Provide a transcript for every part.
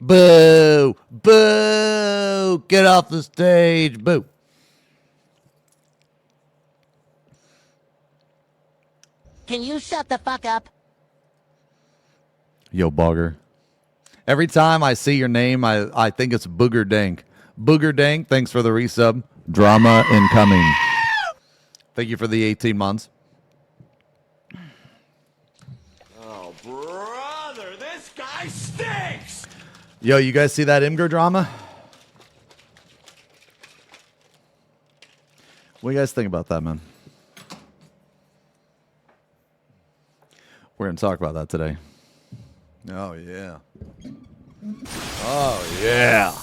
Boo! Boo! Get off the stage! Boo! Can you shut the fuck up? Yo, Bogger. Every time I see your name, I think it's Booger Dank. Booger Dank, thanks for the resub. Drama incoming. Thank you for the 18 months. Oh, brother, this guy stinks! Yo, you guys see that Imgur drama? What do you guys think about that, man? We're going to talk about that today. Oh, yeah. Oh, yeah.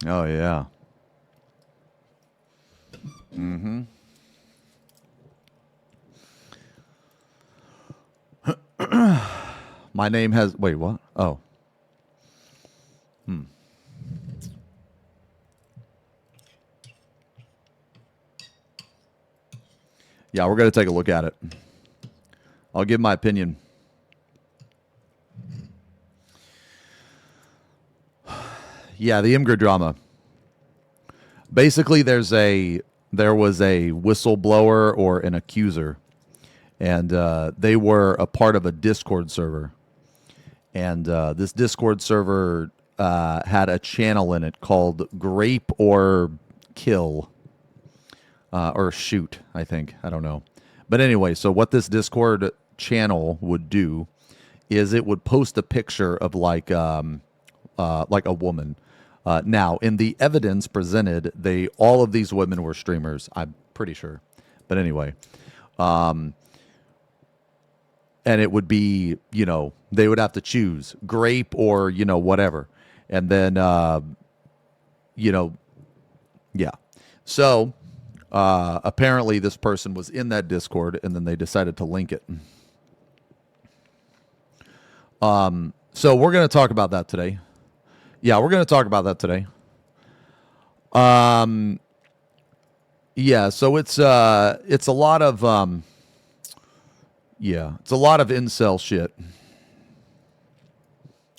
Oh, yeah. Mm-hmm. My name has... Wait, what? Oh. Yeah, we're going to take a look at it. I'll give my opinion. Yeah, the Imgur drama. Basically, there was a whistleblower or an accuser, and they were a part of a Discord server. And this Discord server had a channel in it called Grape or Kill, or Shoot, I think. I don't know. But anyway, so what this Discord channel would do is it would post a picture of like a woman. Now, in the evidence presented, all of these women were streamers. I'm pretty sure. But anyway, and it would be, they would have to choose grape or, whatever. And then, yeah. So apparently this person was in that Discord, and then they decided to link it. So we're going to talk about that today. Yeah, we're going to talk about that today. Yeah, so it's a lot of it's a lot of incel shit.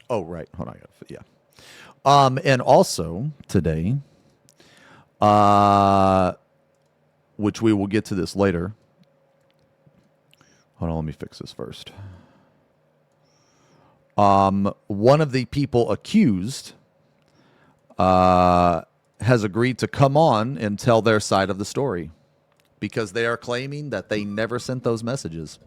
Oh, right. Hold on. Yeah. And also today, which we will get to this later. Hold on, let me fix this first. One of the people accused has agreed to come on and tell their side of the story because they are claiming that they never sent those messages.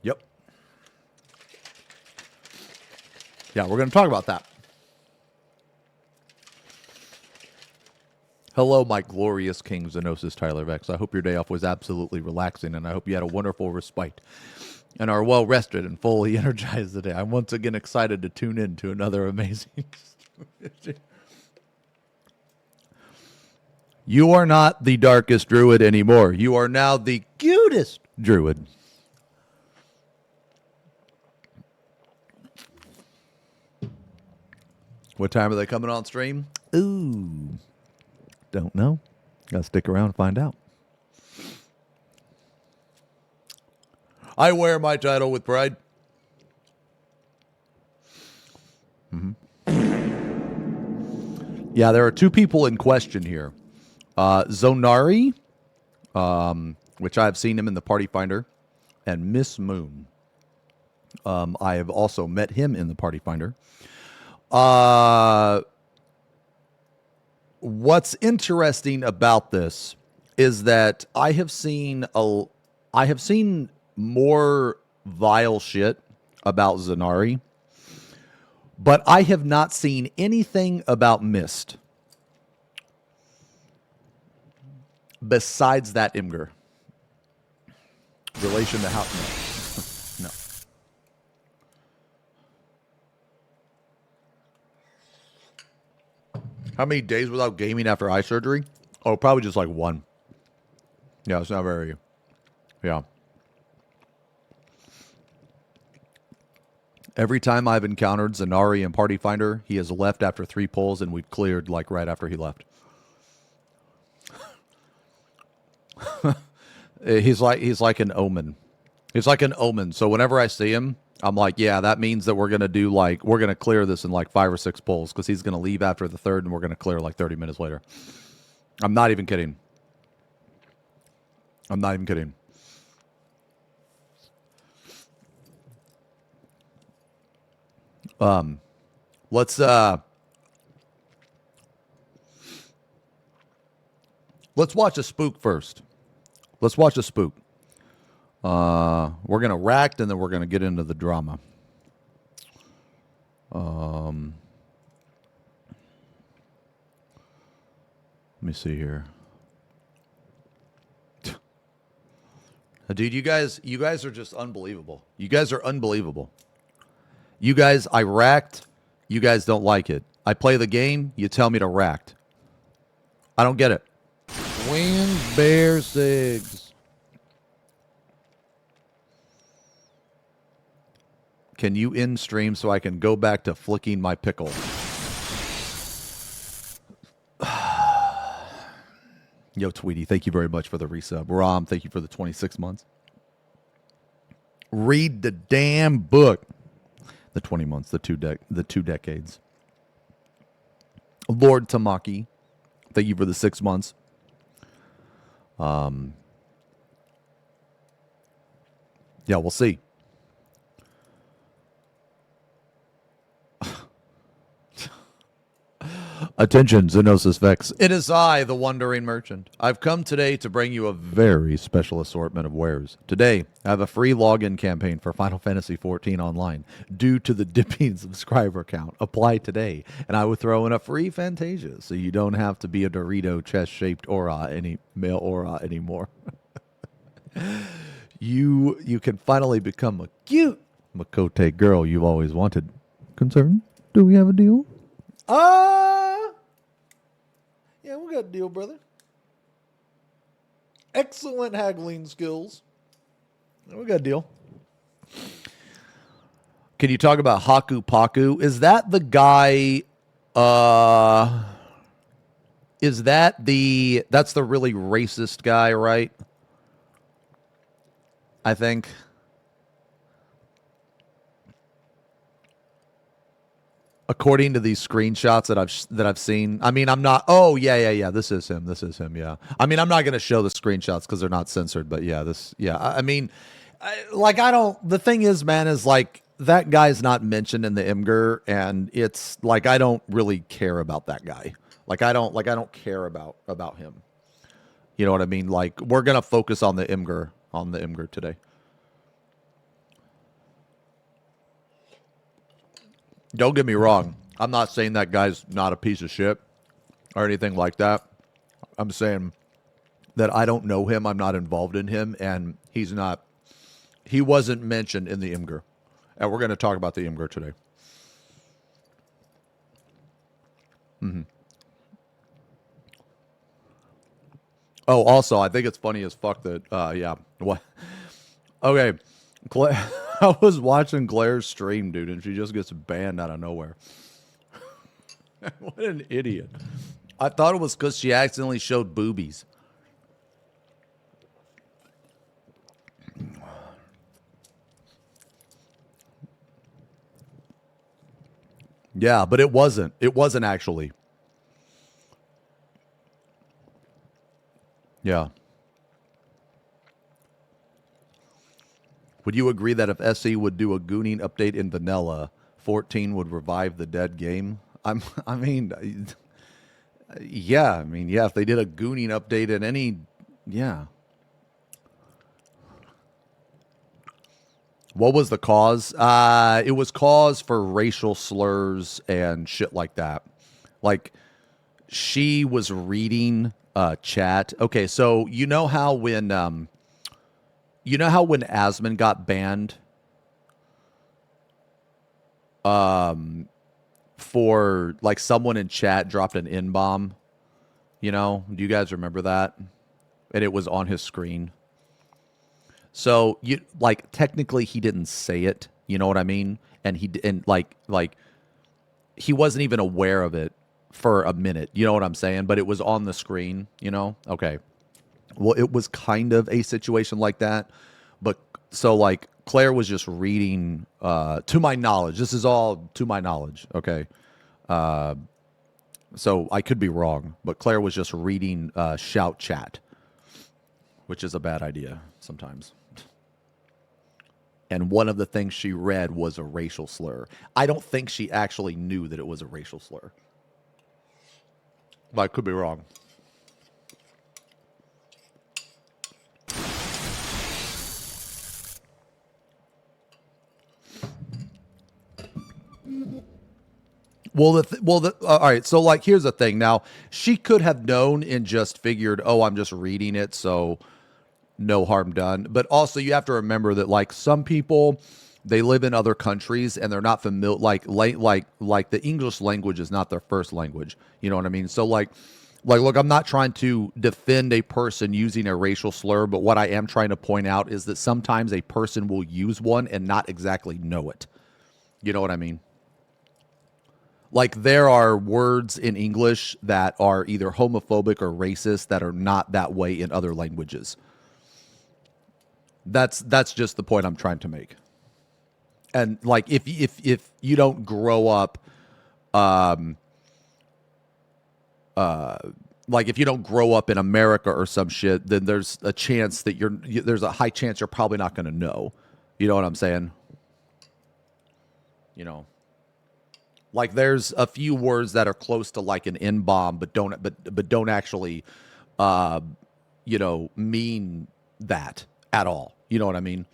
Yep. Yeah, we're going to talk about that. Hello, my glorious king, XenosysVex. I hope your day off was absolutely relaxing, and I hope you had a wonderful respite and are well rested and fully energized today. I'm once again excited to tune in to another amazing You are not the darkest druid anymore. You are now the cutest druid. What time are they coming on stream? Ooh. Don't know. Gotta stick around and find out. I wear my title with pride. Yeah, there are two people in question here. Zonari, which I've seen him in the Party Finder, and Miss Moon. I have also met him in the Party Finder. What's interesting about this is that I have seen more vile shit about Zonari, but I have not seen anything about Mist besides that Imgur. Relation to how? No. No. How many days without gaming after eye surgery? Oh, probably just like one. Yeah, it's not very. Yeah. Every time I've encountered Zanari and Party Finder, he has left after 3 pulls, and we've cleared like right after he left. He's like an omen. He's like an omen. So whenever I see him, I'm like, yeah, that means that we're gonna clear this in like 5 or 6 pulls, because he's gonna leave after the 3rd, and we're gonna clear like 30 minutes later. I'm not even kidding. I'm not even kidding. Let's watch a spook first. Let's watch a spook. We're gonna rack, and then we're gonna get into the drama. Let me see here. Dude, you guys are just unbelievable. You guys are unbelievable. You guys, I racked. You guys don't like it. I play the game. You tell me to racked. I don't get it. Win bear sigs. Can you end stream so I can go back to flicking my pickle? Yo, Tweety, thank you very much for the resub. Rom, thank you for the 26 months. Read the damn book. The 20 months, the two decades. Lord Tamaki, thank you for the 6 months. Yeah, we'll see. Attention, XenosysVex. It is I, the Wandering Merchant. I've come today to bring you a very special assortment of wares. Today, I have a free login campaign for Final Fantasy XIV Online due to the dipping subscriber count. Apply today, and I will throw in a free Fantasia, so you don't have to be a Dorito chest-shaped male aura anymore. You can finally become a cute Makote girl you've always wanted. Concerned? Do we have a deal? Yeah, we got a deal, brother. Excellent haggling skills. We got a deal. Can you talk about Haku Paku? Is that the guy? That's the really racist guy, right? I think. According to these screenshots that I've seen, I mean, I'm not. Oh yeah. This is him. Yeah. I mean, I'm not going to show the screenshots because they're not censored. But yeah, I mean, I don't. The thing is, man, is like that guy's not mentioned in the Imgur, and it's like I don't really care about that guy. I don't care about him. You know what I mean? Like we're gonna focus on the Imgur today. Don't get me wrong. I'm not saying that guy's not a piece of shit or anything like that. I'm saying that I don't know him. I'm not involved in him. And he wasn't mentioned in the Imgur. And we're going to talk about the Imgur today. Mm-hmm. Oh, also, I think it's funny as fuck that, yeah. What? Okay. I was watching Claire's stream, dude, and she just gets banned out of nowhere. What an idiot. I thought it was because she accidentally showed boobies. Yeah, but it wasn't. It wasn't actually. Yeah. Would you agree that if SE would do a Gooning update in vanilla, 14 would revive the dead game? Yeah. If they did a Gooning update in any, yeah. What was the cause? It was cause for racial slurs and shit like that. Like, she was reading chat. Okay, so you know how when Asmon got banned for like someone in chat dropped an N-bomb? You know, do you guys remember that? And it was on his screen. So technically he didn't say it, you know what I mean? and he wasn't even aware of it for a minute. You know what I'm saying? But it was on the screen. Okay. Well, it was kind of a situation like that, but so like Claire was just reading. To my knowledge, this is all to my knowledge. Okay. So I could be wrong, but Claire was just reading shout chat, which is a bad idea sometimes. And one of the things she read was a racial slur. I don't think she actually knew that it was a racial slur, but I could be wrong. Well, all right. So, like, here's the thing. Now, she could have known and just figured, oh, I'm just reading it, so no harm done. But also, you have to remember that, like, some people, they live in other countries and they're not familiar. Like the English language is not their first language. You know what I mean? So, look, I'm not trying to defend a person using a racial slur, but what I am trying to point out is that sometimes a person will use one and not exactly know it. You know what I mean? Like, there are words in English that are either homophobic or racist that are not that way in other languages. That's just the point I'm trying to make. And like, if you don't grow up, like if you don't grow up in America or some shit, then there's a chance that there's a high chance you're probably not going to know. You know what I'm saying? Like, there's a few words that are close to like an N-bomb, but don't actually, mean that at all. You know what I mean?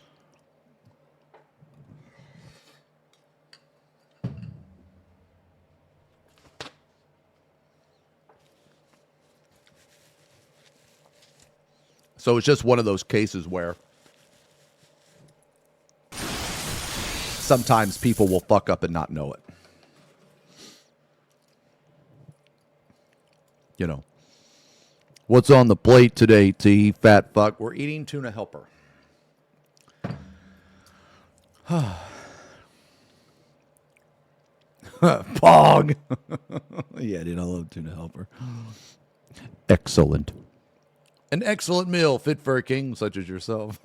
So it's just one of those cases where sometimes people will fuck up and not know it. What's on the plate today, T, fat fuck? We're eating tuna helper. Pong. Yeah, dude, I love tuna helper. Excellent. An excellent meal fit for a king such as yourself.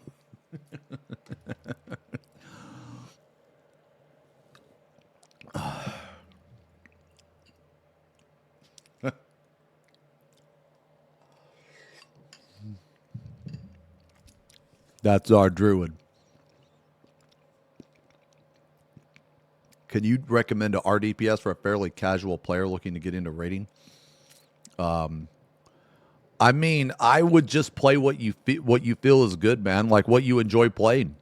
That's our druid. Can you recommend a RDPS for a fairly casual player looking to get into raiding? I mean, I would just play what you feel is good, man. Like what you enjoy playing.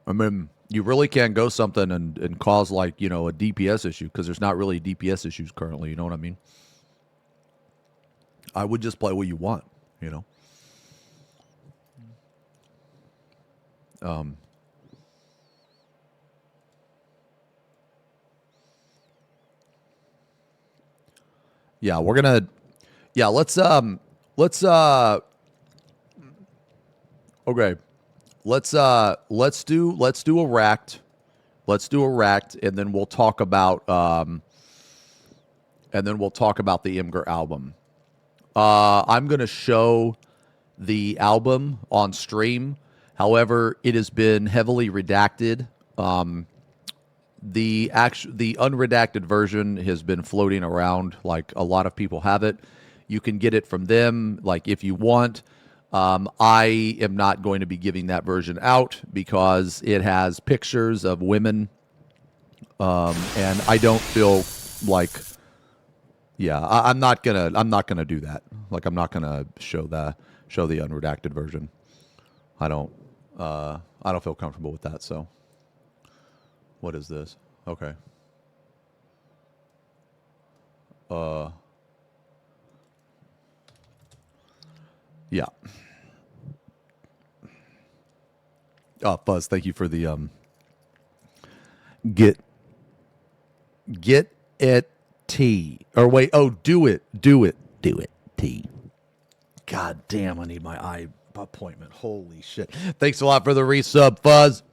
I mean, you really can't go something and cause like, a DPS issue because there's not really DPS issues currently. You know what I mean? I would just play what you want, Yeah, we're gonna. Yeah, let's. Okay. Let's do a racked. Let's do a racked, and then we'll talk about. The Imgur album. I'm gonna show the album on stream. However, it has been heavily redacted. The unredacted version has been floating around. Like, a lot of people have it. You can get it from them, like, if you want. I am not going to be giving that version out because it has pictures of women, and I don't feel like. Yeah, I'm not gonna do that. Like, I'm not gonna show the unredacted version. I don't feel comfortable with that. So, what is this? Okay. Yeah. Oh, Fuzz, thank you for the get it T. Or wait, do it T. God damn, I need my eye appointment. Holy shit. Thanks a lot for the resub, Fuzz.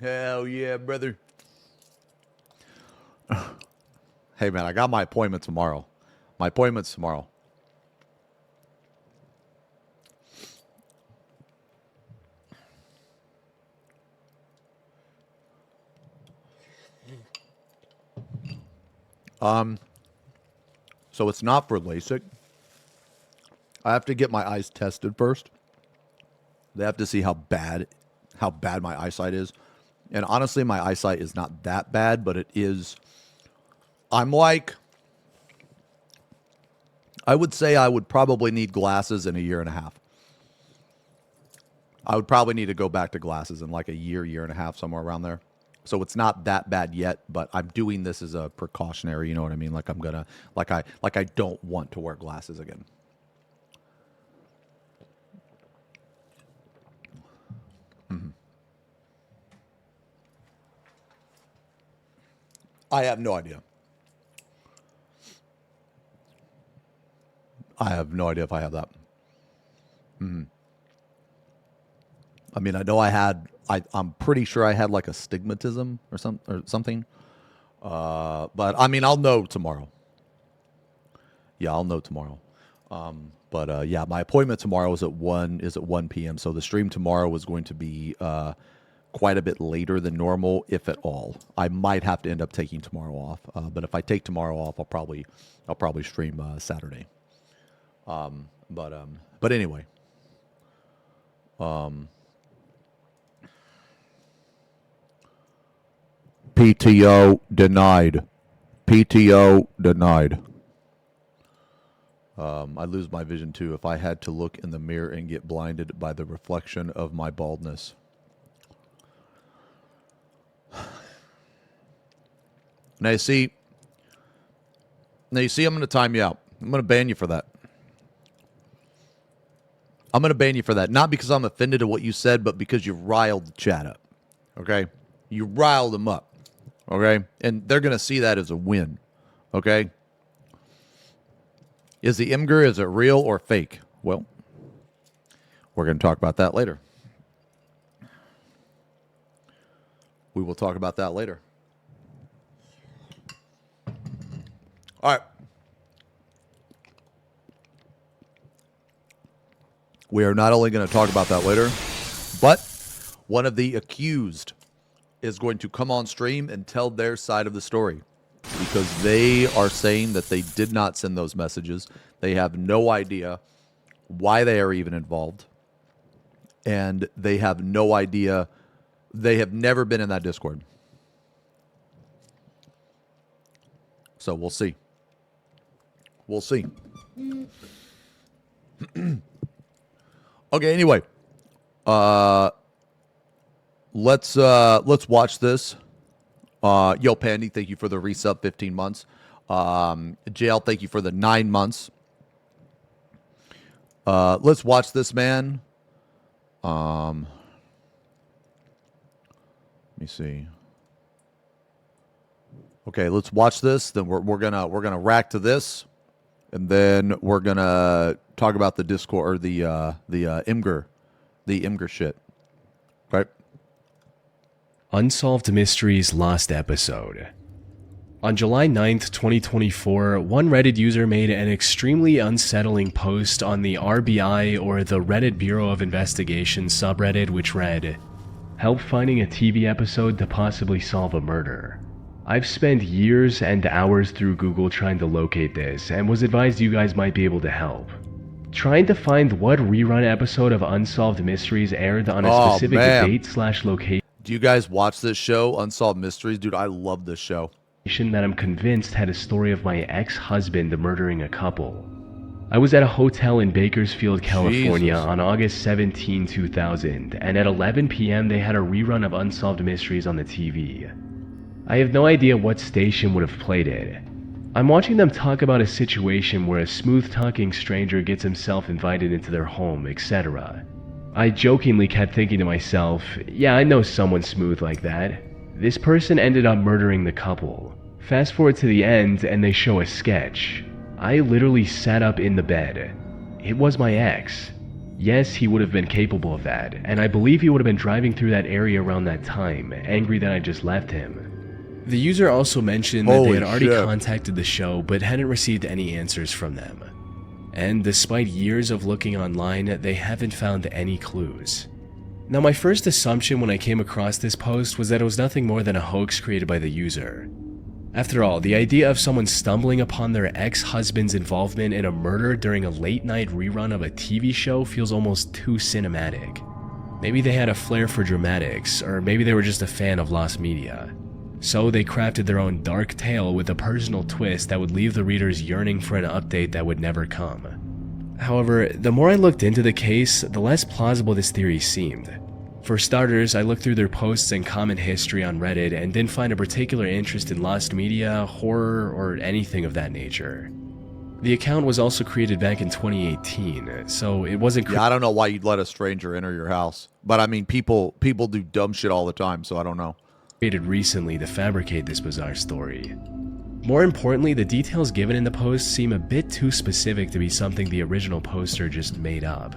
Hell yeah, brother. Hey, man, I got my appointment tomorrow. My appointment's tomorrow. So it's not for LASIK. I have to get my eyes tested first. They have to see how bad my eyesight is. And honestly, my eyesight is not that bad, but it is. I would say I would probably need glasses in a year and a half. I would probably need to go back to glasses in like a year and a half, somewhere around there. So it's not that bad yet, but I'm doing this as a precautionary, you know what I mean? Like I'm gonna, like I don't want to wear glasses again. I have no idea. I have no idea if I have that. I mean, I know I'm pretty sure I had like astigmatism or something. But I mean, I'll know tomorrow. Yeah, I'll know tomorrow. But yeah, my appointment tomorrow is at 1 p.m. So the stream tomorrow is going to be quite a bit later than normal, if at all. I might have to end up taking tomorrow off. But if I take tomorrow off, I'll probably stream Saturday. But anyway. PTO denied. PTO denied. I lose my vision too if I had to look in the mirror and get blinded by the reflection of my baldness. Now you see, I'm going to time you out. I'm going to ban you for that. I'm going to ban you for that. Not because I'm offended at what you said, but because you riled the chat up. Okay? You riled them up. Okay? And they're going to see that as a win. Okay? Is the Imgur, is it real or fake? Well, we're going to talk about that later. We will talk about that later. All right. We are not only going to talk about that later, but one of the accused is going to come on stream and tell their side of the story, because they are saying that they did not send those messages. They have no idea why they are even involved. And they have no idea. They have never been in that Discord. So we'll see. We'll see. Okay, anyway. Let's watch this. Yo, Pandy, thank you for the resub, 15 months. JL, thank you for the 9 months. Let's watch this, man. Let me see. Okay, let's watch this. Then we're gonna rack to this, and then we're gonna talk about the Discord or the Imgur shit. Okay. Unsolved Mysteries Lost Episode. On July 9th, 2024, one Reddit user made an extremely unsettling post on the RBI, or the Reddit Bureau of Investigation subreddit, which read, "Help finding a TV episode to possibly solve a murder. I've spent years and hours through Google trying to locate this, and was advised you guys might be able to help. Trying to find what rerun episode of Unsolved Mysteries aired on a specific date/location Do you guys watch this show, Unsolved Mysteries? Dude, I love this show. That I'm convinced had a story of my ex-husband murdering a couple. I was at a hotel in Bakersfield, California on August 17, 2000, and at 11 p.m. they had a rerun of Unsolved Mysteries on the TV. I have no idea what station would have played it. I'm watching them talk about a situation where a smooth-talking stranger gets himself invited into their home, etc. I jokingly kept thinking to myself, yeah, I know someone smooth like that. This person ended up murdering the couple. Fast forward to the end and they show a sketch. I literally sat up in the bed. It was my ex. Yes, he would have been capable of that, and I believe he would have been driving through that area around that time, angry that I just left him. The user also mentioned that they Holy had already shit. contacted the show but hadn't received any answers from them. And despite years of looking online, they haven't found any clues. Now, my first assumption when I came across this post was that it was nothing more than a hoax created by the user. After all, the idea of someone stumbling upon their ex-husband's involvement in a murder during a late-night rerun of a TV show feels almost too cinematic. Maybe they had a flair for dramatics, or maybe they were just a fan of lost media. So they crafted their own dark tale with a personal twist that would leave the readers yearning for an update that would never come. However, the more I looked into the case, the less plausible this theory seemed. For starters, I looked through their posts and comment history on Reddit and didn't find a particular interest in lost media, horror, or anything of that nature. The account was also created back in 2018, so it wasn't Yeah, I don't know why you'd let a stranger enter your house. But I mean, people do dumb shit all the time, so I don't know. created recently to fabricate this bizarre story. More importantly, the details given in the post seem a bit too specific to be something the original poster just made up.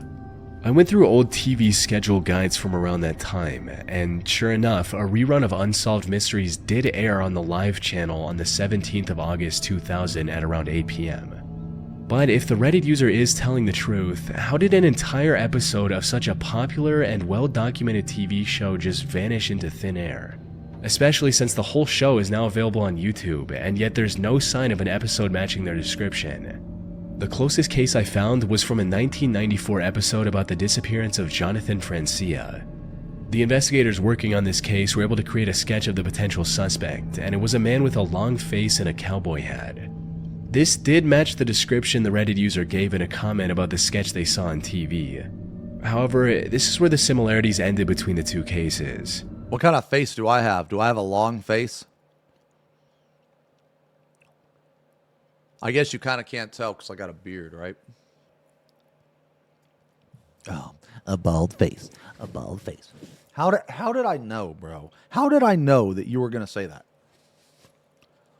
I went through old TV schedule guides from around that time, and sure enough, a rerun of Unsolved Mysteries did air on the live channel on the 17th of August 2000 at around 8 p.m. But if the Reddit user is telling the truth, how did an entire episode of such a popular and well-documented TV show just vanish into thin air? Especially since the whole show is now available on YouTube, and yet there's no sign of an episode matching their description. The closest case I found was from a 1994 episode about the disappearance of Jonathan Francia. The investigators working on this case were able to create a sketch of the potential suspect, and it was a man with a long face and a cowboy hat. This did match the description the Reddit user gave in a comment about the sketch they saw on TV. However, this is where the similarities ended between the two cases. What kind of face do I have? Do I have a long face? I guess you kind of can't tell because I got a beard, right? Oh, a bald face. A bald face. How did I know, bro? How did I know that you were going to say that?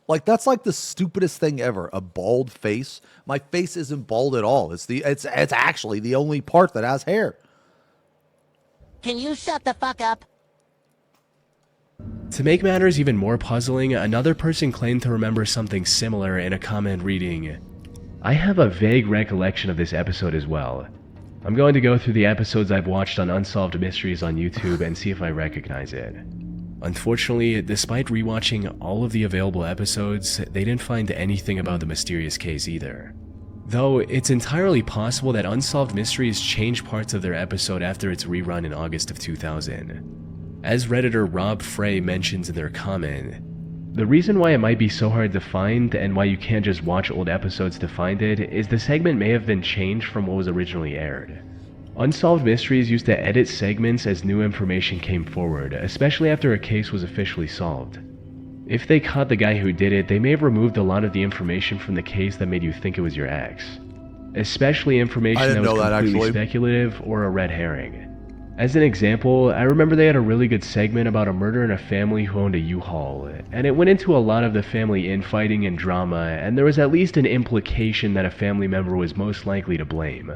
Like, that's like the stupidest thing ever. A bald face. My face isn't bald at all. It's actually the only part that has hair. Can you shut the fuck up? To make matters even more puzzling, another person claimed to remember something similar in a comment reading, "I have a vague recollection of this episode as well. I'm going to go through the episodes I've watched on Unsolved Mysteries on YouTube and see if I recognize it." Unfortunately, despite rewatching all of the available episodes, they didn't find anything about the mysterious case either. Though, it's entirely possible that Unsolved Mysteries changed parts of their episode after its rerun in August of 2000. As Redditor Rob Frey mentions in their comment, "The reason why it might be so hard to find and why you can't just watch old episodes to find it is the segment may have been changed from what was originally aired. Unsolved Mysteries used to edit segments as new information came forward, especially after a case was officially solved. If they caught the guy who did it, they may have removed a lot of the information from the case that made you think it was your ex. Especially information that was completely speculative or a red herring. As an example, I remember they had a really good segment about a murder in a family who owned a U-Haul, and it went into a lot of the family infighting and drama, and there was at least an implication that a family member was most likely to blame.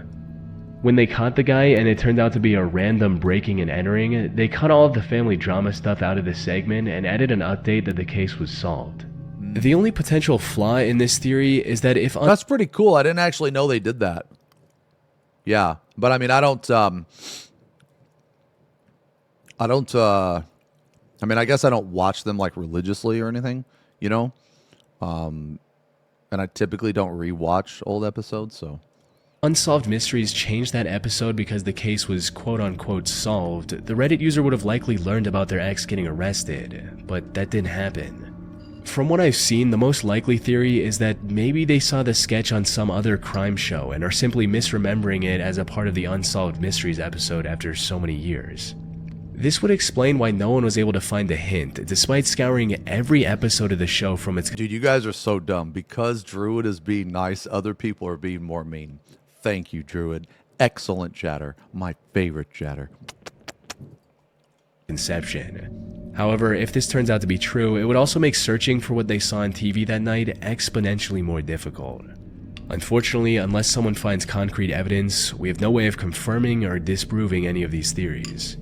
When they caught the guy and it turned out to be a random breaking and entering, they cut all of the family drama stuff out of the segment and added an update that the case was solved. The only potential flaw in this theory is that if... That's pretty cool. I didn't actually know they did that. Yeah, but I mean, I mean, I guess I don't watch them like religiously or anything, you know? And I typically don't rewatch old episodes, so. Unsolved Mysteries changed that episode because the case was quote-unquote solved, the Reddit user would have likely learned about their ex getting arrested, but that didn't happen. From what I've seen, the most likely theory is that maybe they saw the sketch on some other crime show and are simply misremembering it as a part of the Unsolved Mysteries episode after so many years. This would explain why no one was able to find a hint, despite scouring every episode of the show from its... Dude, you guys are so dumb. Because Druid is being nice, other people are being more mean. Thank you, Druid. Excellent chatter. My favorite chatter. ...inception. However, if this turns out to be true, it would also make searching for what they saw on TV that night exponentially more difficult. Unfortunately, unless someone finds concrete evidence, we have no way of confirming or disproving any of these theories.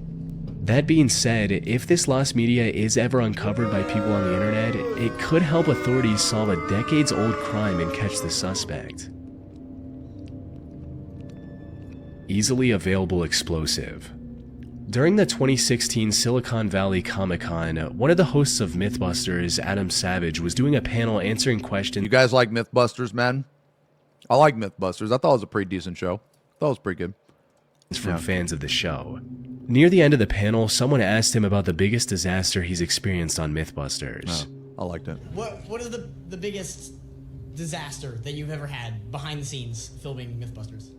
That being said, if this lost media is ever uncovered by people on the internet, it could help authorities solve a decades-old crime and catch the suspect. Easily available explosive. During the 2016 Silicon Valley Comic-Con, one of the hosts of Mythbusters, Adam Savage, was doing a panel answering questions. You guys like Mythbusters, man? I like Mythbusters. I thought it was a pretty decent show. I thought it was pretty good. From fans of the show. Near the end of the panel, someone asked him about the biggest disaster he's experienced on Mythbusters. Oh, I liked it. What is the biggest disaster that you've ever had behind the scenes filming Mythbusters?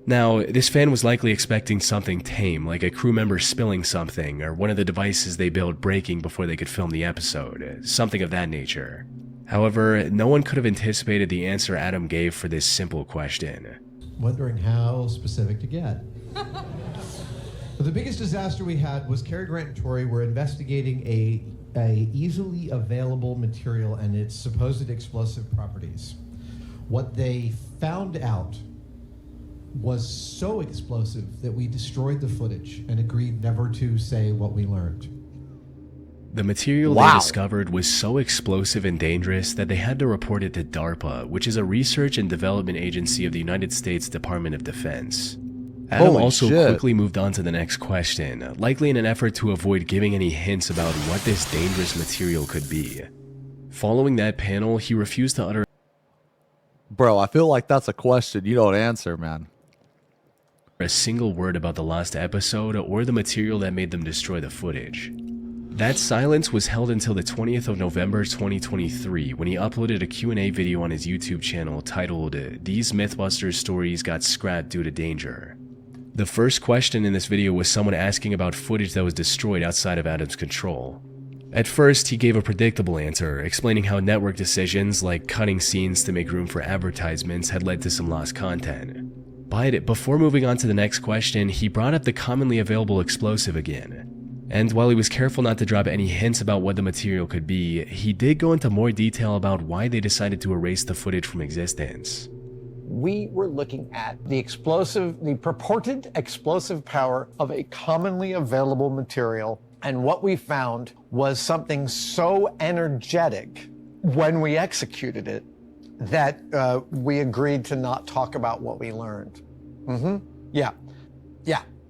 Now, this fan was likely expecting something tame, like a crew member spilling something, or one of the devices they built breaking before they could film the episode, something of that nature. However, no one could have anticipated the answer Adam gave for this simple question. Wondering how specific to get. The biggest disaster we had was Cary Grant and Tori were investigating a easily available material and its supposed explosive properties. What they found out was so explosive that we destroyed the footage and agreed never to say what we learned. The material they discovered was so explosive and dangerous that they had to report it to DARPA, which is a research and development agency of the United States Department of Defense. Adam also quickly moved on to the next question, likely in an effort to avoid giving any hints about what this dangerous material could be. Following that panel, he refused to utter Bro, I feel like that's a question you don't answer, man. a single word about the lost episode or the material that made them destroy the footage. That silence was held until the 20th of November 2023 when he uploaded a Q&A video on his YouTube channel titled, "These Mythbusters stories got scrapped due to danger." The first question in this video was someone asking about footage that was destroyed outside of Adam's control. At first, he gave a predictable answer, explaining how network decisions like cutting scenes to make room for advertisements had led to some lost content. But before moving on to the next question, he brought up the commonly available explosive again. And while he was careful not to drop any hints about what the material could be, he did go into more detail about why they decided to erase the footage from existence. We were looking at the purported explosive power of a commonly available material, and what we found was something so energetic when we executed it that we agreed to not talk about what we learned. Yeah.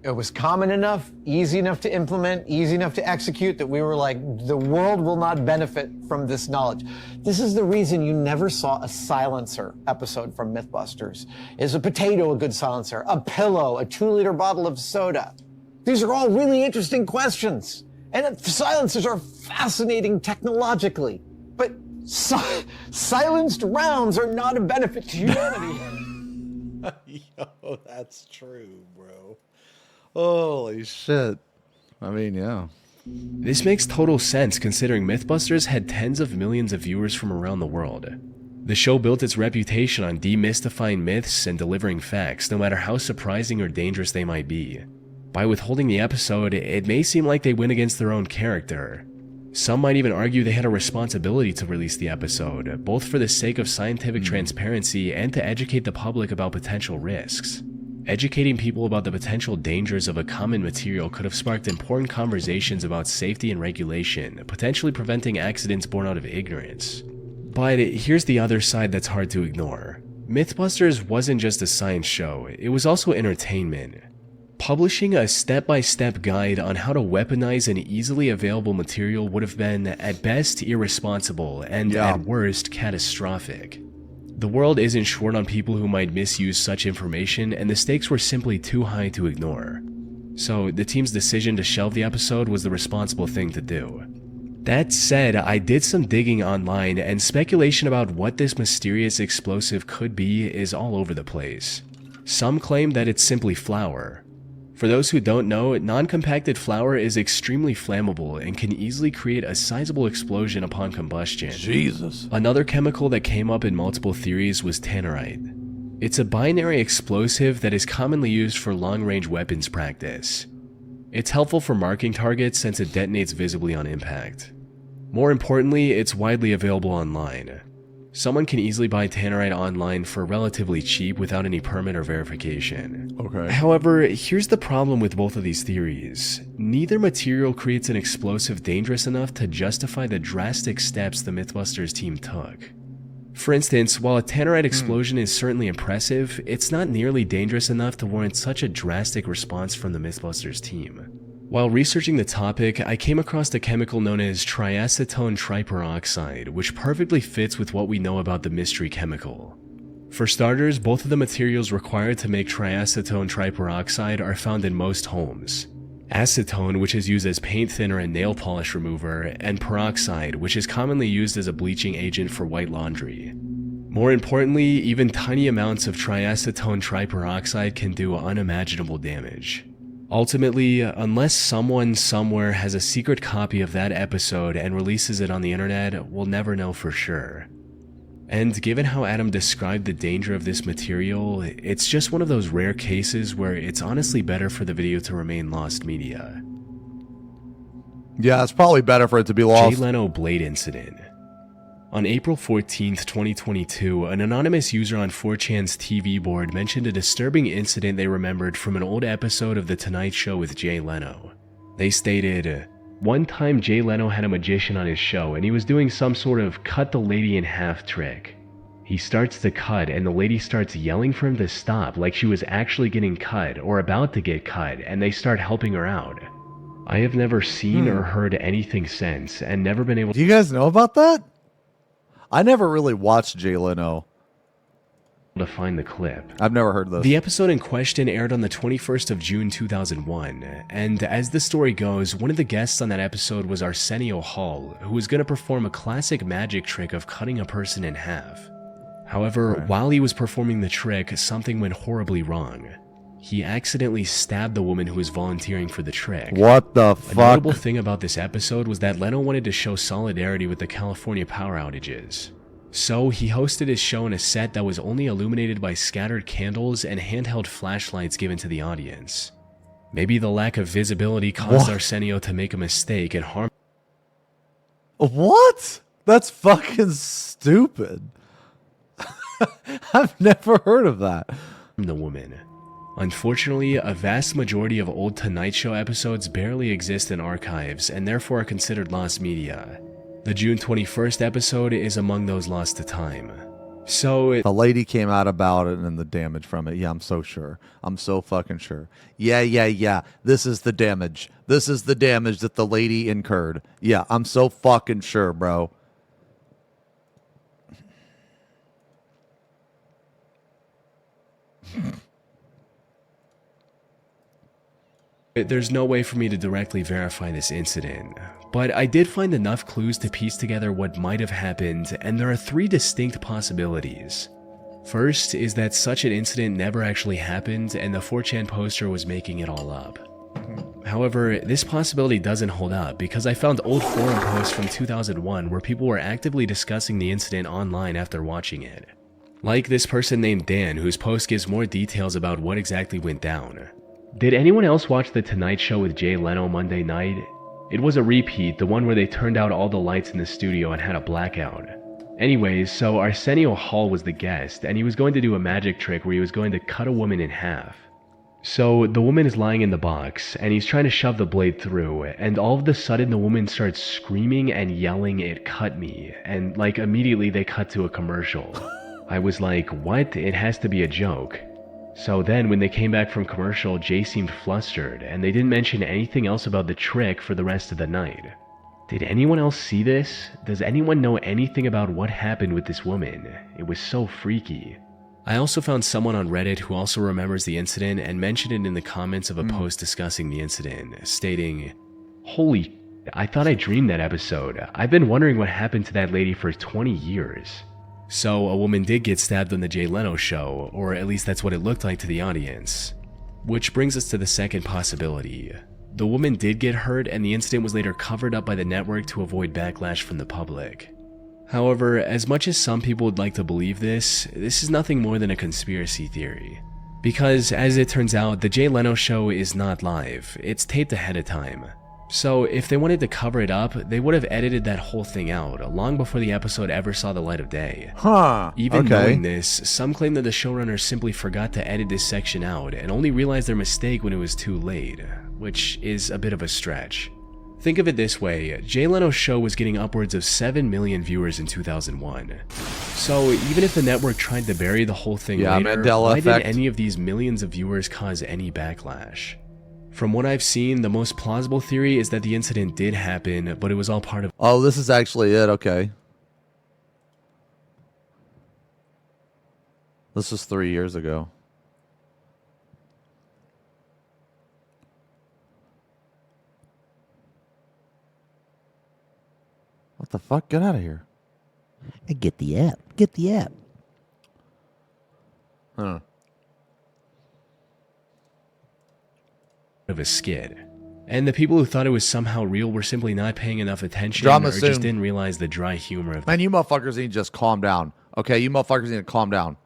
It was common enough, easy enough to implement, easy enough to execute that we were like, the world will not benefit from this knowledge. This is the reason you never saw a silencer episode from Mythbusters. Is a potato a good silencer? A pillow, a 2-liter bottle of soda? These are all really interesting questions. And silencers are fascinating technologically. But silenced rounds are not a benefit to humanity. Yo, that's true, bro. Holy shit. I mean, yeah. This makes total sense considering Mythbusters had tens of millions of viewers from around the world. The show built its reputation on demystifying myths and delivering facts, no matter how surprising or dangerous they might be. By withholding the episode, it may seem like they went against their own character. Some might even argue they had a responsibility to release the episode, both for the sake of scientific transparency and to educate the public about potential risks. Educating people about the potential dangers of a common material could have sparked important conversations about safety and regulation, potentially preventing accidents born out of ignorance. But here's the other side that's hard to ignore. Mythbusters wasn't just a science show, it was also entertainment. Publishing a step-by-step guide on how to weaponize an easily available material would have been, at best, irresponsible and, at worst, catastrophic. The world isn't short on people who might misuse such information, and the stakes were simply too high to ignore. So, the team's decision to shelve the episode was the responsible thing to do. That said, I did some digging online, and speculation about what this mysterious explosive could be is all over the place. Some claim that it's simply flour. For those who don't know, non-compacted flour is extremely flammable and can easily create a sizable explosion upon combustion. Jesus. Another chemical that came up in multiple theories was tannerite. It's a binary explosive that is commonly used for long-range weapons practice. It's helpful for marking targets since it detonates visibly on impact. More importantly, it's widely available online. Someone can easily buy tannerite online for relatively cheap without any permit or verification. Okay. However, here's the problem with both of these theories. Neither material creates an explosive dangerous enough to justify the drastic steps the Mythbusters team took. For instance, while a tannerite explosion is certainly impressive, it's not nearly dangerous enough to warrant such a drastic response from the Mythbusters team. While researching the topic, I came across a chemical known as triacetone triperoxide, which perfectly fits with what we know about the mystery chemical. For starters, both of the materials required to make triacetone triperoxide are found in most homes. Acetone, which is used as paint thinner and nail polish remover, and peroxide, which is commonly used as a bleaching agent for white laundry. More importantly, even tiny amounts of triacetone triperoxide can do unimaginable damage. Ultimately, unless someone somewhere has a secret copy of that episode and releases it on the internet, we'll never know for sure. And given how Adam described the danger of this material, it's just one of those rare cases where it's honestly better for the video to remain lost media. Yeah, it's probably better for it to be lost. Jay Leno Blade Incident. On April 14th, 2022, an anonymous user on 4chan's TV board mentioned a disturbing incident they remembered from an old episode of The Tonight Show with Jay Leno. They stated, "One time Jay Leno had a magician on his show and he was doing some sort of cut the lady in half trick. He starts to cut and the lady starts yelling for him to stop like she was actually getting cut or about to get cut, and they start helping her out. I have never seen or heard anything since and never been able Do you guys know about that? I never really watched Jay Leno. to find the clip. I've never heard of this. The episode in question aired on the 21st of June 2001, and as the story goes, one of the guests on that episode was Arsenio Hall, who was going to perform a classic magic trick of cutting a person in half. However, while he was performing the trick, something went horribly wrong. He accidentally stabbed the woman who was volunteering for the trick. What the A fuck? notable thing about this episode was that Leno wanted to show solidarity with the California power outages. So he hosted his show in a set that was only illuminated by scattered candles and handheld flashlights given to the audience. Maybe the lack of visibility caused Arsenio to make a mistake and harm What? That's fucking stupid. I've never heard of that. the woman. Unfortunately, a vast majority of old Tonight Show episodes barely exist in archives and therefore are considered lost media. The June 21st episode is among those lost to time. So The lady came out about it and the damage from it. Yeah, I'm so sure. I'm so fucking sure. Yeah. This is the damage. This is the damage that the lady incurred. Yeah, I'm so fucking sure, bro. there's no way for me to directly verify this incident, but I did find enough clues to piece together what might have happened, and there are three distinct possibilities. First is that such an incident never actually happened and the 4chan poster was making it all up. However, this possibility doesn't hold up because I found old forum posts from 2001 where people were actively discussing the incident online after watching it. Like this person named Dan, whose post gives more details about what exactly went down. Did anyone else watch The Tonight Show with Jay Leno Monday night? It was a repeat, the one where they turned out all the lights in the studio and had a blackout. Anyways, so Arsenio Hall was the guest, and he was going to do a magic trick where he was going to cut a woman in half. So the woman is lying in the box, and he's trying to shove the blade through, and all of a sudden the woman starts screaming and yelling, "It cut me," and like immediately they cut to a commercial. I was like, what? It has to be a joke. So then when they came back from commercial, Jay seemed flustered, and they didn't mention anything else about the trick for the rest of the night. Did anyone else see this? Does anyone know anything about what happened with this woman? It was so freaky. I also found someone on Reddit who also remembers the incident and mentioned it in the comments of a post discussing the incident, stating, "Holy, I thought I dreamed that episode. I've been wondering what happened to that lady for 20 years. So a woman did get stabbed on the Jay Leno show, or at least that's what it looked like to the audience. Which brings us to the second possibility. The woman did get hurt and the incident was later covered up by the network to avoid backlash from the public. However, as much as some people would like to believe this is nothing more than a conspiracy theory. Because, as it turns out, the Jay Leno show is not live, it's taped ahead of time. So if they wanted to cover it up, they would have edited that whole thing out, long before the episode ever saw the light of day. Huh. Even knowing this, some claim that the showrunners simply forgot to edit this section out and only realized their mistake when it was too late, which is a bit of a stretch. Think of it this way, Jay Leno's show was getting upwards of 7 million viewers in 2001. So even if the network tried to bury the whole thing later, why didn't any of these millions of viewers cause any backlash? From what I've seen, the most plausible theory is that the incident did happen, but it was all part of— Oh, this is actually it, okay. This was 3 years ago. What the fuck? Get out of here. Get the app. Get the app. Huh. of a skid. And the people who thought it was somehow real were simply not paying enough attention Drama or soon. just didn't realize the dry humor of Man, you motherfuckers need to just calm down. Okay, you motherfuckers need to calm down.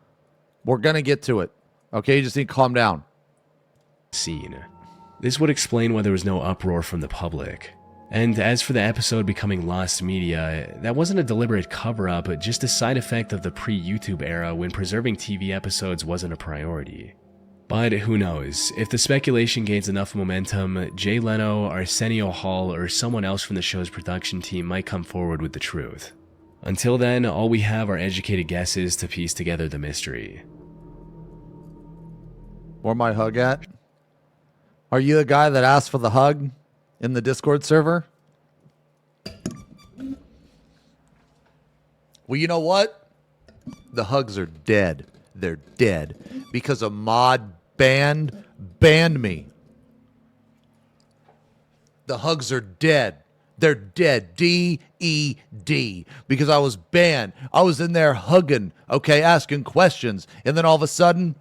We're gonna get to it. Okay, you just need to calm down. scene. This would explain why there was no uproar from the public. And as for the episode becoming lost media, that wasn't a deliberate cover-up, but just a side effect of the pre-YouTube era when preserving TV episodes wasn't a priority. But who knows, if the speculation gains enough momentum, Jay Leno, Arsenio Hall, or someone else from the show's production team might come forward with the truth. Until then, all we have are educated guesses to piece together the mystery. Where my hug at? Are you the guy that asked for the hug in the Discord server? Well, you know what? The hugs are dead. They're dead because a mod banned me. The hugs are dead. They're dead. D-E-D. Because I was banned. I was in there hugging, okay, asking questions. And then all of a sudden,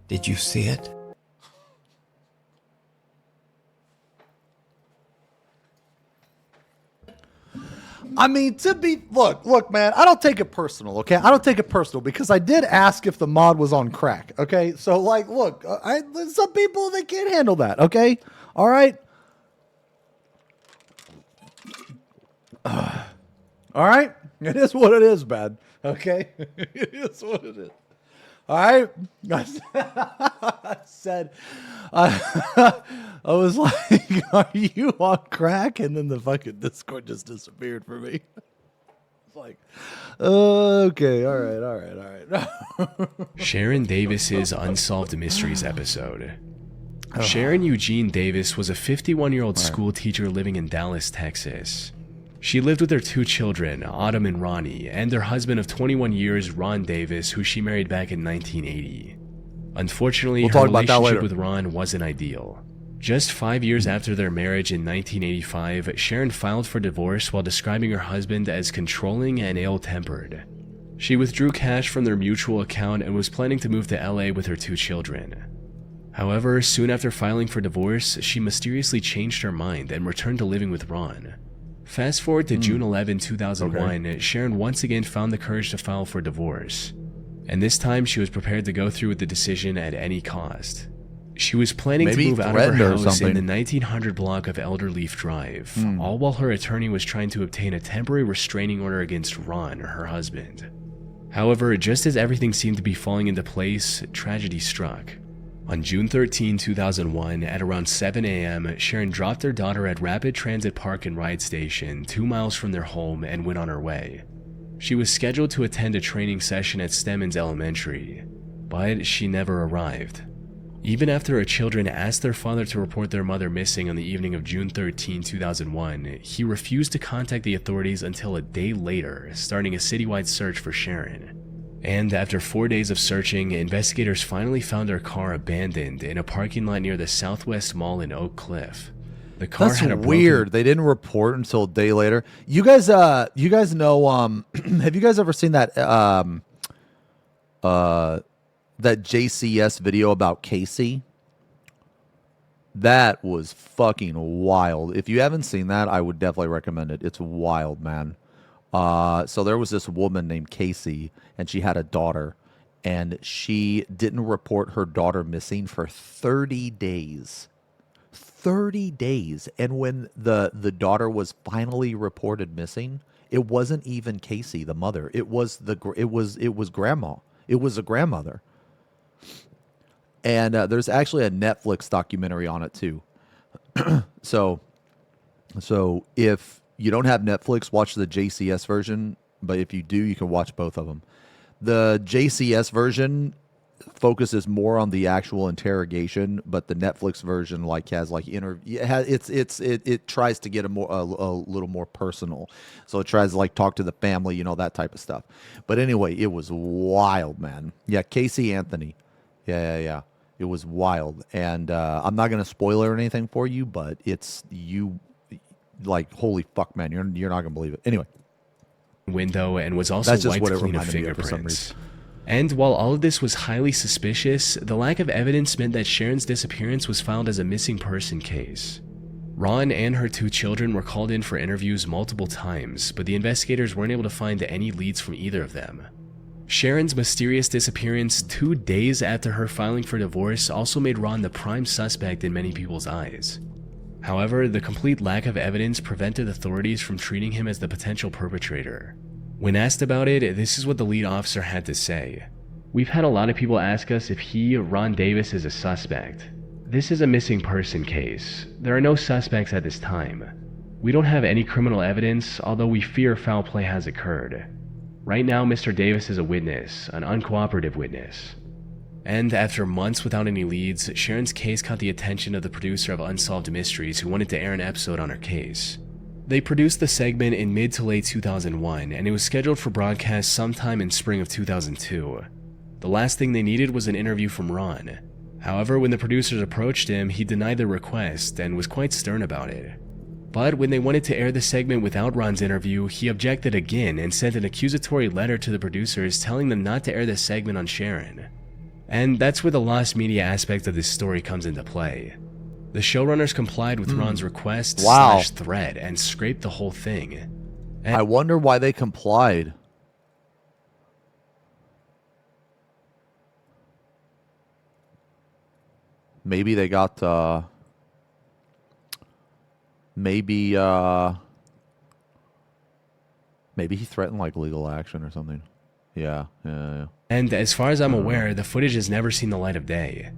did you see it? I mean, look, man, I don't take it personal, okay? I don't take it personal because I did ask if the mod was on crack, okay? So, like, look, there's some people that can't handle that, okay? All right? All right? It is what it is, man, okay? It is what it is. All right? I said, I was like, are you on crack? And then the fucking Discord just disappeared for me. It's like, okay, all right. Sharon Davis's Unsolved Mysteries episode. Sharon Eugene Davis was a 51-year-old school teacher living in Dallas, Texas. She lived with her two children, Autumn and Ronnie, and their husband of 21 years, Ron Davis, who she married back in 1980. Unfortunately, her relationship with Ron wasn't ideal. Just 5 years after their marriage in 1985, Sharon filed for divorce while describing her husband as controlling and ill-tempered. She withdrew cash from their mutual account and was planning to move to LA with her two children. However, soon after filing for divorce, she mysteriously changed her mind and returned to living with Ron. Fast forward to June 11, 2001, Sharon once again found the courage to file for divorce. And this time she was prepared to go through with the decision at any cost. She was planning to move out of her house in the 1900 block of Elderleaf Drive, all while her attorney was trying to obtain a temporary restraining order against Ron, her husband. However, just as everything seemed to be falling into place, tragedy struck. On June 13, 2001, at around 7 a.m., Sharon dropped their daughter at Rapid Transit Park and Ride Station, 2 miles from their home, and went on her way. She was scheduled to attend a training session at Stemmons Elementary, but she never arrived. Even after her children asked their father to report their mother missing on the evening of June 13, 2001, he refused to contact the authorities until a day later, starting a citywide search for Sharon. And after 4 days of searching, investigators finally found her car abandoned in a parking lot near the Southwest Mall in Oak Cliff. The car had a weird. They didn't report until a day later. You guys know, have you guys ever seen that that JCS video about Casey? That was fucking wild. If you haven't seen that, I would definitely recommend it. It's wild, man. So there was this woman named Casey, and she had a daughter, and she didn't report her daughter missing for 30 days. 30 days. And when the daughter was finally reported missing, it wasn't even Casey, the mother. It was grandma. It was a grandmother. And there's actually a Netflix documentary on it too. So if you don't have Netflix, watch the JCS version. But if you do, you can watch both of them. The JCS version focuses more on the actual interrogation, but the Netflix version has it tries to get a little more personal. So it tries to talk to the family, that type of stuff. But anyway, it was wild, man. Yeah, Casey Anthony. Yeah. It was wild, and I'm not gonna spoil it or anything for you, but holy fuck, man, you're not gonna believe it. Anyway. Window and was also wiped clean of fingerprints. And while all of this was highly suspicious, the lack of evidence meant that Sharon's disappearance was filed as a missing person case. Ron and her 2 children were called in for interviews multiple times, but the investigators weren't able to find any leads from either of them. Sharon's mysterious disappearance 2 days after her filing for divorce also made Ron the prime suspect in many people's eyes. However, the complete lack of evidence prevented authorities from treating him as the potential perpetrator. When asked about it, this is what the lead officer had to say. "We've had a lot of people ask us if he, Ron Davis, is a suspect. This is a missing person case. There are no suspects at this time. We don't have any criminal evidence, although we fear foul play has occurred. Right now, Mr. Davis is a witness, an uncooperative witness." And after months without any leads, Sharon's case caught the attention of the producer of Unsolved Mysteries, who wanted to air an episode on her case. They produced the segment in mid to late 2001, and it was scheduled for broadcast sometime in spring of 2002. The last thing they needed was an interview from Ron. However, when the producers approached him, he denied their request and was quite stern about it. But when they wanted to air the segment without Ron's interview, he objected again and sent an accusatory letter to the producers telling them not to air the segment on Sharon. And that's where the lost media aspect of this story comes into play. The showrunners complied with Ron's request / threat and scraped the whole thing. And I wonder why they complied. Maybe they got maybe he threatened legal action or something. Yeah. And as far as I'm aware, the footage has never seen the light of day.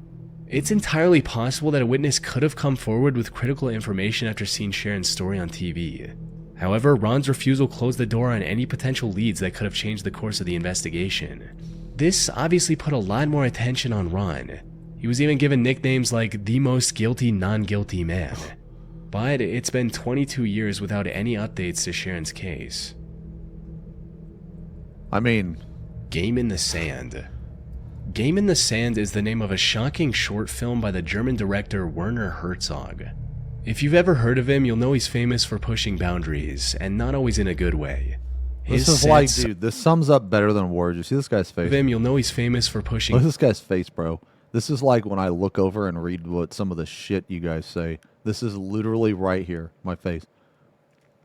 It's entirely possible that a witness could have come forward with critical information after seeing Sharon's story on TV. However, Ron's refusal closed the door on any potential leads that could have changed the course of the investigation. This obviously put a lot more attention on Ron. He was even given nicknames like the most guilty non-guilty man. But it's been 22 years without any updates to Sharon's case. I mean, Game in the Sand. Game in the Sand is the name of a shocking short film by the German director Werner Herzog. If you've ever heard of him, you'll know he's famous for pushing boundaries, and not always in a good way. This is dude, this sums up better than words. You see this guy's face? You'll know he's famous for pushing... Look at this guy's face, bro. This is like when I look over and read what some of the shit you guys say. This is literally right here, my face.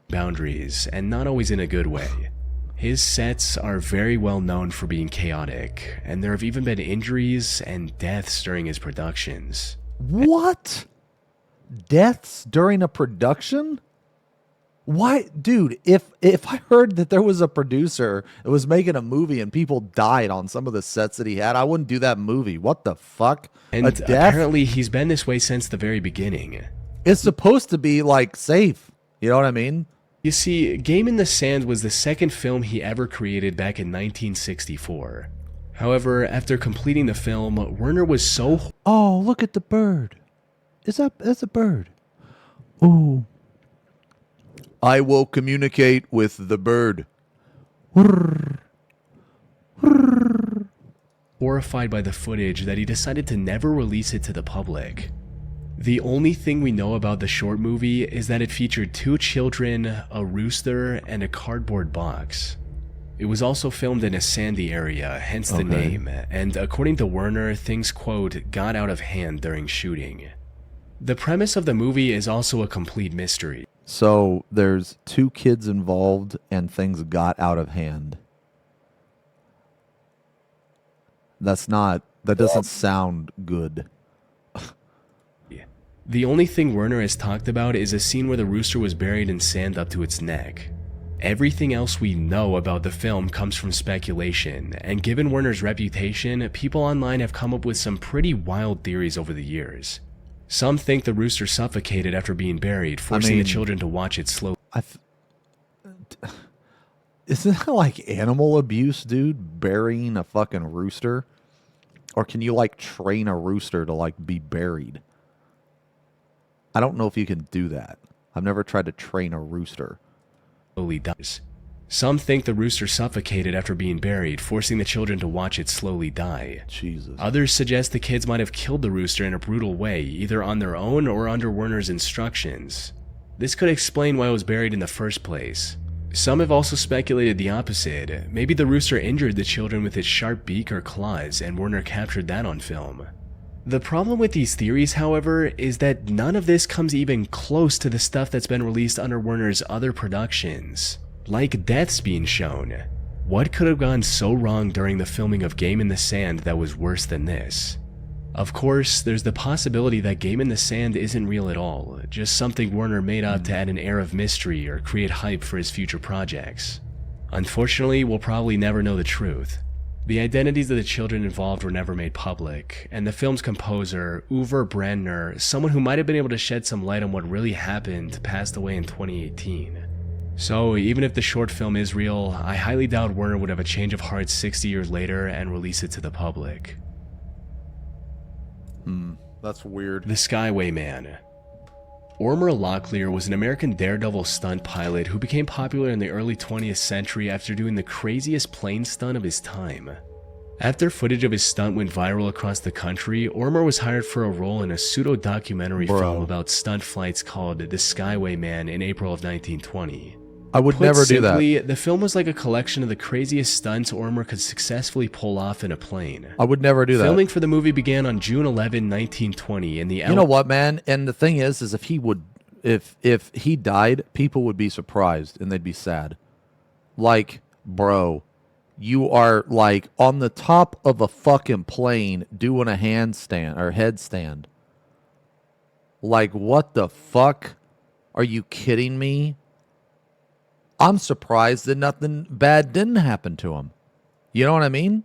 Boundaries, and not always in a good way. His sets are very well known for being chaotic, and there have even been injuries and deaths during his productions. What? Deaths during a production? Why, dude, if I heard that there was a producer that was making a movie and people died on some of the sets that he had, I wouldn't do that movie. What the fuck? And a death? Apparently he's been this way since the very beginning. It's supposed to be, safe. You know what I mean? You see, Game in the Sand was the second film he ever created back in 1964. However, after completing the film, Werner was so... Oh, look at the bird. That's a bird. Ooh. I will communicate with the bird. Horrified by the footage that he decided to never release it to the public. The only thing we know about the short movie is that it featured 2 children, a rooster, and a cardboard box. It was also filmed in a sandy area, hence the name, and according to Werner, things, quote, got out of hand during shooting. The premise of the movie is also a complete mystery. So there's 2 kids involved and things got out of hand. That doesn't sound good. The only thing Werner has talked about is a scene where the rooster was buried in sand up to its neck. Everything else we know about the film comes from speculation, and given Werner's reputation, people online have come up with some pretty wild theories over the years. Some think the rooster suffocated after being buried, forcing the children to watch it slowly. Isn't that like animal abuse, dude? Burying a fucking rooster? Or can you like train a rooster to like be buried? I don't know if you can do that. I've never tried to train a rooster. Dies. Some think the rooster suffocated after being buried, forcing the children to watch it slowly die. Jesus. Others suggest the kids might have killed the rooster in a brutal way, either on their own or under Werner's instructions. This could explain why it was buried in the first place. Some have also speculated the opposite. Maybe the rooster injured the children with its sharp beak or claws, and Werner captured that on film. The problem with these theories, however, is that none of this comes even close to the stuff that's been released under Werner's other productions, like deaths being shown. What could have gone so wrong during the filming of Game in the Sand that was worse than this? Of course, there's the possibility that Game in the Sand isn't real at all, just something Werner made up to add an air of mystery or create hype for his future projects. Unfortunately, we'll probably never know the truth. The identities of the children involved were never made public, and the film's composer, Uwe Brandner, someone who might have been able to shed some light on what really happened, passed away in 2018. So even if the short film is real, I highly doubt Werner would have a change of heart 60 years later and release it to the public. That's weird. The Skyway Man. Ormer Locklear was an American daredevil stunt pilot who became popular in the early 20th century after doing the craziest plane stunt of his time. After footage of his stunt went viral across the country, Ormer was hired for a role in a pseudo-documentary film about stunt flights called The Skyway Man in April of 1920. I would never do that. The film was like a collection of the craziest stunts Ormer could successfully pull off in a plane. I would never do that. Filming for the movie began on June 11, 1920 in the... You know what, man? And the thing is if he died, people would be surprised and they'd be sad. Like, bro, you are like on the top of a fucking plane doing a handstand or headstand. Like, what the fuck? Are you kidding me? I'm surprised that nothing bad didn't happen to him. You know what I mean?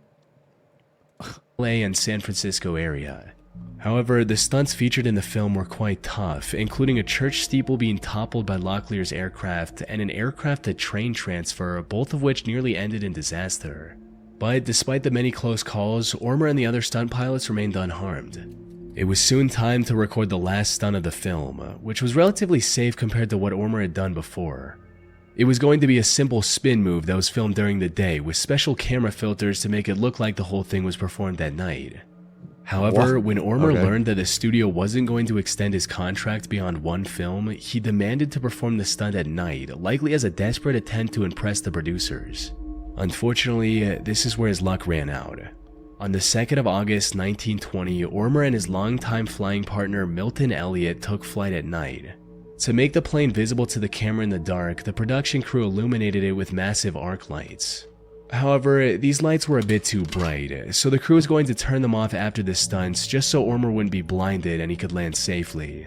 LA and San Francisco area. However, the stunts featured in the film were quite tough, including a church steeple being toppled by Locklear's aircraft and an aircraft-to-train transfer, both of which nearly ended in disaster. But despite the many close calls, Ormer and the other stunt pilots remained unharmed. It was soon time to record the last stunt of the film, which was relatively safe compared to what Ormer had done before. It was going to be a simple spin move that was filmed during the day with special camera filters to make it look like the whole thing was performed at night. However, when Ormer learned that the studio wasn't going to extend his contract beyond one film, he demanded to perform the stunt at night, likely as a desperate attempt to impress the producers. Unfortunately, this is where his luck ran out. On the 2nd of August 1920, Ormer and his longtime flying partner Milton Elliott took flight at night. To make the plane visible to the camera in the dark, the production crew illuminated it with massive arc lights. However, these lights were a bit too bright, so the crew was going to turn them off after the stunts just so Ormer wouldn't be blinded and he could land safely.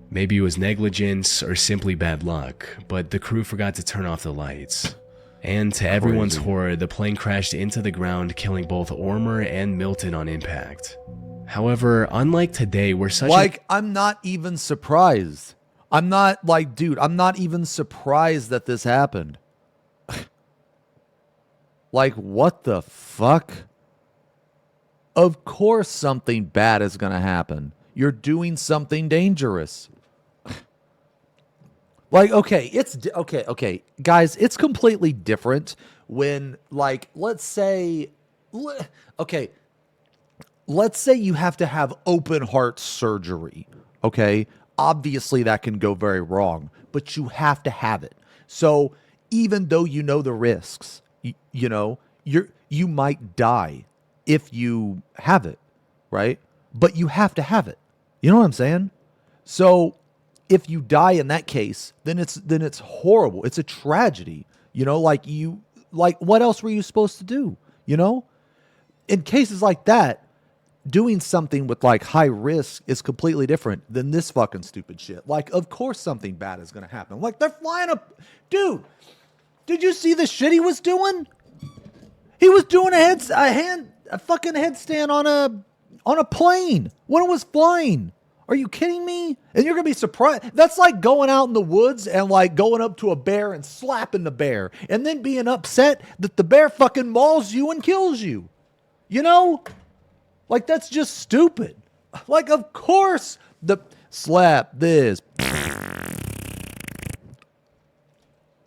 Maybe it was negligence or simply bad luck, but the crew forgot to turn off the lights. And to everyone's horror, the plane crashed into the ground, killing both Ormer and Milton on impact. However, unlike today, where such I'm not even surprised. I'm not I'm not even surprised that this happened. Like, what the fuck? Of course something bad is going to happen. You're doing something dangerous. Like, okay, guys, it's completely different when, like, let's say you have to have open heart surgery, okay? Obviously, that can go very wrong, but you have to have it. So even though you know the risks, you know, you might die if you have it, right? But you have to have it. You know what I'm saying? So if you die in that case, then it's horrible. It's a tragedy. You know, like what else were you supposed to do? You know? in cases like that, doing something with like high risk is completely different than this fucking stupid shit. Like, of course something bad is going to happen. Like, they're flying up. Dude, did you see the shit he was doing? He was doing a fucking headstand on a plane when it was flying. Are you kidding me? And you're going to be surprised. That's like going out in the woods and like going up to a bear and slapping the bear and then being upset that the bear fucking mauls you and kills you. You know? Like, that's just stupid. Like, of course, the slap this.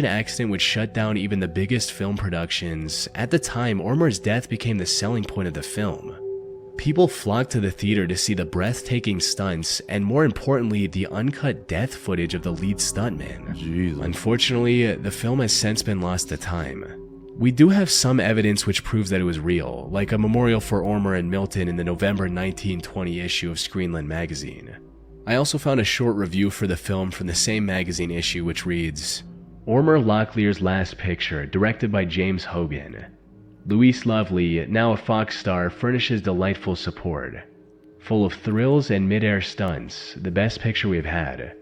An accident would shut down even the biggest film productions. At the time, Ormer's death became the selling point of the film. People flocked to the theater to see the breathtaking stunts and, more importantly, the uncut death footage of the lead stuntman. Jesus. Unfortunately, the film has since been lost to time. We do have some evidence which proves that it was real, like a memorial for Ormer and Milton in the November 1920 issue of Screenland magazine. I also found a short review for the film from the same magazine issue which reads, Ormer Locklear's Last Picture, directed by James Hogan. Louise Lovely, now a Fox star, furnishes delightful support. Full of thrills and mid-air stunts, the best picture we've had.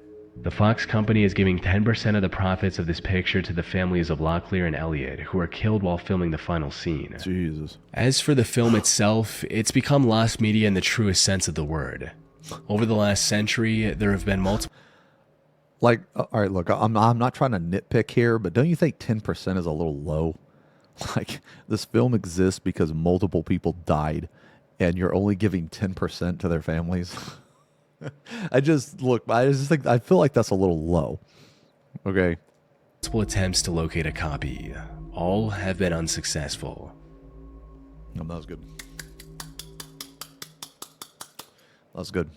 The Fox company is giving 10% of the profits of this picture to the families of Locklear and Elliot, who were killed while filming the final scene. Jesus. As for the film itself, it's become lost media in the truest sense of the word. Over the last century, there have been multiple... Like, all right, look, I'm not trying to nitpick here, but don't you think 10% is a little low? Like, this film exists because multiple people died, and you're only giving 10% to their families. I just think, I feel like that's a little low. Okay. Multiple attempts to locate a copy. All have been unsuccessful. No, that was good. That was good.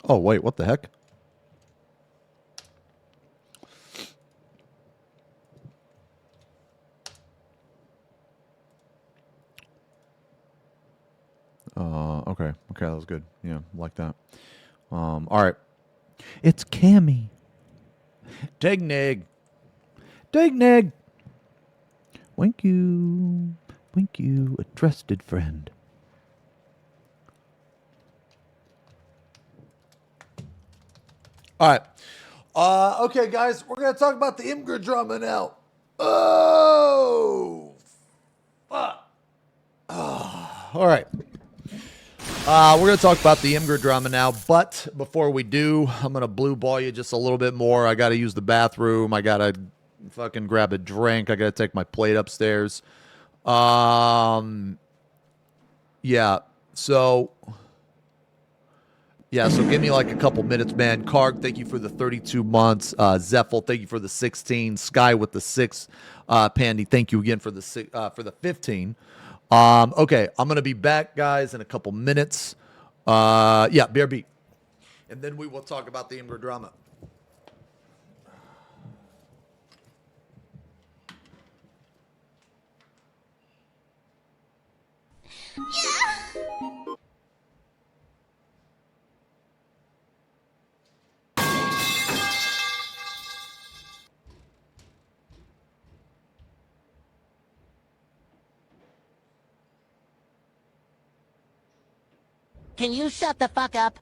Oh, wait, what the heck? Okay, that was good. Yeah, like that. All right. It's Cammy. Dignig. Wink you, a trusted friend. All right. Okay, guys, we're going to talk about the Imgur drama now. Oh, fuck. All right. We're going to talk about the Imgur drama now, but before we do, I'm going to blue ball you just a little bit more. I got to use the bathroom. I got to fucking grab a drink. I got to take my plate upstairs. Yeah, so give me like a couple minutes, man. Karg, thank you for the 32 months. Zeffel, thank you for the 16. Sky with the 6. Pandy, thank you again for the 15. Okay, I'm going to be back, guys, in a couple minutes. BRB. And then we will talk about the Imgur drama. Can you shut the fuck up?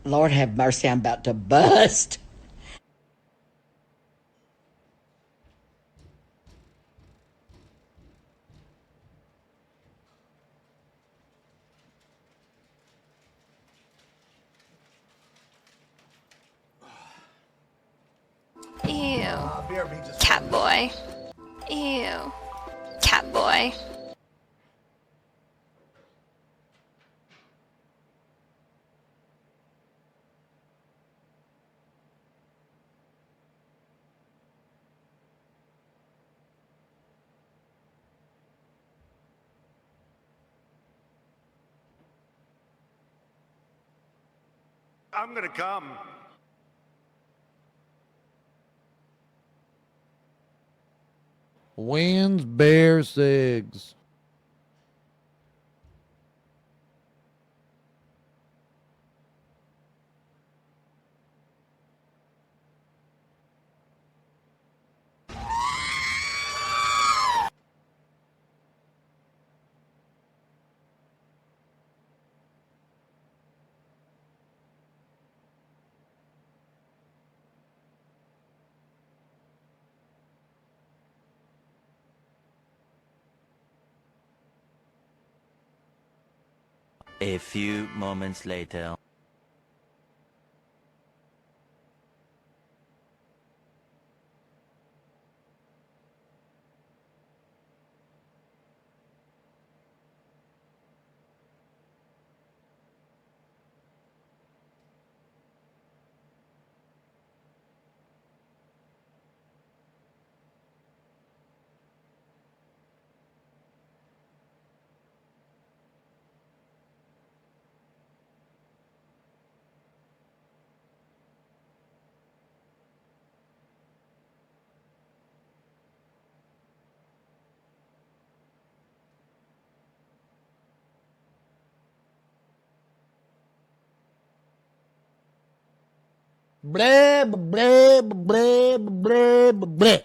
Lord have mercy, I'm about to bust. Ew. Cat boy. Ew. Cat boy. I'm gonna come. Wins, bear, cigs. A few moments later. Blah, blah, blah, blah, blah, blah.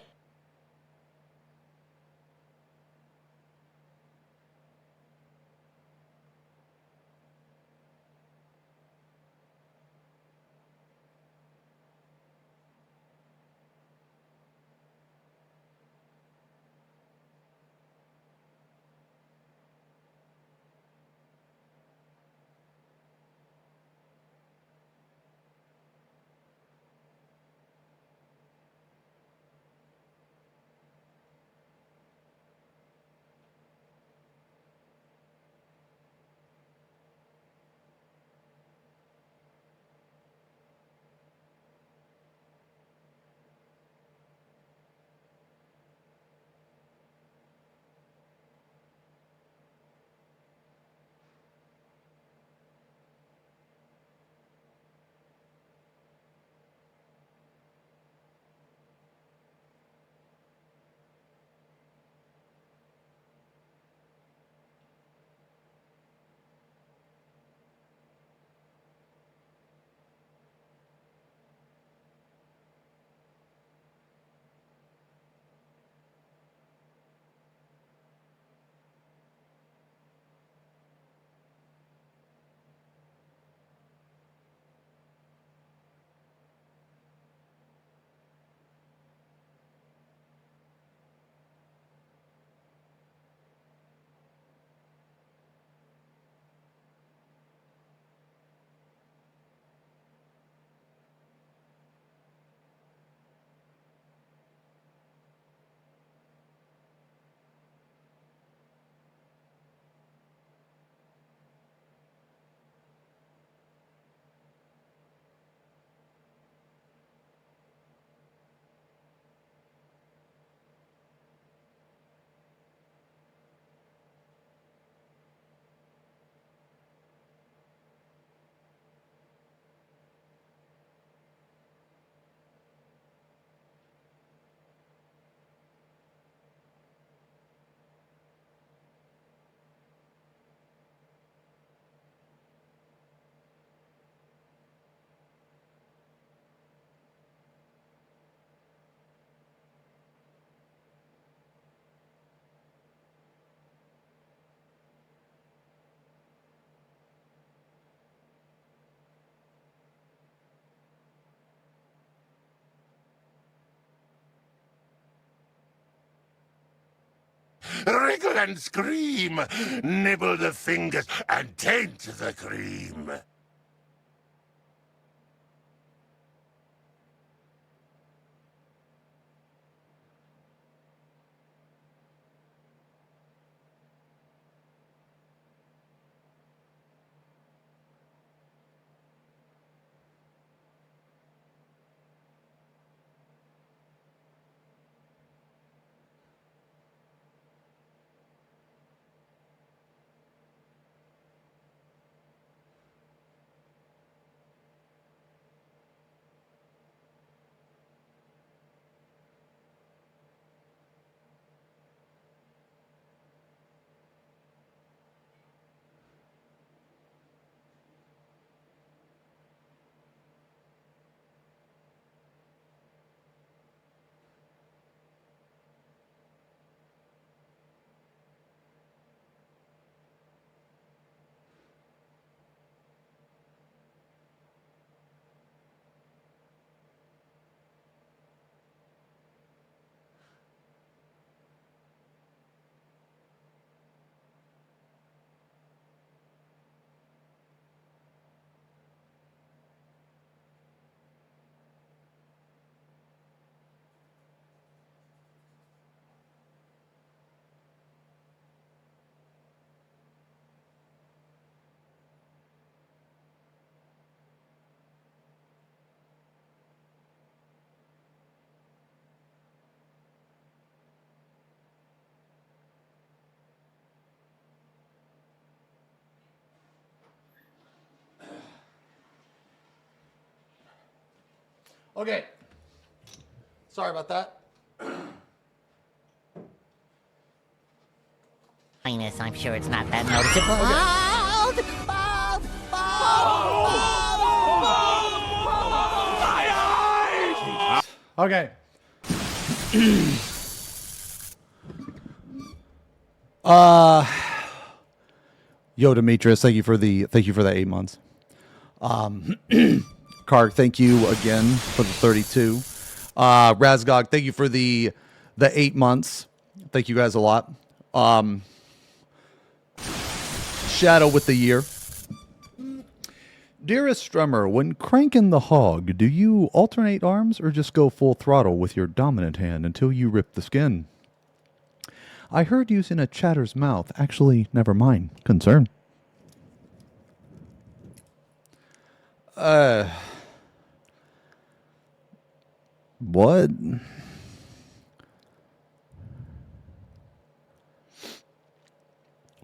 Wriggle and scream, nibble the fingers and taint the cream. Okay. Sorry about that. Highness, I'm sure it's not that noticeable. Okay. Yo, Demetrius, thank you for the 8 months. Karg, thank you again for the 32. Razgog, thank you for the 8 months. Thank you guys a lot. Shadow with the year. Dearest Strummer, when cranking the hog, do you alternate arms or just go full throttle with your dominant hand until you rip the skin? I heard using a chatter's mouth. Actually, never mind. Concern. What?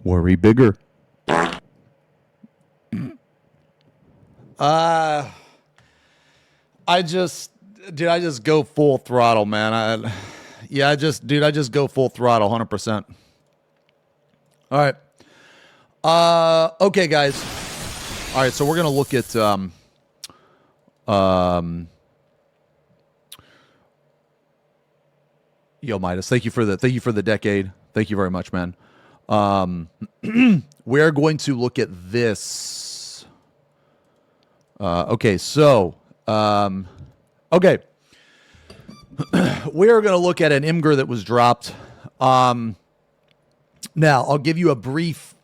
Worry bigger. I just go full throttle, man. I just go full throttle, 100%. All right. Okay, guys. All right, so we're gonna look at Yo, Midas, thank you for the decade. Thank you very much, man. We're going to look at this. Okay, so okay. We're going to look at an Imgur that was dropped. Now, I'll give you a brief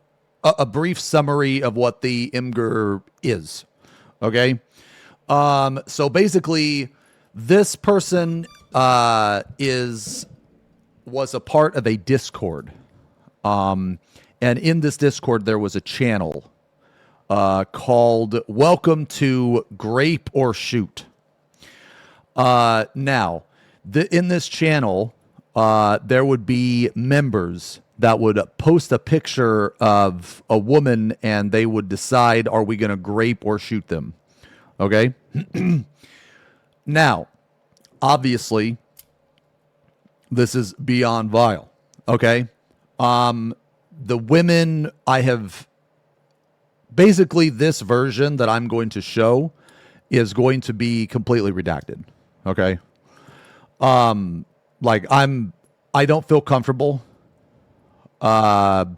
summary of what the Imgur is. Okay? So basically, this person was a part of a Discord. And in this Discord, there was a channel called Welcome to Grape or Shoot. Now, in this channel, there would be members that would post a picture of a woman and they would decide, are we going to grape or shoot them? Okay? Now, obviously, this is beyond vile. Okay? The women I have... Basically, this version that I'm going to show is going to be completely redacted. Okay? Like, I don't feel comfortable showing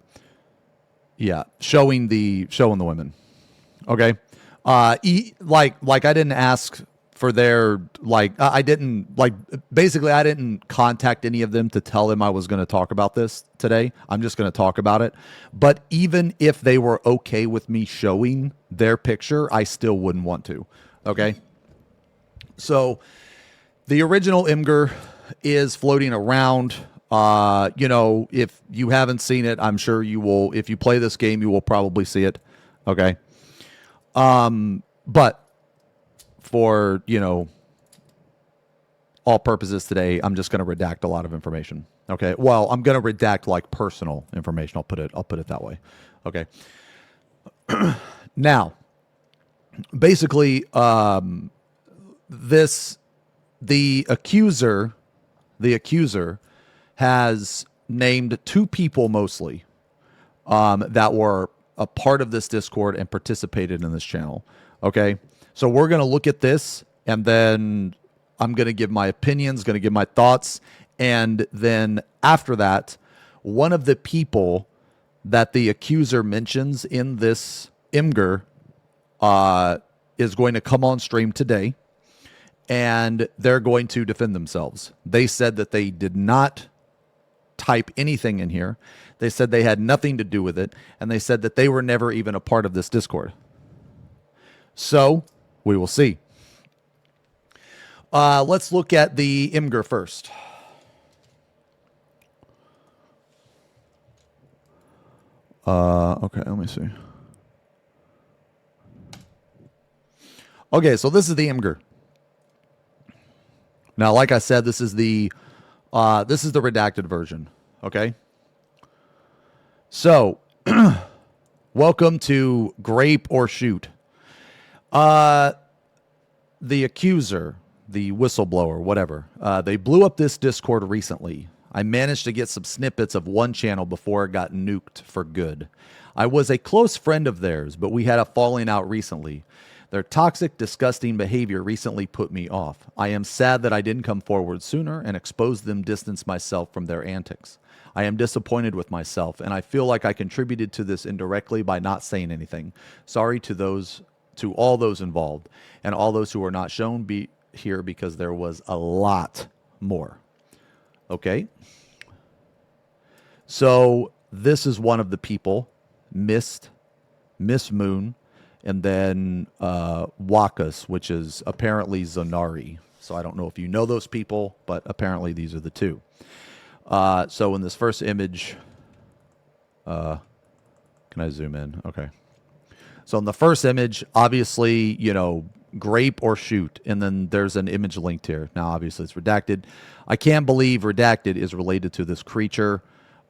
the women. Okay? Like I didn't ask for their, like, I didn't contact any of them to tell them I was going to talk about this today. I'm just going to talk about it. But even if they were okay with me showing their picture, I still wouldn't want to. Okay? So the original Imgur is floating around. If you haven't seen it, I'm sure you will. If you play this game, you will probably see it. Okay. But for, all purposes today, I'm just going to redact a lot of information. Okay. Well, I'm going to redact like personal information. I'll put it that way. Okay. Now, basically, the accuser has named two people mostly that were a part of this Discord and participated in this channel. Okay, so we're going to look at this, and then I'm going to give my opinions, going to give my thoughts, and then after that, one of the people that the accuser mentions in this Imgur is going to come on stream today, and they're going to defend themselves. They said that they did not type anything in here. They said they had nothing to do with it, and they said that they were never even a part of this Discord. So, we will see. Let's look at the Imgur first. Okay, let me see. Okay, so this is the Imgur. Now, like I said, this is the redacted version. Okay. So, welcome to Grape or Shoot. The accuser, the whistleblower, whatever. They blew up this Discord recently. I managed to get some snippets of one channel before it got nuked for good. I was a close friend of theirs, but we had a falling out recently. Their toxic, disgusting behavior recently put me off. I am sad that I didn't come forward sooner and expose them, distance myself from their antics. I am disappointed with myself, and I feel like I contributed to this indirectly by not saying anything. Sorry to all those involved, and all those who are not shown here because there was a lot more. Okay? So this is one of the people, Miss Moon, and then Wakas, which is apparently Zonari. So I don't know if you know those people, but apparently these are the two. So in this first image, can I zoom in? Okay. So in the first image, obviously, you know, grape or shoot, and then there's an image linked here. Now, obviously, it's redacted. I can't believe redacted is related to this creature.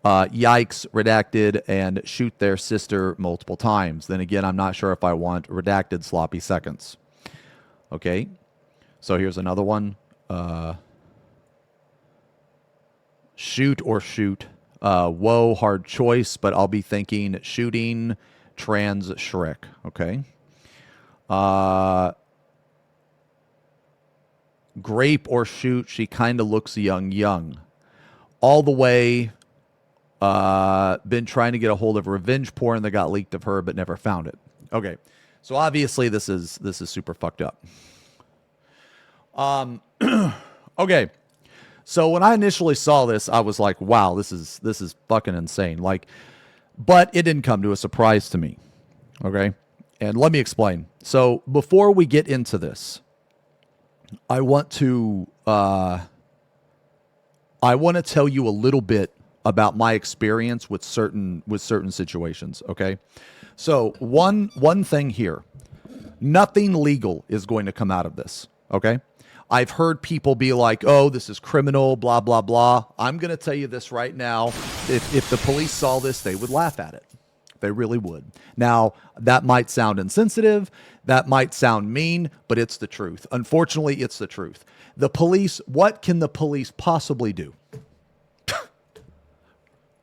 Yikes, redacted, and shoot their sister multiple times. Then again, I'm not sure if I want redacted sloppy seconds. Okay, so here's another one. Shoot or shoot. Whoa, hard choice, but I'll be thinking shooting trans Shrek. Okay. Grape or shoot, she kind of looks young. All the way, been trying to get a hold of revenge porn that got leaked of her, but never found it. Okay, so obviously this is super fucked up. Okay, so when I initially saw this, I was like, wow, this is fucking insane. Like, but it didn't come to a surprise to me. Okay, and let me explain. So before we get into this, I want to tell you a little bit about my experience with certain situations. Okay, so one thing here, nothing legal is going to come out of this. Okay, I've heard people be like, "Oh, this is criminal," blah blah blah. I'm going to tell you this right now: if the police saw this, they would laugh at it. They really would. Now, that might sound insensitive, that might sound mean, but it's the truth. Unfortunately, it's the truth. The police, what can the police possibly do?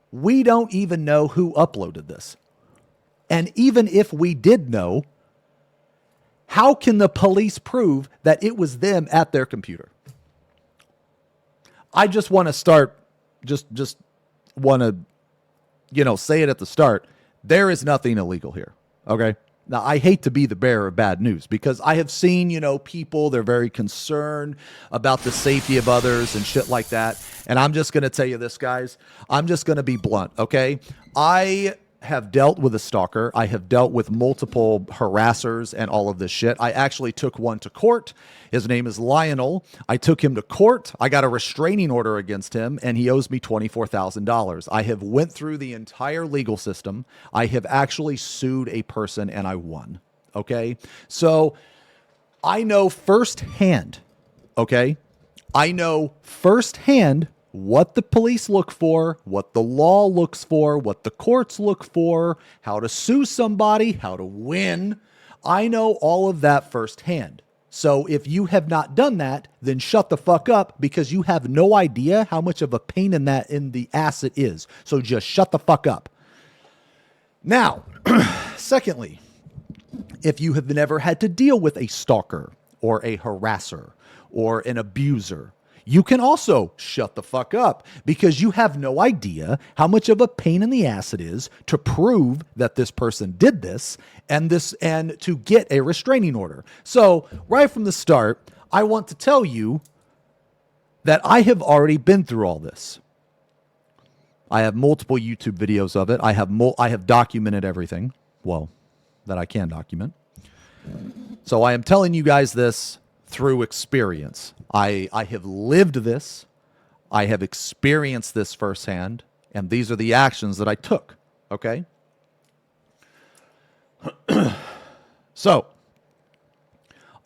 We don't even know who uploaded this. And even if we did know, how can the police prove that it was them at their computer? I just want to start, just want to, say it at the start. There is nothing illegal here, okay? Now, I hate to be the bearer of bad news because I have seen, people, they're very concerned about the safety of others and shit like that. And I'm just going to tell you this, guys. I'm just going to be blunt, okay? I have dealt with a stalker. I have dealt with multiple harassers and all of this shit. I actually took one to court. His name is Lionel. I took him to court. I got a restraining order against him, and he owes me $24,000. I have went through the entire legal system. I have actually sued a person, and I won. Okay? So I know firsthand, okay? I know firsthand what the police look for, what the law looks for, what the courts look for, how to sue somebody, how to win. I know all of that firsthand. So if you have not done that, then shut the fuck up because you have no idea how much of a pain in the ass it is. So just shut the fuck up. Now, secondly, if you have never had to deal with a stalker or a harasser or an abuser, you can also shut the fuck up because you have no idea how much of a pain in the ass it is to prove that this person did this and to get a restraining order. So right from the start, I want to tell you that I have already been through all this. I have multiple YouTube videos of it. I have documented everything, well, that I can document. So I am telling you guys this through experience. I have lived this. I have experienced this firsthand, and these are the actions that I took. Okay? So,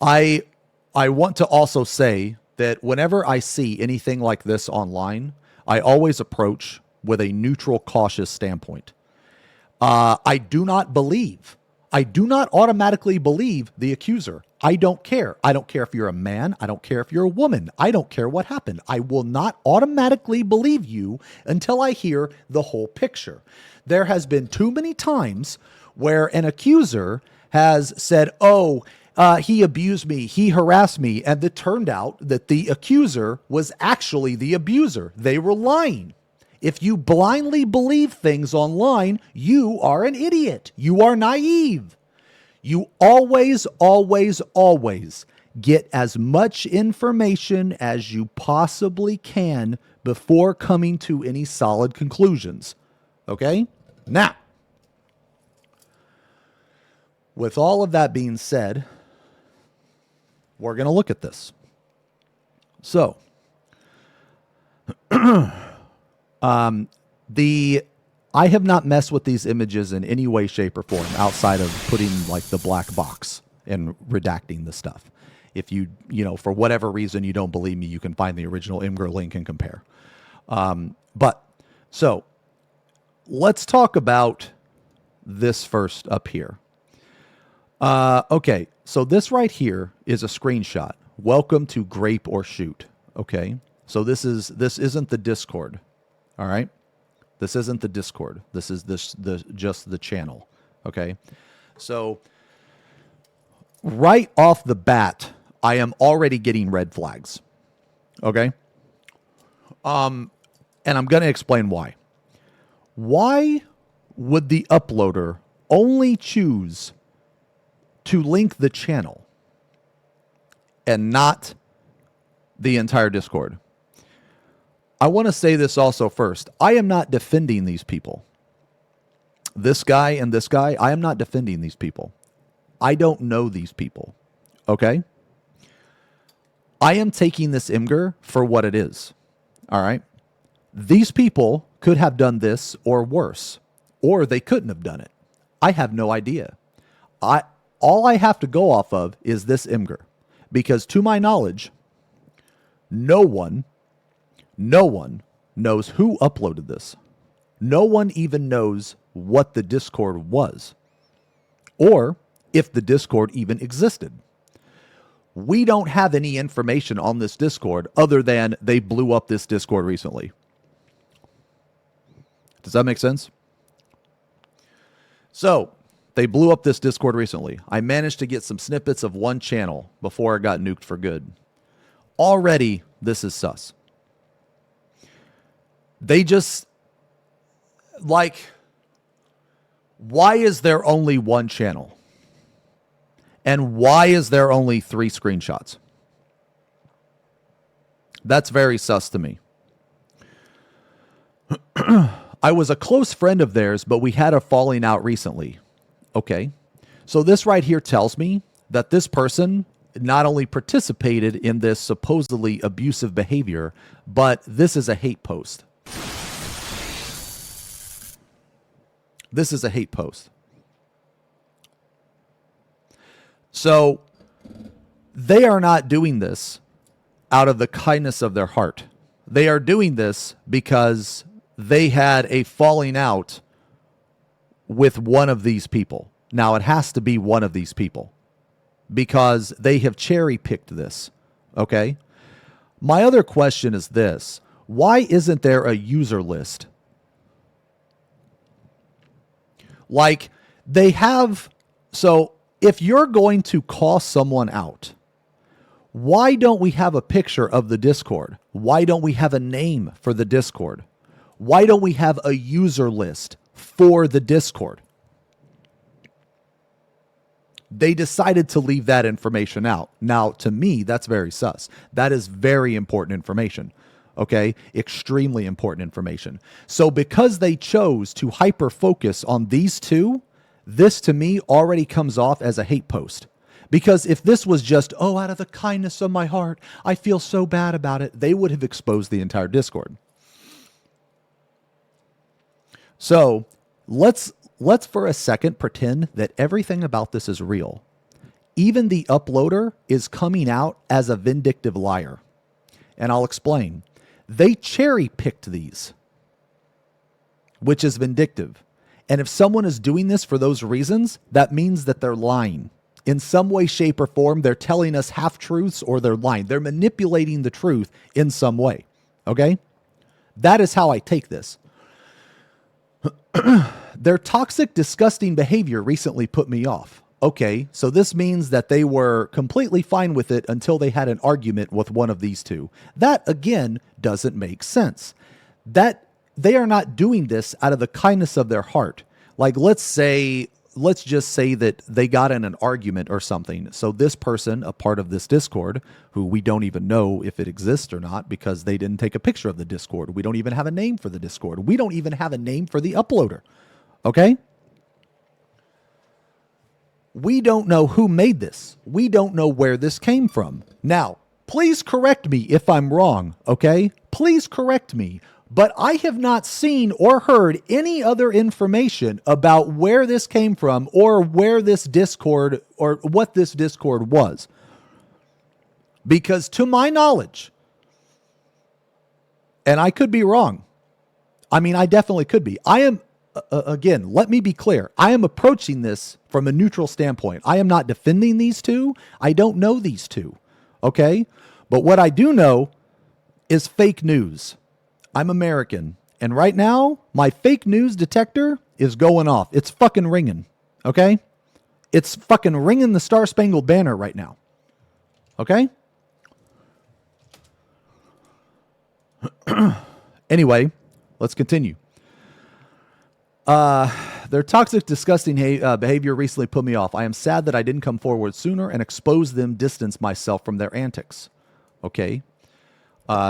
I want to also say that whenever I see anything like this online, I always approach with a neutral, cautious standpoint. I do not automatically believe the accuser. I don't care. I don't care if you're a man. I don't care if you're a woman. I don't care what happened. I will not automatically believe you until I hear the whole picture. There has been too many times where an accuser has said, oh, he abused me, he harassed me, and it turned out that the accuser was actually the abuser. They were lying. If you blindly believe things online, you are an idiot. You are naive. You always, always, always get as much information as you possibly can before coming to any solid conclusions. Okay? Now, with all of that being said, we're going to look at this. So, I have not messed with these images in any way, shape, or form outside of putting like the black box and redacting the stuff. If you for whatever reason you don't believe me, you can find the original Imgur link and compare. So let's talk about this first up here. Okay, so this right here is a screenshot. Welcome to Grape or Shoot. Okay, so this isn't the Discord. All right. This isn't the Discord. This is just the channel. Okay. So right off the bat, I am already getting red flags. Okay. And I'm going to explain why. Why would the uploader only choose to link the channel and not the entire Discord? I want to say this also first. I am not defending these people. This guy and this guy, I am not defending these people. I don't know these people. Okay? I am taking this Imgur for what it is. All right? These people could have done this or worse, or they couldn't have done it. I have no idea. All I have to go off of is this Imgur, because to my knowledge, no one knows who uploaded this. No one even knows what the Discord was, or if the Discord even existed. We don't have any information on this Discord other than they blew up this Discord recently. Does that make sense? So, they blew up this Discord recently. I managed to get some snippets of one channel before it got nuked for good. Already, this is sus. They just, like, why is there only one channel? And why is there only 3 screenshots? That's very sus to me. I was a close friend of theirs, but we had a falling out recently. Okay. So this right here tells me that this person not only participated in this supposedly abusive behavior, but this is a hate post. This is a hate post. So they are not doing this out of the kindness of their heart. They are doing this because they had a falling out with one of these people. Now, it has to be one of these people because they have cherry-picked this, okay? My other question is this. Why isn't there a user list? Like, they have... So, if you're going to call someone out, why don't we have a picture of the Discord? Why don't we have a name for the Discord? Why don't we have a user list for the Discord? They decided to leave that information out. Now, to me, that's very sus. That is very important information. Okay? Extremely important information. So because they chose to hyper-focus on these two, this to me already comes off as a hate post. Because if this was just, oh, out of the kindness of my heart, I feel so bad about it, they would have exposed the entire Discord. So let's for a second pretend that everything about this is real. Even the uploader is coming out as a vindictive liar. And I'll explain. They cherry-picked these, which is vindictive. And if someone is doing this for those reasons, that means that they're lying. In some way, shape, or form, they're telling us half-truths or they're lying. They're manipulating the truth in some way. Okay? That is how I take this. Their toxic, disgusting behavior recently put me off. Okay, so this means that they were completely fine with it until they had an argument with one of these two. That, again, doesn't make sense. That they are not doing this out of the kindness of their heart. Like, let's just say that they got in an argument or something. So this person, a part of this Discord, who we don't even know if it exists or not because they didn't take a picture of the Discord. We don't even have a name for the Discord. We don't even have a name for the uploader. Okay? We don't know who made this. We don't know where this came from. Now, please correct me if I'm wrong, okay? Please correct me. But I have not seen or heard any other information about where this came from or where this Discord or what this Discord was. Because to my knowledge, and I could be wrong. I mean, I definitely could be. I am, again, let me be clear. I am approaching this from a neutral standpoint. I am not defending these two. I don't know these two. Okay? But what I do know is fake news. I'm American. And right now, my fake news detector is going off. It's fucking ringing. Okay? It's fucking ringing the Star Spangled Banner right now. Okay? Anyway, let's continue. Their toxic, disgusting behavior recently put me off. I am sad that I didn't come forward sooner and expose them, distance myself from their antics. Okay?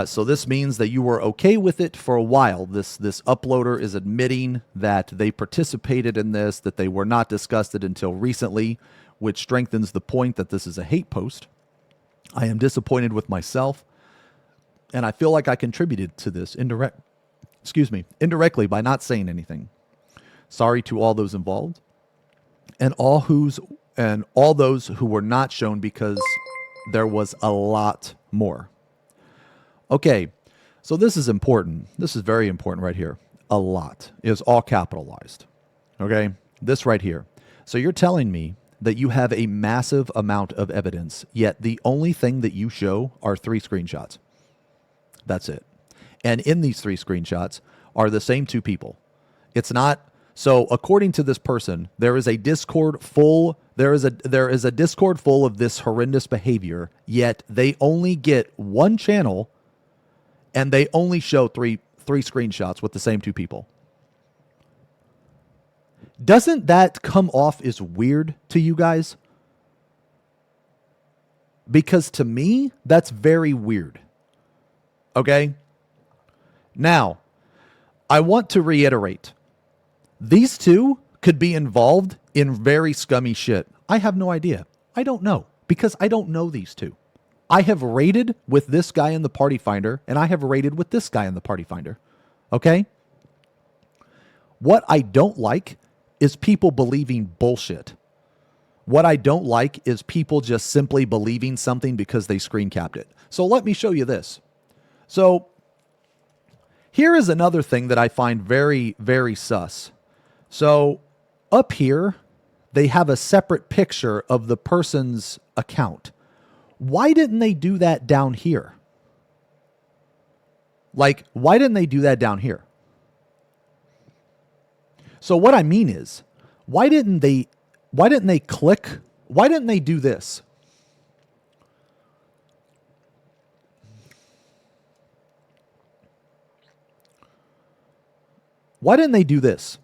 So this means that you were okay with it for a while. This uploader is admitting that they participated in this, that they were not disgusted until recently, which strengthens the point that this is a hate post. I am disappointed with myself, and I feel like I contributed to this indirectly by not saying anything. Sorry to all those involved, and all those who were not shown because there was a lot more. Okay, so this is important. This is very important right here. A lot is all capitalized. Okay, this right here. So you're telling me that you have a massive amount of evidence, yet the only thing that you show are 3 screenshots. That's it. And in these 3 screenshots are the same 2 people. It's not. So according to this person, there is a Discord full. There is a Discord full of this horrendous behavior, yet they only get one channel. And they only show three screenshots with the same 2 people. Doesn't that come off as weird to you guys? Because to me, that's very weird. Okay? Now, I want to reiterate. These 2 could be involved in very scummy shit. I have no idea. I don't know. Because I don't know these 2. I have raided with this guy in the Party Finder, and I have raided with this guy in the Party Finder. Okay? What I don't like is people believing bullshit. What I don't like is people just simply believing something because they screen capped it. So let me show you this. So here is another thing that I find very, very sus. So up here, they have a separate picture of the person's account. Why didn't they do that down here? Like, why didn't they do that down here? So what I mean is, why didn't they click? Why didn't they do this? Why didn't they do this?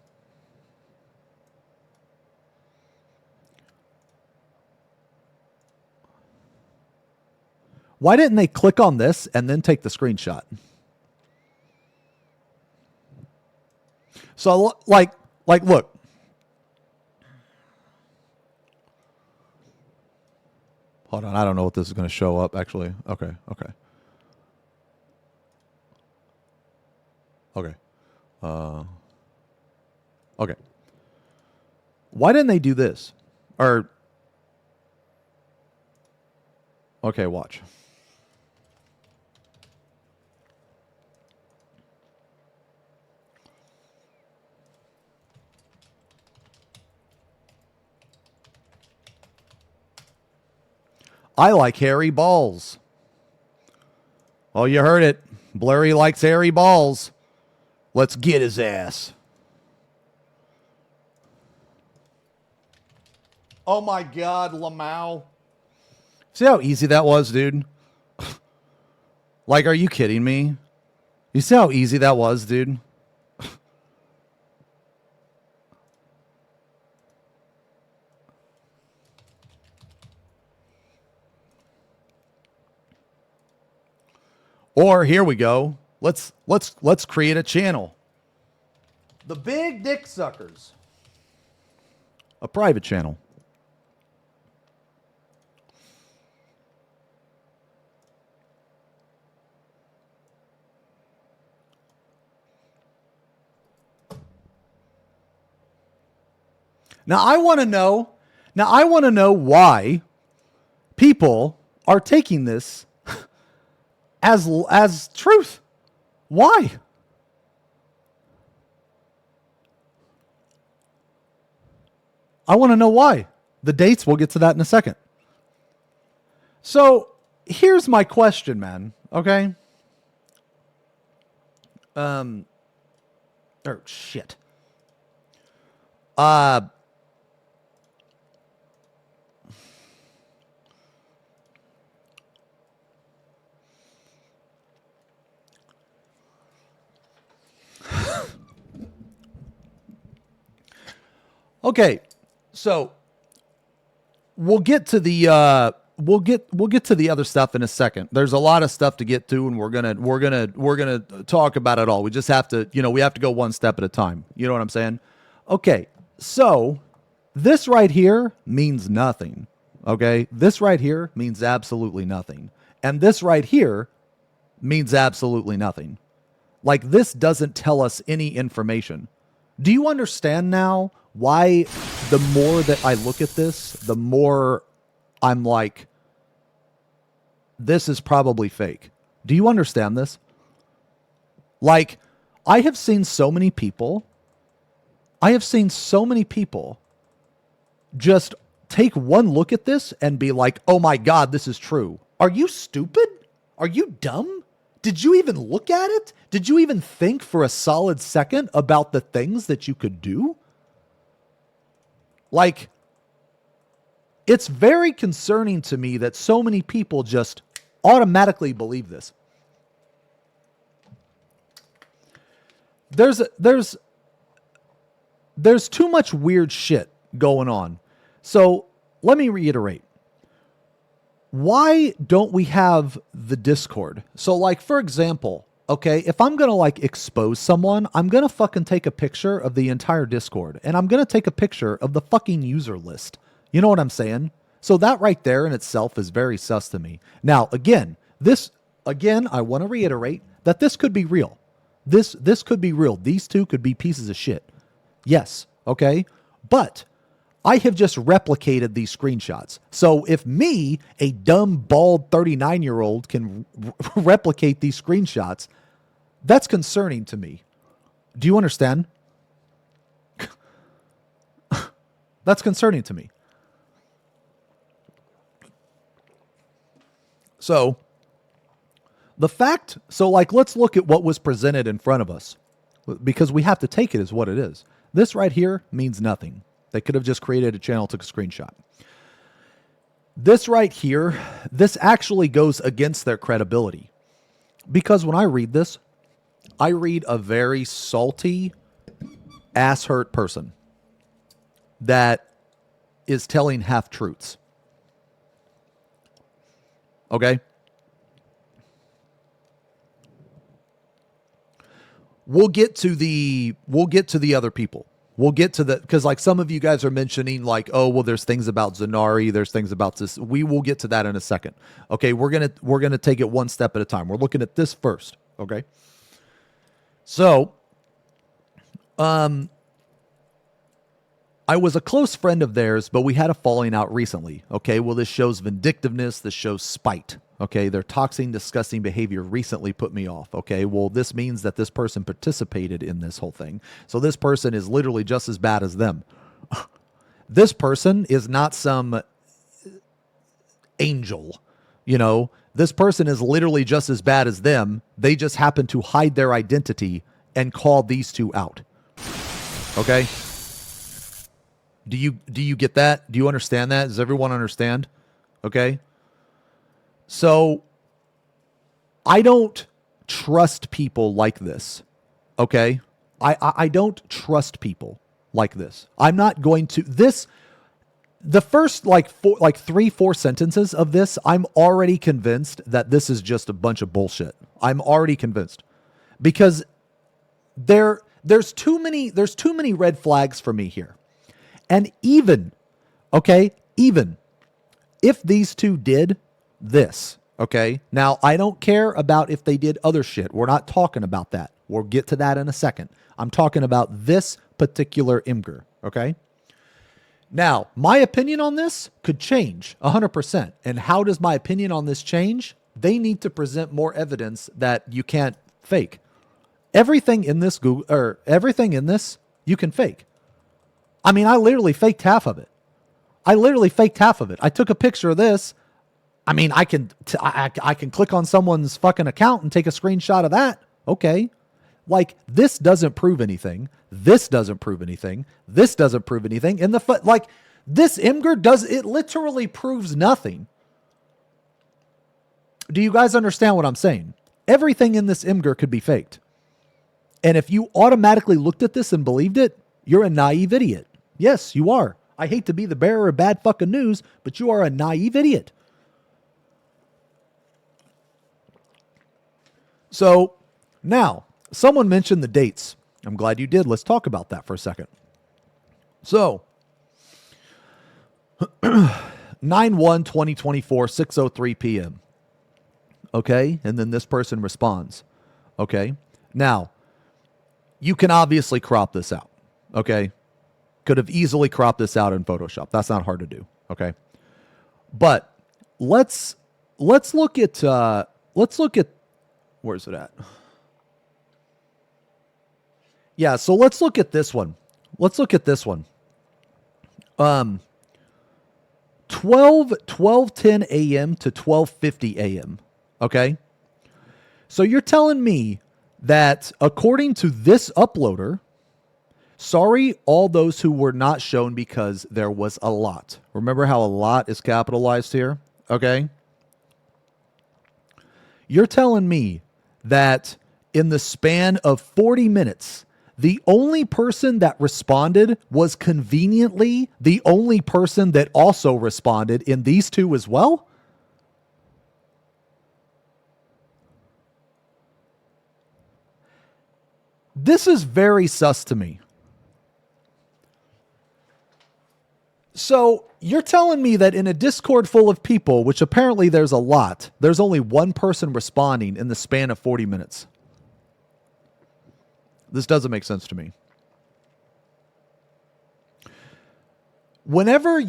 Why didn't they click on this and then take the screenshot? So, like, look. Hold on, I don't know what this is going to show up, actually. Okay. Okay. Why didn't they do this? Okay, watch. I like hairy balls. Oh, you heard it. Blurry likes hairy balls. Let's get his ass. Oh my God, Lamau. See how easy that was, dude? Like, are you kidding me? You see how easy that was, dude? Or here we go. Let's create a channel. The Big Dick Suckers. A private channel. Now I want to know why people are taking this as truth. Why? I want to know why. The dates, we'll get to that in a second. So, here's my question, man. Okay? Shit. Okay, so we'll get to the we'll get to the other stuff in a second. There's a lot of stuff to get to, and we're gonna talk about it all. We just have to, we have to go one step at a time. You know what I'm saying? Okay, so this right here means nothing. Okay, this right here means absolutely nothing, and this right here means absolutely nothing. Like, this doesn't tell us any information. Do you understand now why the more that I look at this, the more I'm like, this is probably fake? Do you understand this? Like, I have seen so many people just take one look at this and be like, oh my God, this is true. Are you stupid? Are you dumb? Did you even look at it? Did you even think for a solid second about the things that you could do? Like, it's very concerning to me that so many people just automatically believe this. There's too much weird shit going on. So let me reiterate. Why don't we have the Discord? So, like, for example, okay, if I'm going to, like, expose someone, I'm going to fucking take a picture of the entire Discord, and I'm going to take a picture of the fucking user list. You know what I'm saying? So that right there in itself is very sus to me. Now, again, I want to reiterate that this could be real. This could be real. These two could be pieces of shit. Yes, okay? But I have just replicated these screenshots. So if me, a dumb, bald 39-year-old, can replicate these screenshots, that's concerning to me. Do you understand? That's concerning to me. So, let's look at what was presented in front of us, because we have to take it as what it is. This right here means nothing. They could have just created a channel, took a screenshot. This right here, this actually goes against their credibility. Because when I read this, I read a very salty, ass-hurt person that is telling half-truths. Okay? We'll get to the other people. We'll get to because like some of you guys are mentioning like, oh, well, there's things about Zanari, there's things about this. We will get to that in a second. Okay, we're gonna take it one step at a time. We're looking at this first. Okay. So, I was a close friend of theirs, but we had a falling out recently. Okay, well, this shows vindictiveness. This shows spite. Okay, their toxic, disgusting behavior recently put me off. Okay, well, this means that this person participated in this whole thing. So this person is literally just as bad as them. This person is not some angel. You know, this person is literally just as bad as them. They just happen to hide their identity and call these two out. Okay? Do you get that? Do you understand that? Does everyone understand? Okay? So I don't trust people like this. Okay? I don't trust people like this. I'm not going to the first like 3-4 sentences of this, I'm already convinced that this is just a bunch of bullshit. I'm already convinced. Because there's too many red flags for me here. And even if these two did this, okay? Now, I don't care about if they did other shit. We're not talking about that. We'll get to that in a second. I'm talking about this particular Imgur, okay? Now, my opinion on this could change 100%. And how does my opinion on this change? They need to present more evidence that you can't fake. Everything in this you can fake. I mean, I literally faked half of it. I took a picture of this. I mean, I can click on someone's fucking account and take a screenshot of that. Okay. Like, this doesn't prove anything. This doesn't prove anything. This doesn't prove anything. And this Imgur it literally proves nothing. Do you guys understand what I'm saying? Everything in this Imgur could be faked. And if you automatically looked at this and believed it, you're a naive idiot. Yes, you are. I hate to be the bearer of bad fucking news, but you are a naive idiot. So, now, someone mentioned the dates. I'm glad you did. Let's talk about that for a second. So, 9/1/2024, 6:03 p.m. Okay? And then this person responds. Okay? Now, you can obviously crop this out. Okay? Could have easily cropped this out in Photoshop. That's not hard to do. Okay? But let's look at where's it at? Yeah, so let's look at this one. 12:10 a.m. to 12:50 a.m. Okay? So you're telling me that according to this uploader, sorry, all those who were not shown because there was a lot. Remember how a lot is capitalized here? Okay? You're telling me that in the span of 40 minutes, the only person that responded was conveniently the only person that also responded in these two as well? This is very sus to me. So you're telling me that in a Discord full of people, which apparently there's a lot, there's only one person responding in the span of 40 minutes. This doesn't make sense to me. Whenever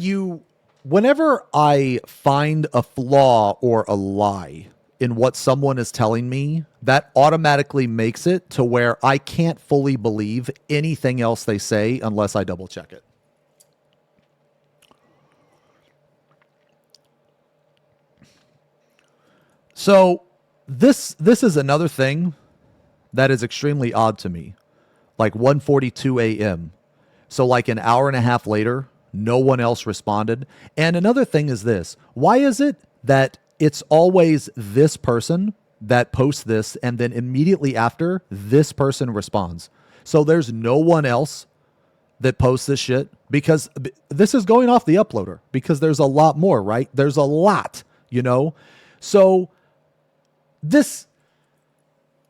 I find a flaw or a lie in what someone is telling me, that automatically makes it to where I can't fully believe anything else they say unless I double check it. So this is another thing that is extremely odd to me. Like 1:42 a.m. So like an hour and a half later, no one else responded. And another thing is this. Why is it that it's always this person that posts this and then immediately after this person responds? So there's no one else that posts this shit? Because this is going off the uploader because there's a lot more, right? There's a lot, you know? So this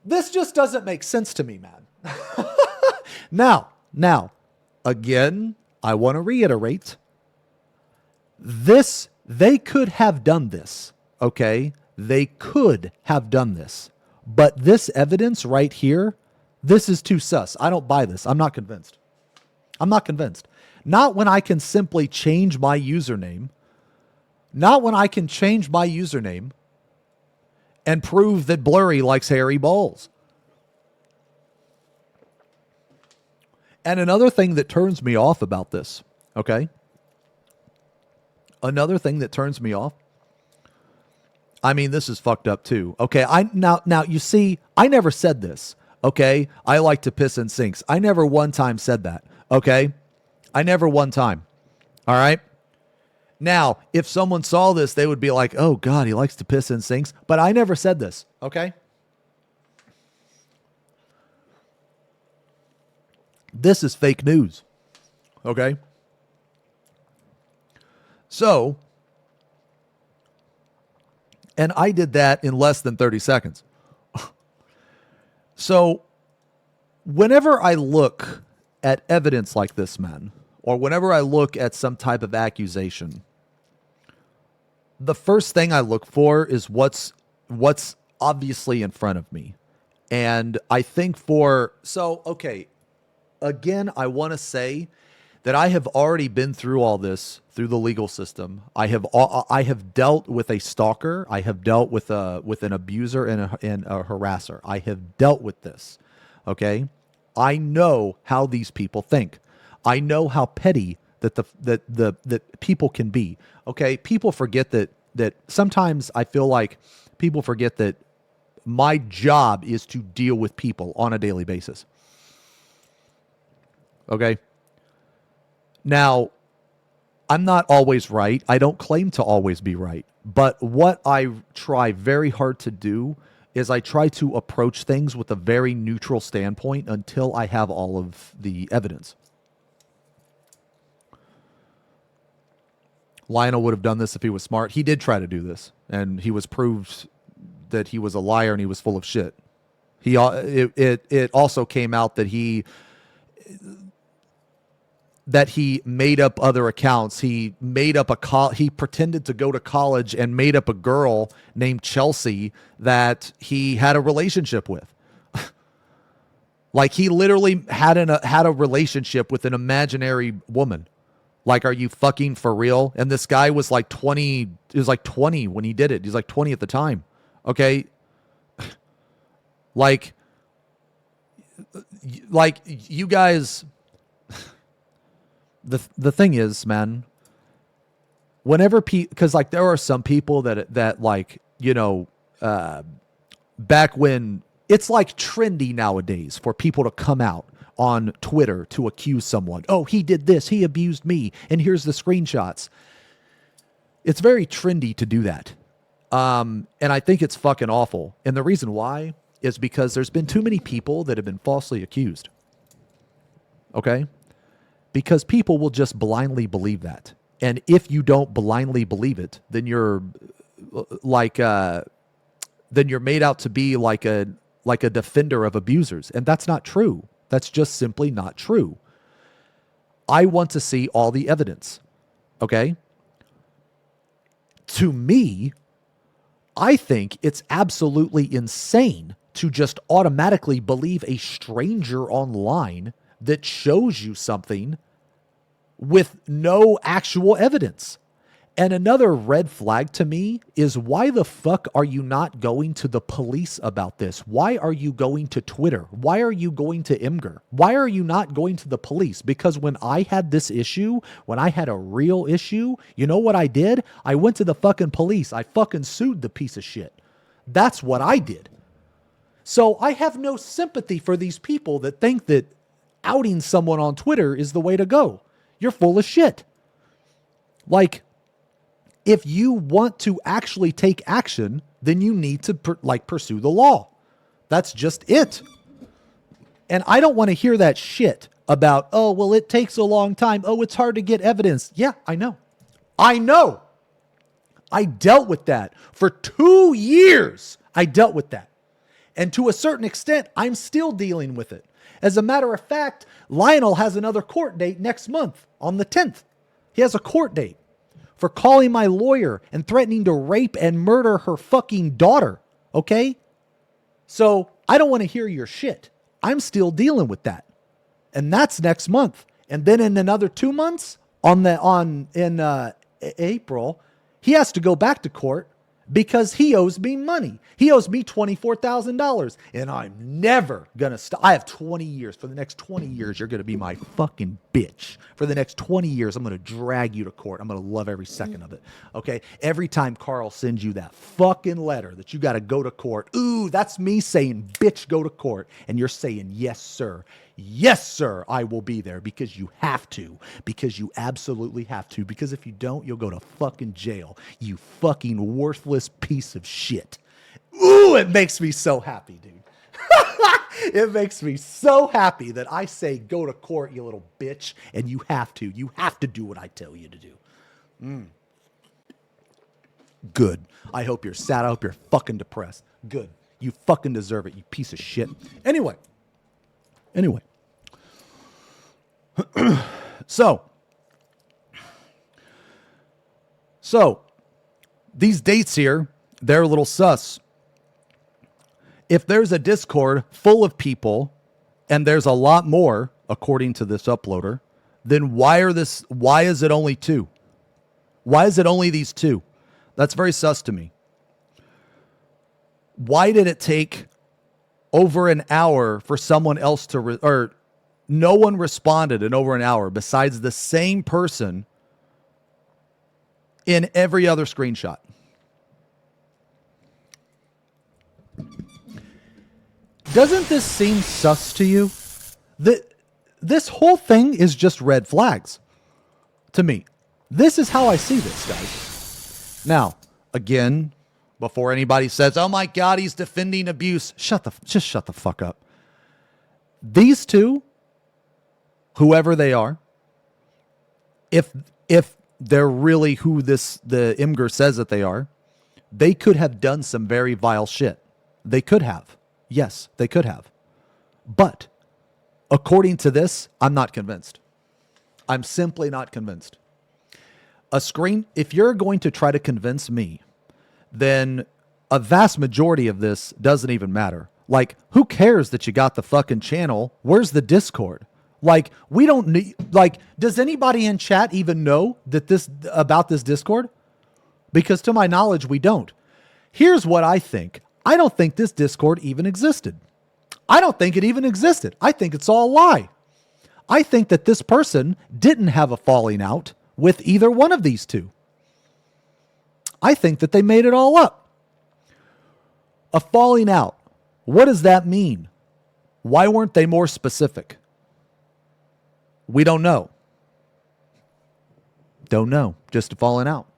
just doesn't make sense to me, man. Now, again, I want to reiterate, they could have done this, okay? They could have done this. But this evidence right here, this is too sus. I don't buy this. I'm not convinced. Not when I can simply change my username. Not when I can change my username and prove that Blurry likes hairy balls. And another thing that turns me off about this, okay? Another thing that turns me off I mean, this is fucked up too. Okay, now you see, I never said this. Okay, I like to piss in sinks. I never one time said that. Okay, I never one time. All right. Now, if someone saw this, they would be like, "Oh God, he likes to piss in sinks." But I never said this. Okay. This is fake news. Okay. So, and I did that in less than 30 seconds. So, whenever I look at evidence like this, man, or whenever I look at some type of accusation, the first thing I look for is what's obviously in front of me. And I think okay, again, I want to say that I have already been through all this through the legal system. I have dealt with a stalker. I have dealt with an abuser and a harasser. I have dealt with this. Okay, I know how these people think. I know how petty that people can be. Okay, people forget that sometimes I feel like people forget that my job is to deal with people on a daily basis. Okay. Now, I'm not always right. I don't claim to always be right. But what I try very hard to do is I try to approach things with a very neutral standpoint until I have all of the evidence. Lionel would have done this if he was smart. He did try to do this, and he was proved that he was a liar and he was full of shit. It also came out that he made up other accounts. He made up he pretended to go to college and made up a girl named Chelsea that he had a relationship with. Like, he literally had a relationship with an imaginary woman. Like, are you fucking for real? And this guy was like 20. He was like 20 when he did it. He's like 20 at the time. Okay. Like you guys, the thing is, man, whenever because like there are some people that like, you know, back when it's like trendy nowadays for people to come out on Twitter to accuse someone. Oh, he did this. He abused me. And here's the screenshots. It's very trendy to do that. And I think it's fucking awful. And the reason why is because there's been too many people that have been falsely accused. Okay? Because people will just blindly believe that. And if you don't blindly believe it, then you're like, then you're made out to be like a defender of abusers. And that's not true. That's just simply not true. I want to see all the evidence. Okay? To me, I think it's absolutely insane to just automatically believe a stranger online that shows you something with no actual evidence. And another red flag to me is, why the fuck are you not going to the police about this? Why are you going to Twitter? Why are you going to Imgur? Why are you not going to the police? Because when I had this issue, when I had a real issue, you know what I did? I went to the fucking police. I fucking sued the piece of shit. That's what I did. So I have no sympathy for these people that think that outing someone on Twitter is the way to go. You're full of shit. Like, if you want to actually take action, then you need to pursue the law. That's just it. And I don't want to hear that shit about, oh, well, it takes a long time. Oh, it's hard to get evidence. Yeah, I know. I dealt with that for 2 years. I dealt with that. And to a certain extent, I'm still dealing with it. As a matter of fact, Lionel has another court date next month on the 10th. He has a court date for calling my lawyer and threatening to rape and murder her fucking daughter. Okay? So I don't want to hear your shit. I'm still dealing with that. And that's next month. And then in another 2 months, in April, he has to go back to court because he owes me money. He owes me $24,000, and I'm never gonna stop. I have 20 years. For the next 20 years, you're gonna be my fucking bitch. For the next 20 years, I'm gonna drag you to court. I'm gonna love every second of it. Okay? Every time Carl sends you that fucking letter that you gotta go to court, ooh, that's me saying, bitch, go to court. And you're saying, yes, sir. Yes, sir, I will be there because you have to. Because you absolutely have to. Because if you don't, you'll go to fucking jail. You fucking worthless piece of shit. Ooh, it makes me so happy, dude. It makes me so happy that I say go to court, you little bitch, and you have to. You have to do what I tell you to do. Good. I hope you're sad. I hope you're fucking depressed. Good. You fucking deserve it, you piece of shit. Anyway. So these dates here, they're a little sus. If there's a Discord full of people, and there's a lot more, according to this uploader, then why is it only 2? Why is it only these 2? That's very sus to me. Why did it take over an hour for someone else to, or no one responded in over an hour besides the same person in every other screenshot? Doesn't this seem sus to you? This whole thing is just red flags to me. This is how I see this, guys. Now, again, before anybody says, oh my God, he's defending abuse. Just shut the fuck up. These 2, whoever they are, if they're really who the Imgur says that they are, they could have done some very vile shit. They could have. Yes, they could have. But according to this, I'm not convinced. I'm simply not convinced. If you're going to try to convince me, then a vast majority of this doesn't even matter. Like, who cares that you got the fucking channel? Where's the Discord? Like, we don't need, like, does anybody in chat even know about this Discord? Because to my knowledge, we don't. Here's what I think. I don't think this Discord even existed. I don't think it even existed. I think it's all a lie. I think that this person didn't have a falling out with either one of these 2. I think that they made it all up. A falling out. What does that mean? Why weren't they more specific? We don't know. Don't know. Just a falling out.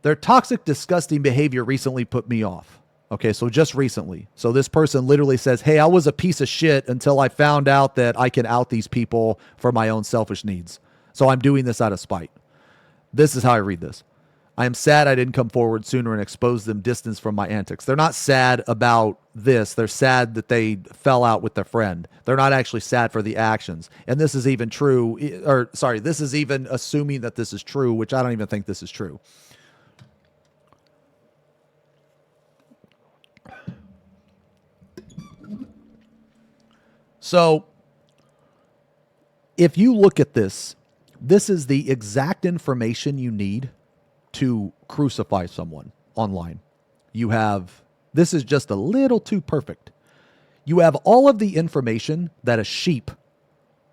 Their toxic, disgusting behavior recently put me off. Okay, so just recently. So this person literally says, hey, I was a piece of shit until I found out that I can out these people for my own selfish needs. So I'm doing this out of spite. This is how I read this. I am sad I didn't come forward sooner and expose them distance from my antics. They're not sad about this. They're sad that they fell out with their friend. They're not actually sad for the actions. And this is even true, this is even assuming that this is true, which I don't even think this is true. So, if you look at this, this is the exact information you need to crucify someone online. This is just a little too perfect. You have all of the information that a sheep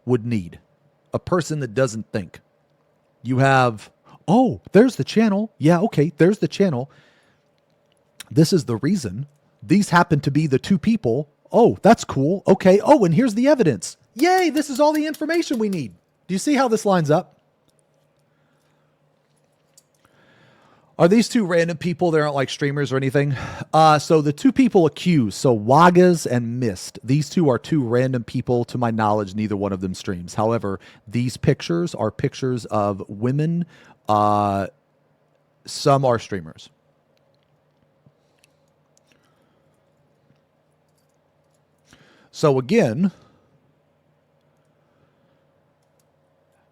would need, a person that doesn't think. You have, oh, there's the channel. Yeah, okay, there's the channel. This is the reason. These happen to be the 2 people. Oh, that's cool. Okay. Oh, and here's the evidence. Yay, this is all the information we need. Do you see how this lines up? Are these 2 random people? They aren't like streamers or anything. So the 2 people accused, so Wagas and Mist, these 2 are 2 random people. To my knowledge, neither one of them streams. However, these pictures are pictures of women. Some are streamers. So again,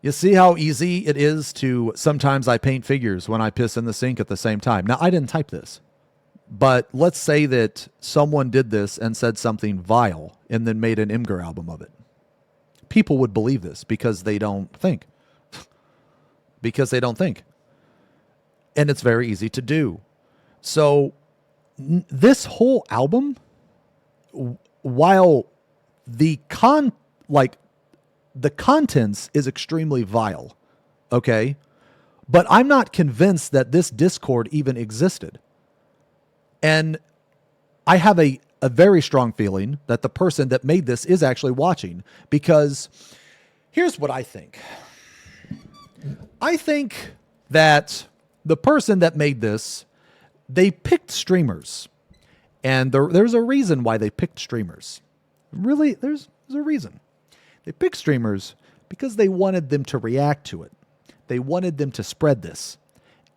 you see how easy it is to, sometimes I paint figures when I piss in the sink at the same time. Now, I didn't type this, but let's say that someone did this and said something vile and then made an Imgur album of it. People would believe this because they don't think. And it's very easy to do. So this whole album, while the contents is extremely vile, okay, but I'm not convinced that this Discord even existed. And I have a very strong feeling that the person that made this is actually watching, because here's what I think. I think that the person that made this, they picked streamers. And there's a reason why they picked streamers. Really, there's a reason. They picked streamers because they wanted them to react to it. They wanted them to spread this.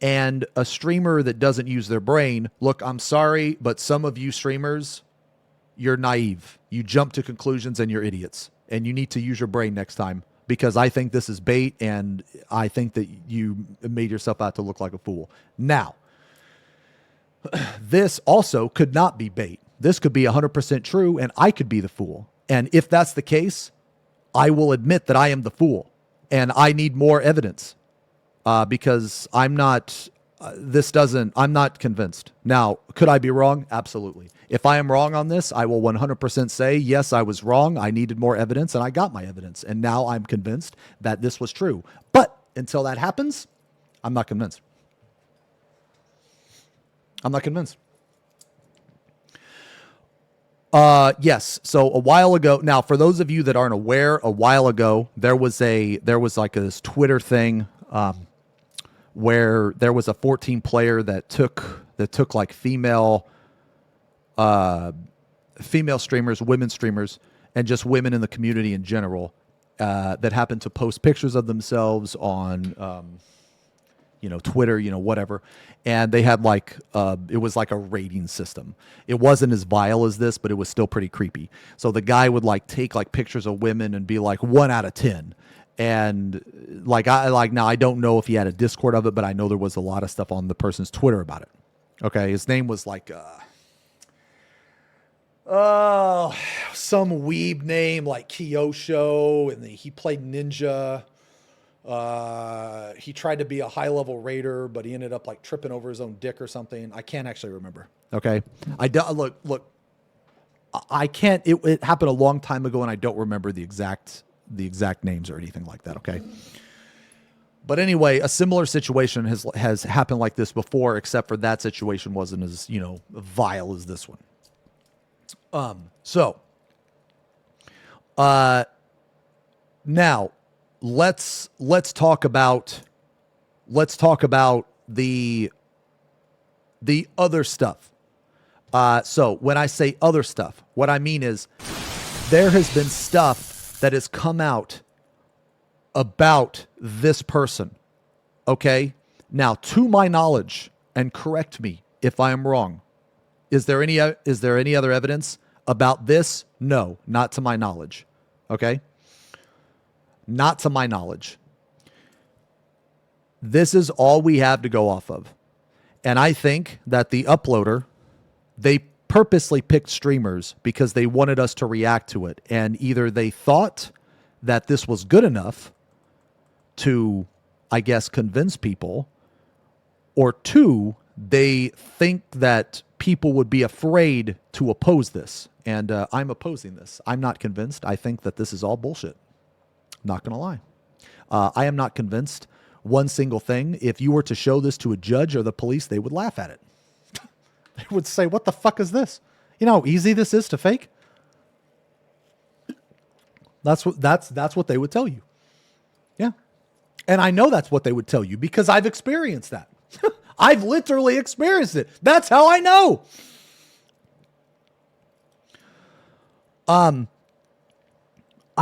And a streamer that doesn't use their brain, look, I'm sorry, but some of you streamers, you're naive. You jump to conclusions and you're idiots. And you need to use your brain next time, because I think this is bait and I think that you made yourself out to look like a fool. Now, this also could not be bait. This could be 100% true and I could be the fool. And if that's the case, I will admit that I am the fool and I need more evidence. Because I'm not, I'm not convinced. Now, could I be wrong? Absolutely. If I am wrong on this, I will 100% say, yes, I was wrong. I needed more evidence and I got my evidence. And now I'm convinced that this was true. But until that happens, I'm not convinced. I'm not convinced. Yes. So a while ago, now for those of you that aren't aware, a while ago, there was like this Twitter thing, where there was a 14 player that took like female streamers, women streamers, and just women in the community in general, that happened to post pictures of themselves on, Twitter, whatever. And they had like, it was like a rating system. It wasn't as vile as this, but it was still pretty creepy. So the guy would like take like pictures of women and be like 1 out of 10. And now I don't know if he had a Discord of it, but I know there was a lot of stuff on the person's Twitter about it. Okay. His name was like, some weeb name like Kyosho, and he played Ninja. He tried to be a high level raider, but he ended up like tripping over his own dick or something. I can't actually remember. Okay. Look, I can't, it happened a long time ago and I don't remember the exact names or anything like that. Okay. But anyway, a similar situation has happened like this before, except for that situation wasn't as, vile as this one. Now let's talk about the other stuff. So when I say other stuff, what I mean is there has been stuff that has come out about this person. Okay. Now, to my knowledge, and correct me if I am wrong, is there any other evidence about this? No, not to my knowledge. Okay. Not to my knowledge. This is all we have to go off of. And I think that the uploader, they purposely picked streamers because they wanted us to react to it. And either they thought that this was good enough to, I guess, convince people, or two, they think that people would be afraid to oppose this. And I'm opposing this. I'm not convinced. I think that this is all bullshit. Not going to lie. I am not convinced one single thing. If you were to show this to a judge or the police, they would laugh at it. They would say, what the fuck is this? You know how easy this is to fake? That's what they would tell you. Yeah. And I know that's what they would tell you because I've experienced that. I've literally experienced it. That's how I know. I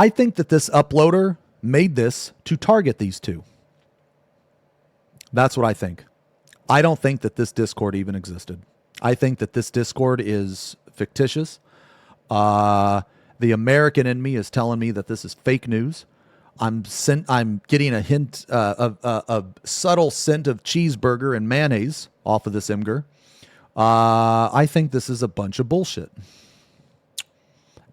think that this uploader made this to target these two. That's what I think. I don't think that this Discord even existed. I think that this Discord is fictitious. The American in me is telling me that this is fake news. I'm getting a hint, a subtle scent of cheeseburger and mayonnaise off of this Imgur. I think this is a bunch of bullshit.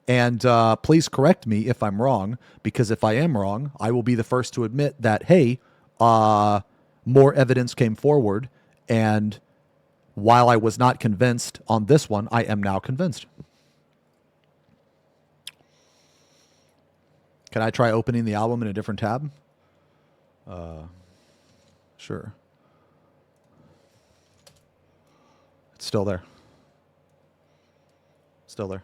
And please correct me if I'm wrong, because if I am wrong, I will be the first to admit that, hey, more evidence came forward, and while I was not convinced on this one, I am now convinced. Can I try opening the album in a different tab? Sure. It's still there. Still there.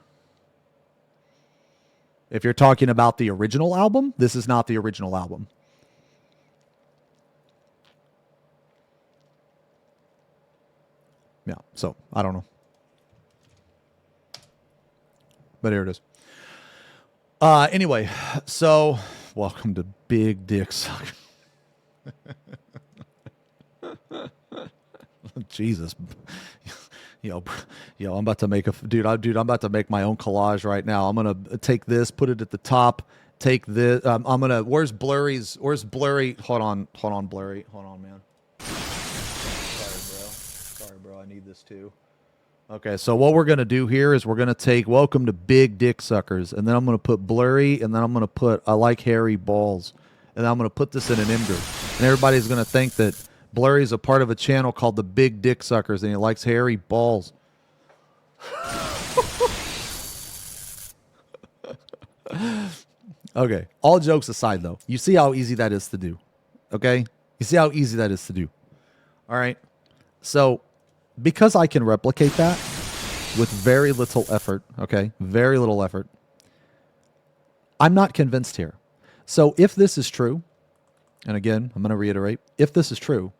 If you're talking about the original album, this is not the original album. Yeah, so I don't know. But here it is. Anyway, so welcome to Big Dick Sucker. Jesus. Yo, I'm about to make I'm about to make my own collage right now. I'm going to take this, put it at the top, take this. I'm going to, where's Blurry? Hold on, Blurry. Hold on, man. Sorry, bro. I need this too. Okay, so what we're going to do here is we're going to take Welcome to Big Dick Suckers, and then I'm going to put Blurry, and then I'm going to put I Like Hairy Balls, and then I'm going to put this in an imgur. And everybody's going to think that Blurry's a part of a channel called the Big Dick Suckers, and he likes hairy balls. Okay, all jokes aside, though, you see how easy that is to do. Okay? You see how easy that is to do. All right? So, because I can replicate that with very little effort, okay? Very little effort, I'm not convinced here. So, if this is true, and again, I'm going to reiterate, if this is true,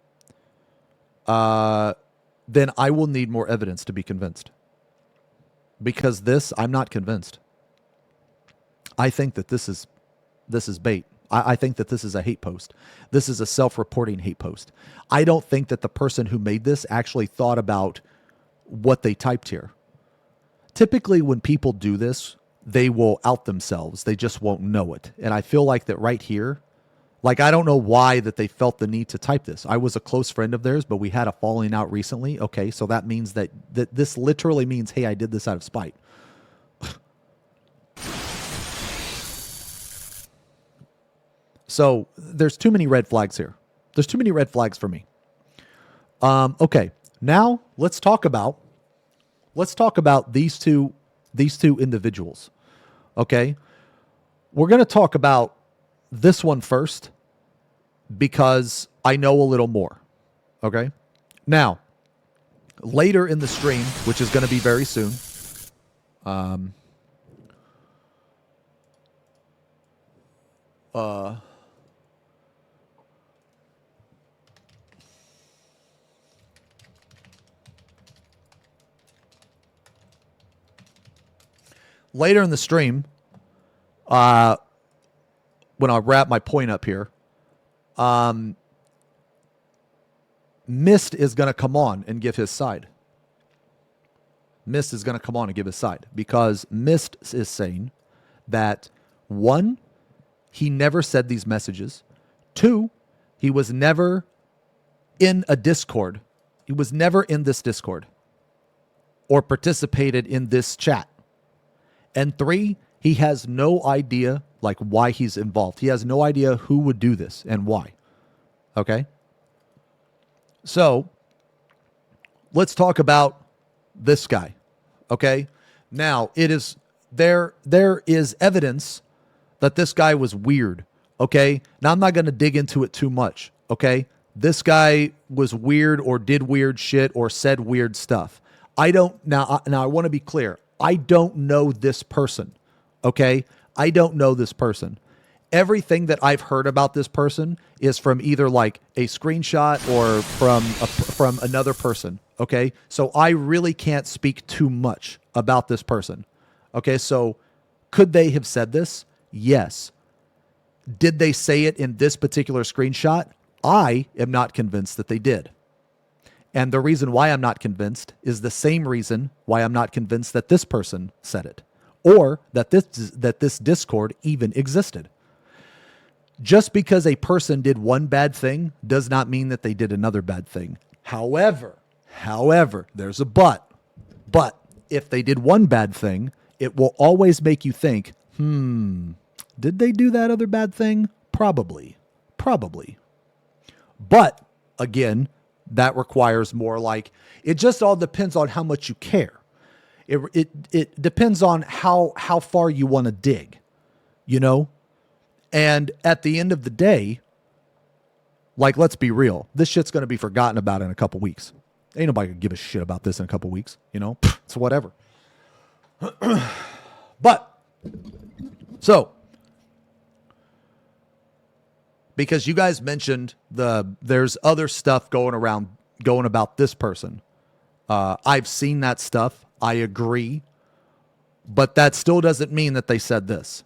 then I will need more evidence to be convinced. Because this, I'm not convinced. I think that this is bait. I think that this is a hate post. This is a self-reporting hate post. I don't think that the person who made this actually thought about what they typed here. Typically, when people do this, they will out themselves. They just won't know it. And I feel like that right here, like, I don't know why that they felt the need to type this. I was a close friend of theirs, but we had a falling out recently. Okay, so that means that this literally means, hey, I did this out of spite. So there's too many red flags here. There's too many red flags for me. Okay, now let's talk about these two individuals. Okay, we're going to talk about this one first because I know a little more. Okay, now later in the stream, which is going to be very soon, later in the stream, when I wrap my point up here, Mist is going to come on and give his side. Mist is going to come on and give his side because Mist is saying that, one, he never said these messages. Two, he was never in a Discord. He was never in this Discord or participated in this chat. And three, he has no idea like why he's involved. He has no idea who would do this and why. Okay? So, let's talk about this guy. Okay? Now, there is evidence that this guy was weird. Okay? Now, I'm not going to dig into it too much. Okay? This guy was weird or did weird shit or said weird stuff. Now I want to be clear. I don't know this person, okay? I don't know this person. Everything that I've heard about this person is from either like a screenshot or from another person, okay? So I really can't speak too much about this person, okay? So could they have said this? Yes. Did they say it in this particular screenshot? I am not convinced that they did. And the reason why I'm not convinced is the same reason why I'm not convinced that this person said it or that this Discord even existed. Just because a person did one bad thing does not mean that they did another bad thing. However, there's a but. But if they did one bad thing, it will always make you think, did they do that other bad thing? Probably. But again, That requires more like, it just all depends on how much you care. It depends on how far you want to dig, you know? And at the end of the day, like, let's be real. This shit's going to be forgotten about in a couple weeks. Ain't nobody gonna give a shit about this in a couple weeks, you know? It's whatever. But, so, because you guys mentioned there's other stuff going about this person. I've seen that stuff. I agree. But that still doesn't mean that they said this.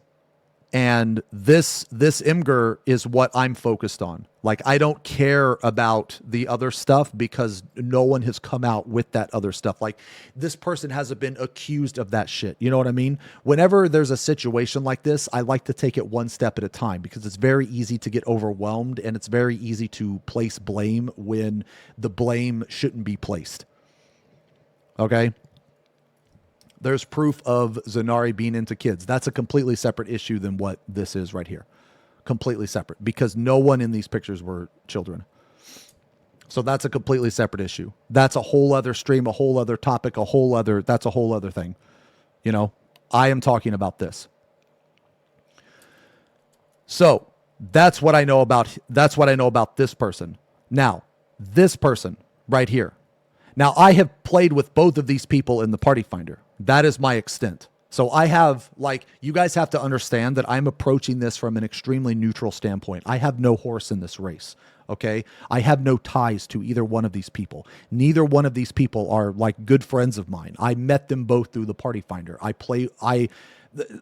And this Imgur is what I'm focused on. Like, I don't care about the other stuff because no one has come out with that other stuff. Like, this person hasn't been accused of that shit. You know what I mean? Whenever there's a situation like this, I like to take it one step at a time because it's very easy to get overwhelmed and it's very easy to place blame when the blame shouldn't be placed. Okay? There's proof of Zanari being into kids. That's a completely separate issue than what this is right here. Completely separate. Because no one in these pictures were children. So that's a completely separate issue. That's a whole other stream, a whole other topic, that's a whole other thing. You know, I am talking about this. So that's what I know about this person. Now, this person right here. Now, I have played with both of these people in the Party Finder. That is my extent. So I have, like, you guys have to understand that I'm approaching this from an extremely neutral standpoint. I have no horse in this race, okay? I have no ties to either one of these people. Neither one of these people are, like, good friends of mine. I met them both through the Party Finder. I'm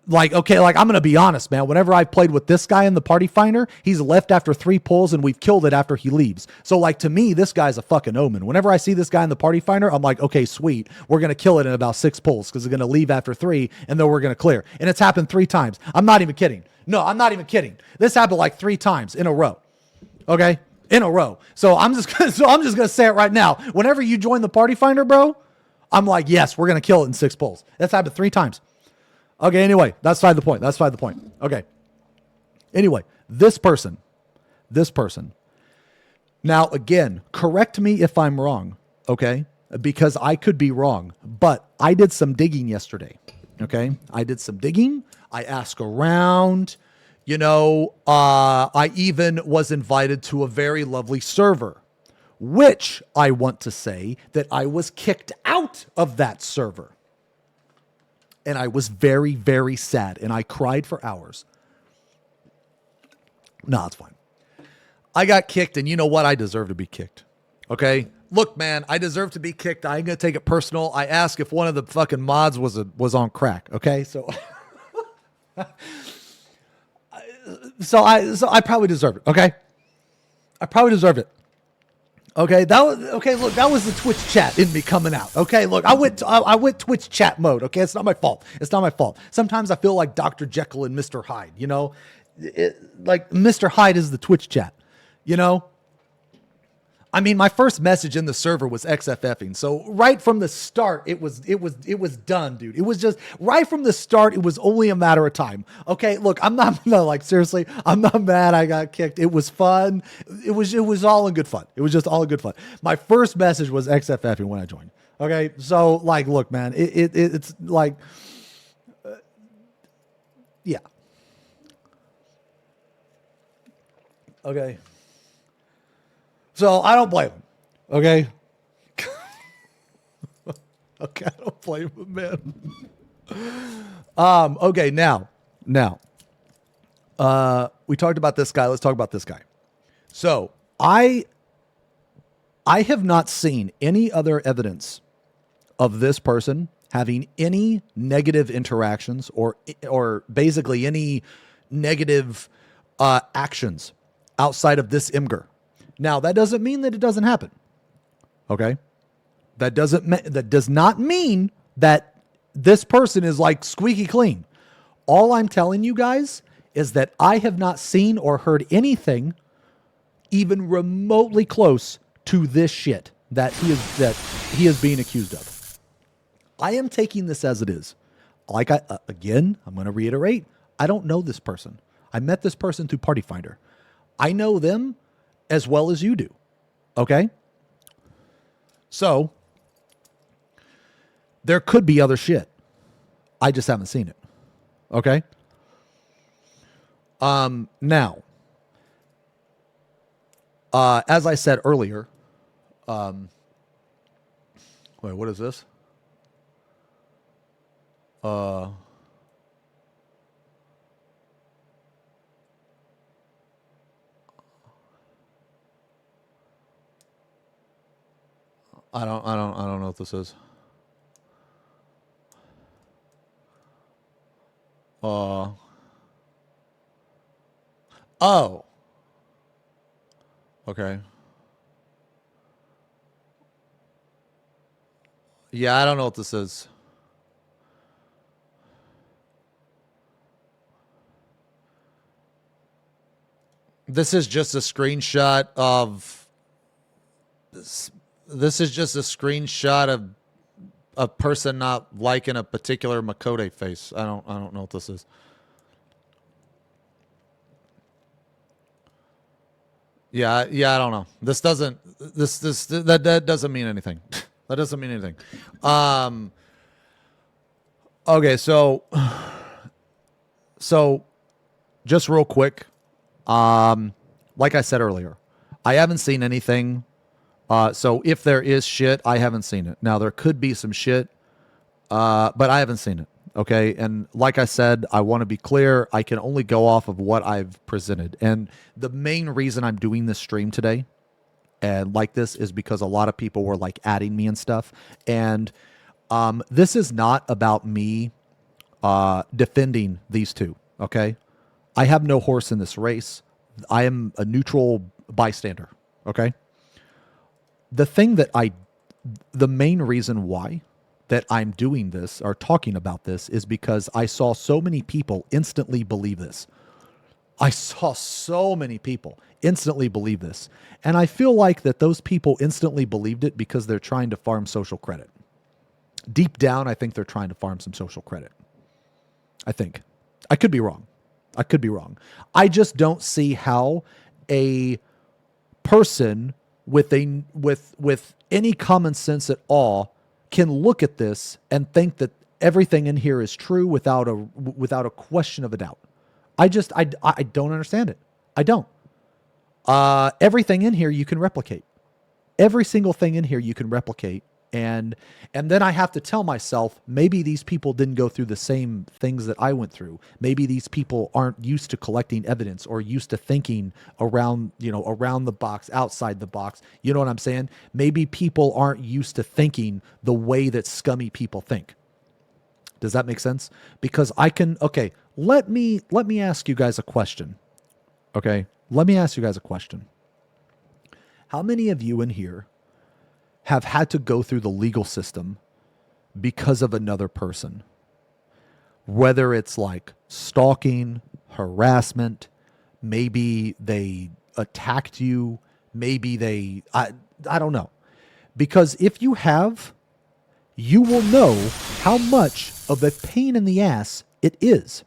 going to be honest, man. Whenever I played with this guy in the Party Finder, he's left after 3 pulls and we've killed it after he leaves. So, like, to me, this guy's a fucking omen. Whenever I see this guy in the Party Finder, I'm like, okay, sweet. We're going to kill it in about 6 pulls because he's going to leave after 3 and then we're going to clear. And it's happened 3 times. I'm not even kidding. No, I'm not even kidding. This happened like 3 times in a row. Okay? In a row. So I'm just going to say it right now. Whenever you join the Party Finder, bro, I'm like, yes, we're going to kill it in 6 pulls. That's happened 3 times. Okay, anyway, that's beside the point. Okay. Anyway, this person. Now, again, correct me if I'm wrong, okay? Because I could be wrong, but I did some digging yesterday, okay? I did some digging. I asked around. You know, I even was invited to a very lovely server, which I want to say that I was kicked out of that server. And I was very, very sad. And I cried for hours. No, it's fine. I got kicked. And you know what? I deserve to be kicked. Okay? Look, man, I deserve to be kicked. I ain't going to take it personal. I asked if one of the fucking mods was on crack. Okay? So, so I probably deserve it. Okay? I probably deserve it. Okay, look, that was the Twitch chat in me coming out. Okay, look, I went Twitch chat mode. Okay, it's not my fault. Sometimes I feel like Dr. Jekyll and Mr. Hyde, you know? Like Mr. Hyde is the Twitch chat, you know? I mean, my first message in the server was XFFing. So right from the start, it was done, dude. It was just right from the start. It was only a matter of time. Okay, look, I'm not like, seriously, I'm not mad I got kicked. It was fun. It was all in good fun. It was just all in good fun. My first message was XFFing when I joined. Okay, so like, look, man, it's like, yeah. Okay. So I don't blame him. Okay. Okay, I don't blame him, man. Okay, now, we talked about this guy. Let's talk about this guy. So I have not seen any other evidence of this person having any negative interactions or basically any negative actions outside of this Imgur. Now, that doesn't mean that it doesn't happen. Okay? That does not mean that this person is like squeaky clean. All I'm telling you guys is that I have not seen or heard anything even remotely close to this shit that he is being accused of. I am taking this as it is. Like I'm going to reiterate, I don't know this person. I met this person through Party Finder. I know them as well as you do. Okay? So there could be other shit. I just haven't seen it. Okay? Now, as I said earlier, wait, what is this? I don't know what this is. Oh. Okay. Yeah, I don't know what this is. This is just a screenshot of this is just a screenshot of a person not liking a particular Makode face. I don't know what this is. Yeah, I don't know. This doesn't that doesn't mean anything. That doesn't mean anything. Okay, so just real quick, like I said earlier, I haven't seen anything. So if there is shit, I haven't seen it. Now there could be some shit, but I haven't seen it. Okay. And like I said, I want to be clear. I can only go off of what I've presented. And the main reason I'm doing this stream today and like this is because a lot of people were like adding me and stuff. And, this is not about me, defending these two. Okay. I have no horse in this race. I am a neutral bystander. Okay. The main reason why that I'm doing this or talking about this is because I saw so many people instantly believe this. I saw so many people instantly believe this. And I feel like that those people instantly believed it because they're trying to farm social credit. Deep down, I think they're trying to farm some social credit. I think. I could be wrong. I just don't see how a person with any common sense at all can look at this and think that everything in here is true without a question of a doubt. I don't understand it. I don't. Everything in here you can replicate. Every single thing in here you can replicate. And then I have to tell myself, maybe these people didn't go through the same things that I went through. Maybe these people aren't used to collecting evidence or used to thinking around the box, outside the box. You know what I'm saying? Maybe people aren't used to thinking the way that scummy people think. Does that make sense? Because okay, let me ask you guys a question. Okay? Let me ask you guys a question. How many of you in here have had to go through the legal system because of another person? Whether it's like stalking, harassment, maybe they attacked you, maybe I don't know. Because if you have, you will know how much of a pain in the ass it is.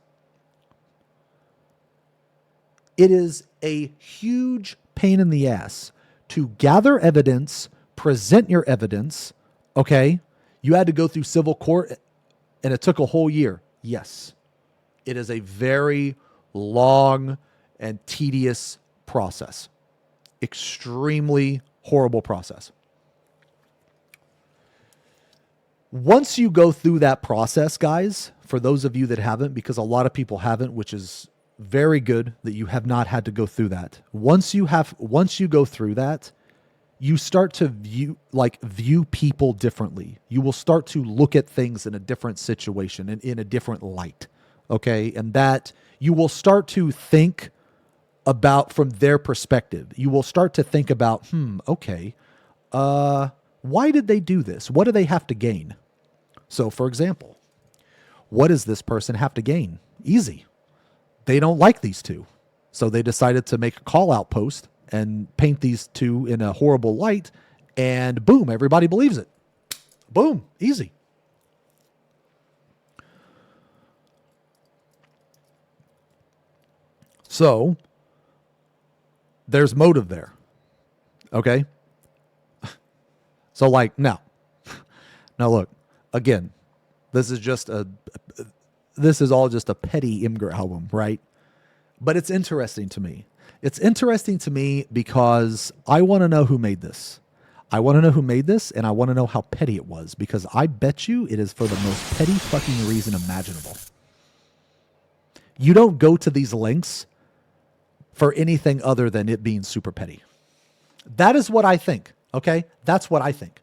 It is a huge pain in the ass to gather evidence, present your evidence, okay? You had to go through civil court and it took a whole year. Yes. It is a very long and tedious process. Extremely horrible process. Once you go through that process, guys, for those of you that haven't, because a lot of people haven't, which is very good that you have not had to go through that. Once you go through that, you start to view people differently. You will start to look at things in a different situation and in a different light. Okay. And that you will start to think about from their perspective. You will start to think about, okay, why did they do this? What do they have to gain? So for example, what does this person have to gain? Easy. They don't like these two. So they decided to make a call out post and paint these two in a horrible light, and boom, everybody believes it. Boom, easy. So there's motive there. Okay? So like, no. Now look, again, this is all just a petty Imgur album, right? But it's interesting to me. It's interesting to me because I want to know who made this. I want to know who made this, and I want to know how petty it was, because I bet you it is for the most petty fucking reason imaginable. You don't go to these lengths for anything other than it being super petty. That is what I think, okay? That's what I think.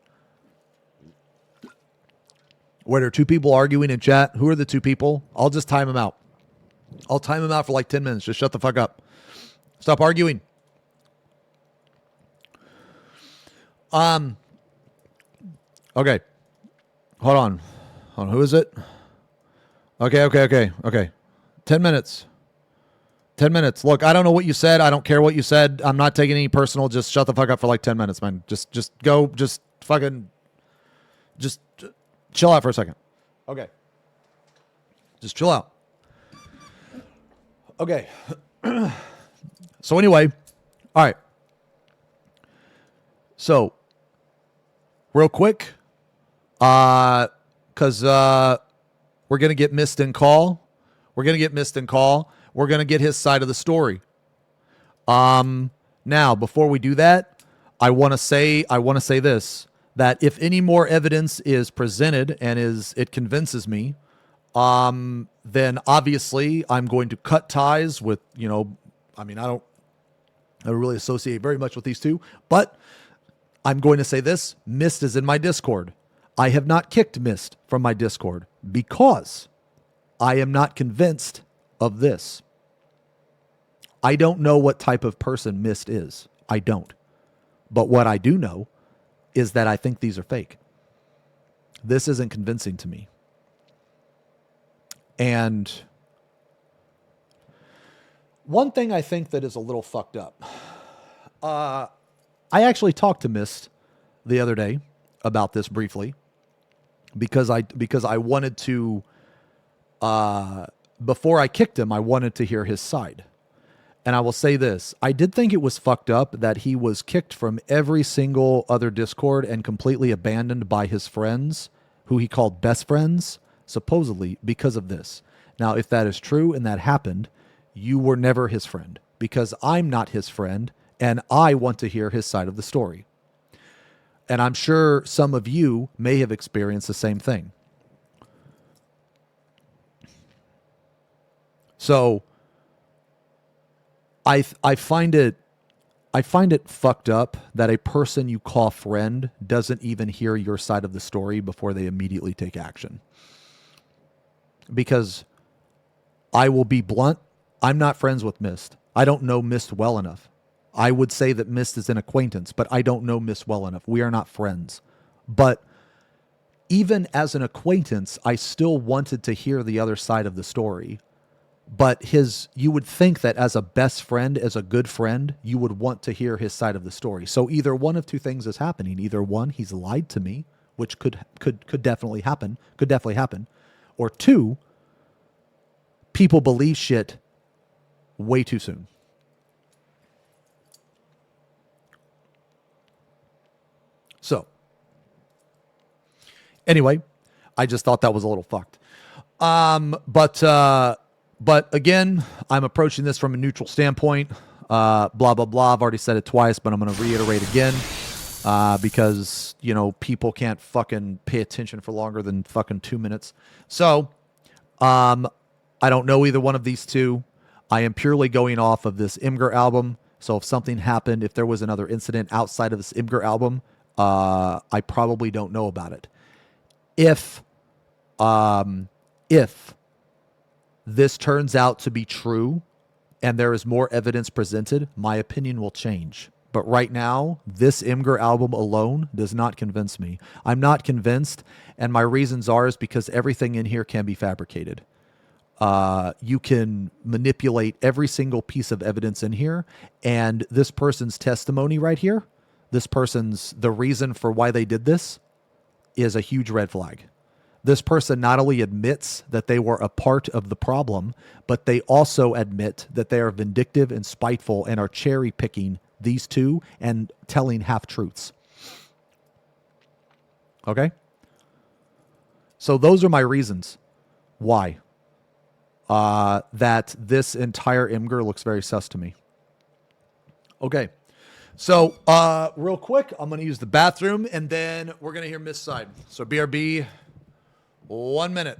Where there are two people arguing in chat, who are the two people? I'll just time them out. I'll time them out for like 10 minutes. Just shut the fuck up. Stop arguing. Okay. Hold on. Who is it? Okay. 10 minutes. 10 minutes. Look, I don't know what you said. I don't care what you said. I'm not taking any personal. Just shut the fuck up for like 10 minutes, man. Just go. Just fucking. Just chill out for a second. Okay. Just chill out. Okay. So anyway, all right. So, real quick, because we're going to get missed in call. We're going to get his side of the story. Now, before we do that, I want to say this, that if any more evidence is presented and it convinces me, then obviously I'm going to cut ties with, I don't really associate very much with these two, but I'm going to say this: Mist is in my Discord. I have not kicked Mist from my Discord because I am not convinced of this. I don't know what type of person Mist is. I don't. But what I do know is that I think these are fake. This isn't convincing to me. And one thing I think that is a little fucked up. I actually talked to Mist the other day about this briefly because I wanted to, before I kicked him, I wanted to hear his side. And I will say this: I did think it was fucked up that he was kicked from every single other Discord and completely abandoned by his friends, who he called best friends, supposedly because of this. Now, if that is true and that happened, you were never his friend, because I'm not his friend and I want to hear his side of the story. And I'm sure some of you may have experienced the same thing. So I find it fucked up that a person you call friend doesn't even hear your side of the story before they immediately take action. Because I will be blunt, I'm not friends with Mist. I don't know Mist well enough. I would say that Mist is an acquaintance, but I don't know Mist well enough. We are not friends. But even as an acquaintance, I still wanted to hear the other side of the story. But you would think that as a best friend, as a good friend, you would want to hear his side of the story. So either one of two things is happening. Either one, he's lied to me, which could definitely happen. Or two, people believe shit way too soon. So, anyway, I just thought that was a little fucked. But again, I'm approaching this from a neutral standpoint. Blah, blah, blah. I've already said it twice, but I'm going to reiterate again. Because, people can't fucking pay attention for longer than fucking 2 minutes. So, I don't know either one of these two. I am purely going off of this Imgur album. So if something happened, if there was another incident outside of this Imgur album, I probably don't know about it. If this turns out to be true and there is more evidence presented, my opinion will change. But right now, this Imgur album alone does not convince me. I'm not convinced, and my reasons is because everything in here can be fabricated. You can manipulate every single piece of evidence in here, and this person's testimony right here, the reason for why they did this is a huge red flag. This person not only admits that they were a part of the problem, but they also admit that they are vindictive and spiteful and are cherry picking these two and telling half-truths. Okay? So those are my reasons why that this entire Imgur looks very sus to me. Okay. So real quick, I'm going to use the bathroom, and then we're going to hear Miss Side. So BRB, 1 minute.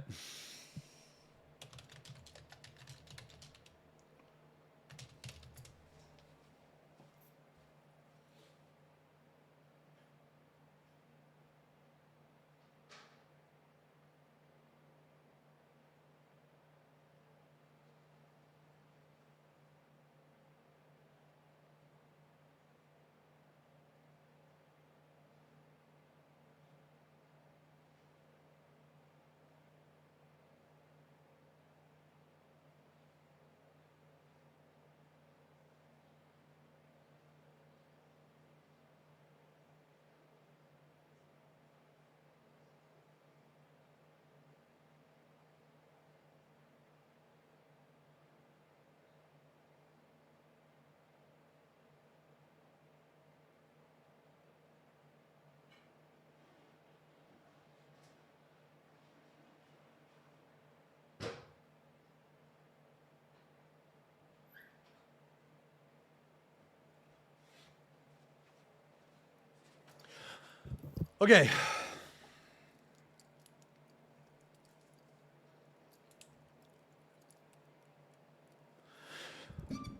Okay.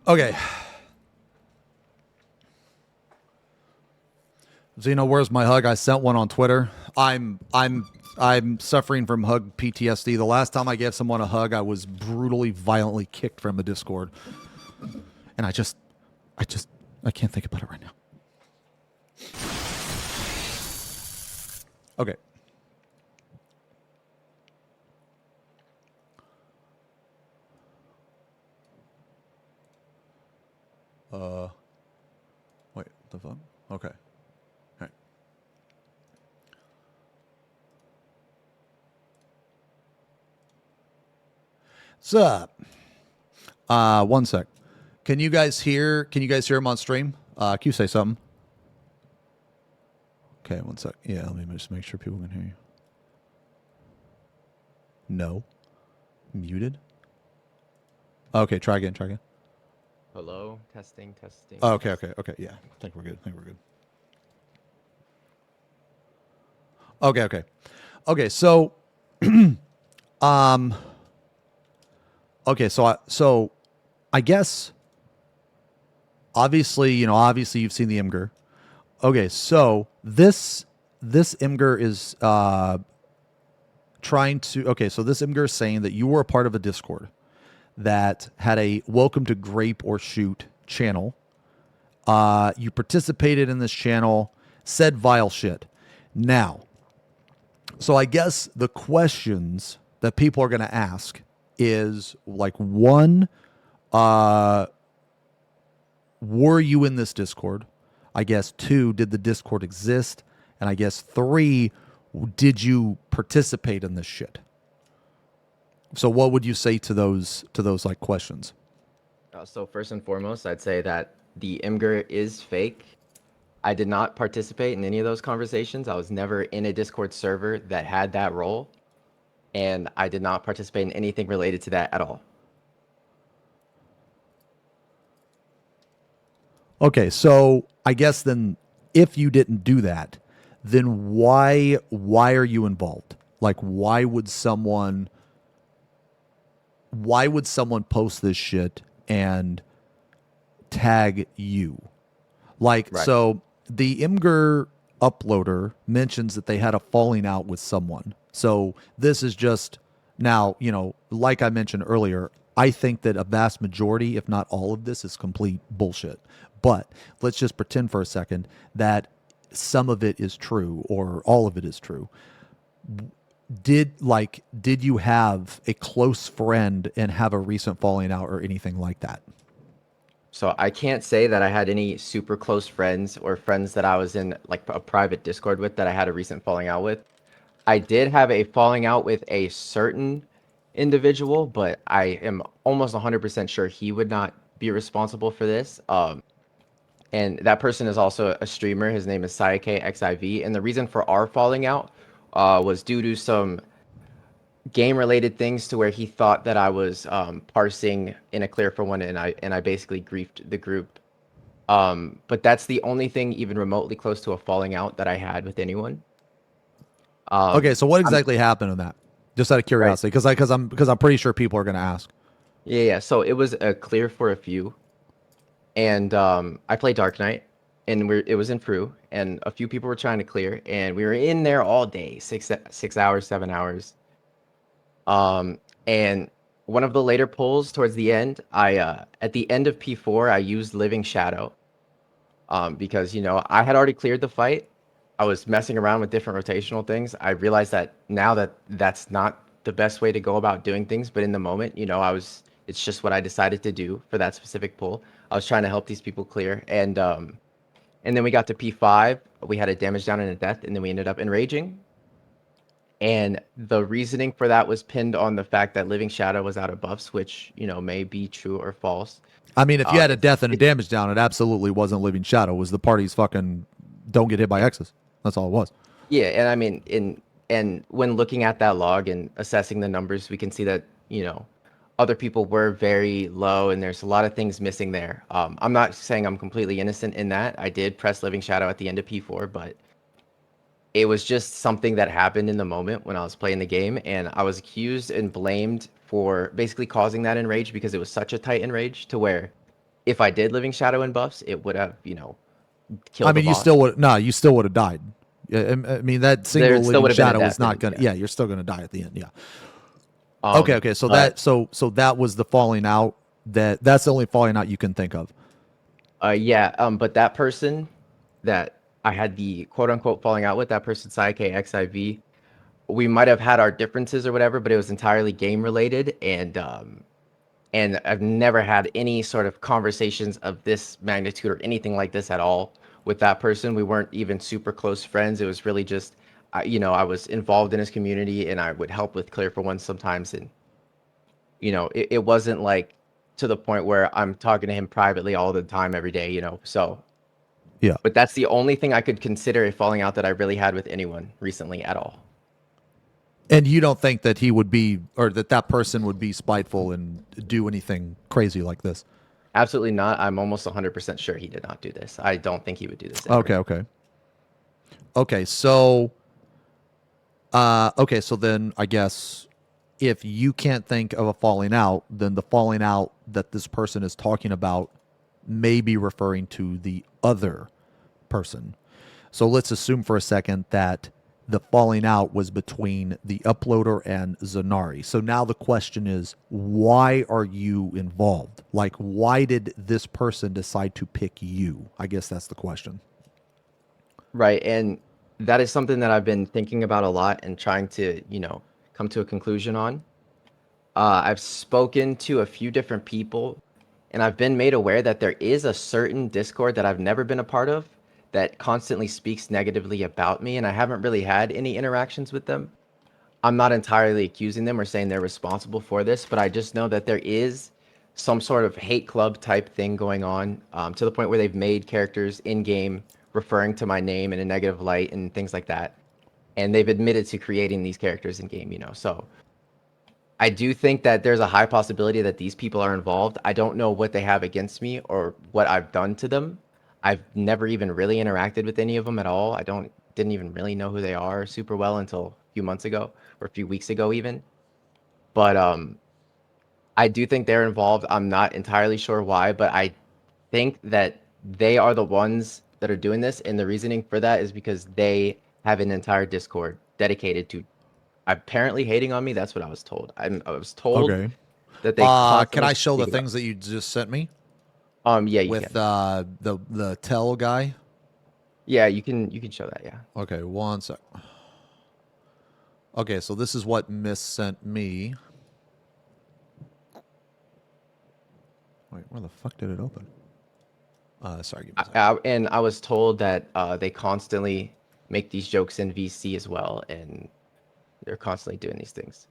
Okay. Xeno, where's my hug? I sent one on Twitter. I'm suffering from hug PTSD. The last time I gave someone a hug, I was brutally, violently kicked from the Discord. And I can't think about it right now. Okay. Wait, the fuck? Okay. All right. What's up? 1 sec. Can you guys hear him on stream? Can you say something? Okay, 1 sec. Yeah, let me just make sure people can hear you. No. Muted? Okay, try again. Hello, testing. Oh, okay. Yeah, I think we're good. Okay, so so I guess obviously you've seen the Imgur. Okay, so this Imgur is so this Imgur is saying that you were a part of a Discord that had a welcome to Grape or Shoot channel. You participated in this channel, said vile shit. Now, so I guess the questions that people are going to ask is like, one, were you in this Discord? I guess 2, did the Discord exist? And I guess 3, did you participate in this shit? So what would you say to those like questions? So first and foremost, I'd say that the Imgur is fake. I did not participate in any of those conversations. I was never in a Discord server that had that role, and I did not participate in anything related to that at all. Okay, so I guess then if you didn't do that, then why are you involved? Like why would someone post this shit and tag you? Like, right. So the Imgur uploader mentions that they had a falling out with someone. So this is just now, like I mentioned earlier, I think that a vast majority, if not all of this, is complete bullshit. But let's just pretend for a second that some of it is true or all of it is true. Did you have a close friend and have a recent falling out or anything like that? So I can't say that I had any super close friends or friends that I was in like a private Discord with that I had a recent falling out with. I did have a falling out with a certain individual, but I am almost 100% sure he would not be responsible for this. and that person is also a streamer. His name is XenosysVex, and the reason for our falling out was due to some game-related things to where he thought that I was parsing in a clear for one, and I basically griefed the group. But that's the only thing even remotely close to a falling out that I had with anyone. Okay, so what exactly happened in that? Just out of curiosity, because I'm pretty sure people are going to ask. Yeah. So it was a clear for a few, and I played Dark Knight, and it was in Fru, and a few people were trying to clear, and we were in there all day, 6 hours, 7 hours. And one of the later pulls towards the end, I at the end of P4, I used Living Shadow, because I had already cleared the fight. I was messing around with different rotational things. I realized that now that that's not the best way to go about doing things, but in the moment, it's just what I decided to do for that specific pull. I was trying to help these people clear, and then we got to P5. We had a damage down and a death, and then we ended up enraging. And the reasoning for that was pinned on the fact that Living Shadow was out of buffs, which may be true or false. I mean, if you had a death and a damage down, it absolutely wasn't Living Shadow. It was the party's fucking don't get hit by X's. That's all it was. Yeah, and I mean, and when looking at that log and assessing the numbers, we can see that other people were very low, and there's a lot of things missing there. I'm not saying I'm completely innocent in that. I did press Living Shadow at the end of P4, but it was just something that happened in the moment when I was playing the game, and I was accused and blamed for basically causing that enrage because it was such a tight enrage to where if I did Living Shadow and buffs, it would have killed. I mean, you still would have died. I mean, that single Living Shadow is not gonna. Yeah, you're still gonna die at the end. Yeah. Okay. So that was the falling out. That's the only falling out you can think of. But that person that I had the quote unquote falling out with, that person XenosysVex, we might have had our differences or whatever, but it was entirely game related, and I've never had any sort of conversations of this magnitude or anything like this at all with that person. We weren't even super close friends. It was really just I was involved in his community, and I would help with clear for one sometimes, and it wasn't like to the point where I'm talking to him privately all the time every day, so yeah. But that's the only thing I could consider a falling out that I really had with anyone recently at all. And you don't think that he would be, or that person would be spiteful and do anything crazy like this? Absolutely not. I'm almost 100% sure he did not do this. I don't think he would do this ever. Okay. So then I guess if you can't think of a falling out, then the falling out that this person is talking about may be referring to the other person. So let's assume for a second that the falling out was between the uploader and Zanari. So now the question is, why are you involved? Like, why did this person decide to pick you? I guess that's the question. Right. And that is something that I've been thinking about a lot and trying to, come to a conclusion on. I've spoken to a few different people, and I've been made aware that there is a certain Discord that I've never been a part of that constantly speaks negatively about me, and I haven't really had any interactions with them. I'm not entirely accusing them or saying they're responsible for this, but I just know that there is some sort of hate club type thing going on, to the point where they've made characters in-game referring to my name in a negative light and things like that. And they've admitted to creating these characters in-game, So I do think that there's a high possibility that these people are involved. I don't know what they have against me or what I've done to them. I've never even really interacted with any of them at all. Didn't even really know who they are super well until a few months ago or a few weeks ago even. But I do think they're involved. I'm not entirely sure why, but I think that they are the ones that are doing this, and the reasoning for that is because they have an entire Discord dedicated to apparently hating on me. That's what I was told. I was told that they can I show the things that you just sent me? Yeah, you with can. The tell guy. Yeah, you can show that. Yeah. Okay, one sec. Okay, so this is what Miss sent me. Wait, where the fuck did it open? Sorry. Give me a second. And I was told that they constantly make these jokes in VC as well, and they're constantly doing these things.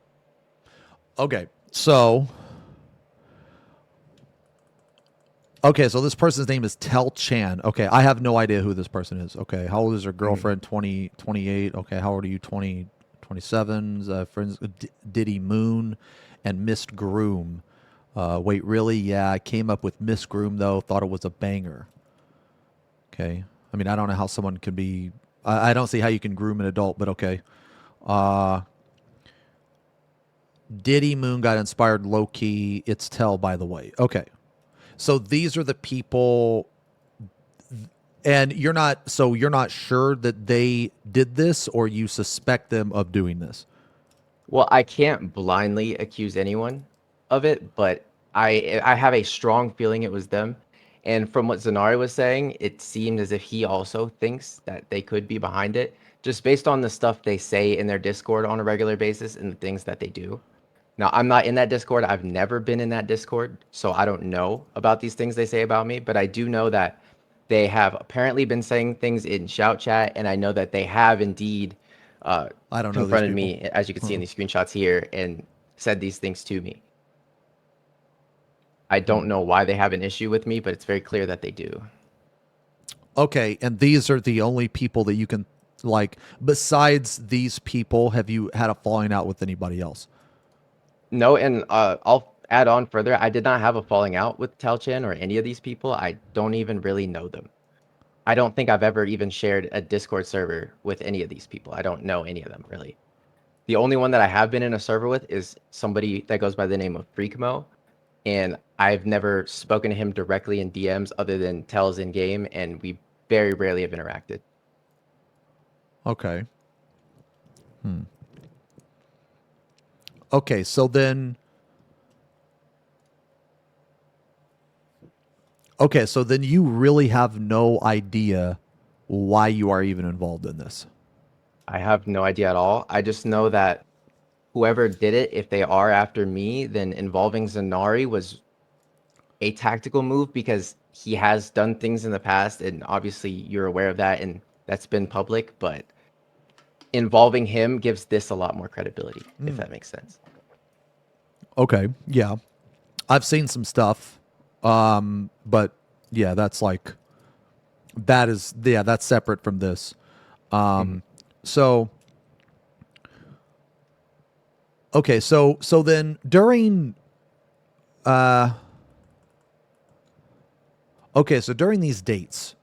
Okay, so Okay, so this person's name is Tel Chan. Okay, I have no idea who this person is. Okay, how old is her girlfriend? 20, 28. Okay, how old are you? 20, 27. Friends, Diddy Moon and Mist Groom. Wait, really? Yeah, I came up with Mist Groom, though. Thought it was a banger. Okay. I mean, I don't know how someone can be... I don't see how you can groom an adult, but okay. Diddy Moon got inspired low-key. It's Tel, by the way. Okay. So these are the people... And you're not sure that they did this, or you suspect them of doing this? Well, I can't blindly accuse anyone of it, but I have a strong feeling it was them. And from what Zanari was saying, it seemed as if he also thinks that they could be behind it, just based on the stuff they say in their Discord on a regular basis and the things that they do. Now, I'm not in that Discord. I've never been in that Discord, so I don't know about these things they say about me, but I do know that they have apparently been saying things in shout chat, and I know that they have indeed I don't know these confronted people. me, as you can see in these screenshots here, and said these things to me. I don't know why they have an issue with me, but it's very clear that they do. Okay, and these are the only people that you can, like, besides these people, have you had a falling out with anybody else? No, and I'll add on further. I did not have a falling out with Telchan or any of these people. I don't even really know them. I don't think I've ever even shared a Discord server with any of these people. I don't know any of them, really. The only one that I have been in a server with is somebody that goes by the name of Freakmo, and I've never spoken to him directly in DMs other than tells in game, and we very rarely have interacted. Okay. Okay, so then... Okay, so then you really have no idea why you are even involved in this. I have no idea at all. I just know that whoever did it, if they are after me, then involving Zanari was a tactical move because he has done things in the past, and obviously you're aware of that, and that's been public, but involving him gives this a lot more credibility, if that makes sense. Okay, yeah. I've seen some stuff, but yeah, that's like... that's separate from this. So... Okay, so then during... Okay, so during these dates...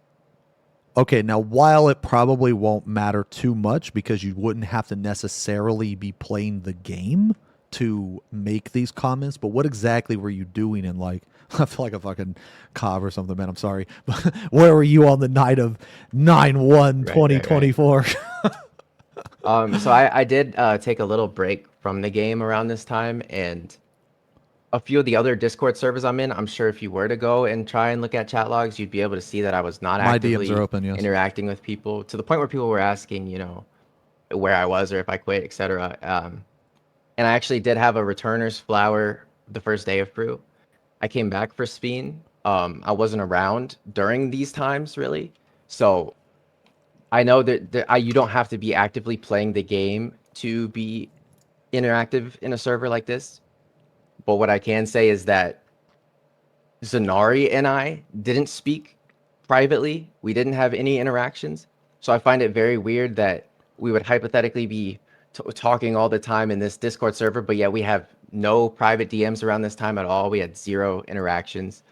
Okay, now while it probably won't matter too much because you wouldn't have to necessarily be playing the game to make these comments, but what exactly were you doing in, like... I feel like a fucking cob or something, man. I'm sorry. Where were you on the night of 9/1/2024? So I did take a little break from the game around this time, and a few of the other Discord servers I'm in, I'm sure if you were to go and try and look at chat logs, you'd be able to see that I was not My actively DMs are open, yes. interacting with people, to the point where people were asking, you know, where I was or if I quit, etc. And I actually did have a returner's flower the first day of Brew. I came back for Speen. I wasn't around during these times, really. So I know that you don't have to be actively playing the game to be interactive in a server like this. But what I can say is that Zanari and I didn't speak privately. We didn't have any interactions. So I find it very weird that we would hypothetically be talking all the time in this Discord server, but yet we have no private DMs around this time at all. We had zero interactions.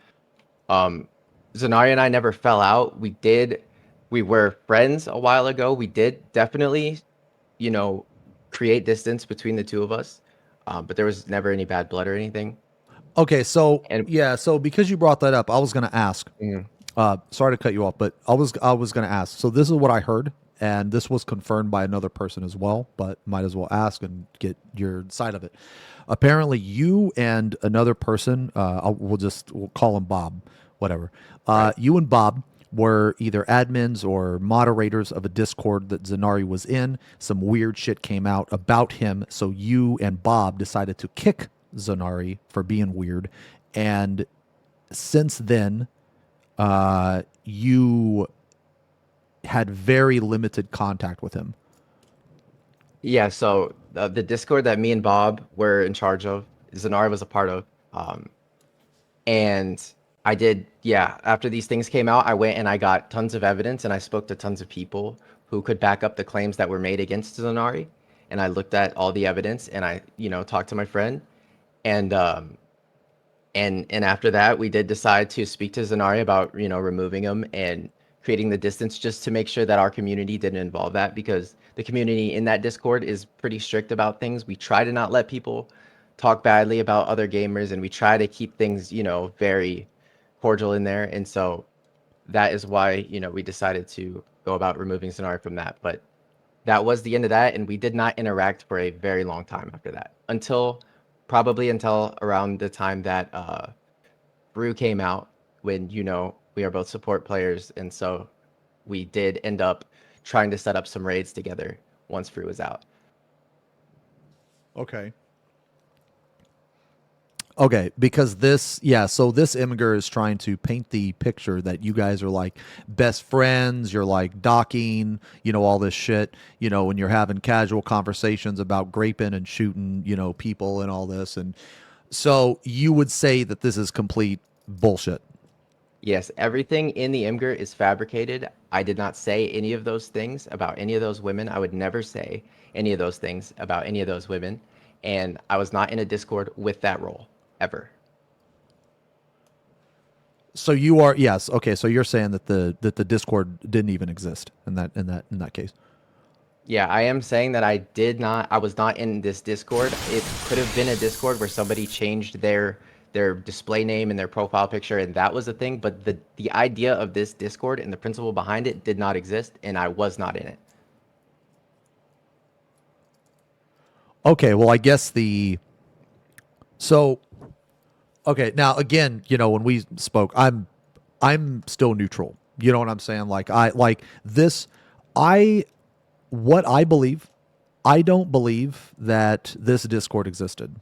Zanari and I never fell out. We were friends a while ago. We did definitely, you know, create distance between the two of us. But there was never any bad blood or anything. Okay, so so because you brought that up, I was going to ask. Sorry to cut you off, but I was going to ask. So this is what I heard, and this was confirmed by another person as well. But might as well ask and get your side of it. Apparently, you and another person, we'll call him Bob, whatever. You and Bob were either admins or moderators of a Discord that Zanari was in. Some weird shit came out about him, so you and Bob decided to kick Zanari for being weird. And since then, you had very limited contact with him. Yeah, so the Discord that me and Bob were in charge of, Zanari was a part of, and I did, yeah. After these things came out, I went and I got tons of evidence and I spoke to tons of people who could back up the claims that were made against Zonari. And I looked at all the evidence and I, talked to my friend. And and after that, we did decide to speak to Zonari about, removing him and creating the distance just to make sure that our community didn't involve that, because the community in that Discord is pretty strict about things. We try to not let people talk badly about other gamers, and we try to keep things, very cordial in there. And so that is why, we decided to go about removing Zonari from that. But that was the end of that, and we did not interact for a very long time after that, probably until around the time that Brew came out, when we are both support players, and so we did end up trying to set up some raids together once Brew was out. Okay. Okay, because so this Imgur is trying to paint the picture that you guys are like best friends, you're like docking, all this shit, when you're having casual conversations about graping and shooting, people and all this. And so you would say that this is complete bullshit. Yes, everything in the Imgur is fabricated. I did not say any of those things about any of those women. I would never say any of those things about any of those women. And I was not in a Discord with that role. Ever. So you are, yes, okay. So you're saying that the Discord didn't even exist in that case. Yeah, I am saying that I was not in this Discord. It could have been a Discord where somebody changed their display name and their profile picture, and that was a thing. But the idea of this Discord and the principle behind it did not exist, and I was not in it. Okay, well, I guess okay, now again, when we spoke, I'm still neutral. You know what I'm saying? What I believe, I don't believe that this Discord existed.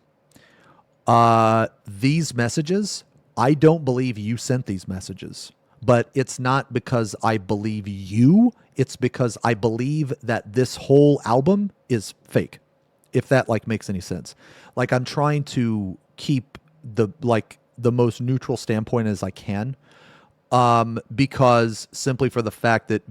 These messages, I don't believe you sent these messages. But it's not because I believe you, it's because I believe that this whole album is fake. If that makes any sense. I'm trying to keep the most neutral standpoint as I can, because simply for the fact that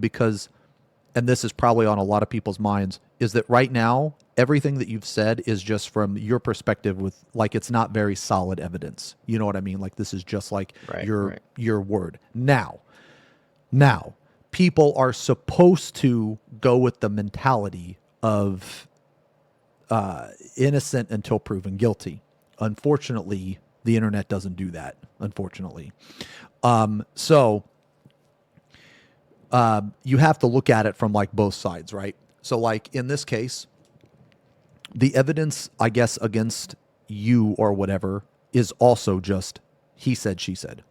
and this is probably on a lot of people's minds, is that right now everything that you've said is just from your perspective with it's not very solid evidence. You know what I mean? This is just your word. Now people are supposed to go with the mentality of innocent until proven guilty. Unfortunately, the internet doesn't do that, unfortunately. So you have to look at it from both sides, right? So in this case, the evidence, I guess, against you or whatever is also just he said, she said.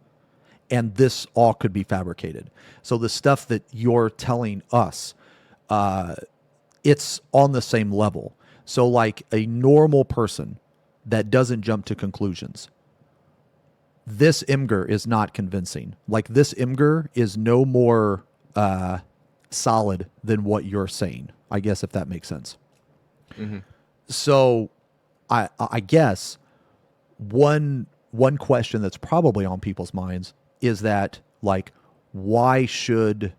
And this all could be fabricated. So the stuff that you're telling us, it's on the same level. So a normal person that doesn't jump to conclusions, this Imgur is not convincing. This Imgur is no more solid than what you're saying, I guess, if that makes sense. Mm-hmm. So I guess one question that's probably on people's minds is that why should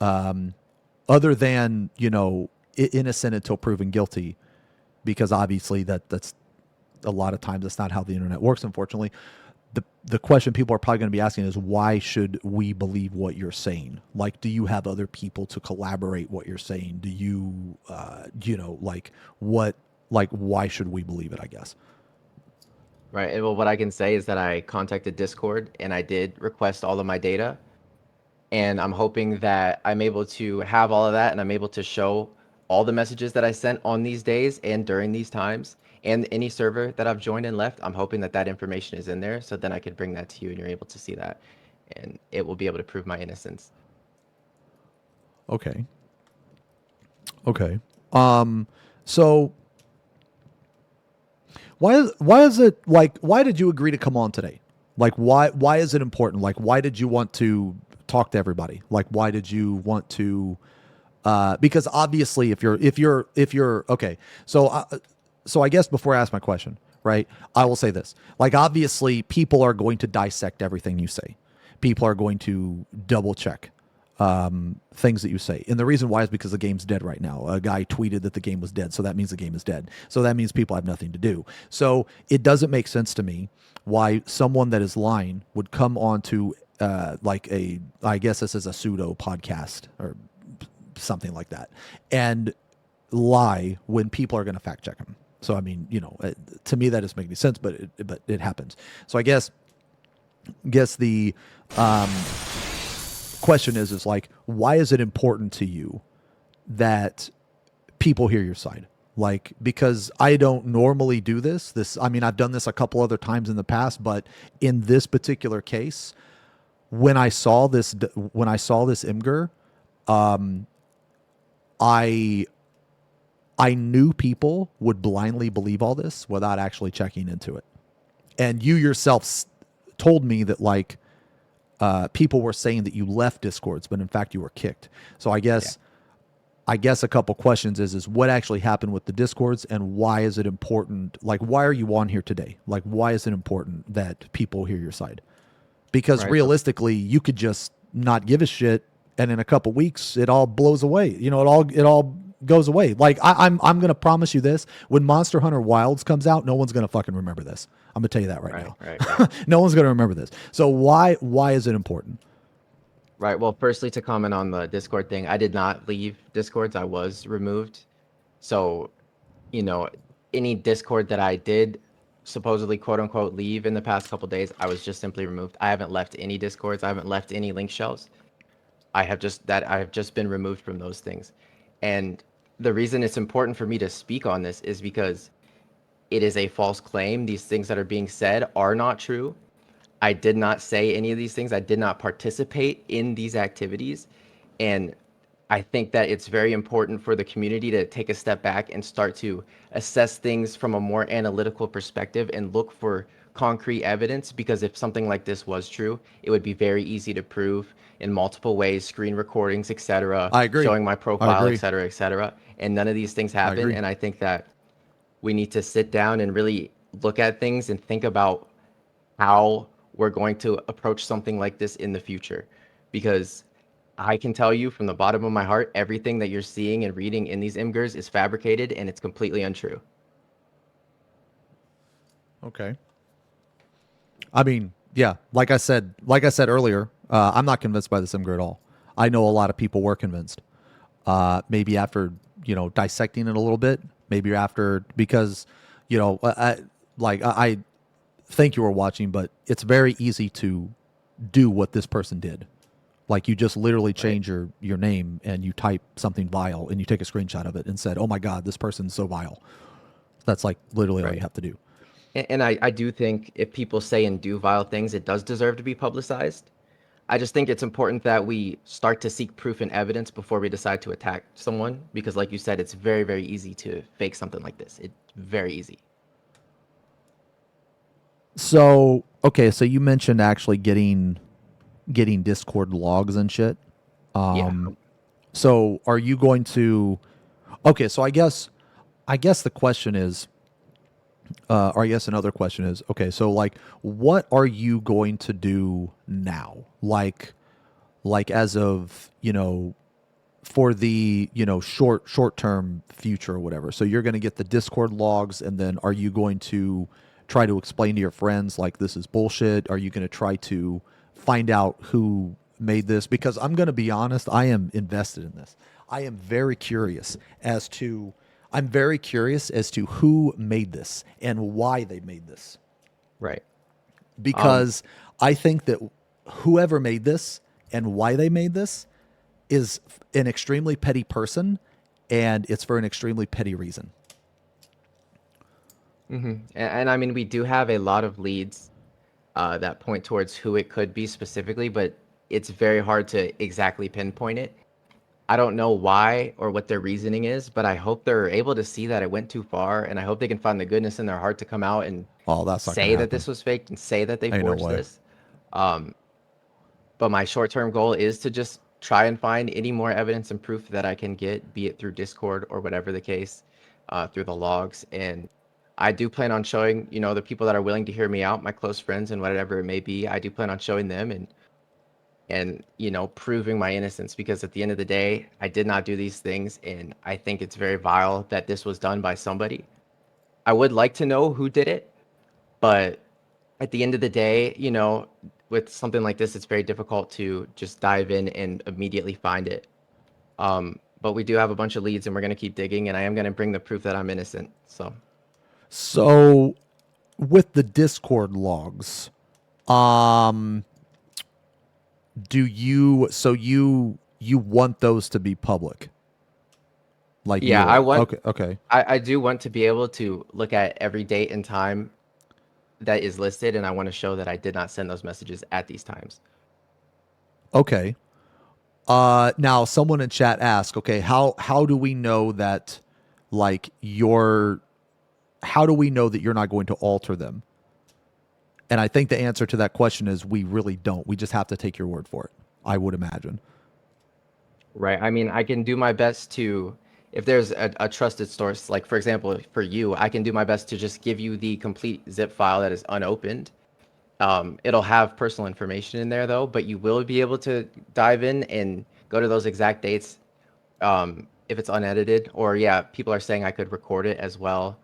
other than innocent until proven guilty, because obviously that's a lot of times that's not how the internet works, unfortunately. The question people are probably going to be asking is, why should we believe what you're saying? Do you have other people to collaborate what you're saying? Do you why should we believe it, I guess? Right. Well, what I can say is that I contacted Discord and I did request all of my data, and I'm hoping that I'm able to have all of that and I'm able to show all the messages that I sent on these days and during these times, and any server that I've joined and left. I'm hoping that information is in there, so then I could bring that to you and you're able to see that, and it will be able to prove my innocence. Okay. So why is it why did you agree to come on today? Why is it important? Why did you want to talk to everybody? Why did you want to because obviously if you're okay. So I guess before I ask my question, right? I will say this. Like, obviously, people are going to dissect everything you say. People are going to double check things that you say. And the reason why is because the game's dead right now. A guy tweeted that the game was dead, so that means the game is dead. So that means people have nothing to do. So it doesn't make sense to me why someone that is lying would come on to I guess this is a pseudo podcast or something like that, and lie when people are going to fact check him. So, I mean, to me, that doesn't make any sense, but it happens. So I guess the question is like, why is it important to you that people hear your side? Like, because I don't normally do this. I mean, I've done this a couple other times in the past, but in this particular case, when I saw this Imgur, I knew people would blindly believe all this without actually checking into it. And you yourself told me that, like, people were saying that you left Discords, but in fact you were kicked. So I guess a couple questions is what actually happened with the Discords, and why is it important? Like, why are you on here today? Like, why is it important that people hear your side? Because realistically, you could just not give a shit, and in a couple weeks, it all blows away. It all goes away. Like, I'm gonna promise you this: when Monster Hunter Wilds comes out, no one's gonna fucking remember this. I'm gonna tell you that right now. Right. No one's gonna remember this. So why is it important? Right. Well, firstly, to comment on the Discord thing, I did not leave Discords. I was removed. So, any Discord that I did supposedly quote unquote leave in the past couple days, I was just simply removed. I haven't left any Discords. I haven't left any link shelves. I have just been removed from those things. And the reason it's important for me to speak on this is because it is a false claim. These things that are being said are not true. I did not say any of these things. I did not participate in these activities. And I think that it's very important for the community to take a step back and start to assess things from a more analytical perspective and look for concrete evidence, because if something like this was true, it would be very easy to prove in multiple ways, screen recordings, etc. I agree. Showing my profile, etc., etc. And none of these things happen. And I think that we need to sit down and really look at things and think about how we're going to approach something like this in the future. Because I can tell you from the bottom of my heart, everything that you're seeing and reading in these Imgurs is fabricated and it's completely untrue. Okay. I mean, yeah, like I said earlier, I'm not convinced by this Imgur at all. I know a lot of people were convinced. Maybe after, dissecting it a little bit, maybe after, because, I think you were watching, but it's very easy to do what this person did. Like, you just literally change your name and you type something vile and you take a screenshot of it and said, oh my God, this person's so vile. That's like literally all you have to do. And I do think if people say and do vile things, it does deserve to be publicized. I just think it's important that we start to seek proof and evidence before we decide to attack someone, because like you said, it's very, very easy to fake something like this. It's very easy. So, okay, so you mentioned actually getting Discord logs and shit. So are you going to, okay, so I guess the question is, or I guess another question is, okay, so like, what are you going to do now? Like as of, for the, short-term future or whatever. So you're going to get the Discord logs, and then are you going to try to explain to your friends, like, this is bullshit? Are you going to try to find out who made this? Because I'm going to be honest, I am invested in this. I am very curious as to who made this and why they made this. Right. Because I think that whoever made this and why they made this is an extremely petty person, and it's for an extremely petty reason. Mm-hmm. And I mean, we do have a lot of leads that point towards who it could be specifically, but it's very hard to exactly pinpoint it. I don't know why or what their reasoning is, but I hope they're able to see that it went too far, and I hope they can find the goodness in their heart to come out and say that this was faked and say that they forged this. But my short-term goal is to just try and find any more evidence and proof that I can get, be it through Discord or whatever the case, through the logs. And I do plan on showing, the people that are willing to hear me out, my close friends and whatever it may be, I do plan on showing them and proving my innocence, because at the end of the day, I did not do these things, and I think it's very vile that this was done by somebody. I would like to know who did it, but at the end of the day, with something like this, it's very difficult to just dive in and immediately find it. But we do have a bunch of leads, and we're going to keep digging, and I am going to bring the proof that I'm innocent. So with the Discord logs, do you want those to be public? Like, yeah, I want. Okay. I do want to be able to look at every date and time that is listed, and I want to show that I did not send those messages at these times. Okay. Now someone in chat asked, okay, how do we know that, like, how do we know that you're not going to alter them? And I think the answer to that question is we really don't. We just have to take your word for it, I would imagine. Right. I mean, I can do my best to, if there's a trusted source, like for example, for you, I can do my best to just give you the complete zip file that is unopened. It'll have personal information in there though, but you will be able to dive in and go to those exact dates if it's unedited. Or yeah, people are saying I could record it as well.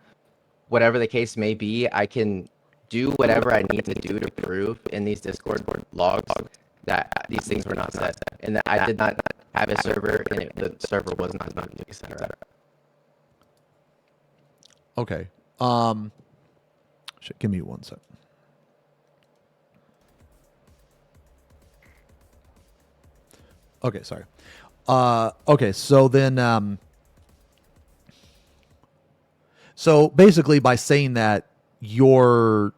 Whatever the case may be, I can do whatever I need to do to prove in these Discord logs that these things were not said, and that I did not have a server, and the server was not etc. Okay. Give me one sec. Okay, sorry. Okay, so then, so basically by saying that you're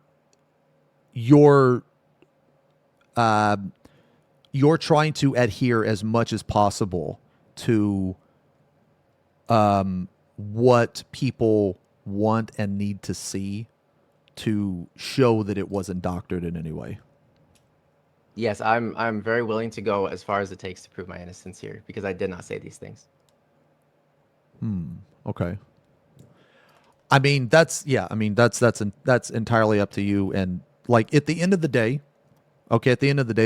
trying to adhere as much as possible to what people want and need to see to show that it wasn't doctored in any way. Yes, I'm very willing to go as far as it takes to prove my innocence here, because I did not say these things. Okay. I mean, that's entirely up to you. And like at the end of the day,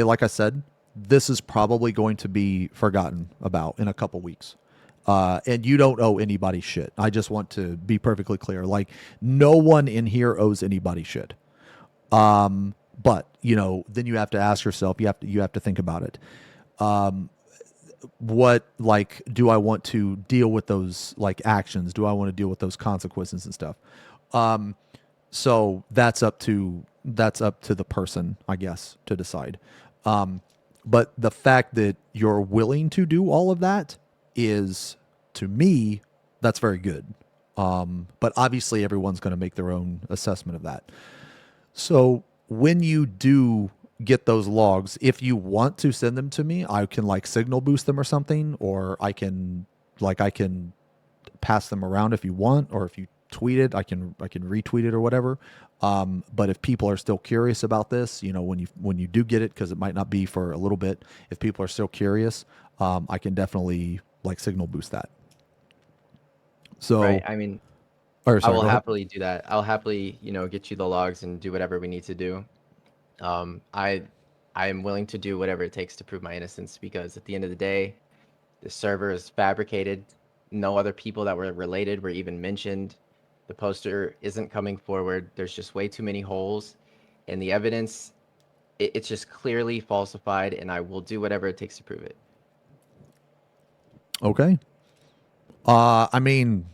like I said, this is probably going to be forgotten about in a couple weeks. And you don't owe anybody shit. I just want to be perfectly clear. Like, no one in here owes anybody shit. But then you have to ask yourself, you have to think about it. What, like, do I want to deal with those like actions? Do I want to deal with those consequences and stuff? So that's up to the person, I guess, to decide. But the fact that you're willing to do all of that is, to me, that's very good. But obviously everyone's going to make their own assessment of that. So when you do get those logs, if you want to send them to me, I can like signal boost them or something, or I can pass them around if you want, or if you tweet it, I can retweet it or whatever. But if people are still curious about this, when you do get it, because it might not be for a little bit, if people are still curious, I can definitely like signal boost that. So right, I mean, sorry, I will happily do that. I'll happily, get you the logs and do whatever we need to do. I am willing to do whatever it takes to prove my innocence, because at the end of the day, the server is fabricated. No other people that were related were even mentioned. The poster isn't coming forward. There's just way too many holes, and the evidence, it's just clearly falsified, and I will do whatever it takes to prove it. Okay. I mean,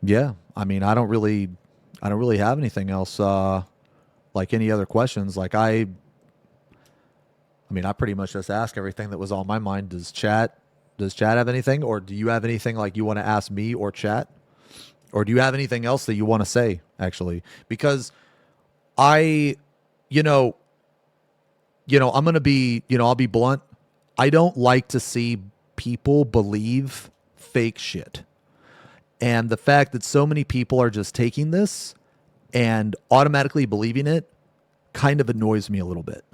yeah. I mean, I don't really have anything else. Like any other questions? Like I pretty much just asked everything that was on my mind. Does chat have anything, or do you have anything like you want to ask me or chat, or do you have anything else that you want to say actually? Because I'm going to be, I'll be blunt. I don't like to see people believe fake shit. And the fact that so many people are just taking this and automatically believing it kind of annoys me a little bit.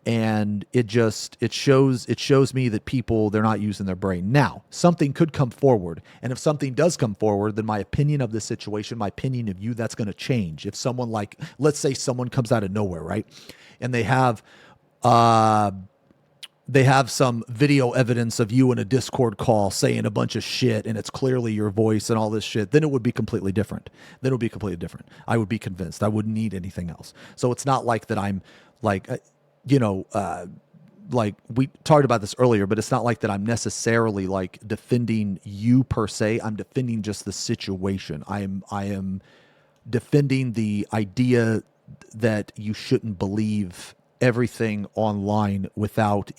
and it shows me that people, they're not using their brain. Now, something could come forward, and if something does come forward, then my opinion of the situation, my opinion of you, that's going to change. If someone, like, let's say someone comes out of nowhere, right, and they have some video evidence of you in a Discord call saying a bunch of shit, and it's clearly your voice and all this shit, then it would be completely different. Then it would be completely different. I would be convinced. I wouldn't need anything else. So it's not like that I'm like, like we talked about this earlier, but it's not like that I'm necessarily like defending you per se. I'm defending just the situation. I am defending the idea that you shouldn't believe everything online without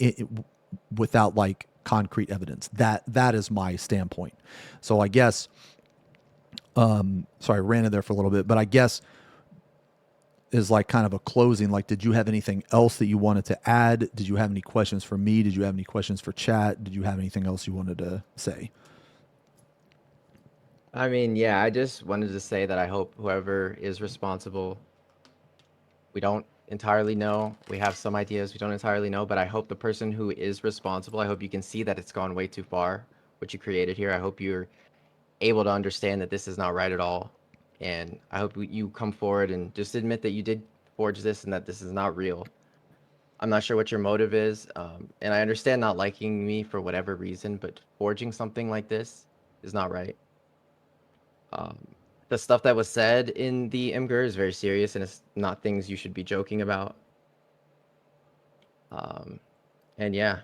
like concrete evidence. That is my standpoint. So I guess, sorry, I ran in there for a little bit, but I guess is like kind of a closing. Like, did you have anything else that you wanted to add? Did you have any questions for me? Did you have any questions for chat? Did you have anything else you wanted to say? I mean, yeah, I just wanted to say that I hope whoever is responsible, we don't entirely know. We have some ideas, we don't entirely know, but I hope the person who is responsible, I hope you can see that it's gone way too far, what you created here. I hope you're able to understand that this is not right at all. And I hope you come forward and just admit that you did forge this and that this is not real. I'm not sure what your motive is, and I understand not liking me for whatever reason, but forging something like this is not right. The stuff that was said in the Imgur is very serious, and it's not things you should be joking about. And yeah,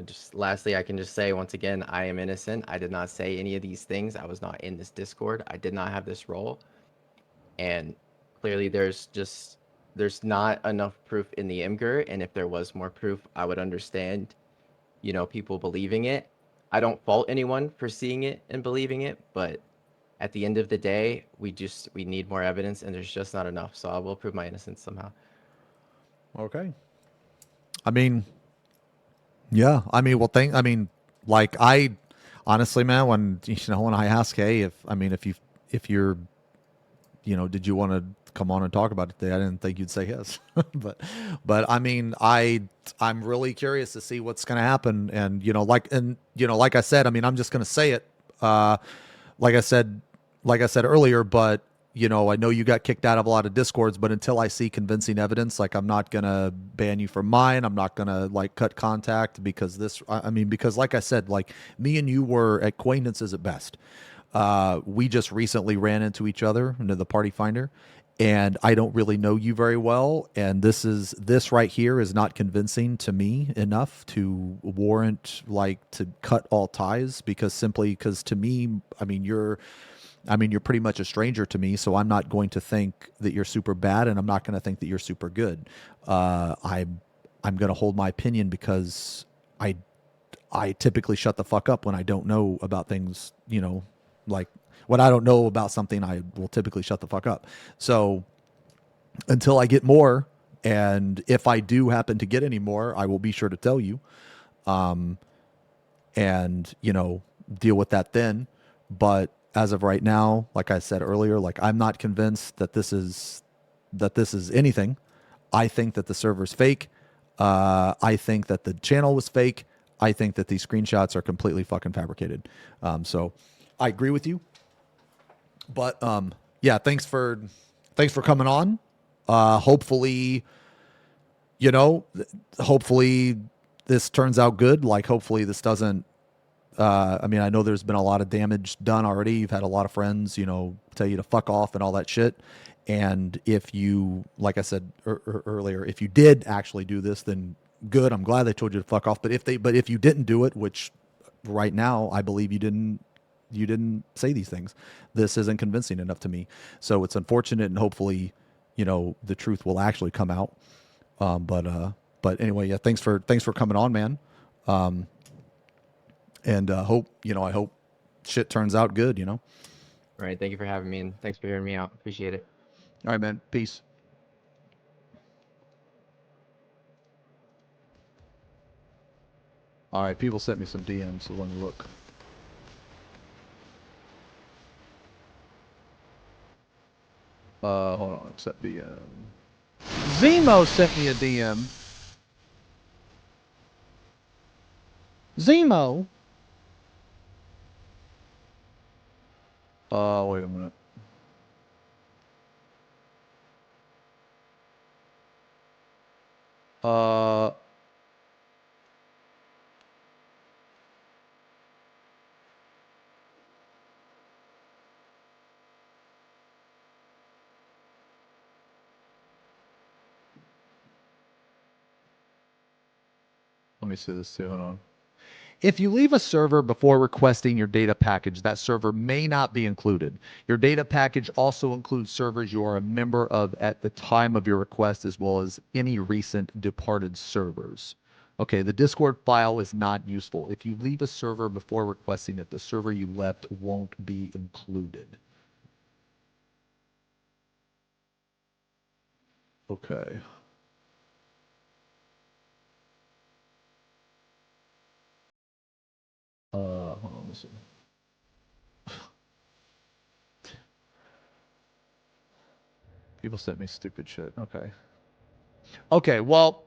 just lastly, I can just say once again, I am innocent. I did not say any of these things. I was not in this Discord. I did not have this role. And clearly there's not enough proof in the Imgur, and if there was more proof, I would understand, people believing it. I don't fault anyone for seeing it and believing it, but at the end of the day, we need more evidence, and there's just not enough. So I will prove my innocence somehow. Okay. I mean, yeah. I mean, like, I honestly, man, when I ask, hey, if you're, did you want to come on and talk about it today? I didn't think you'd say yes, but I mean, I'm really curious to see what's going to happen. And, like I said, I mean, I'm just going to say it, like I said earlier, but I know you got kicked out of a lot of Discords, but until I see convincing evidence, like, I'm not going to ban you from mine. I'm not going to like cut contact because because like I said, like, me and you were acquaintances at best. We just recently ran into each other into the Party Finder, and I don't really know you very well. And this right here is not convincing to me enough to warrant, like, to cut all ties, because to me, you're pretty much a stranger to me, so I'm not going to think that you're super bad, and I'm not going to think that you're super good. I'm going to hold my opinion because I typically shut the fuck up when I don't know about things, like, when I don't know about something, I will typically shut the fuck up. So until I get more, and if I do happen to get any more, I will be sure to tell you, and, deal with that then. But as of right now, like I said earlier, like, I'm not convinced that this is anything. I think that the server's fake. I think that the channel was fake. I think that these screenshots are completely fucking fabricated. So I agree with you. But yeah, thanks for coming on. Hopefully, hopefully this turns out good. Like, hopefully this doesn't. I know there's been a lot of damage done already. You've had a lot of friends, tell you to fuck off and all that shit. And if you, like I said earlier, if you did actually do this, then good. I'm glad they told you to fuck off. But if you didn't do it, which right now I believe you didn't say these things, this isn't convincing enough to me. So it's unfortunate, and hopefully, the truth will actually come out. But anyway, yeah, thanks for coming on, man. And I hope shit turns out good, All right. Thank you for having me, and thanks for hearing me out. Appreciate it. All right, man. Peace. All right, people sent me some DMs, so let me look. Hold on, accept DM. Xeno sent me a DM. Zemo. Wait a minute. Let me see this too. Hold on. If you leave a server before requesting your data package, that server may not be included. Your data package also includes servers you are a member of at the time of your request, as well as any recent departed servers. Okay, the Discord file is not useful. If you leave a server before requesting it, the server you left won't be included. Okay. Hold on, let me see. People sent me stupid shit. Okay. Okay, well,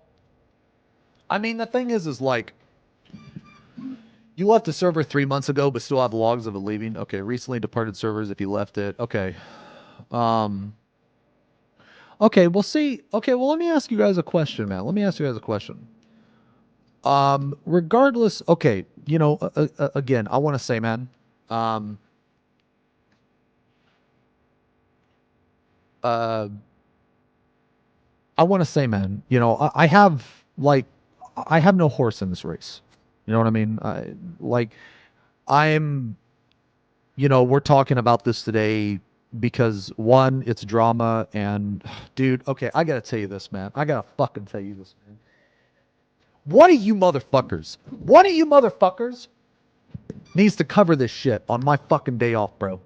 I mean, the thing is like, you left the server 3 months ago, but still have logs of it leaving. Okay, recently departed servers if you left it. Okay. Okay, we'll see. Okay, well, let me ask you guys a question, man. Let me ask you guys a question. Regardless, okay, you know, again, I want to say, man, I want to say, man, you know, I have like, I have no horse in this race. You know what I mean? I'm, you know, we're talking about this today because one, it's drama, and dude, okay, I gotta tell you this, man. I gotta fucking tell you this, man. One of you motherfuckers needs to cover this shit on my fucking day off, bro.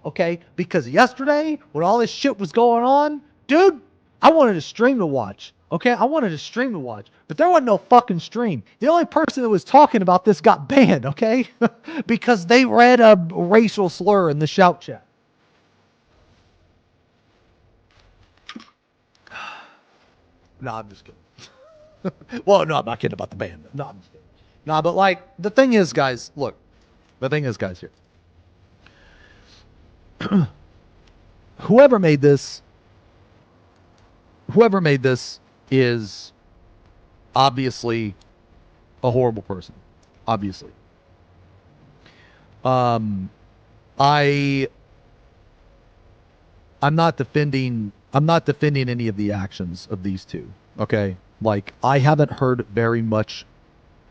Okay? Because yesterday, when all this shit was going on, dude, I wanted a stream to watch. Okay? I wanted a stream to watch. But there wasn't no fucking stream. The only person that was talking about this got banned, okay? Because they read a racial slur in the shout chat. No, I'm just kidding. Well, no, I'm not kidding about the ban. No, I'm just kidding. No, but like, the thing is, guys, look. The thing is, guys, here. whoever made this is obviously a horrible person. Obviously. I I'm not defending any of the actions of these two. Okay? Like, I haven't heard very much,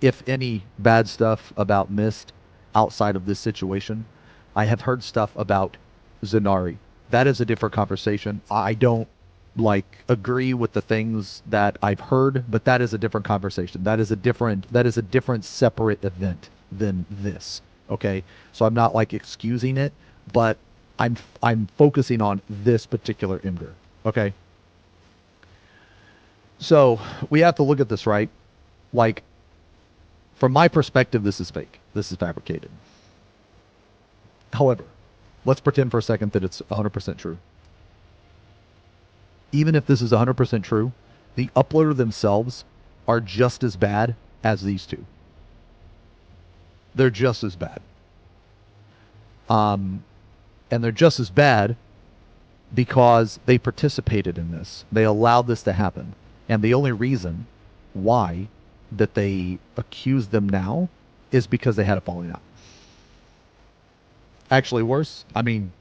if any, bad stuff about Mist outside of this situation. I have heard stuff about Zenari. That is a different conversation. I don't agree with the things that I've heard, but that is a different conversation. That is a different separate event than this. Okay? So I'm not excusing it, but I'm focusing on this particular Imgur. Okay? So we have to look at this, right? Like, from my perspective, this is fake. This is fabricated. However, let's pretend for a second that it's 100% true. Even if this is 100% true, the uploader themselves are just as bad as these two. They're just as bad. And they're just as bad because they participated in this. They allowed this to happen. And the only reason why that they accuse them now is because they had a falling out. Actually worse. I mean,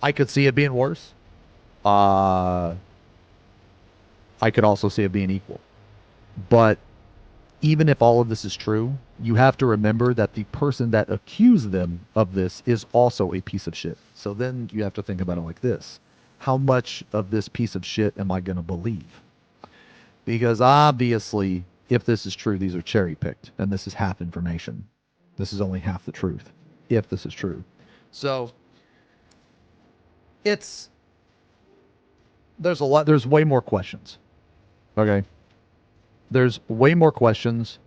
I could see it being worse. I could also see it being equal. But even if all of this is true, you have to remember that the person that accused them of this is also a piece of shit. So then you have to think about it like this. How much of this piece of shit am I going to believe? Because obviously, if this is true, these are cherry picked, and this is half information. This is only half the truth, if this is true. So there's way more questions. Okay? There's way more questions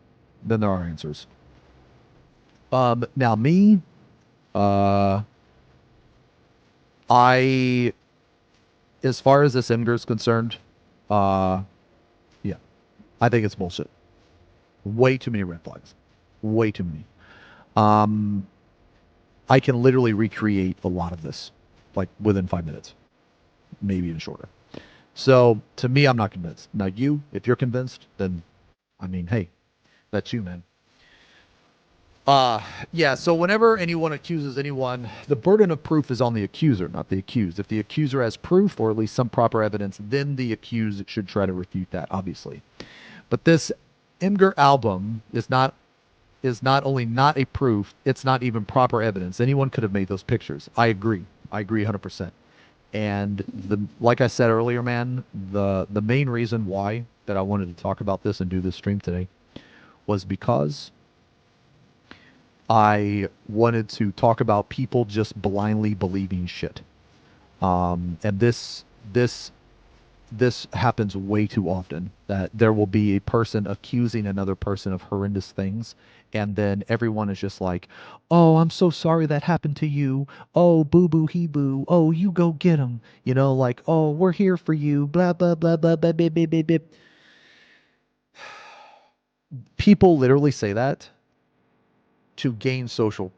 than there are answers. Now me, as far as this Imgur is concerned, yeah, I think it's bullshit. Way too many red flags. Way too many. I can literally recreate a lot of this, like within 5 minutes, maybe even shorter. So to me, I'm not convinced. Now you, if you're convinced, then I mean, hey, that's you, man. Yeah, so whenever anyone accuses anyone, the burden of proof is on the accuser, not the accused. If the accuser has proof or at least some proper evidence, then the accused should try to refute that, obviously. But this Imgur album is not only not a proof, it's not even proper evidence. Anyone could have made those pictures. I agree. I agree 100%. And like I said earlier, man, the main reason why that I wanted to talk about this and do this stream today was because I wanted to talk about people just blindly believing shit. And this happens way too often, that there will be a person accusing another person of horrendous things, and then everyone is just like, oh, I'm so sorry that happened to you. Oh, boo-boo, he-boo. Oh, you go get him. You know, like, oh, we're here for you. Blah, blah, blah, blah, blah, blah, blah, blah, blah. People literally say that to gain social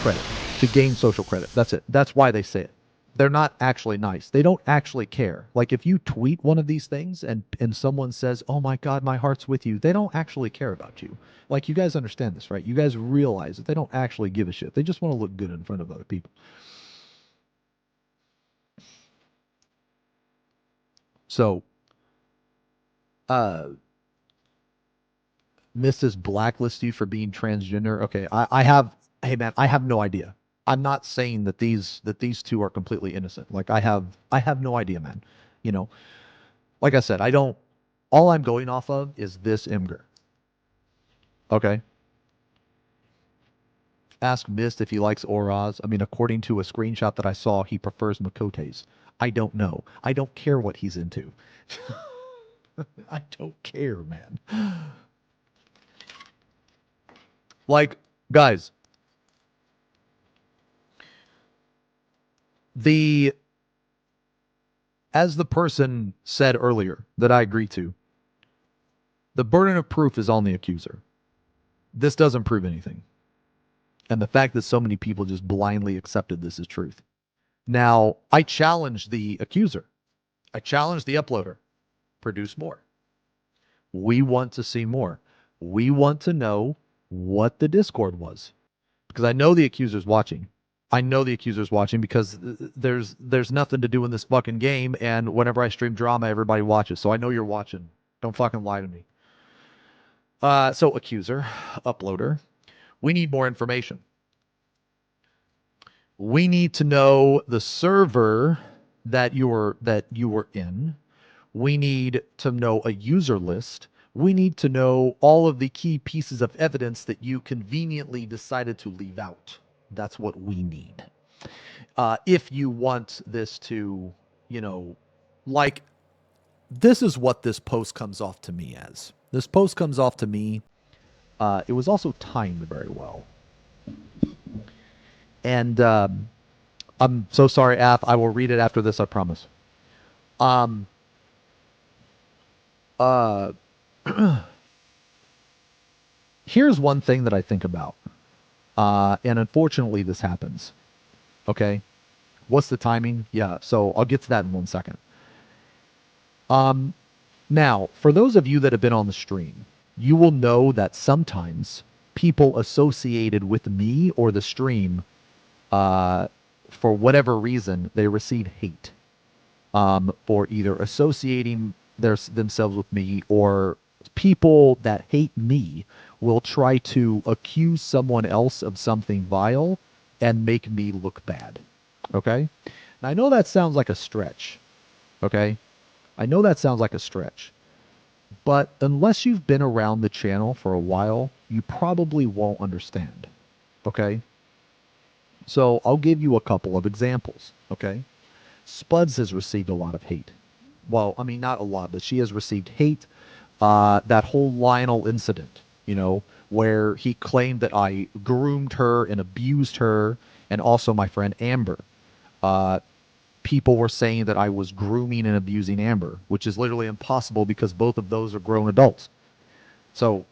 credit. To gain social credit. That's it. That's why they say it. They're not actually nice. They don't actually care. Like if you tweet one of these things and someone says, oh my God, my heart's with you, they don't actually care about you. Like you guys understand this, right? You guys realize that they don't actually give a shit. They just want to look good in front of other people. So, Mrs. Blacklist you for being transgender. Okay, hey man, I have no idea. I'm not saying that these two are completely innocent. Like I have no idea, man. You know, like I said, all I'm going off of is this Imgur. Okay. Ask Mist if he likes Auras. I mean, according to a screenshot that I saw, he prefers Makotes. I don't know. I don't care what he's into. I don't care, man. Like, guys, as the person said earlier that I agree to, the burden of proof is on the accuser. This doesn't prove anything. And the fact that so many people just blindly accepted this as truth. Now, I challenge the accuser. I challenge the uploader. Produce more. We want to see more. We want to know what the Discord was. Because I know the accuser's watching. I know the accuser's watching because there's nothing to do in this fucking game, and whenever I stream drama, everybody watches. So I know you're watching. Don't fucking lie to me. So accuser, uploader, we need more information. We need to know the server that you were in. We need to know a user list. We need to know all of the key pieces of evidence that you conveniently decided to leave out. That's what we need. If you want this to, like, this is what this post comes off to me as. This post comes off to me, it was also timed very well. And I'm so sorry, Af. I will read it after this, I promise. Here's one thing that I think about. And unfortunately, this happens. Okay? What's the timing? Yeah, so I'll get to that in 1 second. Now, for those of you that have been on the stream, you will know that sometimes people associated with me or the stream, for whatever reason, they receive hate for either associating themselves with me, or people that hate me will try to accuse someone else of something vile and make me look bad. Okay? Now, I know that sounds like a stretch. Okay? I know that sounds like a stretch. But unless you've been around the channel for a while, you probably won't understand. Okay? So I'll give you a couple of examples. Okay? Spuds has received a lot of hate. Well, I mean, not a lot, but she has received hate. That whole Lionel incident, where he claimed that I groomed her and abused her, and also my friend Amber. People were saying that I was grooming and abusing Amber, which is literally impossible because both of those are grown adults. So,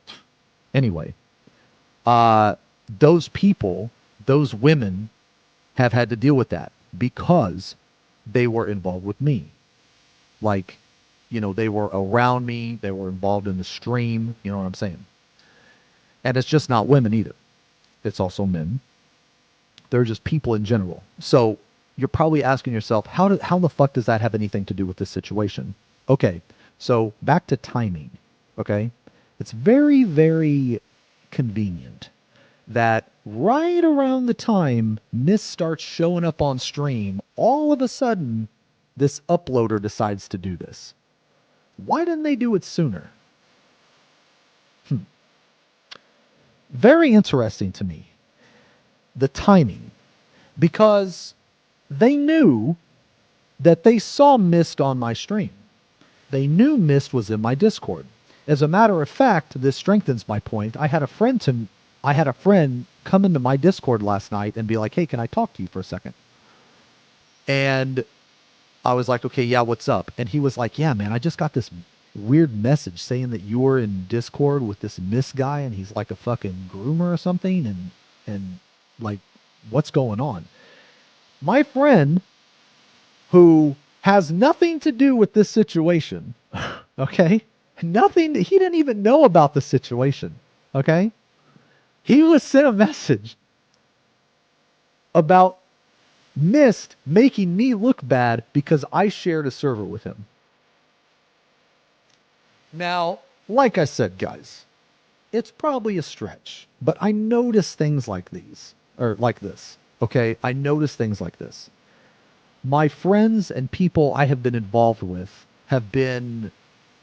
anyway, those people, those women, have had to deal with that because they were involved with me. Like, they were around me, they were involved in the stream, you know what I'm saying? And it's just not women either. It's also men. They're just people in general. So you're probably asking yourself, how the fuck does that have anything to do with this situation? Okay, so back to timing, okay? It's very, very convenient that right around the time Mist starts showing up on stream, all of a sudden, this uploader decides to do this. Why didn't they do it sooner? Very interesting to me, the timing, because they knew that they saw Mist on my stream. They knew Mist was in my Discord. As a matter of fact, this strengthens my point. I had a friend come into my Discord last night and be like, "Hey, can I talk to you for a second?" And I was like, "Okay, yeah, what's up?" And he was like, "Yeah, man, I just got this weird message saying that you were in Discord with this Mist guy and he's like a fucking groomer or something, and like, what's going on?" My friend, who has nothing to do with this situation, okay? Nothing, he didn't even know about the situation, okay? He was sent a message about Mist making me look bad because I shared a server with him. Now, like I said, guys, it's probably a stretch, but I notice things like these, or like this, okay? I notice things like this. My friends and people I have been involved with have been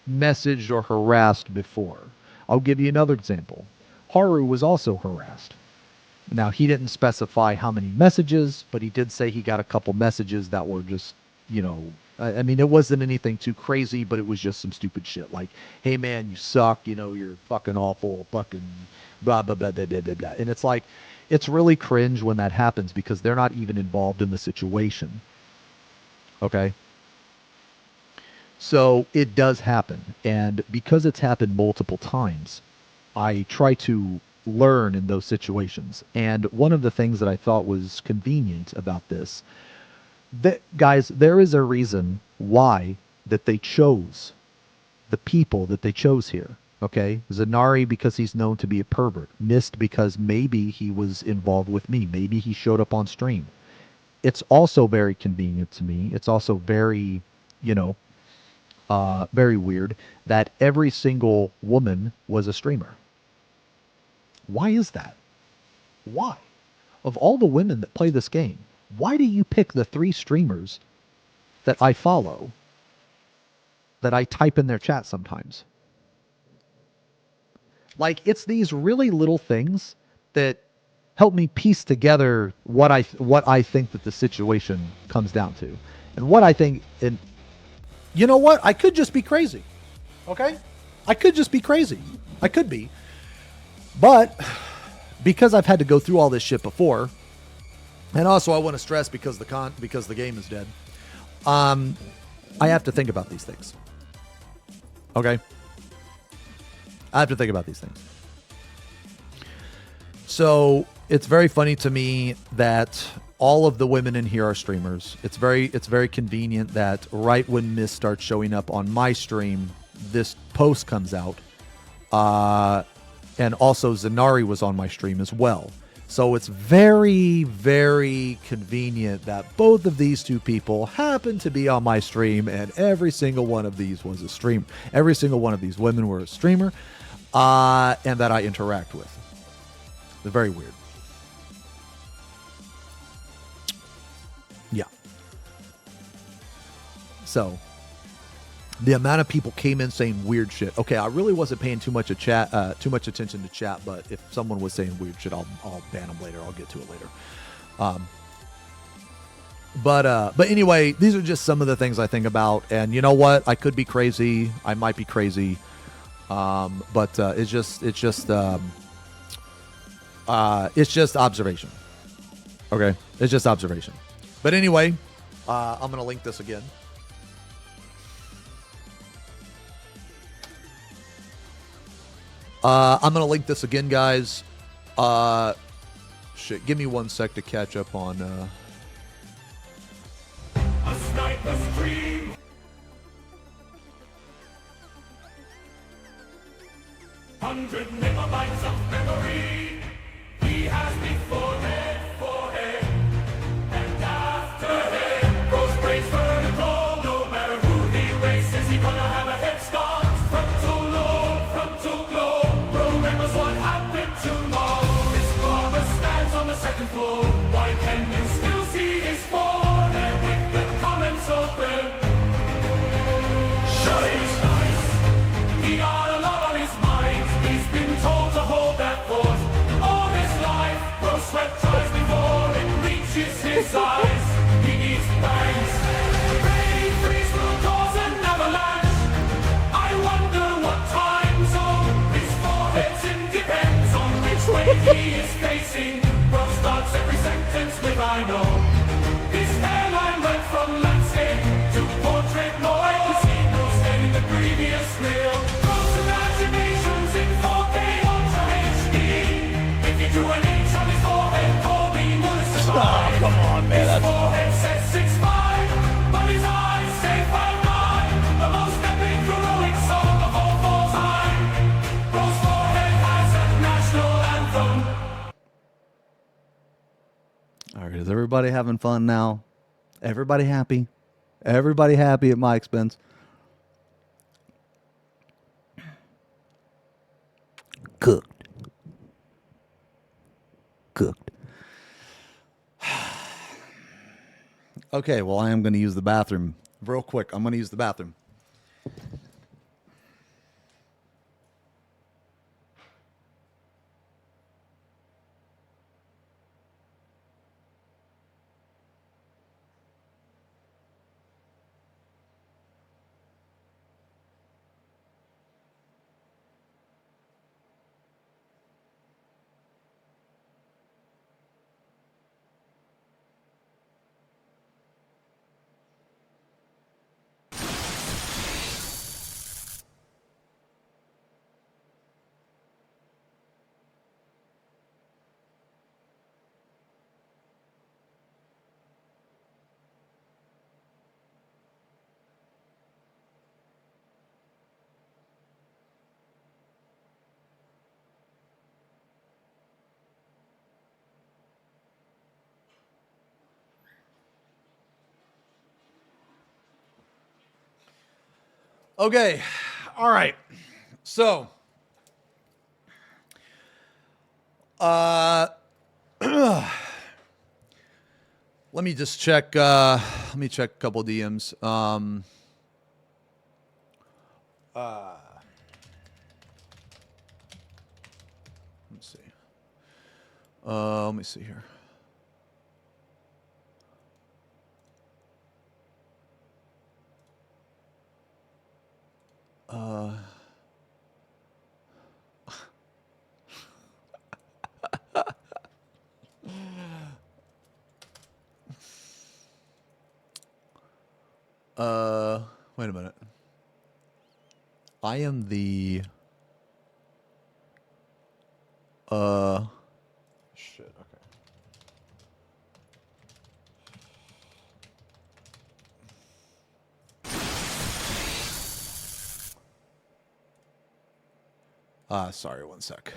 messaged or harassed before. I'll give you another example. Haru was also harassed. Now, he didn't specify how many messages, but he did say he got a couple messages that were just, I mean, it wasn't anything too crazy, but it was just some stupid shit like, "Hey man, you suck, you're fucking awful, fucking blah, blah, blah, blah, blah, blah, blah." And it's like, it's really cringe when that happens because they're not even involved in the situation. Okay? So it does happen. And because it's happened multiple times, I try to learn in those situations. And one of the things that I thought was convenient about this, that, guys, there is a reason why that they chose the people that they chose here. Okay? Zanari because he's known to be a pervert. Mist because maybe he was involved with me. Maybe he showed up on stream. It's also very convenient to me. It's also very, very weird that every single woman was a streamer. Why is that? Why? Of all the women that play this game, why do you pick the 3 streamers that I follow, that I type in their chat sometimes? Like, it's these really little things that help me piece together what I think that the situation comes down to. And what I think, and you know what? I could just be crazy. Okay? I could just be crazy. I could be. But because I've had to go through all this shit before, and also I want to stress because the game is dead, I have to think about these things. Okay? I have to think about these things. So it's very funny to me that all of the women in here are streamers. It's very convenient that right when Mist starts showing up on my stream, this post comes out. And also Zanari was on my stream as well. So it's very, very convenient that both of these 2 people happen to be on my stream, and every single one of these was a streamer. Every single one of these women were a streamer, and that I interact with. They're very weird. Yeah. So the amount of people came in saying weird shit. Okay, I really wasn't paying too much attention to chat, but if someone was saying weird shit, I'll ban them later. I'll get to it later. But anyway, these are just some of the things I think about, and you know what? I could be crazy. I might be crazy. But it's just observation. Okay, it's just observation. But anyway, I'm gonna link this again. I'm going to link this again, guys. Shit, give me 1 sec to catch up on, A sniper's dream. 100 megabytes of memory. He has me forehead, and after head. Grows praise vertical. No matter who he races, he gonna have a head start. Frontal glow. Remembers what happened tomorrow. His barber stands on the second floor. Why can you still see his form? And with the comments open. Sure, he's nice. He got a lot on his mind. He's been told to hold that force. All his life, gross sweat tries before it reaches his eyes. He needs bangs. Rain, freeze will cause an avalanche. I wonder what time zone his forehead's in depends on which way he is facing. Bro starts every sentence with I know. His hairline went from landscape to portrait noise. He knows in the previous reel. Gross imaginations in 4K Ultra HD. If you do an H on his forehead, call me Melissa. Oh, come on, man. His forehead says 6'5", but his eyes say 5'9". The most epic heroic song of all time. Bro's forehead has a national anthem. all right, is everybody having fun now? Everybody happy? Everybody happy at my expense? Cooked. Okay, well, I am going to use the bathroom real quick. I'm going to use the bathroom. Okay, all right. So, let me just check. Let me check a couple DMs. Let's see. Let me see here. Wait a minute. I am the shit, okay. Sorry, 1 sec.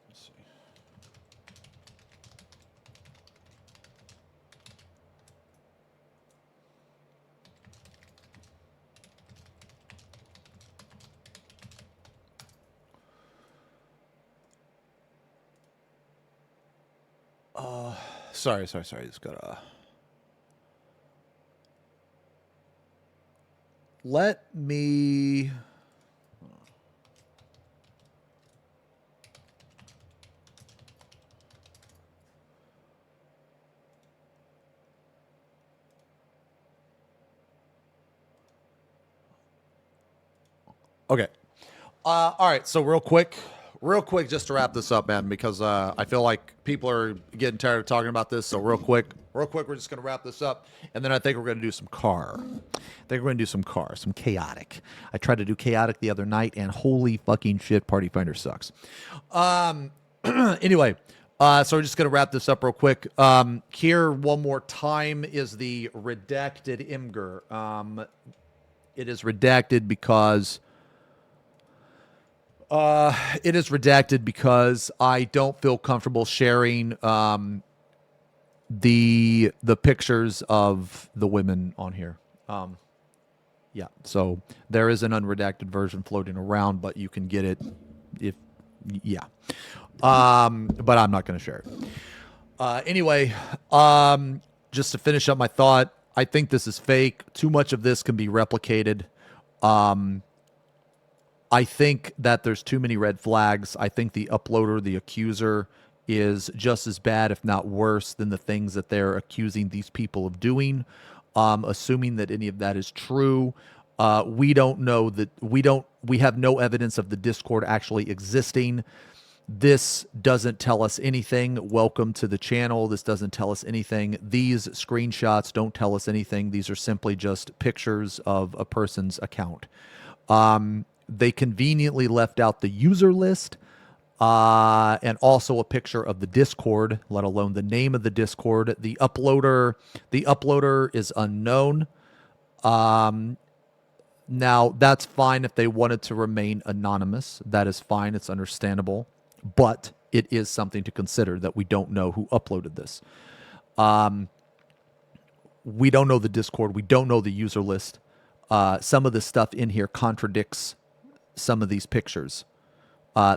Let's see. Sorry. Just gotta let me. Okay. All right. So real quick, just to wrap this up, man, because I feel like people are getting tired of talking about this. So real quick, we're just gonna wrap this up, and then I think we're gonna do some car. Some chaotic. I tried to do chaotic the other night, and holy fucking shit, Party Finder sucks. Anyway, so we're just going to wrap this up real quick. Here, one more time, is the redacted Imgur. It is redacted because... I don't feel comfortable sharing the pictures of the women on here. Yeah, so there is an unredacted version floating around, but you can get it if, yeah. But I'm not going to share it. Anyway, just to finish up my thought, I think this is fake. Too much of this can be replicated. I think that there's too many red flags. I think the uploader, the accuser, is just as bad, if not worse, than the things that they're accusing these people of doing. Assuming that any of that is true, we don't know that we have no evidence of the Discord actually existing. This doesn't tell us anything. Welcome to the channel. This doesn't tell us anything. These screenshots don't tell us anything. These are simply just pictures of a person's account. They conveniently left out the user list and also a picture of the Discord, let alone the name of the Discord. The uploader is unknown. Now, that's fine if they wanted to remain anonymous. That is fine. It's understandable. But it is something to consider that we don't know who uploaded this. We don't know the Discord. We don't know the user list. Some of the stuff in here contradicts some of these pictures.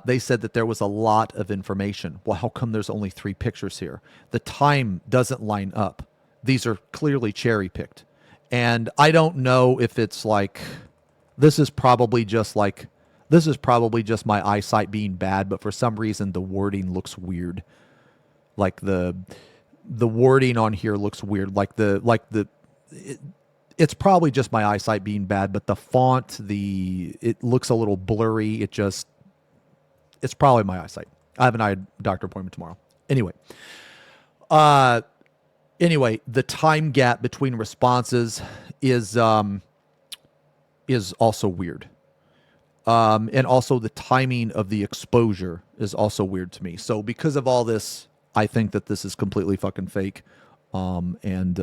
They said that there was a lot of information. Well, how come there's only 3 pictures here? The time doesn't line up. These are clearly cherry-picked. And I don't know if it's like, this is probably just my eyesight being bad, but for some reason the wording looks weird. Like the wording on here looks weird. It's probably just my eyesight being bad, but the font, it looks a little blurry. It's probably my eyesight. I have an eye doctor appointment tomorrow. Anyway, the time gap between responses is also weird. And also the timing of the exposure is also weird to me. So because of all this, I think that this is completely fucking fake. And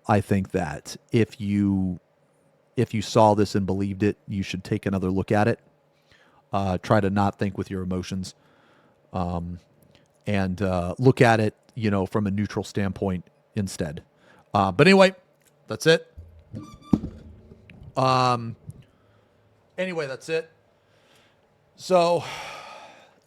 I think that if you saw this and believed it, you should take another look at it. Try to not think with your emotions, and look at it, from a neutral standpoint instead. But anyway, that's it. That's it. So,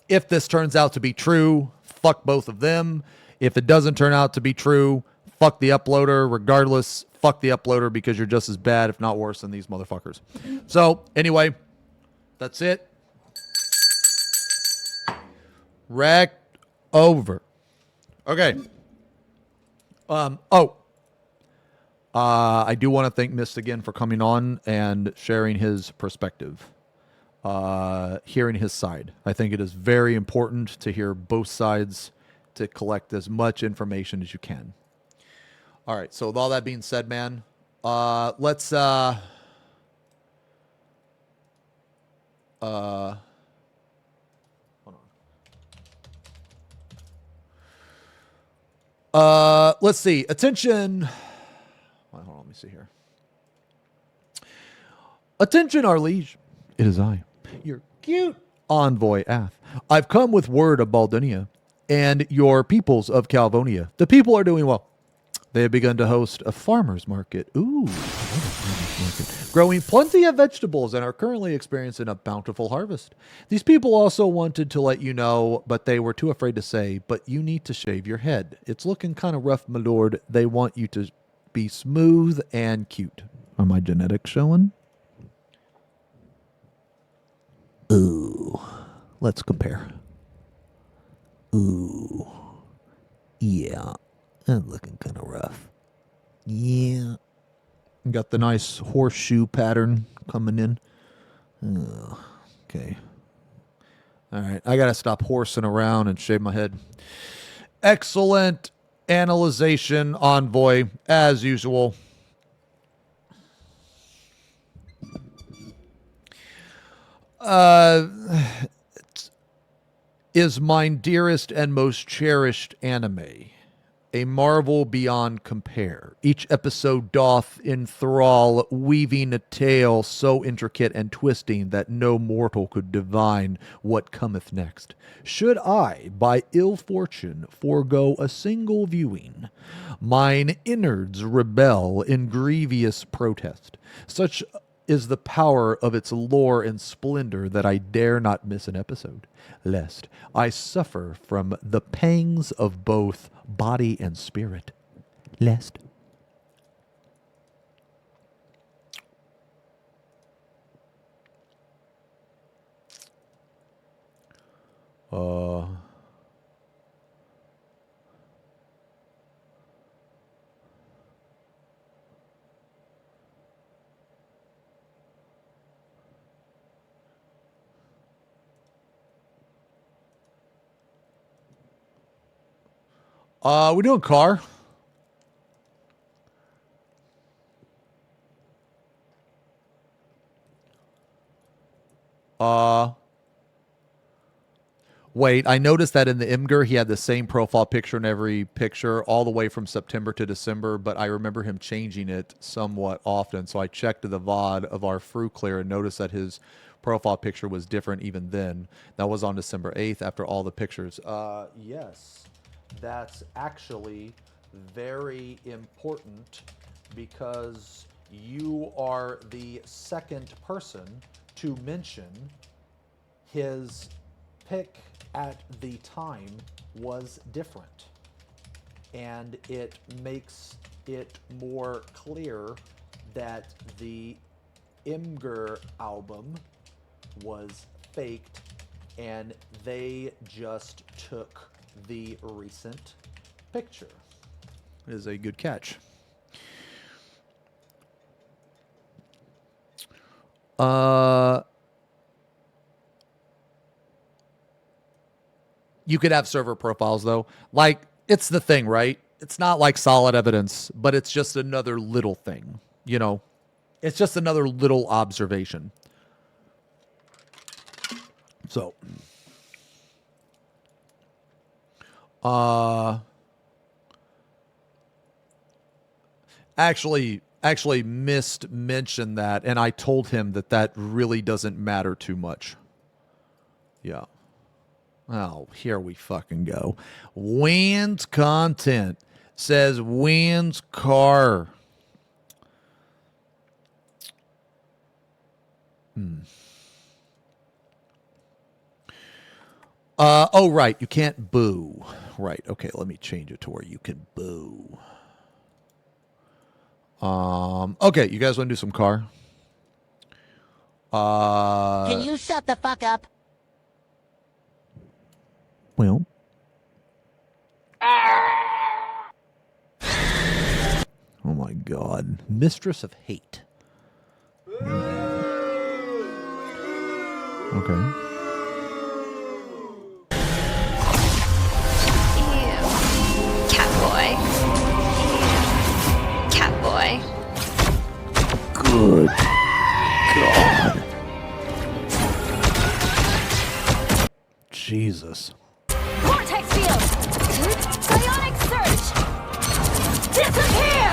if this turns out to be true, fuck both of them. If it doesn't turn out to be true, fuck the uploader. Regardless, fuck the uploader, because you're just as bad, if not worse, than these motherfuckers. So, anyway, that's it. Wrecked over. Okay. I do want to thank Mist again for coming on and sharing his perspective. Hearing his side. I think it is very important to hear both sides, to collect as much information as you can. All right, so with all that being said, man, let's hold on. Let's see. Attention. Hold on, let me see here. Attention, our liege. It is I, your cute envoy, Ath. I've come with word of Baldunia and your peoples of Calvonia. The people are doing well. They have begun to host a farmer's market. Ooh, farmer's market. Growing plenty of vegetables and are currently experiencing a bountiful harvest. These people also wanted to let you know, but they were too afraid to say, but you need to shave your head. It's looking kind of rough, my lord. They want you to be smooth and cute. Are my genetics showing? Ooh, let's compare. Ooh, yeah, I'm looking kind of rough. Yeah, got the nice horseshoe pattern coming in. Oh, okay. All right, I gotta stop horsing around and shave my head. Excellent analyzation, envoy, as usual. is mine dearest and most cherished anime, a marvel beyond compare. Each episode doth enthrall, weaving a tale so intricate and twisting that no mortal could divine what cometh next. Should I, by ill fortune, forego a single viewing, mine innards rebel in grievous protest. Such is the power of its lore and splendor that I dare not miss an episode, lest I suffer from the pangs of both body and spirit. Lest. We doing car? Wait, I noticed that in the Imgur, he had the same profile picture in every picture all the way from September to December, but I remember him changing it somewhat often. So I checked the VOD of our Fruit Clear and noticed that his profile picture was different even then. That was on December 8th after all the pictures. Yes, that's actually very important because you are the second person to mention his pick at the time was different, and it makes it more clear that the Imgur album was faked and they just took the recent picture. It is a good catch. You could have server profiles, though. Like, it's the thing, right? It's not like solid evidence, but it's just another little thing, you know? It's just another little observation. So, actually missed mention that, and I told him that that really doesn't matter too much. Yeah. Oh, here we fucking go. Wins content says wins car. Oh, right. You can't boo. Right. Okay, let me change it to where you can boo. Okay, you guys want to do some car? Can you shut the fuck up? Well. Oh my God. Mistress of Hate. Okay. Boy. Good God. Jesus. Vortex field! Bionic surge! Disappear!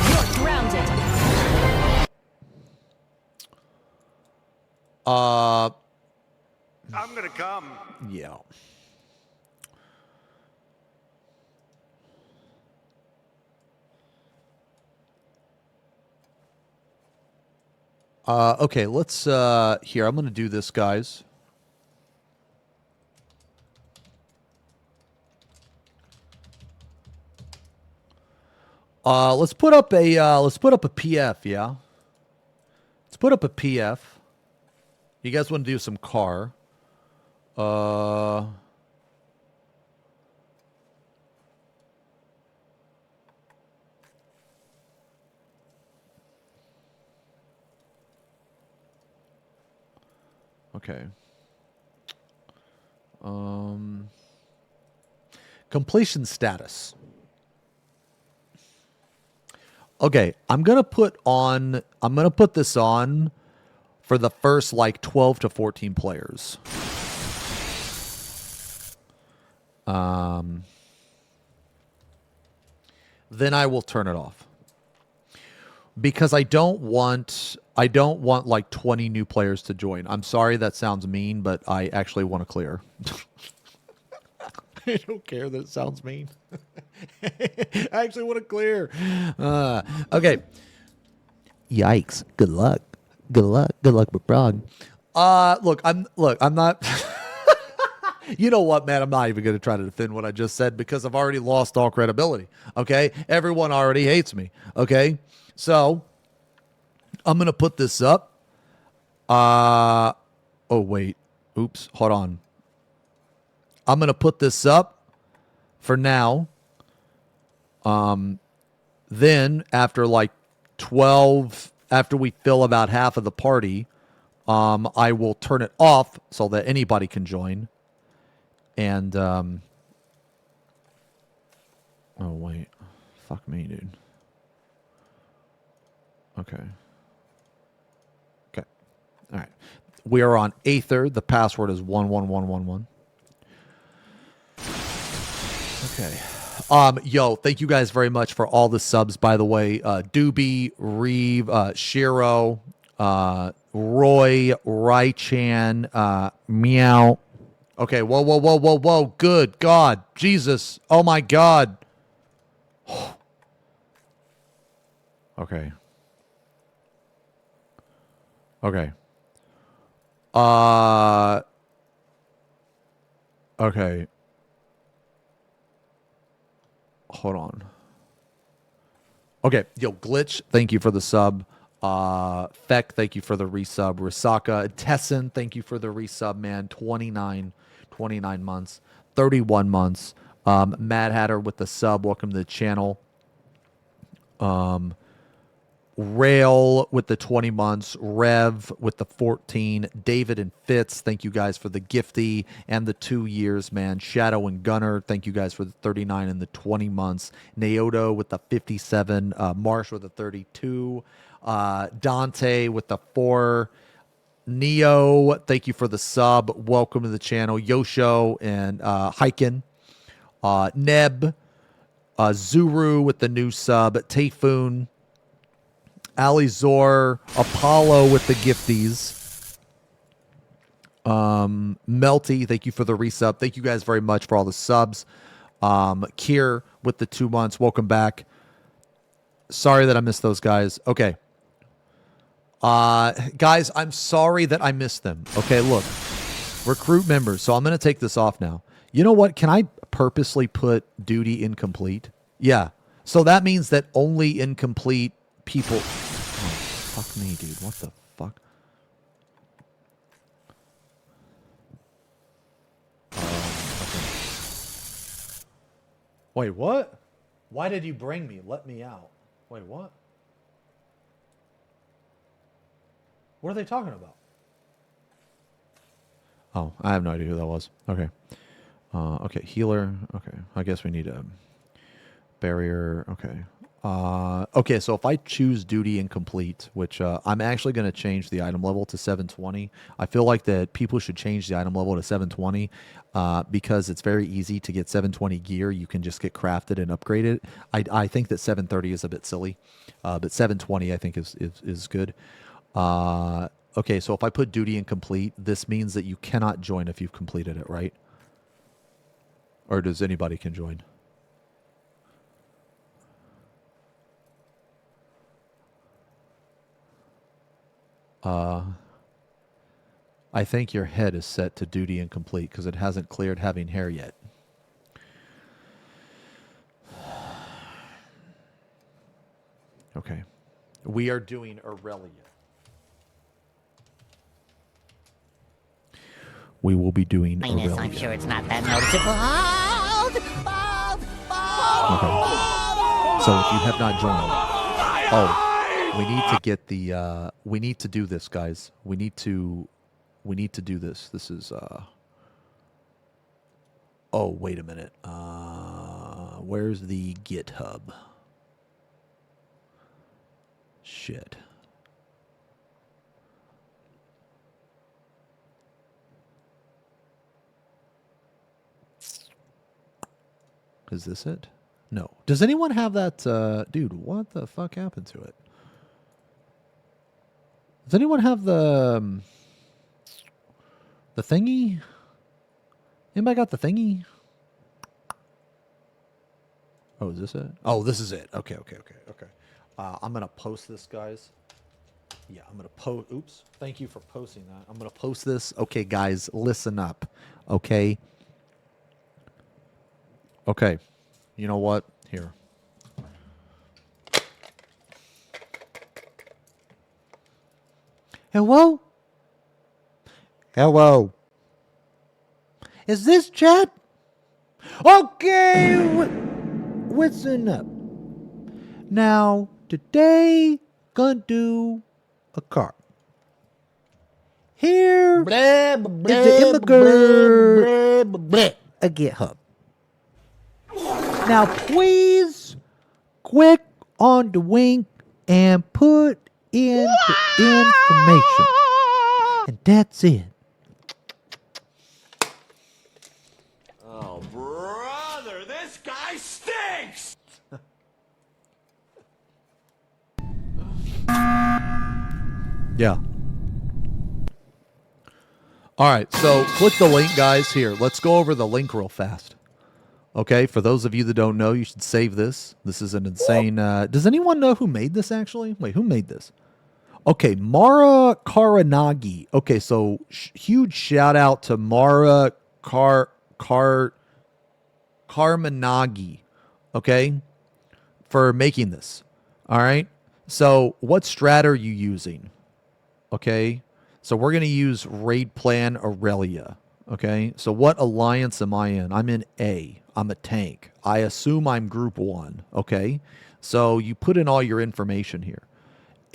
You're grounded. I'm gonna come. Yeah. Okay, let's, here, I'm going to do this, guys. Let's put up a PF, yeah? Let's put up a PF. You guys want to do some car? Okay. Completion status. Okay, I'm going to put this on for the first like 12 to 14 players. then I will turn it off. Because I don't want like 20 new players to join. I'm sorry that sounds mean, but I actually want to clear. I don't care that it sounds mean. I actually want to clear. Okay. Yikes. Good luck. Good luck. Good luck with Prague. Look, I'm not You know what, man? I'm not even going to try to defend what I just said because I've already lost all credibility. Okay? Everyone already hates me. Okay? So, I'm going to put this up. Oh, wait. Oops. Hold on. I'm going to put this up for now. Then, after like 12, after we fill about half of the party, I will turn it off so that anybody can join. And, oh, wait. Fuck me, dude. Okay. Okay. All right. We are on Aether. The password is 11111. Okay. Yo, thank you guys very much for all the subs, by the way. Doobie, Reeve, Shiro, Roy, Raichan, Meow. Okay, whoa. Good God. Jesus. Oh, my God. Okay. Okay. Okay. Hold on. Okay. Yo, Glitch, thank you for the sub. Feck, thank you for the resub. Risaka, Tessin, thank you for the resub, man. 29 months. 31 months. Mad Hatter with the sub. Welcome to the channel. Rail with the 20 months, Rev with the 14, David and Fitz, thank you guys for the gifty and the 2 years, man. Shadow and Gunner, thank you guys for the 39 and the 20 months. Naoto with the 57, Marsh with the 32, Dante with the 4, Neo, thank you for the sub. Welcome to the channel. Yosho and Hiken, Neb, Zuru with the new sub, Tayfoon, Alizor, Apollo with the gifties. Melty, thank you for the resub. Thank you guys very much for all the subs. Kier with the 2 months. Welcome back. Sorry that I missed those guys. Okay. Guys, I'm sorry that I missed them. Okay, look. Recruit members. So I'm going to take this off now. You know what? Can I purposely put duty incomplete? Yeah. So that means that only incomplete people... Oh, fuck me, dude. What the fuck? Okay. Wait, what? Why did you bring me? Let me out. Wait, what? What are they talking about? Oh, I have no idea who that was. Okay. Okay, healer. Okay, I guess we need a barrier. Okay. Okay, so if I choose duty incomplete, which I'm actually going to change the item level to 720. I feel like that people should change the item level to 720 because it's very easy to get 720 gear. You can just get crafted and upgrade it. I think that 730 is a bit silly, but 720 I think is good. Okay, so if I put duty incomplete, this means that you cannot join if you've completed it, right? Or does anybody can join? I think your head is set to duty incomplete because it hasn't cleared having hair yet. Okay. We are doing Aurelia. We will be doing Aurelia. I'm sure it's not that noticeable. Okay. So if you have not joined... Oh. We need to get the, we need to do this, guys. We need to do this. This is, oh, wait a minute. Where's the GitHub? Shit. Is this it? No. Does anyone have that? Dude, what the fuck happened to it? Does anyone have the thingy? Anybody got the thingy? Oh, is this it? Oh, this is it. Okay. I'm going to post this, guys. Yeah, I'm going to post. Oops. Thank you for posting that. I'm going to post this. Okay, guys, listen up. Okay. Okay. You know what? Here. Hello? Hello. Is this chat? Okay. Listen up. Now, today, gonna do a card. Here is the immigrant a GitHub. Now, please click on the link and put in the information. And that's it. Oh, brother, this guy stinks! Yeah. All right, so click the link, guys. Here, let's go over the link real fast. Okay, for those of you that don't know, you should save this. This is an insane... does anyone know who made this, actually? Wait, who made this? Okay, Mara Karanagi. Okay, so huge shout out to Mara Karmanagi, okay, for making this. All right, so what strat are you using? Okay, so we're going to use Raid Plan Aurelia. Okay, so what alliance am I in? I'm in A. I'm a tank. I assume I'm group 1. Okay, so you put in all your information here,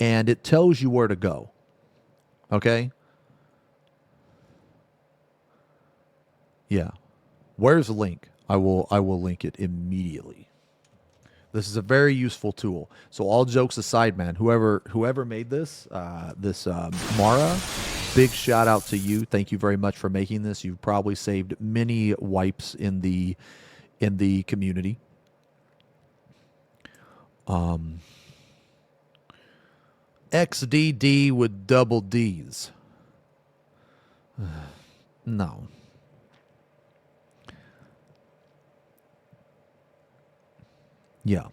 and it tells you where to go. Okay? Yeah. Where's the link? I will link it immediately. This is a very useful tool. So all jokes aside, man, whoever made this, Mara, big shout out to you. Thank you very much for making this. You've probably saved many wipes in the community. XDD with double D's. No. Yeah.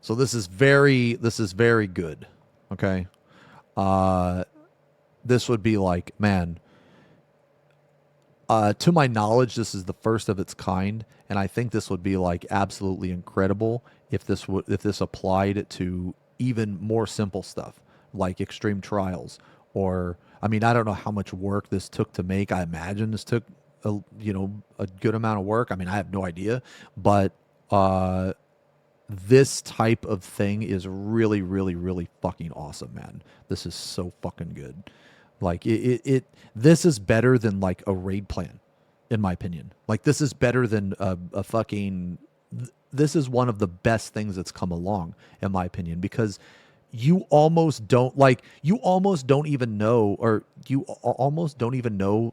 So this is very good. Okay. This would be like, man, to my knowledge, this is the first of its kind, and I think this would be like absolutely incredible if this applied to even more simple stuff like extreme trials, or I mean, I don't know how much work this took to make. I imagine this took a good amount of work. I mean, I have no idea, but this type of thing is really, really, really fucking awesome, man. This is so fucking good. Like this is better than like a raid plan, in my opinion. Like this is better than a fucking. This is one of the best things that's come along, in my opinion, because you almost don't even know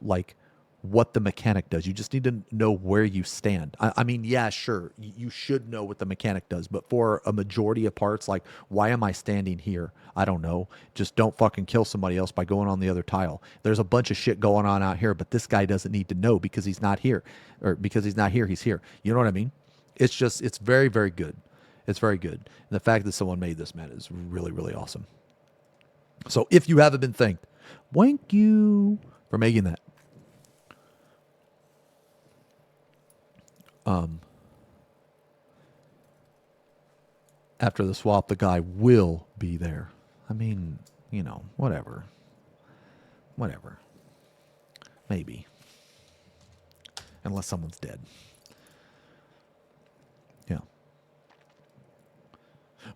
like what the mechanic does. You just need to know where you stand. I mean, yeah, sure, you should know what the mechanic does, but for a majority of parts, like, why am I standing here? I don't know. Just don't fucking kill somebody else by going on the other tile. There's a bunch of shit going on out here, but this guy doesn't need to know because he's not here, or because he's not here, he's here. You know what I mean? It's very, very good. It's very good. And the fact that someone made this, man, is really, really awesome. So if you haven't been thanked, thank you for making that. After the swap, the guy will be there. I mean, whatever. Maybe. Unless someone's dead. Yeah.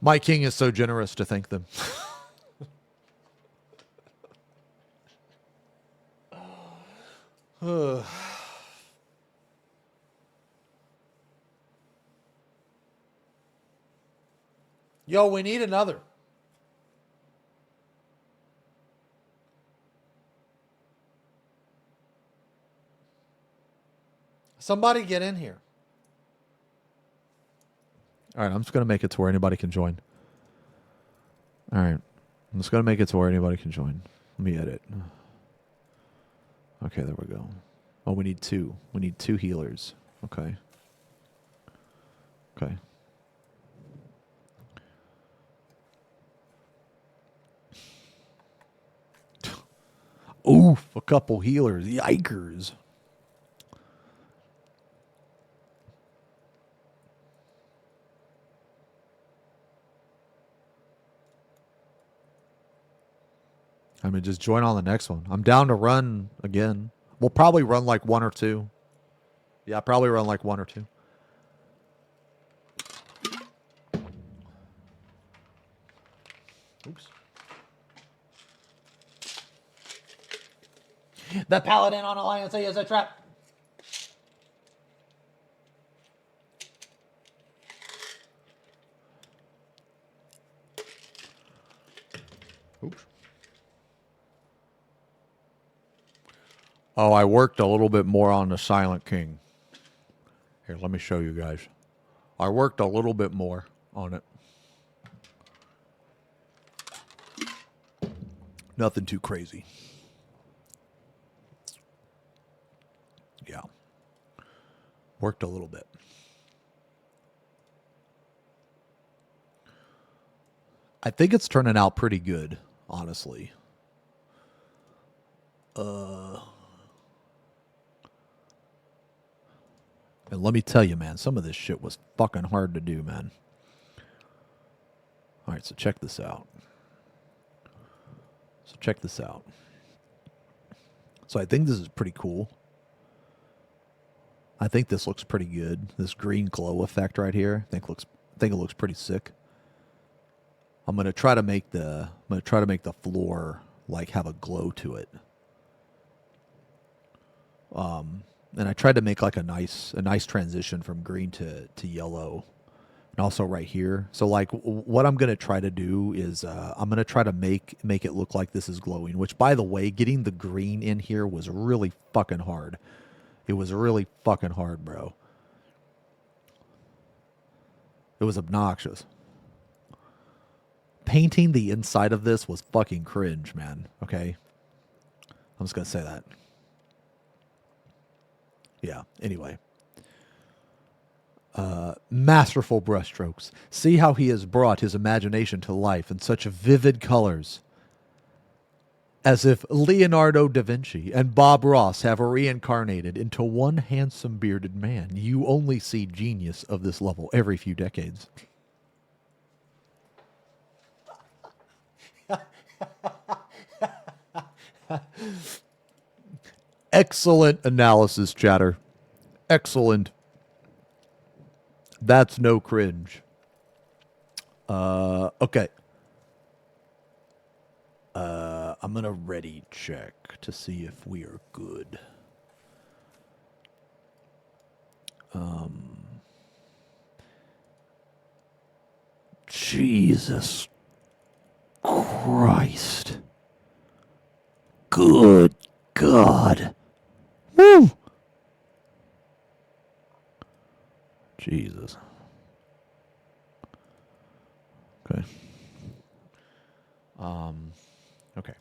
My king is so generous to thank them. Yo, we need another. Somebody get in here. All right, I'm just going to make it to where anybody can join. All right. I'm just going to make it to where anybody can join. Let me edit. Okay, there we go. Oh, we need two. We need two healers. Okay. Okay. Oof, a couple healers. Yikers. I mean, just join on the next one. I'm down to run again. We'll probably run like one or two. Yeah, probably run like one or two. Oops. The Paladin on Alliance is a trap. Oops. Oh, I worked a little bit more on the Silent King. Here, let me show you guys. I worked a little bit more on it. Nothing too crazy. Yeah. Worked a little bit. I think it's turning out pretty good, honestly. And let me tell you, man, some of this shit was fucking hard to do, man. All right, so check this out. So I think this is pretty cool. I think this looks pretty good. This green glow effect right here, I think it looks pretty sick. I'm gonna try to make the floor like have a glow to it. And I tried to make like a nice transition from green to yellow, and also right here. So like what I'm gonna try to do is I'm gonna try to make it look like this is glowing. Which, by the way, getting the green in here was really fucking hard. It was really fucking hard, bro. It was obnoxious. Painting the inside of this was fucking cringe, man. Okay, I'm just gonna say that. Yeah, anyway. Masterful brushstrokes. See how he has brought his imagination to life in such vivid colors. As if Leonardo da Vinci and Bob Ross have reincarnated into one handsome bearded man. You only see genius of this level every few decades. Excellent analysis, chatter. Excellent. That's no cringe. Okay. I'm gonna ready check to see if we are good. Jesus Christ. Good God. Woo! Jesus. Okay. Okay.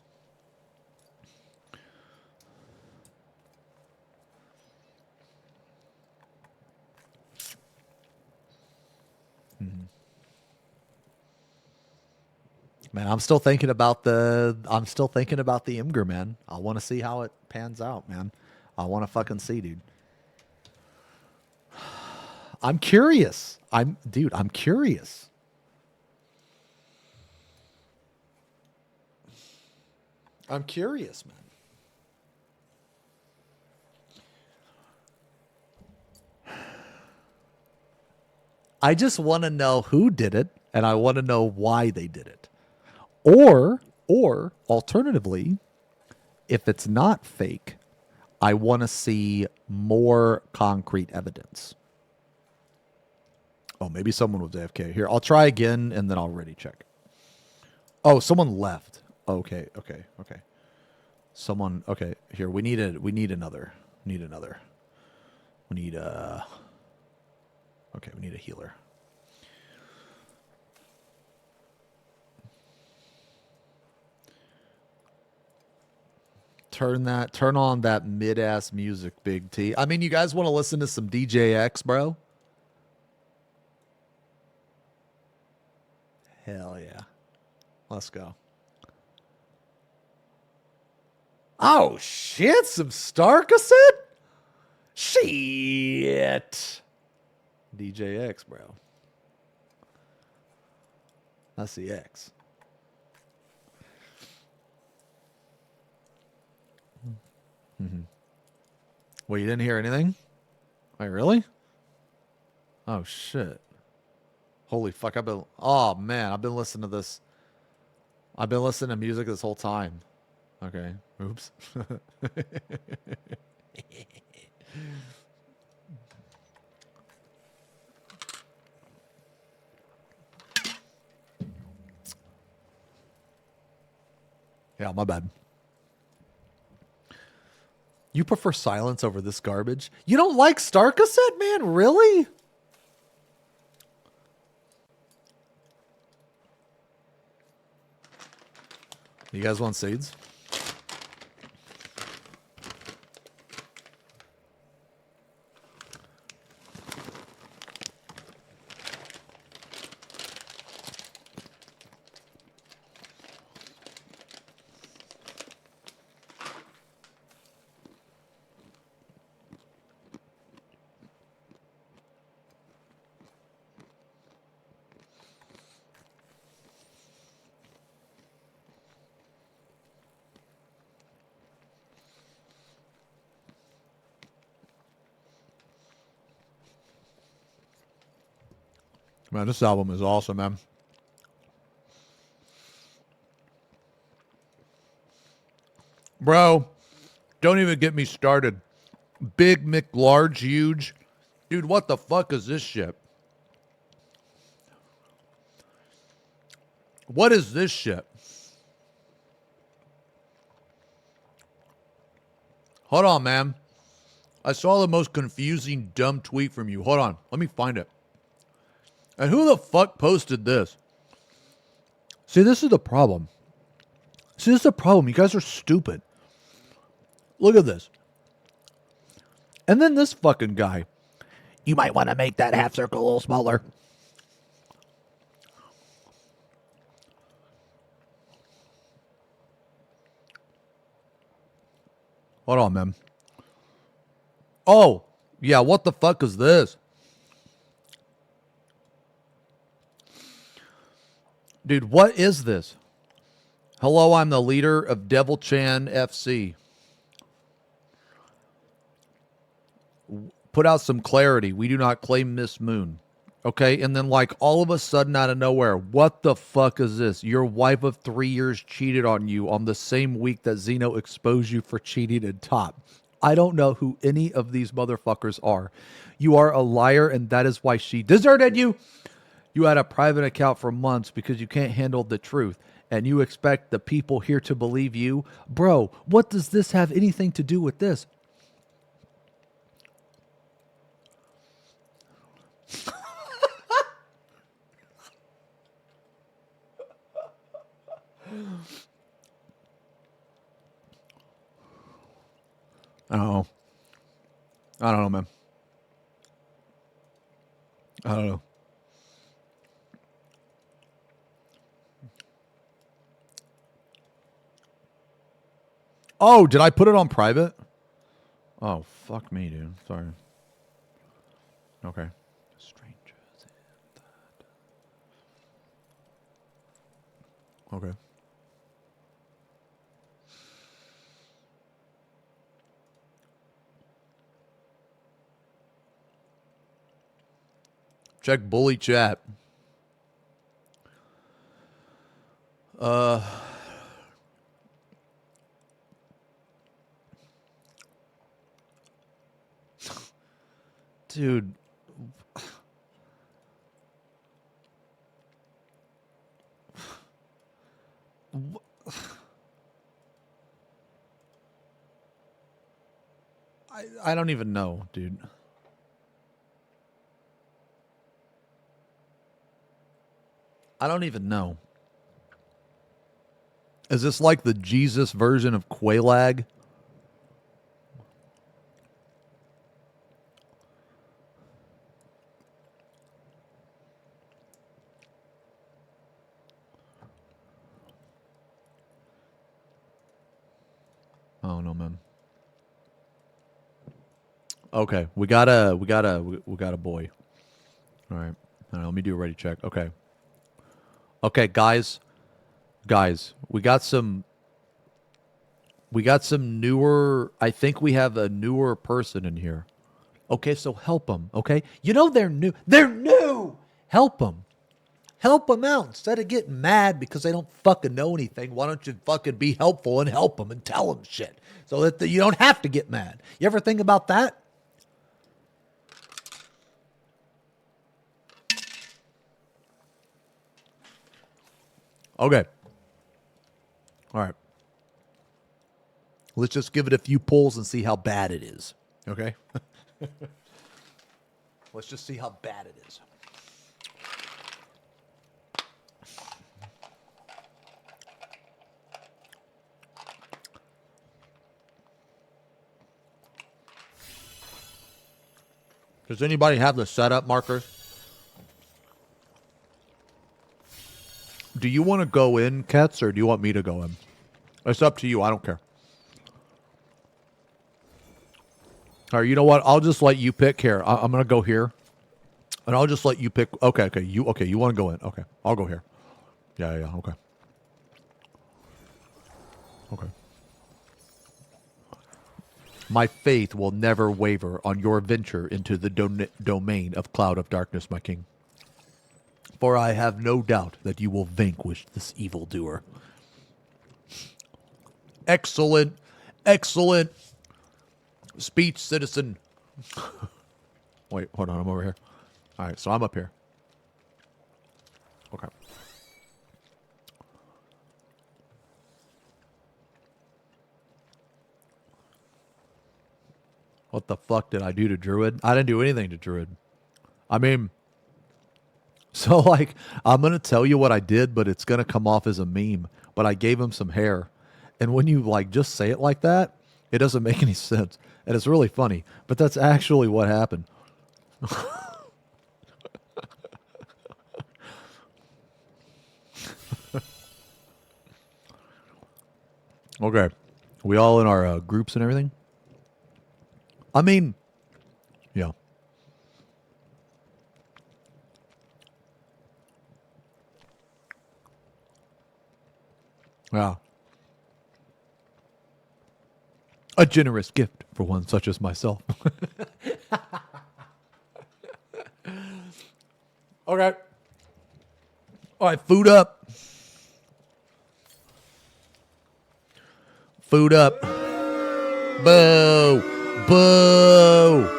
Man, I'm still thinking about the Imgur, man. I want to see how it pans out, man. I want to fucking see, dude. I'm curious. I'm curious. I'm curious, man. I just want to know who did it, and I want to know why they did it. Or alternatively, if it's not fake, I want to see more concrete evidence. Oh, maybe someone was AFK. Here, I'll try again, and then I'll ready check. Oh, someone left. Okay. Someone. Okay, here we need another. We need a healer. Turn on that mid-ass music, Big T. I mean, you guys want to listen to some DJX, bro? Hell yeah. Let's go. Oh, shit. Some Star cassette? Shit. DJX, bro. That's the X. Mm-hmm. Well, you didn't hear anything? Wait, really? Oh, shit. Holy fuck, oh, man, I've been listening to this. I've been listening to music this whole time. Okay, oops. Yeah, my bad. You prefer silence over this garbage? You don't like Star Cassette, man? Really? You guys want seeds? Man, this album is awesome, man. Bro, don't even get me started. Big McLarge, huge. Dude, what the fuck is this shit? What is this shit? Hold on, man. I saw the most confusing, dumb tweet from you. Hold on. Let me find it. And who the fuck posted this? See, this is the problem. See, this is the problem. You guys are stupid. Look at this. And then this fucking guy. You might want to make that half circle a little smaller. Hold on, man. Oh, yeah, what the fuck is this? Dude, what is this? Hello, I'm the leader of Devil Chan FC. Put out some clarity. We do not claim Miss Moon. Okay, and then like all of a sudden out of nowhere, what the fuck is this? Your wife of 3 years cheated on you on the same week that Xeno exposed you for cheating in top. I don't know who any of these motherfuckers are. You are a liar, and that is why she deserted you. You had a private account for months because you can't handle the truth, and you expect the people here to believe you? Bro, what does this have anything to do with this? I don't know. I don't know, man. I don't know. Oh, did I put it on private? Oh, fuck me, dude. Sorry. Okay. Strangers in that. Okay. Check bully chat. Dude. I don't even know, dude. I don't even know. Is this like the Jesus version of Quaalag? don't know, man. Okay, we got a boy. All right, let me do a ready check. Okay, guys, we got some newer. I think we have a newer person in here. Okay, so help them. Okay, you know they're new. They're new. Help them. Help them out instead of getting mad because they don't fucking know anything. Why don't you fucking be helpful and help them and tell them shit so that you don't have to get mad? You ever think about that? Okay. All right. Let's just give it a few pulls and see how bad it is. Okay? Let's just see how bad it is. Does anybody have the setup markers? Do you want to go in, Kets, or do you want me to go in? It's up to you. I don't care. All right, you know what? I'll just let you pick here. I'm going to go here. And I'll just let you pick. Okay. You want to go in. Okay. I'll go here. Yeah. Okay. Okay. My faith will never waver on your venture into the domain of Cloud of Darkness, my king. For I have no doubt that you will vanquish this evildoer. Excellent speech, citizen. Wait, hold on, I'm over here. All right, so I'm up here. Okay. What the fuck did I do to Druid? I didn't do anything to Druid. I mean, so like, I'm going to tell you what I did, but it's going to come off as a meme. But I gave him some hair. And when you like just say it like that, it doesn't make any sense. And it's really funny. But that's actually what happened. Okay. We all in our groups and everything? I mean, yeah. Yeah. A generous gift for one such as myself. Okay. All right, food up. Food up. Boo. Boo.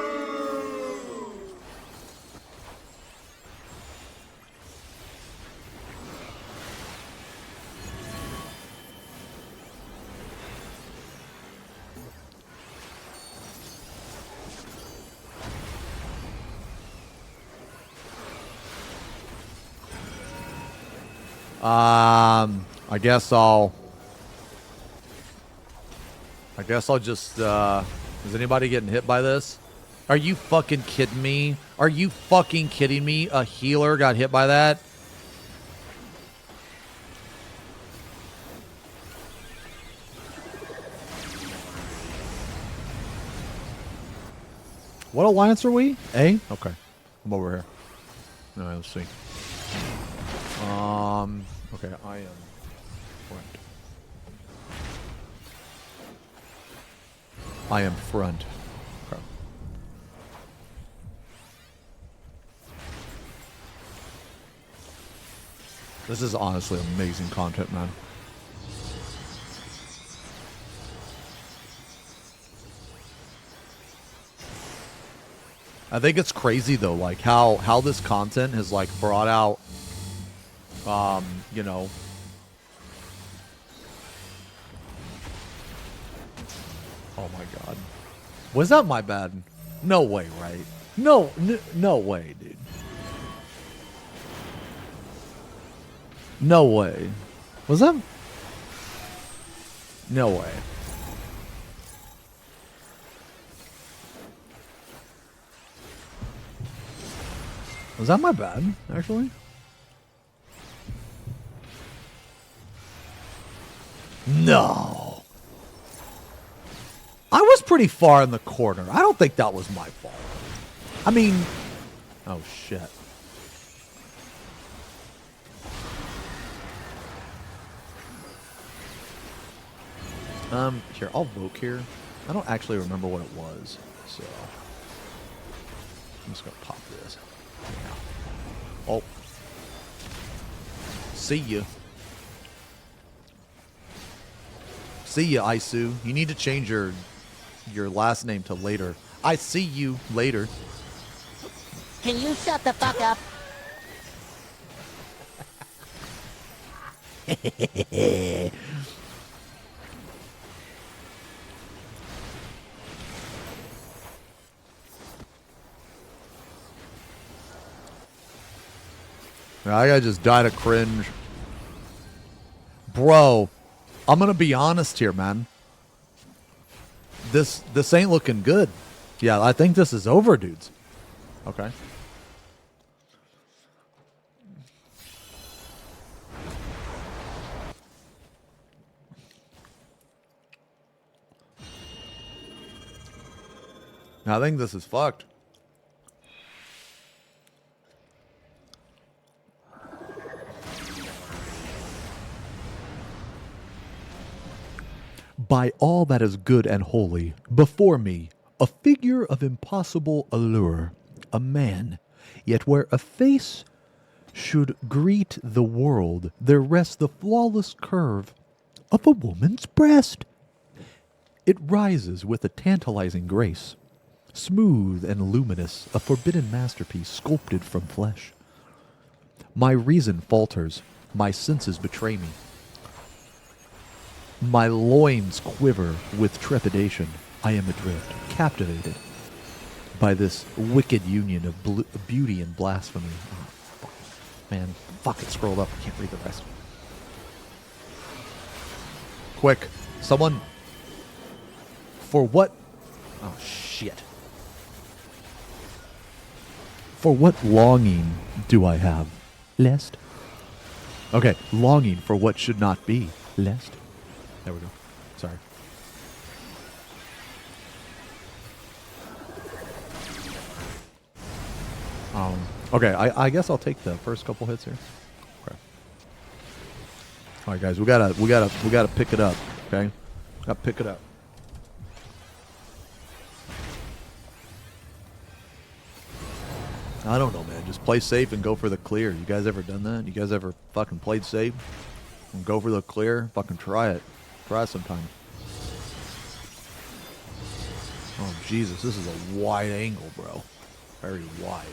I guess I'll just, is anybody getting hit by this? Are you fucking kidding me? Are you fucking kidding me? A healer got hit by that? What alliance are we? A? Okay. I'm over here. All right, let's see. Okay, I am front. I am front. Okay. This is honestly amazing content, man. I think it's crazy though, like how this content has like brought out, you know. Oh my god. Was that my bad? No way, right? No way, dude. No way. Was that? No way. Was that my bad, actually? No. I was pretty far in the corner. I don't think that was my fault. I mean, oh shit. Here, I'll Voke here. I don't actually remember what it was, so I'm just gonna pop this. Yeah. Oh. See you. See ya, Isu. You need to change your last name to later. I see you later. Can you shut the fuck up? I gotta just die to cringe. Bro, I'm gonna be honest here, man. This ain't looking good. Yeah, I think this is over, dudes. Okay. I think this is fucked. By all that is good and holy, before me, a figure of impossible allure, a man, yet where a face should greet the world, there rests the flawless curve of a woman's breast. It rises with a tantalizing grace, smooth and luminous, a forbidden masterpiece sculpted from flesh. My reason falters, my senses betray me. My loins quiver with trepidation. I am adrift, captivated by this wicked union of beauty and blasphemy. Oh, fuck. Man, fuck it, scrolled up. I can't read the rest. Quick, someone. For what? Oh, shit. For what longing do I have? Lest. Okay, longing for what should not be. Lest. There we go. Sorry. Okay, I guess I'll take the first couple hits here. Okay. All right, guys, we gotta pick it up. Okay, gotta pick it up. I don't know, man. Just play safe and go for the clear. You guys ever done that? You guys ever fucking played safe and go for the clear? Fucking try it. Try it sometime. Oh, Jesus. This is a wide angle, bro. Very wide.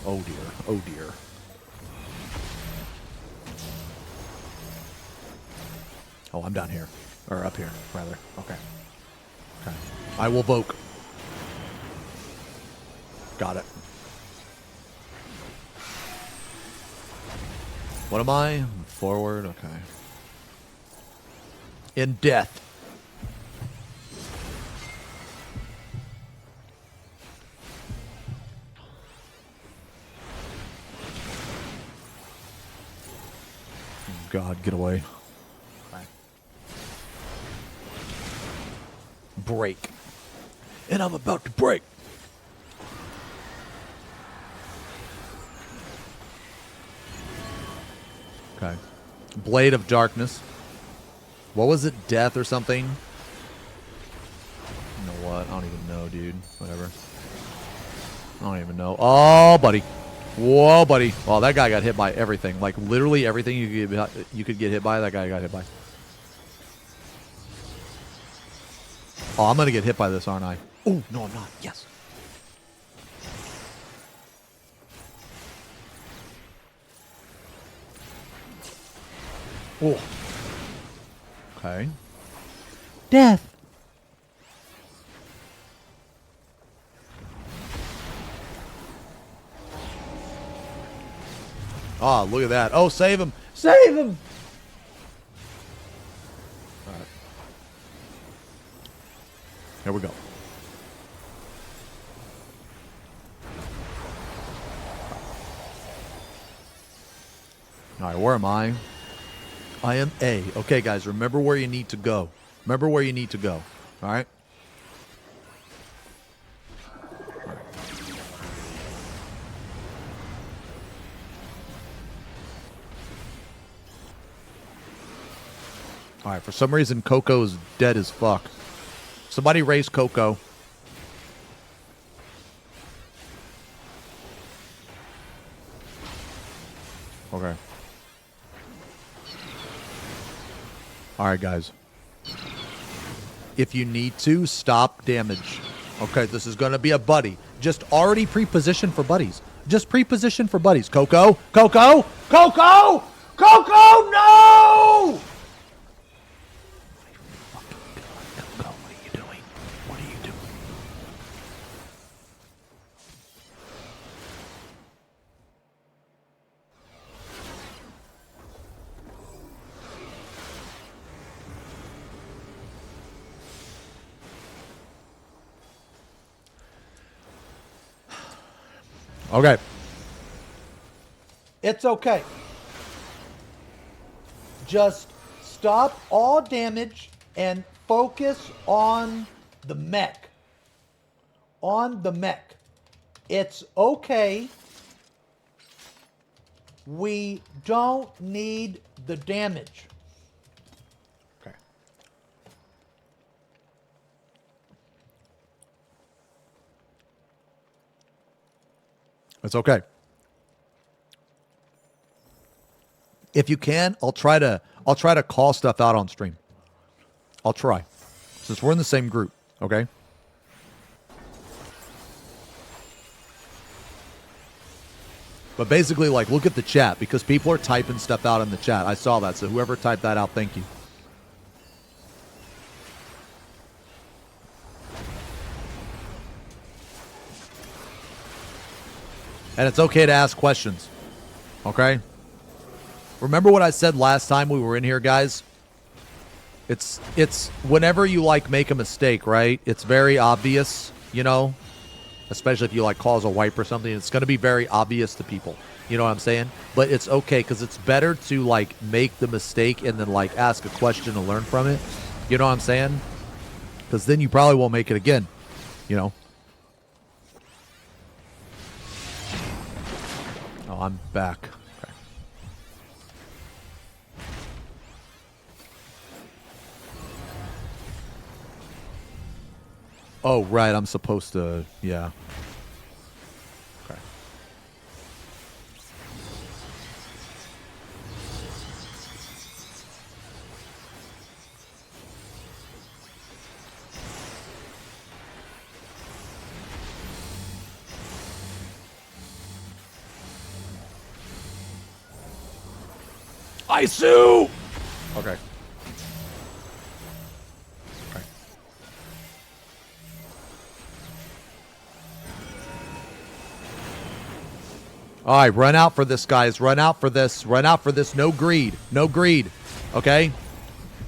Oh, dear. Oh, dear. Oh, I'm down here. Or up here, rather. Okay. Okay. I will Voke. Got it. What am I? Forward? Okay. In death. God, get away. Break. And I'm about to break. Okay. Blade of Darkness. What was it? Death or something? You know what? I don't even know, dude. Whatever. I don't even know. Oh, buddy. Whoa, buddy. Oh, that guy got hit by everything. Like, literally everything you could get hit by, that guy got hit by. Oh, I'm going to get hit by this, aren't I? Oh, no, I'm not. Yes. Oh. Okay. Death. Oh, look at that. Oh, save him. Save him. All right. Here we go. All right, where am I? I am A. Okay, guys, remember where you need to go. Remember where you need to go. All right? All right, for some reason, Coco's dead as fuck. Somebody raise Coco. Okay. All right, guys. If you need to, stop damage. Okay, this is going to be a buddy. Just already pre-position for buddies. Just pre-position for buddies. Coco! Coco! Coco! Coco! No! Okay. It's okay. Just stop all damage and focus on the mech. On the mech. It's okay. We don't need the damage. Okay. It's okay. If you can, I'll try to call stuff out on stream. I'll try. Since we're in the same group, okay? But basically, like, look at the chat because people are typing stuff out in the chat. I saw that, so whoever typed that out, thank you. And it's okay to ask questions. Okay? Remember what I said last time we were in here, guys? It's whenever you, like, make a mistake, right? It's very obvious, you know? Especially if you, like, cause a wipe or something. It's going to be very obvious to people. You know what I'm saying? But it's okay because it's better to, like, make the mistake and then, like, ask a question and learn from it. You know what I'm saying? Because then you probably won't make it again. You know? Oh, I'm back. Okay. Oh, right. I'm supposed to... Yeah. Okay. I sue! Okay. Okay. All right, run out for this, guys. Run out for this. Run out for this. No greed. No greed. Okay?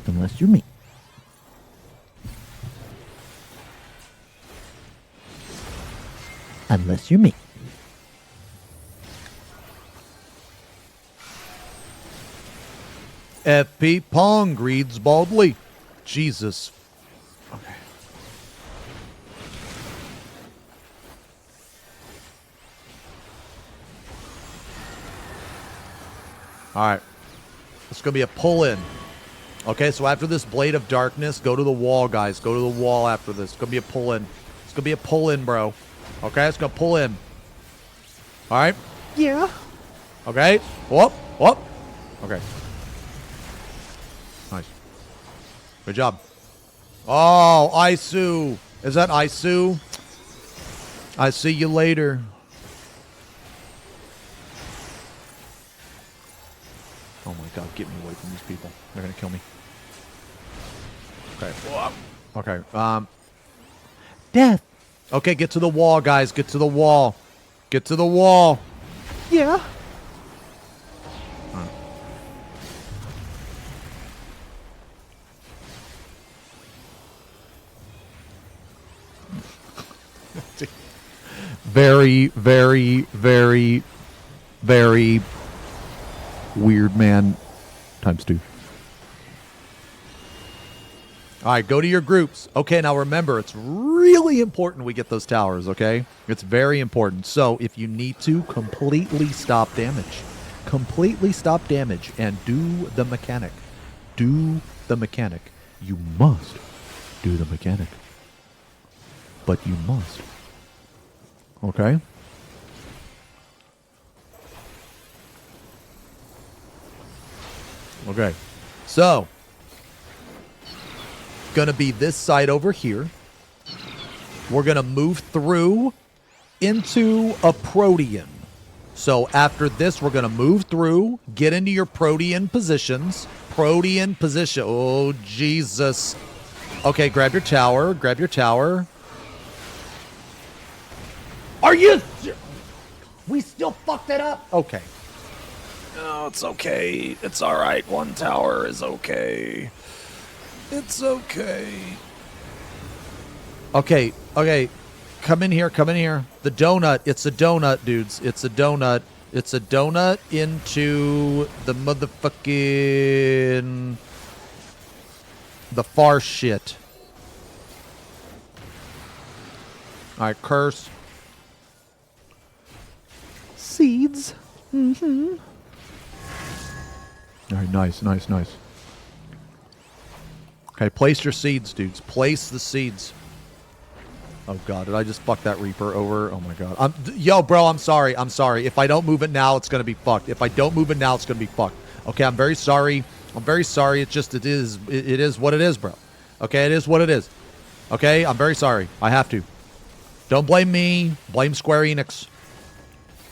Unless you're me. Unless you're me. FP Pong reads boldly. Jesus. Okay. All right. It's going to be a pull-in. Okay, so after this Blade of Darkness, go to the wall, guys. Go to the wall after this. It's going to be a pull-in. It's going to be a pull-in, bro. Okay, it's going to pull in. All right? Yeah. Okay. Whoop. Whoop. Okay. Nice. Good job. Oh, Isu. Is that Isu? I see you later. Oh my god, get me away from these people. They're gonna kill me. Okay. Okay. Death. Okay, get to the wall, guys. Get to the wall. Get to the wall. Yeah. Very, very, very, very Weird man times 2. All right, go to your groups. Okay, now remember, it's really important we get those towers, okay? It's very important. So if you need to, completely stop damage. Completely stop damage and do the mechanic. Do the mechanic. You must do the mechanic. But you must. Okay? Okay. So, going to be this side over here. We're going to move through into a Protean. So after this, we're going to move through, get into your Protean positions. Protean position. Oh, Jesus. Okay, grab your tower. Grab your tower. Are you... We still fucked it up? Okay. No, it's okay. It's all right. One tower is okay. It's okay. Okay, okay. Come in here, come in here. The donut. It's a donut, dudes. It's a donut. It's a donut into the motherfucking... the far shit. Alright, curse. Seeds. Mm-hmm. Alright, nice, nice, nice. Okay, place your seeds, dudes. Place the seeds. Oh, God. Did I just fuck that Reaper over? Oh, my God. Yo, bro, I'm sorry. I'm sorry. If I don't move it now, it's going to be fucked. If I don't move it now, it's going to be fucked. Okay, I'm very sorry. I'm very sorry. It's just, it is what it is, bro. Okay, it is what it is. Okay, I'm very sorry. I have to. Don't blame me. Blame Square Enix.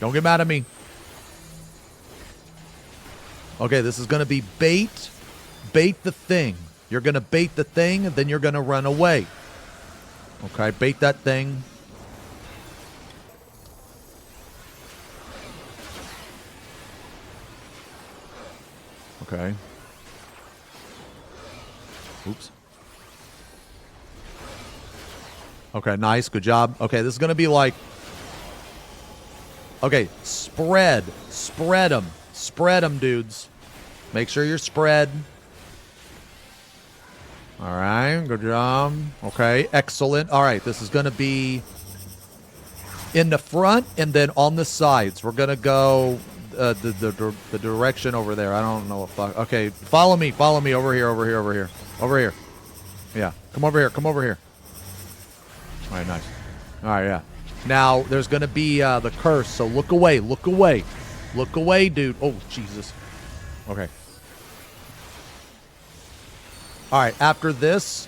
Don't get mad at me. Okay, this is going to be bait. Bait the thing. You're going to bait the thing, and then you're going to run away. Okay, bait that thing. Okay. Oops. Okay, nice. Good job. Okay, this is going to be like... Okay, spread. Spread them. Spread them, dudes. Make sure you're spread. All right, good job. Okay, excellent. All right, this is going to be in the front and then on the sides. We're going to go the direction over there. I don't know what fuck. Okay, follow me over here, over here, over here. Over here. Yeah, come over here, come over here. All right, nice. All right, yeah. Now, there's going to be the curse, so look away, look away. Look away, dude. Oh, Jesus. Okay. All right, after this,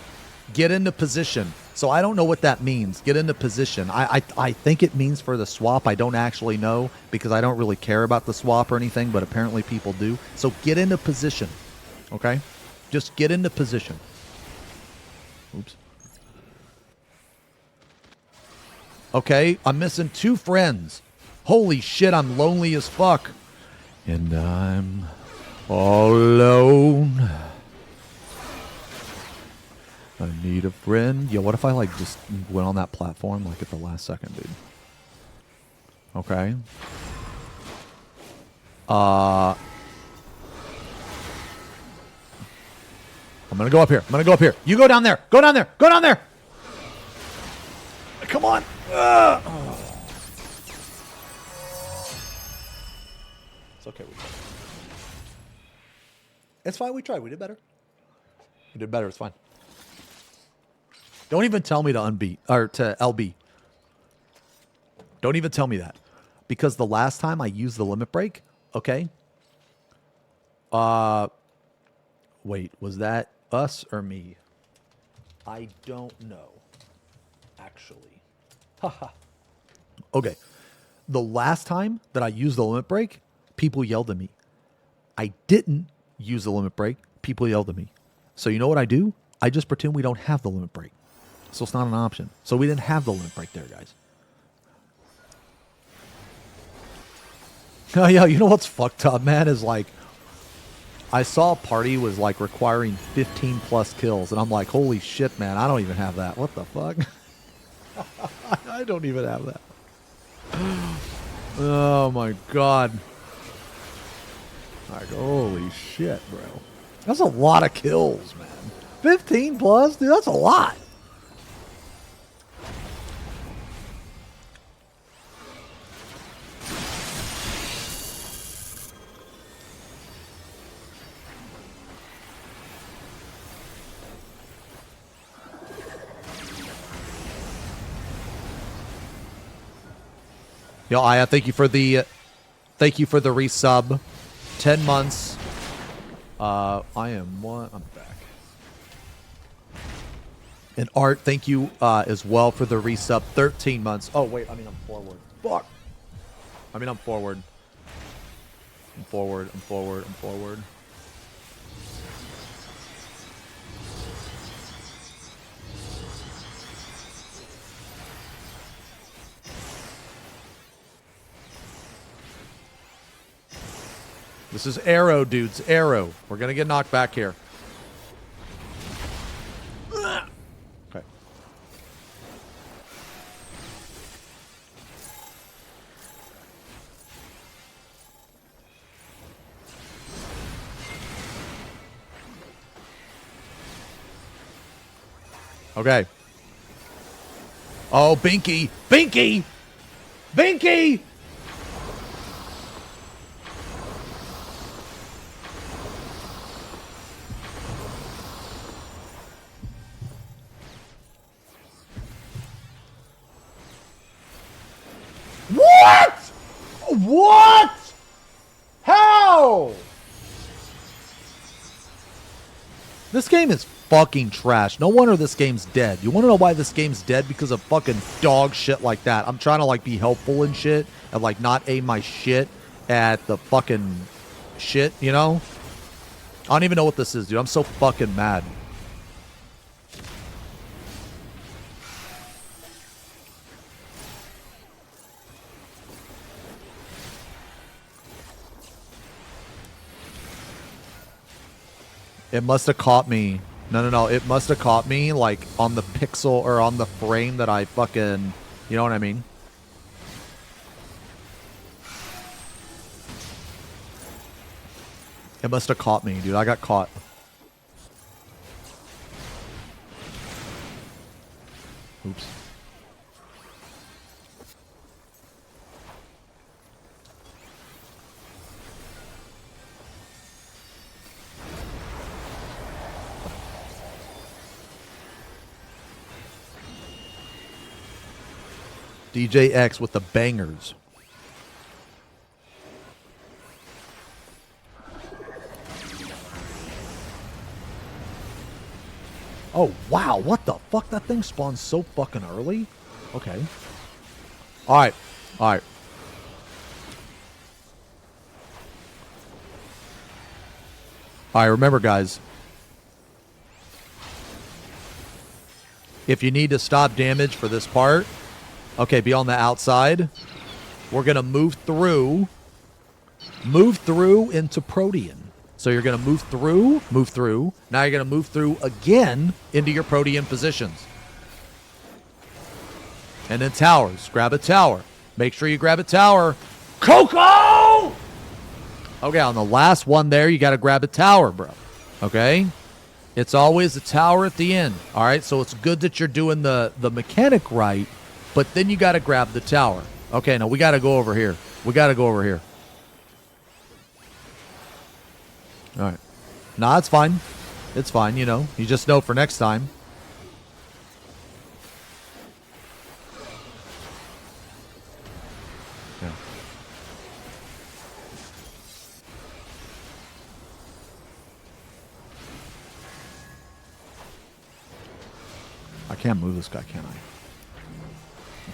get into position. So I don't know what that means. Get into position. I think it means for the swap. I don't actually know because I don't really care about the swap or anything, but apparently people do. So get into position, okay? Just get into position. Oops. Okay, I'm missing 2 friends. Holy shit, I'm lonely as fuck. And I'm all alone. I need a friend. Yo, what if I, like, just went on that platform, like, at the last second, dude? Okay. I'm gonna go up here. I'm gonna go up here. You go down there. Go down there. Go down there. Come on. Oh. It's okay. It's fine. We tried. We did better. We did better. It's fine. Don't even tell me to unbeat or to LB. Don't even tell me that. Because the last time I used the limit break, okay? Wait, was that us or me? I don't know. Actually. Haha. Okay. The last time that I used the limit break, people yelled at me. I didn't use the limit break. People yelled at me. So you know what I do? I just pretend we don't have the limit break. So it's not an option. So we didn't have the limit break there, guys. Oh, yeah, you know what's fucked up, man, is like, I saw a party was like requiring 15 plus kills, and I'm like, holy shit, man, I don't even have that. What the fuck? I don't even have that. Oh my god. Like, holy shit, bro. That's a lot of kills, man. 15 plus? Dude, that's a lot. Yo, Aya, thank you for the resub. 10 months. I am one. I'm back. And Art, thank you as well for the resub. 13 months. Oh, wait. I mean, I'm forward. Fuck. I mean, I'm forward. I'm forward. I'm forward. I'm forward. This is arrow, dudes. Arrow. We're going to get knocked back here. Okay. Okay. Oh, Binky. Binky! Binky! What? What? How? This game is fucking trash. No wonder this game's dead. You want to know why this game's dead? Because of fucking dog shit like that. I'm trying to like be helpful and shit and like not aim my shit at the fucking shit, you know? I don't even know what this is, dude. I'm so fucking mad. It must have caught me. No. It must have caught me, like, on the pixel or on the frame that I fucking... You know what I mean? It must have caught me, dude. I got caught. Oops. DJ X with the bangers. Oh, wow. What the fuck? That thing spawns so fucking early? Okay. All right. All right. All right, remember, guys. If you need to stop damage for this part... Okay, be on the outside. We're going to move through into Protean. So you're going to move through. Now you're going to move through again into your Protean positions. And then towers. Grab a tower. Make sure you grab a tower. Coco! Okay, on the last one there, you got to grab a tower, bro. Okay? It's always a tower at the end. All right, so it's good that you're doing the mechanic right. But then you got to grab the tower. Okay, now we got to go over here. All right. Nah, it's fine. It's fine, you know. You just know for next time. Yeah. I can't move this guy, can I?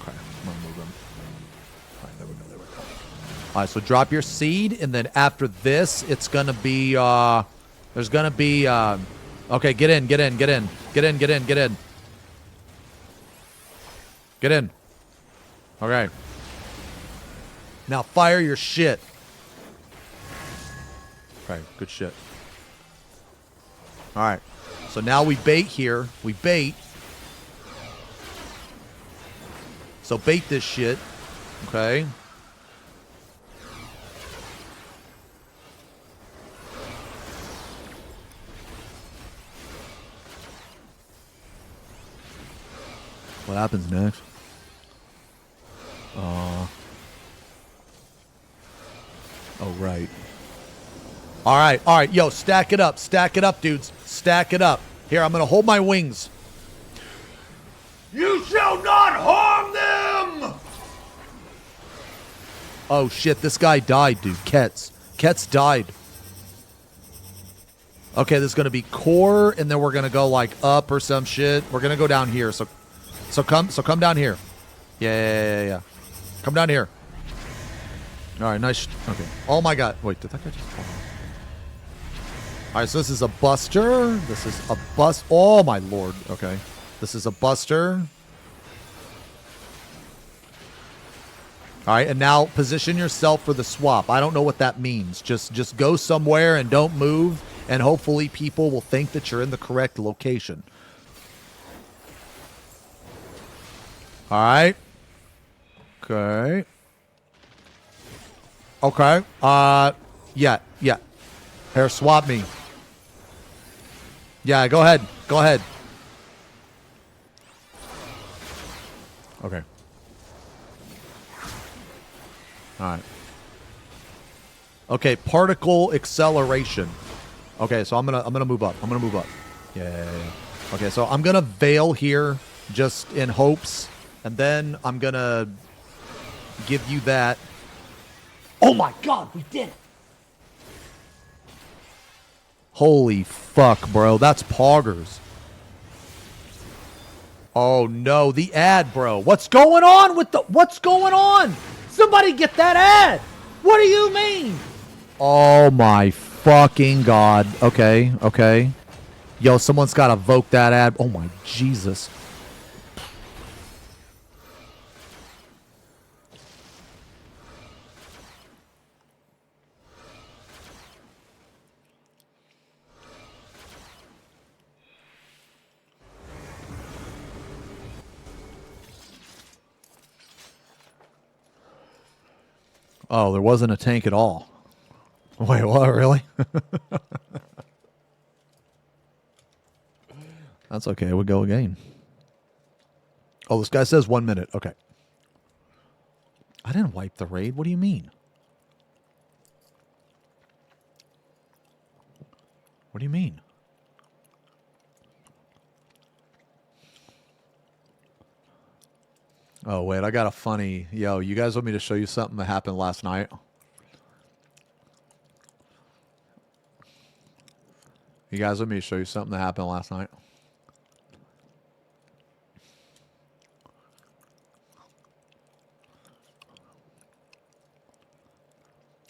Okay, I'm gonna move him. All right, there we go. All right, so drop your seed, and then after this, it's gonna be, there's gonna be, okay, get in. Get in. Okay. Now fire your shit. Okay, good shit. All right, so now we bait here. So bait this shit, okay? What happens next? Oh, right. All right. Yo, stack it up. Stack it up, dudes. Stack it up. Here, I'm going to hold my wings. You shall not harm them! Oh, shit. This guy died, dude. Ketz. Ketz died. Okay, this is going to be core, and then we're going to go, like, up or some shit. We're going to go down here. So come down here. Yeah. Come down here. All right, nice. Okay. Oh, my God. Wait, did that guy just fall off? All right, so this is a buster. This is a bust. Oh, my Lord. Okay. This is a buster. All right, and now position yourself for the swap. I don't know what that means. Just go somewhere and don't move, and hopefully people will think that you're in the correct location. All right. Okay. Okay. Yeah. Here, swap me. Yeah, go ahead. Okay. All right. Okay, particle acceleration. Okay, so I'm gonna move up. Yeah. Okay, so I'm gonna veil here just in hopes, and then I'm gonna give you that. Oh my God, we did it! Holy fuck, bro. That's poggers. Oh no, the ad, bro. What's going on? Somebody get that ad! What do you mean? Oh my fucking God. Okay. Yo, someone's gotta vote that ad. Oh my Jesus. Oh, there wasn't a tank at all. Wait, what? Really? That's okay. We'll go again. Oh, this guy says 1 minute. Okay. I didn't wipe the raid. What do you mean? What do you mean? Oh, wait. I got a funny... Yo, you guys want me to show you something that happened last night? You guys want me to show you something that happened last night?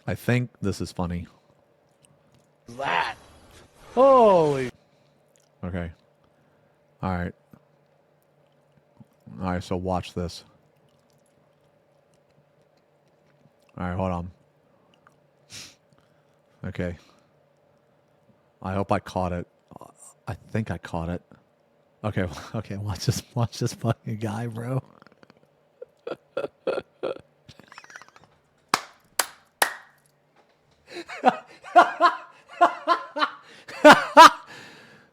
I think this is funny. That. Holy. Okay. All right. All right, so watch this. All right, hold on. Okay. I hope I caught it. I think I caught it. Okay, okay, watch this fucking guy, bro.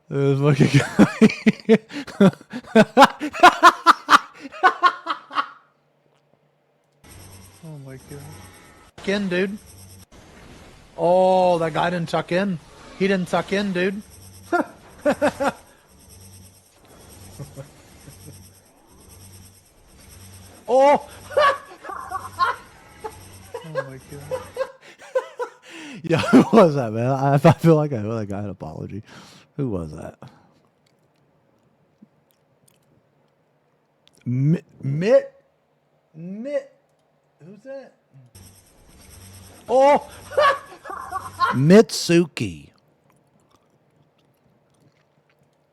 This fucking guy. Oh my God. Tuck in, dude. Oh, that guy didn't tuck in. He didn't tuck in, dude. Oh! Oh my God. Yeah, who was that, man? I feel like I owe that guy an apology. Who was that? Mitt? Who's that? Oh! Mitsuki.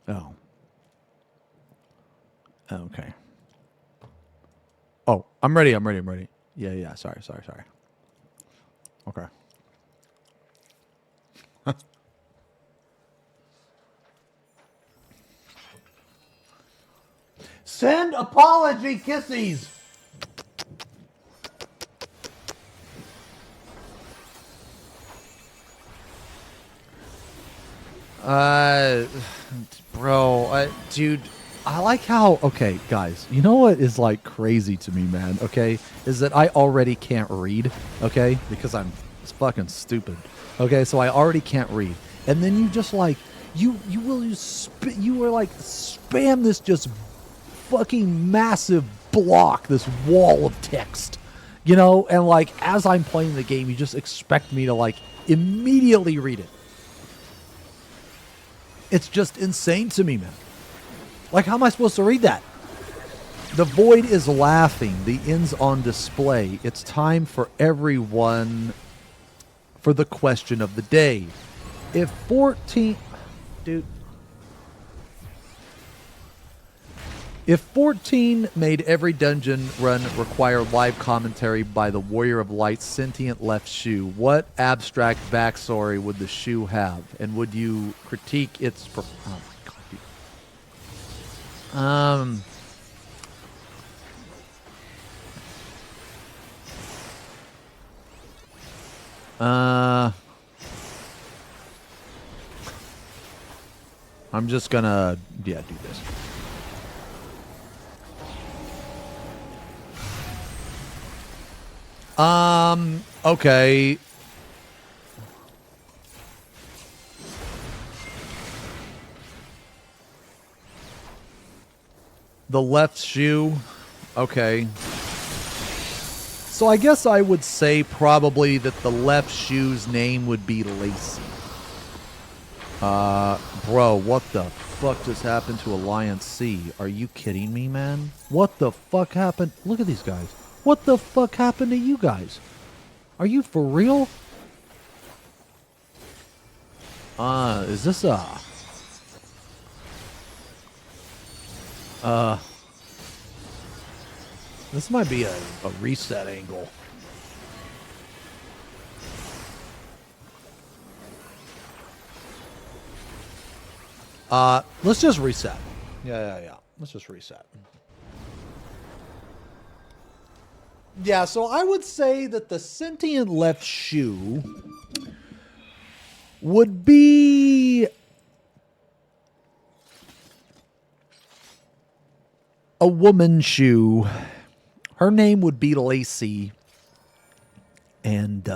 Oh. Okay. Oh, I'm ready. Yeah. Sorry. Okay. Send apology kissies. Bro, dude, I like how, okay, guys, you know what is like crazy to me, man, okay, is that I already can't read, okay, because I'm fucking stupid, okay, so I already can't read, and then you just like, you were like, spam this just fucking massive block, this wall of text, you know, and like, as I'm playing the game, you just expect me to like, immediately read it. It's just insane to me, man. Like, how am I supposed to read that? The void is laughing. The end's on display. It's time for everyone for the question of the day. If 14... Dude. If 14 made every dungeon run require live commentary by the Warrior of Light's sentient left shoe, what abstract backstory would the shoe have? And would you critique its... Oh, my God, dude. I'm just gonna, do this. Okay. The left shoe. Okay. So I guess I would say probably that the left shoe's name would be Lacey. Bro, what the fuck just happened to Alliance C? Are you kidding me, man? What the fuck happened? Look at these guys. What the fuck happened to you guys? Are you for real? Is this this might be a reset angle. Let's just reset. Yeah. Let's just reset. Yeah, so I would say that the sentient left shoe would be a woman shoe. Her name would be Lacey. And,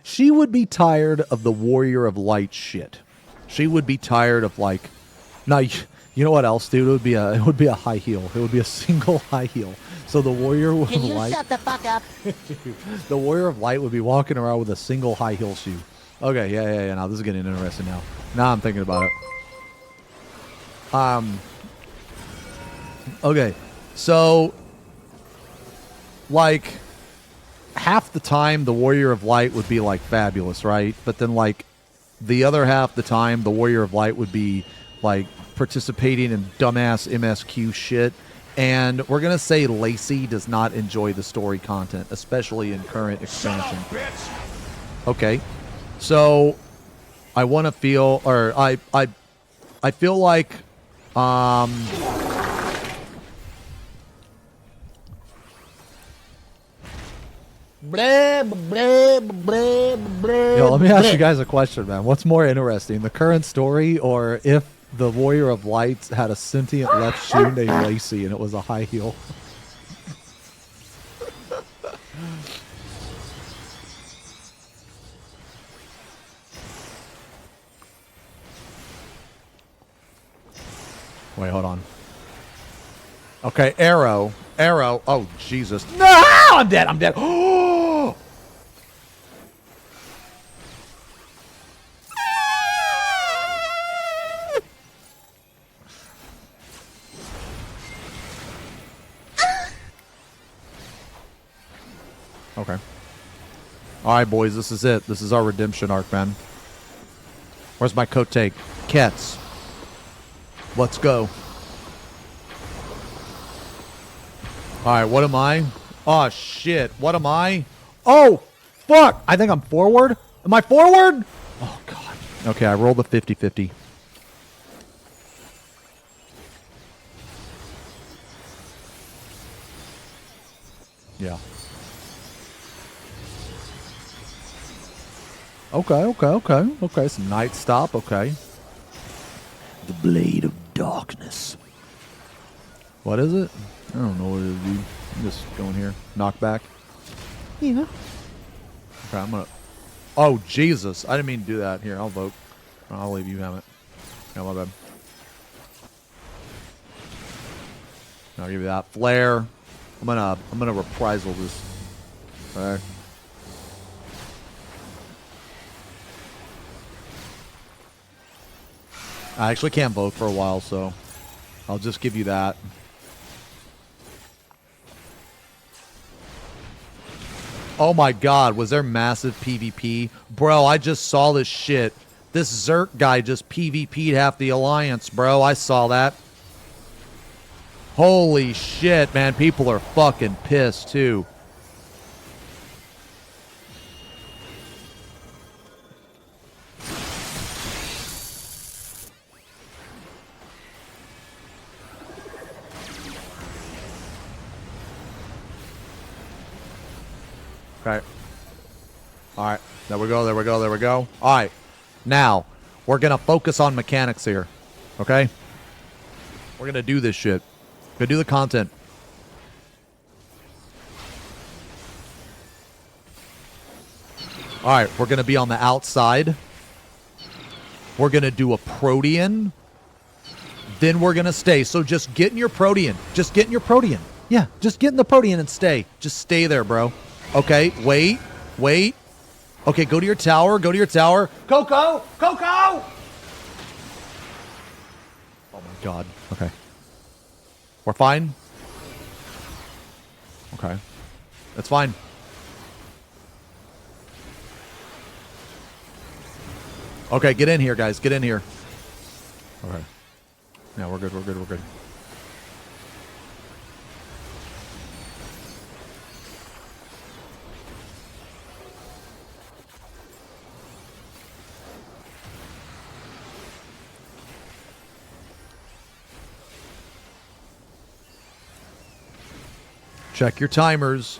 she would be tired of the Warrior of Light shit. She would be tired of like, now you know what else, dude? It would be a high heel. It would be a single high heel. So the Warrior of Light. Can you shut the fuck up? The Warrior of Light would be walking around with a single high heel shoe. Okay, yeah. Now this is getting interesting now. Now I'm thinking about it. Okay, so like half the time the Warrior of Light would be like fabulous, right? But then like the other half the time the Warrior of Light would be like participating in dumbass MSQ shit. And we're gonna say Lacey does not enjoy the story content, especially in current expansion. Okay, so I want to feel, or I feel like, yeah, let me ask you guys a question, man. What's more interesting, the current story, or if the Warrior of Light had a sentient left shoe named Lacey and it was a high heel? Wait, hold on. Okay, arrow. Oh, Jesus. No! I'm dead. Oh! Okay. All right, boys, this is it. This is our redemption arc, man. Where's my coat take? Cats. Let's go. All right, what am I? Oh, shit. What am I? Oh, fuck. I think I'm forward. Am I forward? Oh, God. Okay, I rolled a 50-50. Yeah. Okay. Some night stop. Okay. The blade of darkness. What is it? I don't know what it is, dude. I'm just going here. Knockback. Yeah. Okay, I'm gonna. Oh Jesus! I didn't mean to do that. Here, I'll vote. I'll leave you have it. Yeah, my bad. I'll give you that flare. I'm gonna reprisal this. Okay. I actually can't vote for a while, so I'll just give you that. Oh my god, was there massive PvP? Bro, I just saw this shit. This Zerk guy just PvP'd half the alliance, bro. I saw that. Holy shit, man. People are fucking pissed, too. Okay. Alright. There we go. Alright. Now, we're going to focus on mechanics here. Okay? We're going to do this shit. Gonna do the content. Alright, we're gonna be on the outside. We're gonna do a Protean. Then we're gonna stay. So just get in your Protean. Just get in your Protean. Yeah, just get in the Protean and stay. Just stay there, bro. Okay, wait. Okay, go to your tower. Coco! Oh my god. Okay. We're fine? Okay. That's fine. Okay, get in here, guys. Get in here. Okay. Yeah, we're good. Check your timers.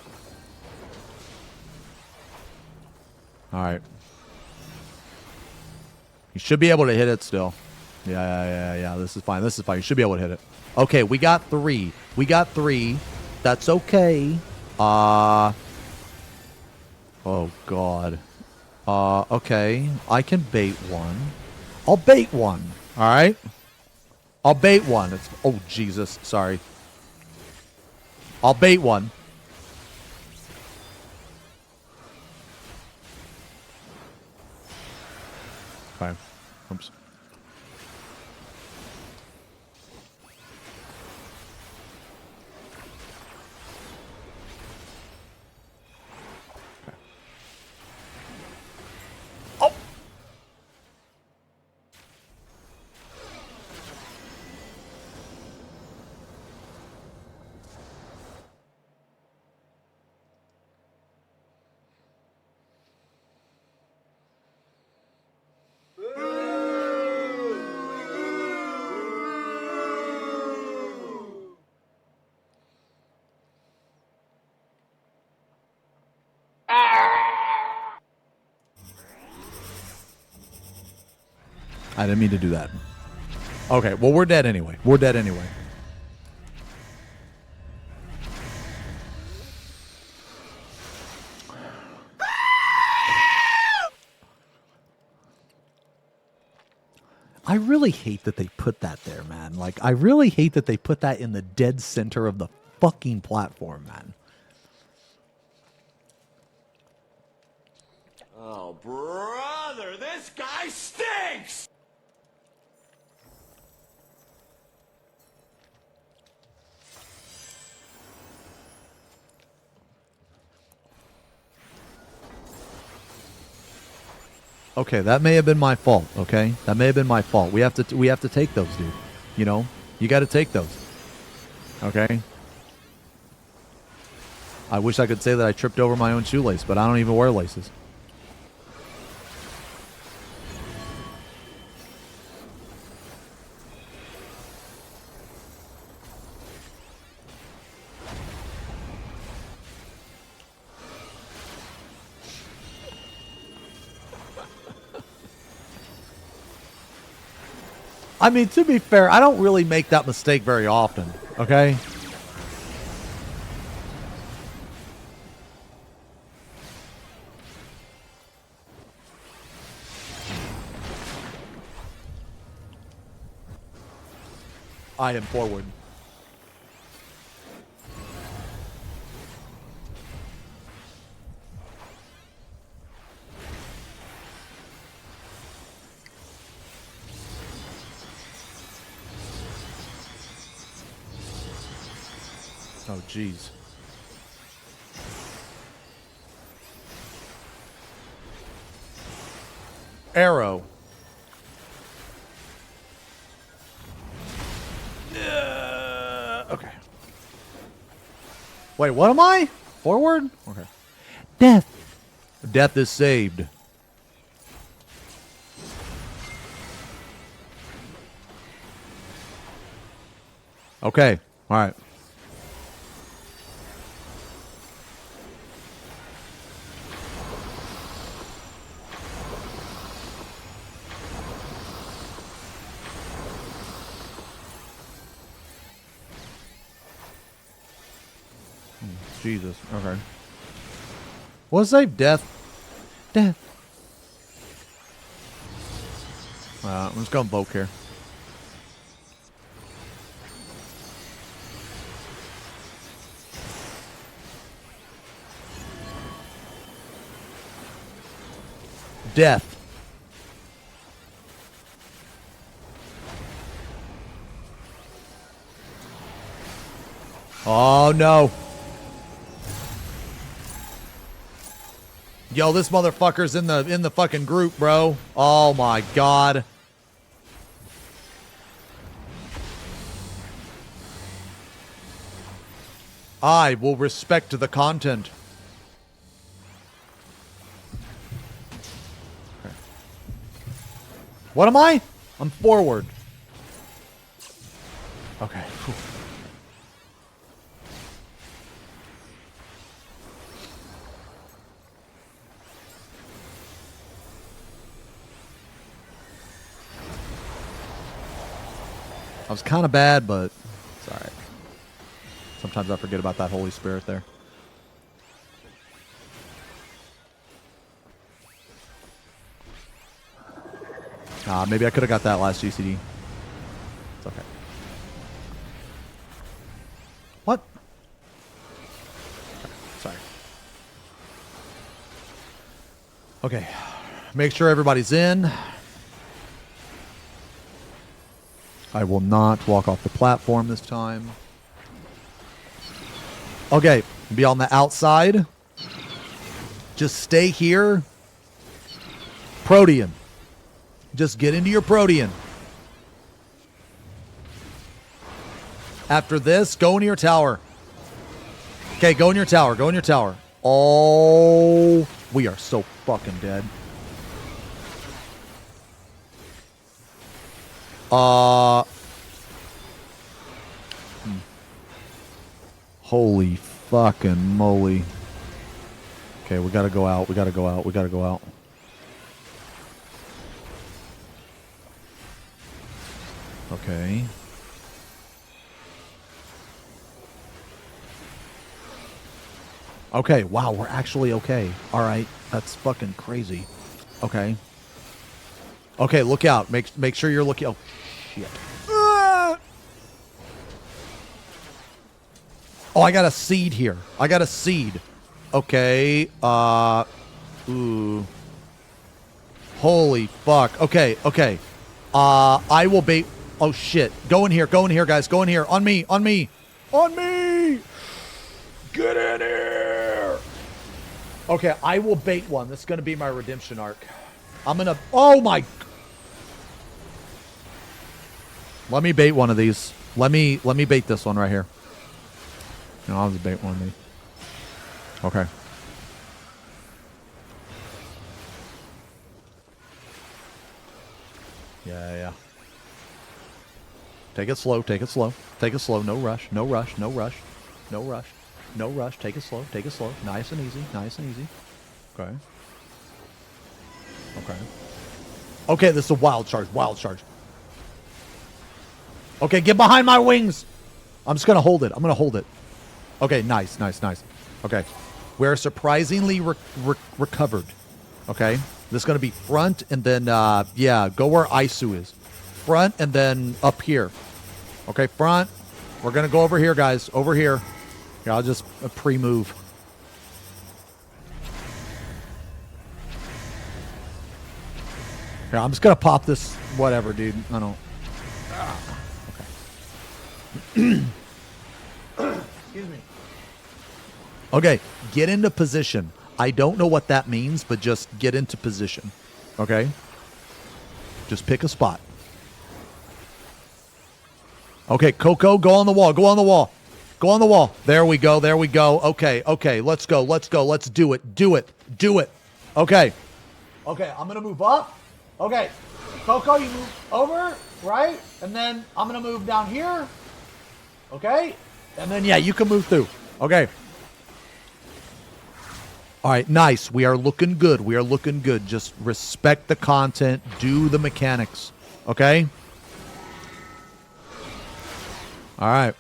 All right. You should be able to hit it still. Yeah. This is fine. You should be able to hit it. Okay, we got 3. That's okay. Oh, God. Okay. I can bait one. I'll bait one. All right? I'll bait one. It's, oh, Jesus. Sorry. I'll bait one. Okay. Oops. Oh! I didn't mean to do that. Okay, well, we're dead anyway. I really hate that they put that there, man. Like, I really hate that they put that in the dead center of the fucking platform, man. Oh, brother, this guy stinks! Okay, that may have been my fault, okay? That may have been my fault. We have to take those, dude. You know? You got to take those. Okay? I wish I could say that I tripped over my own shoelace, but I don't even wear laces. I mean, to be fair, I don't really make that mistake very often, okay? I am forward. Oh, jeez. Arrow. Okay. Wait, what am I? Forward? Okay. Death. Death is saved. Okay. All right. Jesus. Okay. What's save? Death. Death. Let's go invoke here. Death. Oh no. Yo, this motherfucker's in the fucking group, bro. Oh my god. I will respect the content. Okay. What am I? I'm forward. Okay. Whew. I was kind of bad, but it's all right. Sometimes I forget about that Holy Spirit there. Maybe I could have got that last GCD. It's okay. What? Okay, sorry. Okay. Make sure everybody's in. I will not walk off the platform this time. Okay, be on the outside. Just stay here. Protean. Just get into your Protean. After this, go into your tower. Okay, go in your tower. Go in your tower. Oh, we are so fucking dead. Holy fucking moly. Okay, we gotta go out. We gotta go out. We gotta go out. Okay. Okay, wow, we're actually okay. Alright, that's fucking crazy. Okay. Okay, look out. Make sure you're looking. Oh, shit. Oh, I got a seed here. I got a seed. Okay. Ooh. Holy fuck. Okay, okay. I will bait. Oh, shit. Go in here. Go in here, guys. Go in here. On me. On me. On me. Get in here. Okay, I will bait one. This is going to be my redemption arc. I'm going to... Oh, my... Let me bait one of these. Let me bait this one right here. No, I'll just bait one of these. Okay. Yeah. Take it slow. Take it slow. Take it slow. No rush. No rush. No rush. No rush. No rush. Take it slow. Take it slow. Nice and easy. Nice and easy. Okay. Okay. Okay, this is a wild charge. Wild charge. Okay, get behind my wings. I'm just going to hold it. I'm going to hold it. Okay, nice, nice, nice. Okay. We're surprisingly recovered. Okay. This is going to be front and then, yeah, go where Isu is. Front and then up here. Okay, front. We're going to go over here, guys. Over here. Yeah, I'll just pre-move. Yeah, I'm just going to pop this whatever, dude. I don't. Okay. Excuse me. Okay, get into position. I don't know what that means, but just get into position. Okay? Just pick a spot. Okay, Coco, go on the wall. Go on the wall. Go on the wall. There we go. There we go. Okay, okay. Let's go. Let's go. Let's do it. Do it. Do it. Okay. Okay, I'm going to move up. Okay. Coco, you move over, right? And then I'm going to move down here. Okay? And then, yeah, you can move through. Okay. All right, nice. We are looking good. We are looking good. Just respect the content. Do the mechanics. Okay? All right.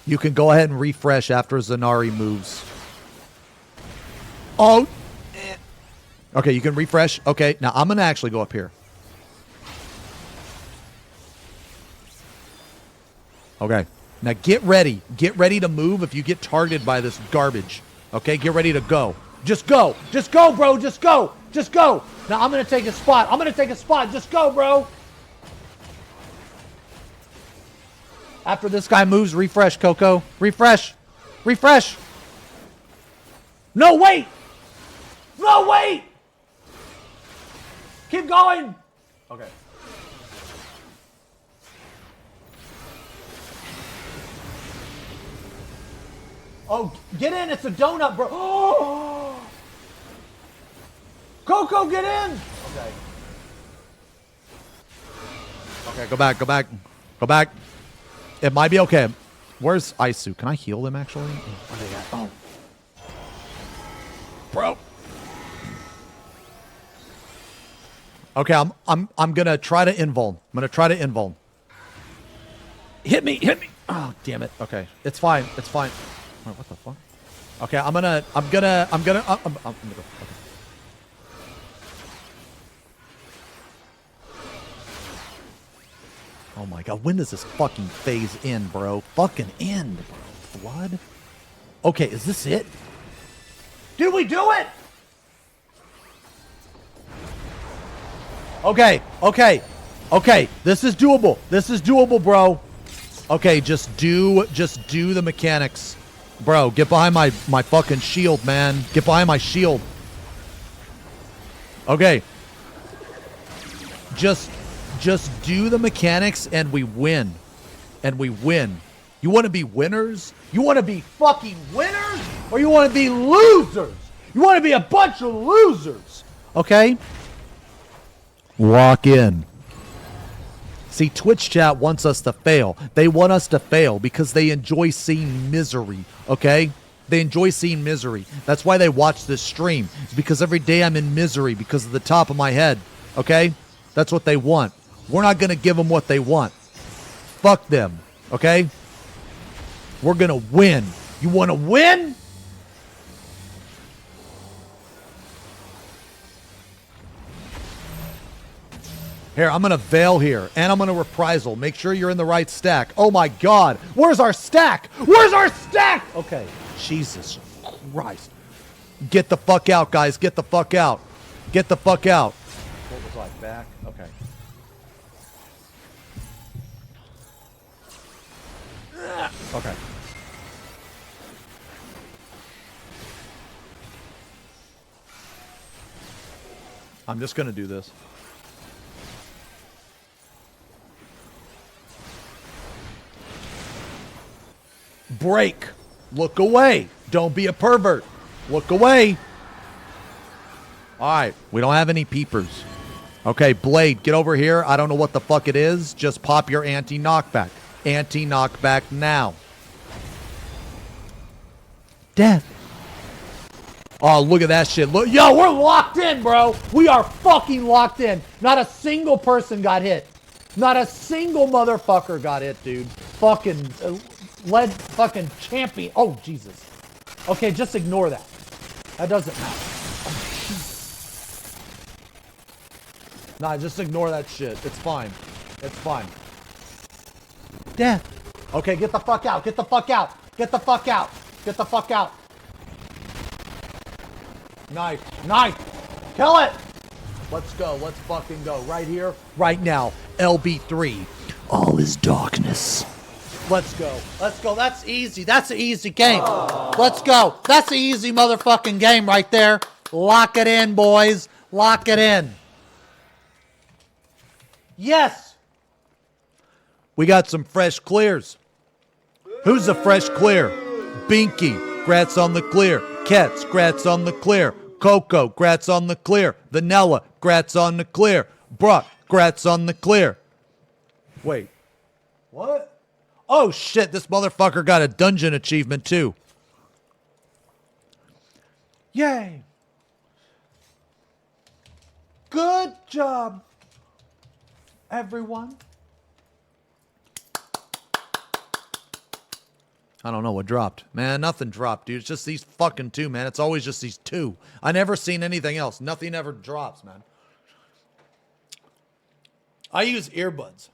You can go ahead and refresh after Zanari moves. Oh. Okay, you can refresh. Okay, now I'm going to actually go up here. Okay. Now get ready. Get ready to move if you get targeted by this garbage. Okay, get ready to go. Just go. Just go, bro. Just go. Just go. Now I'm going to take a spot. I'm going to take a spot. Just go, bro. After this guy moves, refresh, Coco. Refresh. Refresh. No, wait. No, wait. Keep going. Okay. Oh, get in. It's a donut, bro. Oh. Coco, get in. Okay. Okay, go back, go back. Go back. It might be okay. Where's Isu? Can I heal them, actually? Where are they at? Oh. Bro. Okay, I'm going to try to invuln. I'm going to try to invuln. Hit me. Hit me. Oh, damn it. Okay. It's fine. It's fine. Wait, what the fuck? Okay, I'm gonna go. Okay. Oh my god, when does this fucking phase end, bro? Fucking end, bro. Blood? Okay, is this it? Did we do it? Okay, okay, okay. This is doable. This is doable, bro. Okay, just do the mechanics. Bro, get behind my fucking shield, man. Get behind my shield. Okay. Just do the mechanics and we win. And we win. You want to be winners? You want to be fucking winners? Or you want to be losers? You want to be a bunch of losers. Okay? Lock in. See, Twitch chat wants us to fail. They want us to fail because they enjoy seeing misery, okay? They enjoy seeing misery. That's why they watch this stream. It's because every day I'm in misery because of the top of my head, okay? That's what they want. We're not going to give them what they want. Fuck them, okay? We're going to win. You want to win? Here, I'm going to veil here, and I'm going to reprisal. Make sure you're in the right stack. Oh, my God. Where's our stack? Where's our stack? Okay. Jesus Christ. Get the fuck out, guys. Get the fuck out. Get the fuck out. What was I, back? Okay. Okay. I'm just going to do this. Break. Look away. Don't be a pervert. Look away. All right. We don't have any peepers. Okay, Blade, get over here. I don't know what the fuck it is. Just pop your anti-knockback. Anti-knockback now. Death. Oh, look at that shit. Look, yo, we're locked in, bro. We are fucking locked in. Not a single person got hit. Not a single motherfucker got it, dude. Fucking lead fucking champion. Oh, Jesus. Okay, just ignore that. That doesn't matter. Nah, just ignore that shit. It's fine. It's fine. Death. Okay, get the fuck out. Get the fuck out. Get the fuck out. Get the fuck out. Knife. Knife. Kill it. Let's go. Let's fucking go. Right here. Right now. LB3. All is darkness. Let's go. Let's go. That's easy. That's an easy game. Let's go. That's an easy motherfucking game right there. Lock it in, boys. Lock it in. Yes. We got some fresh clears. Who's the fresh clear? Binky. Grats on the clear. Kets. Grats on the clear. Coco. Grats on the clear. Vanilla. Grats on the clear. Bruck. Grats on the clear. Wait. What? Oh, shit. This motherfucker got a dungeon achievement, too. Yay. Good job, everyone. I don't know what dropped. Man, nothing dropped, dude. It's just these fucking two, man. It's always just these two. I never seen anything else. Nothing ever drops, man. I use earbuds.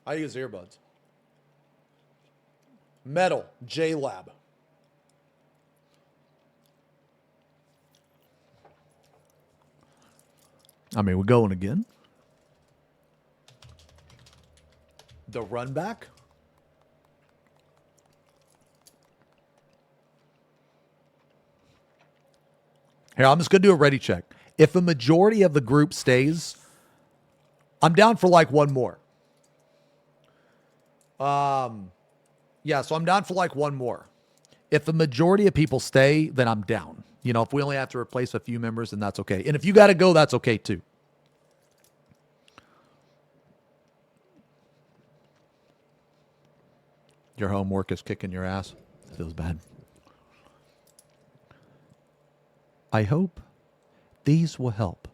I use earbuds. Metal, J-Lab. I mean, we're going again. The run back. Here, I'm just going to do a ready check. If a majority of the group stays, I'm down for like one more. Yeah, so I'm down for like one more. If the majority of people stay, then I'm down. You know, if we only have to replace a few members, then that's okay. And if you got to go, that's okay too. Your homework is kicking your ass. Feels bad. I hope these will help.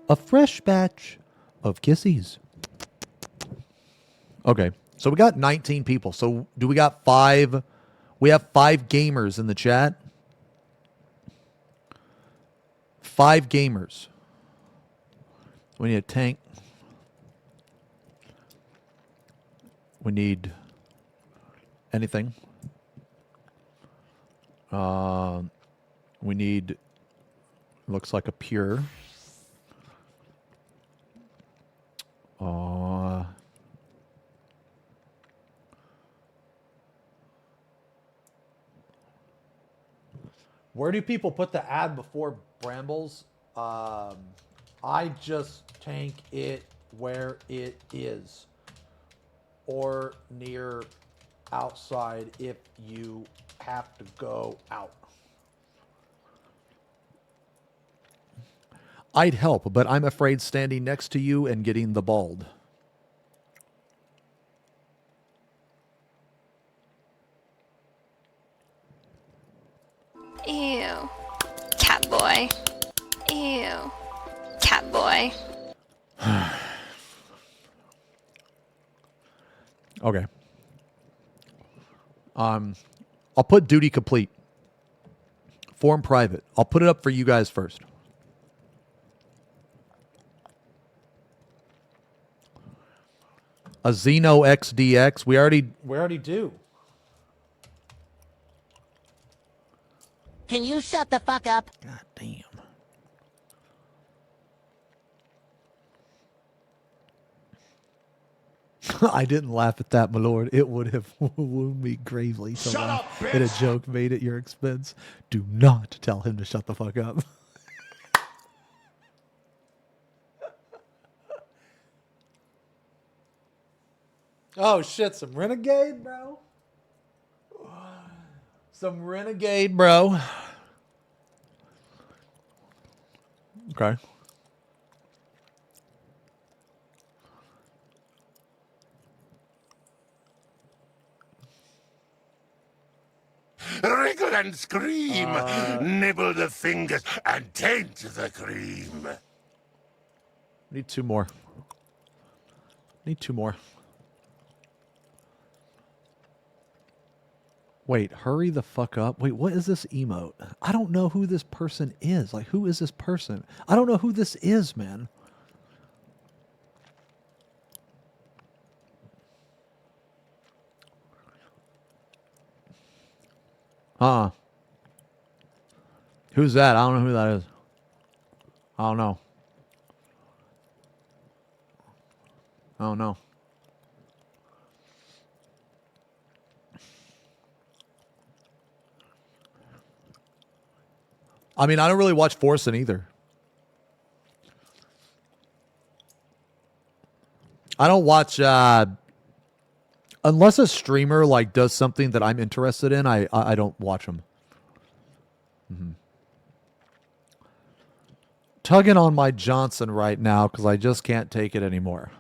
A fresh batch of kissies. Okay, so we got 19 people. So do we got 5? We have 5 gamers in the chat. 5 gamers. We need a tank. We need anything. We need, looks like a pure. Where do people put the ad before Brambles? I just tank it where it is. Or near outside if you have to go out. I'd help, but I'm afraid standing next to you and getting the bald. Ew. Cat boy. Ew. Cat boy. Okay. I'll put duty complete. Form private. I'll put it up for you guys first. A Xeno XDX. We already do. Can you shut the fuck up? God damn. I didn't laugh at that, my lord. It would have wounded me gravely to laugh at a joke made at your expense. Do not tell him to shut the fuck up. Oh shit, some renegade, bro. Some renegade, bro. Okay. Wriggle and scream, nibble the fingers and taint the cream. Need two more. Need two more. Wait, hurry the fuck up. Wait, what is this emote? I don't know who this person is. Like, who is this person? I don't know who this is, man. Who's that? I don't know who that is. I don't know. I don't know. I mean, I don't really watch Forsen either. I don't watch unless a streamer like does something that I'm interested in. I don't watch them. Tugging on my Johnson right now because I just can't take it anymore.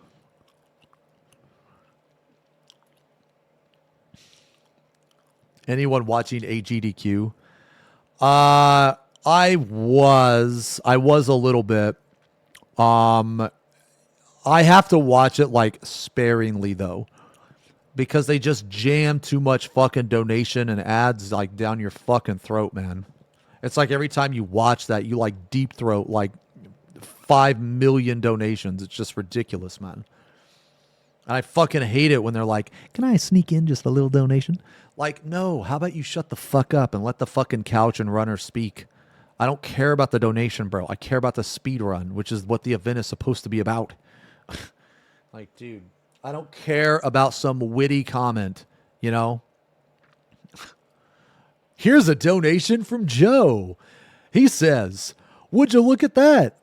Anyone watching AGDQ? I was a little bit. I have to watch it like sparingly though, because they just jam too much fucking donation and ads like down your fucking throat, man. It's like every time you watch that, you like deep throat like 5 million donations. It's just ridiculous, man. And I fucking hate it when they're like, Can I sneak in just a little donation? like, no, how about you shut the fuck up and let the fucking couch and runner speak? I don't care about the donation, bro. I care about the speed run, which is what the event is supposed to be about. Like, dude, I don't care about some witty comment, you know? Here's a donation from Joe. He says, would you look at that?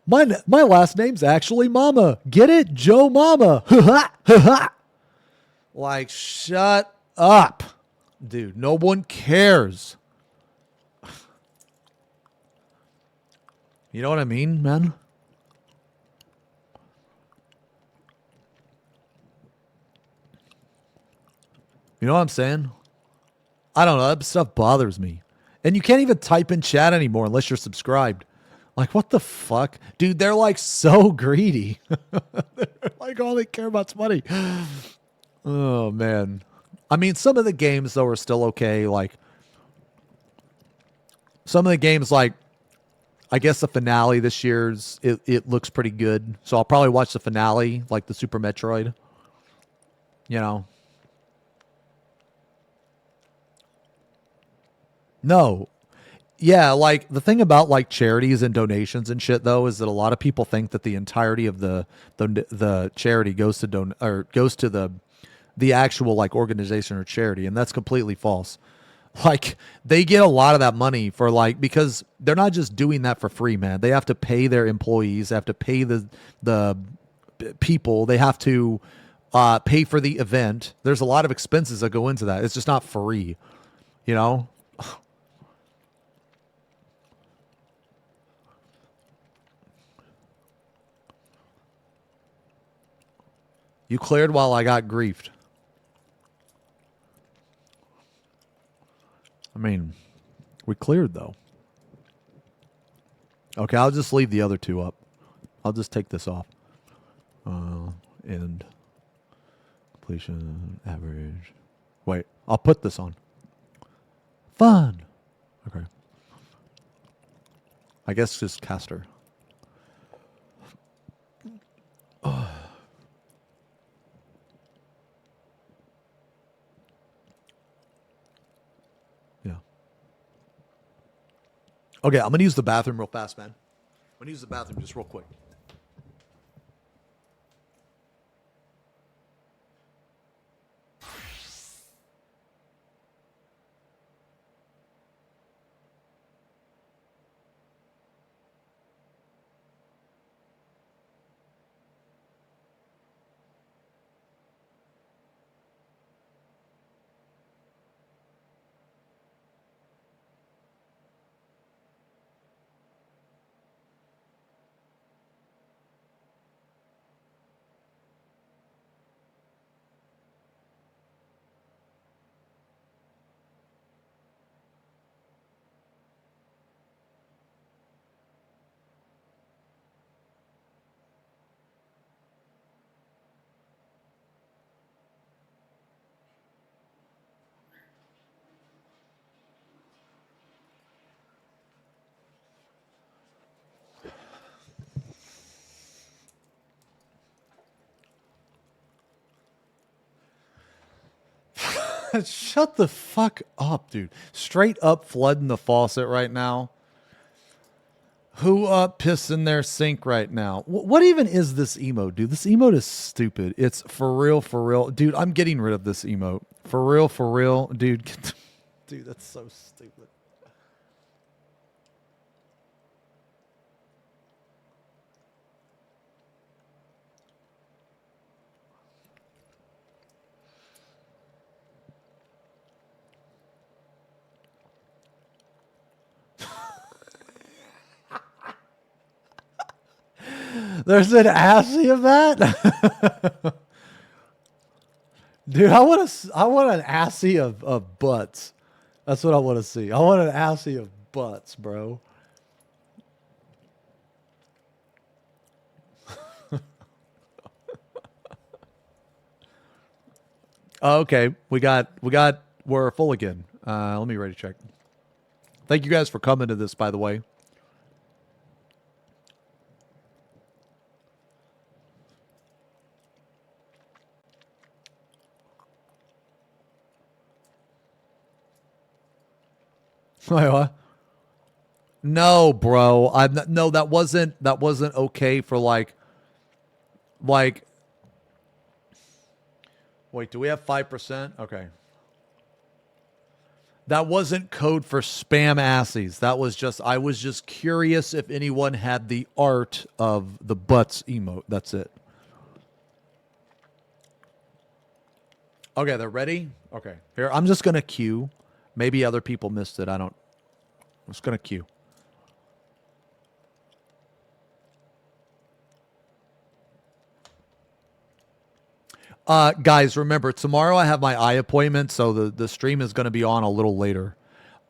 My last name's actually Mama. Get it? Joe Mama. Like, shut up. Dude, no one cares. You know what I mean, man? You know what I'm saying? I don't know. That stuff bothers me. And you can't even type in chat anymore unless you're subscribed. Like, what the fuck? Dude, they're like so greedy. They're like, all they care about's money. Oh, man. I mean, some of the games, though, are still okay. Like, some of the games, like, I guess the finale this year's, it looks pretty good. So I'll probably watch the finale, like the Super Metroid. You know? No. Yeah, like the thing about like charities and donations and shit though is that a lot of people think that the entirety of the charity goes to goes to the actual like organization or charity, and that's completely false. Like they get a lot of that money for like, because they're not just doing that for free, man. They have to pay their employees, they have to pay the people, they have to pay for the event. There's a lot of expenses that go into that. It's just not free, you know? You cleared while I got griefed. I mean, we cleared though. Okay, I'll just leave the other two up. I'll just take this off. And completion average. Wait, I'll put this on. Fun. Okay. I guess just caster. Yeah. Okay, I'm gonna use the bathroom real fast, man. I'm gonna use the bathroom just real quick. Shut the fuck up, dude. Straight up flooding the faucet right now. Who up pissing their sink right now? What even is this emote, dude? This emote is stupid. It's for real. Dude, I'm getting rid of this emote. For real. Dude, dude, that's so stupid. There's an assy of that? Dude, I want an assy of butts. That's what I want to see. I want an assy of butts, bro. Okay, we're full again. Let me ready check. Thank you guys for coming to this, by the way. Wait, what? No, bro. I'm not, no. That wasn't okay for like. Wait, do we have 5%? Okay. That wasn't code for spam assies. That was just, I was just curious if anyone had the art of the butts emote. That's it. Okay, they're ready? Okay. Here, I'm just going to queue. Maybe other people missed it. I'm just going to queue. Guys, remember, tomorrow I have my eye appointment, so the stream is going to be on a little later.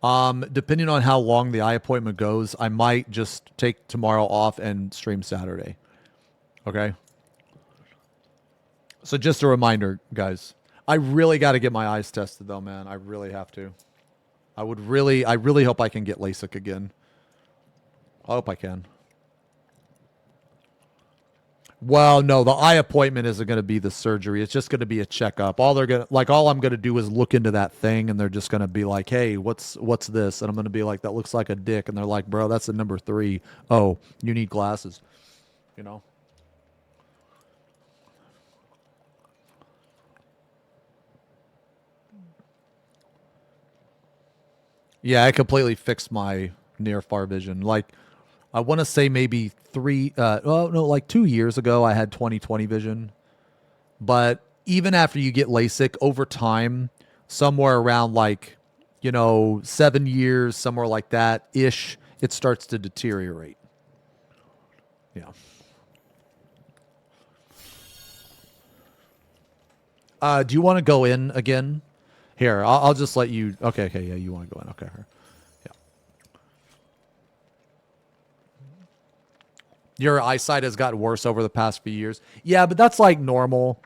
Depending on how long the eye appointment goes, I might just take tomorrow off and stream Saturday. Okay? So just a reminder, guys. I really got to get my eyes tested, though, man. I really have to. I really hope I can get LASIK again. I hope I can. Well, no, the eye appointment isn't going to be the surgery. It's just going to be a checkup. All I'm going to do is look into that thing, and they're just going to be like, "Hey, what's this?" And I'm going to be like, "That looks like a dick." And they're like, "Bro, that's a number 3. Oh, you need glasses." You know? Yeah, I completely fixed my near far vision. Like, I want to say maybe 2 years ago, I had 20/20 vision. But even after you get LASIK, over time, somewhere around 7 years, somewhere like that ish, it starts to deteriorate. Yeah. Do you want to go in again? Here, I'll just let you. Okay, yeah, you want to go in. Okay, yeah. Your eyesight has gotten worse over the past few years. Yeah, but that's like normal.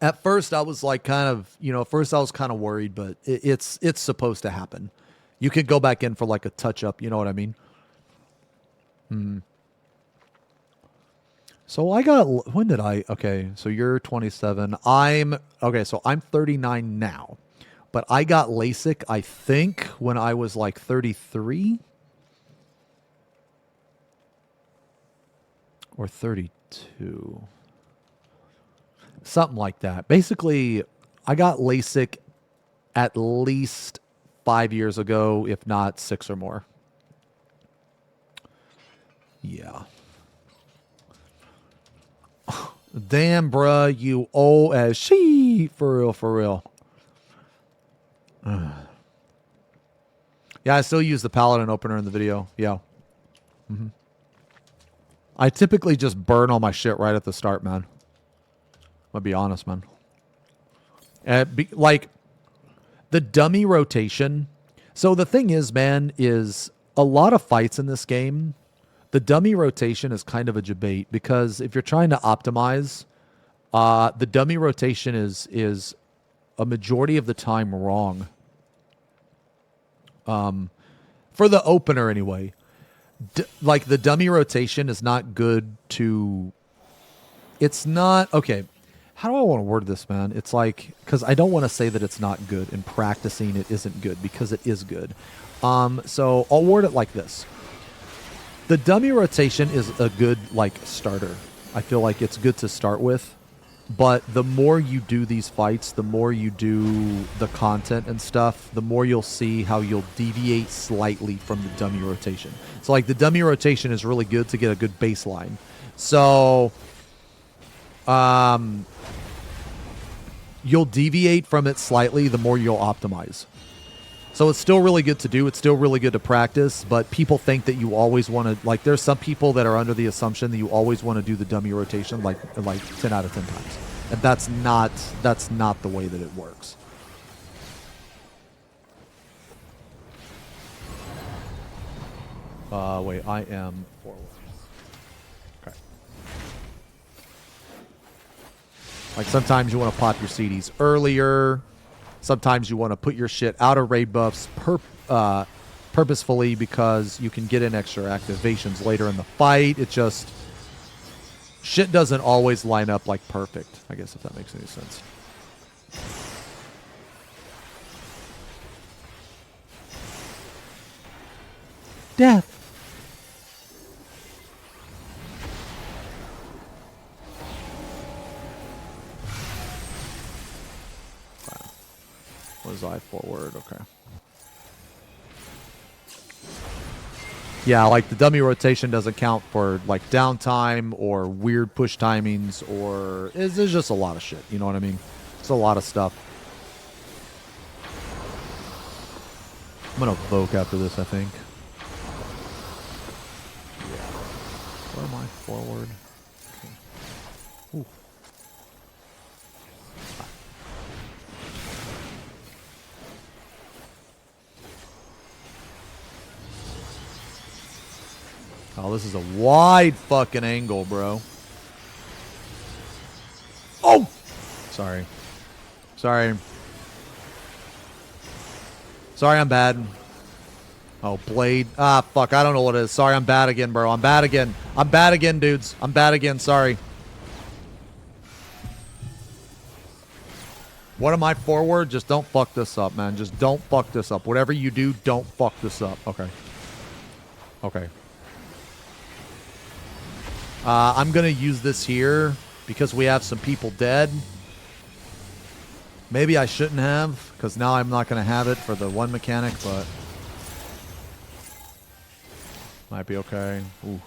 At first, I was like kind of worried, but it's supposed to happen. You could go back in for like a touch up. You know what I mean? So okay, so you're 27. So I'm 39 now. But I got LASIK, I think, when I was like 33 or 32. Something like that. Basically, I got LASIK at least 5 years ago, if not 6 or more. Yeah. Damn, bruh, you old as she. For real. Yeah, I still use the Paladin opener in the video. Yeah. I typically just burn all my shit right at the start, man. I'll be honest, man. Like, the dummy rotation. So the thing is, man, is a lot of fights in this game, the dummy rotation is kind of a debate, because if you're trying to optimize, the dummy rotation is a majority of the time wrong. For the opener anyway. Like, the dummy rotation is not good to... It's not... Okay. how do I want to word this, man? It's like, because I don't want to say that it's not good, and practicing it isn't good, because it is good. So I'll word it like this. The dummy rotation is a good, like, starter. I feel like it's good to start with. But the more you do these fights, the more you do the content and stuff, the more you'll see how you'll deviate slightly from the dummy rotation. So, like, the dummy rotation is really good to get a good baseline. So, you'll deviate from it slightly the more you'll optimize. So it's still really good to do. It's still really good to practice, but people think that you always want to, like, there's some people that are under the assumption that you always want to do the dummy rotation like 10 out of 10 times. And that's not the way that it works. Wait, I am forward. Okay. Like, sometimes you want to pop your CDs earlier. Sometimes you want to put your shit out of raid buffs purposefully because you can get in extra activations later in the fight. It just... shit doesn't always line up, like, perfect, I guess, if that makes any sense. Death. Was I forward? Okay. Yeah, like the dummy rotation doesn't count for like downtime or weird push timings, or there's just a lot of shit. You know what I mean? It's a lot of stuff. I'm gonna Voke after this, I think. Yeah. Where am I? Forward. Okay. Ooh. Oh, this is a wide fucking angle, bro. Oh! Sorry. Sorry. Sorry, I'm bad. Oh, blade. Ah, fuck. I don't know what it is. Sorry, I'm bad again, bro. I'm bad again. I'm bad again, dudes. I'm bad again. Sorry. What am I forward? Just don't fuck this up, man. Just don't fuck this up. Whatever you do, don't fuck this up. Okay. Okay. I'm going to use this here because we have some people dead. Maybe I shouldn't have, because now I'm not going to have it for the one mechanic, but might be okay. Ooh.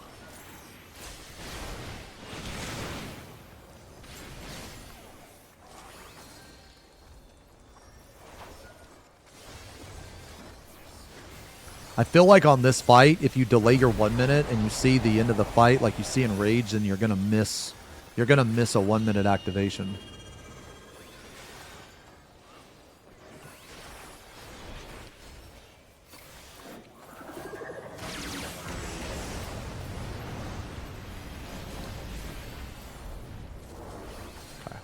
I feel like on this fight, if you delay your 1 minute and you see the end of the fight, like you see in Rage, then you're gonna miss a 1 minute activation. Okay.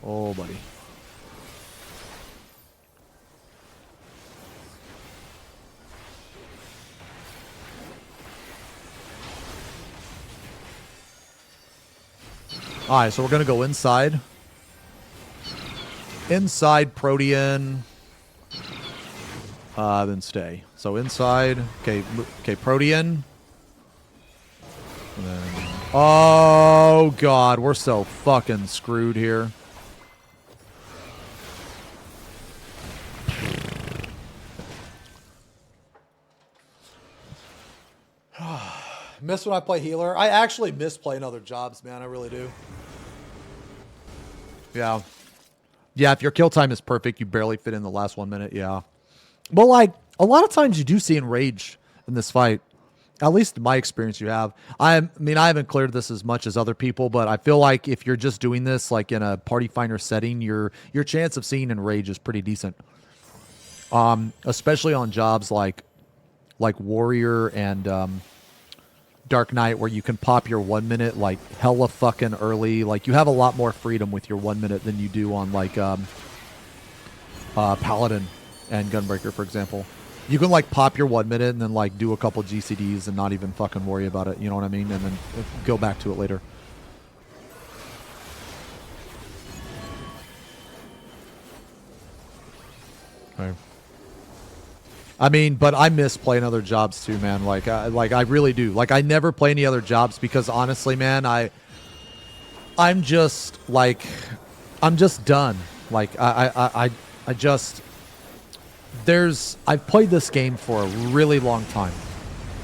Oh, buddy. Alright, so we're going to go inside. Inside, Protean. Then stay. So inside. Okay, Protean. And then, oh, God. We're so fucking screwed here. Miss when I play healer. I actually miss playing other jobs, man. I really do. Yeah. Yeah, if your kill time is perfect, you barely fit in the last 1 minute. Yeah. But, like, a lot of times you do see in Rage in this fight. At least in my experience you have. I mean, I haven't cleared this as much as other people, but I feel like if you're just doing this, like, in a party finder setting, your chance of seeing in Rage is pretty decent. Especially on jobs like Warrior and Dark Knight, where you can pop your 1 minute like hella fucking early. Like, you have a lot more freedom with your 1 minute than you do on like Paladin and Gunbreaker, for example. You can like pop your 1 minute and then like do a couple GCDs and not even fucking worry about it. You know what I mean? And then go back to it later. Okay. I mean, but I miss playing other jobs too, man. Like I really do. Like I never play any other jobs because honestly, man, I'm just done. Like I just I've played this game for a really long time.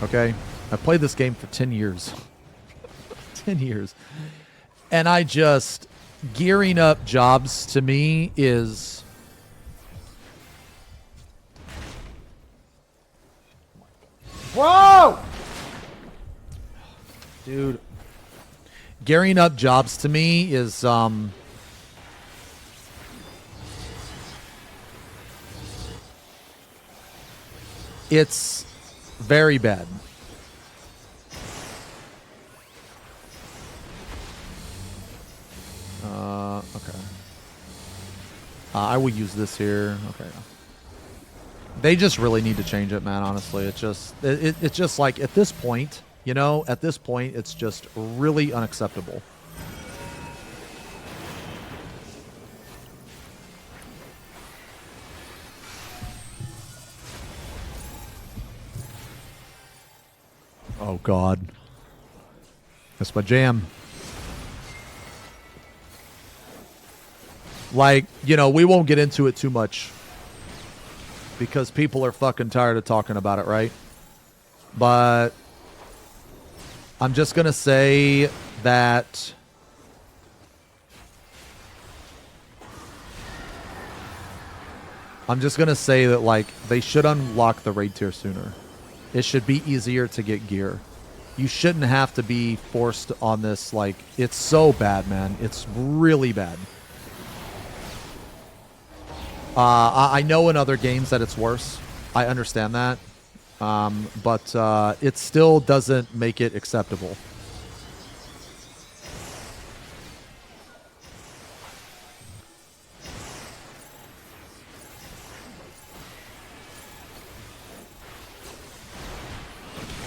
Okay? I played this game for 10 years. 10 years. And I just gearing up jobs to me is Bro! Dude. Gearing up jobs to me is it's very bad. Okay. I will use this here. Okay. They just really need to change it, man, honestly. It's just like, at this point, you know, at this point, it's just really unacceptable. Oh, God. That's my jam. Like, you know, we won't get into it too much because people are fucking tired of talking about it, right? But I'm just going to say that like they should unlock the raid tier sooner. It should be easier to get gear. You shouldn't have to be forced on this. Like, it's so bad, man. It's really bad. I know in other games that it's worse. I understand that. But it still doesn't make it acceptable.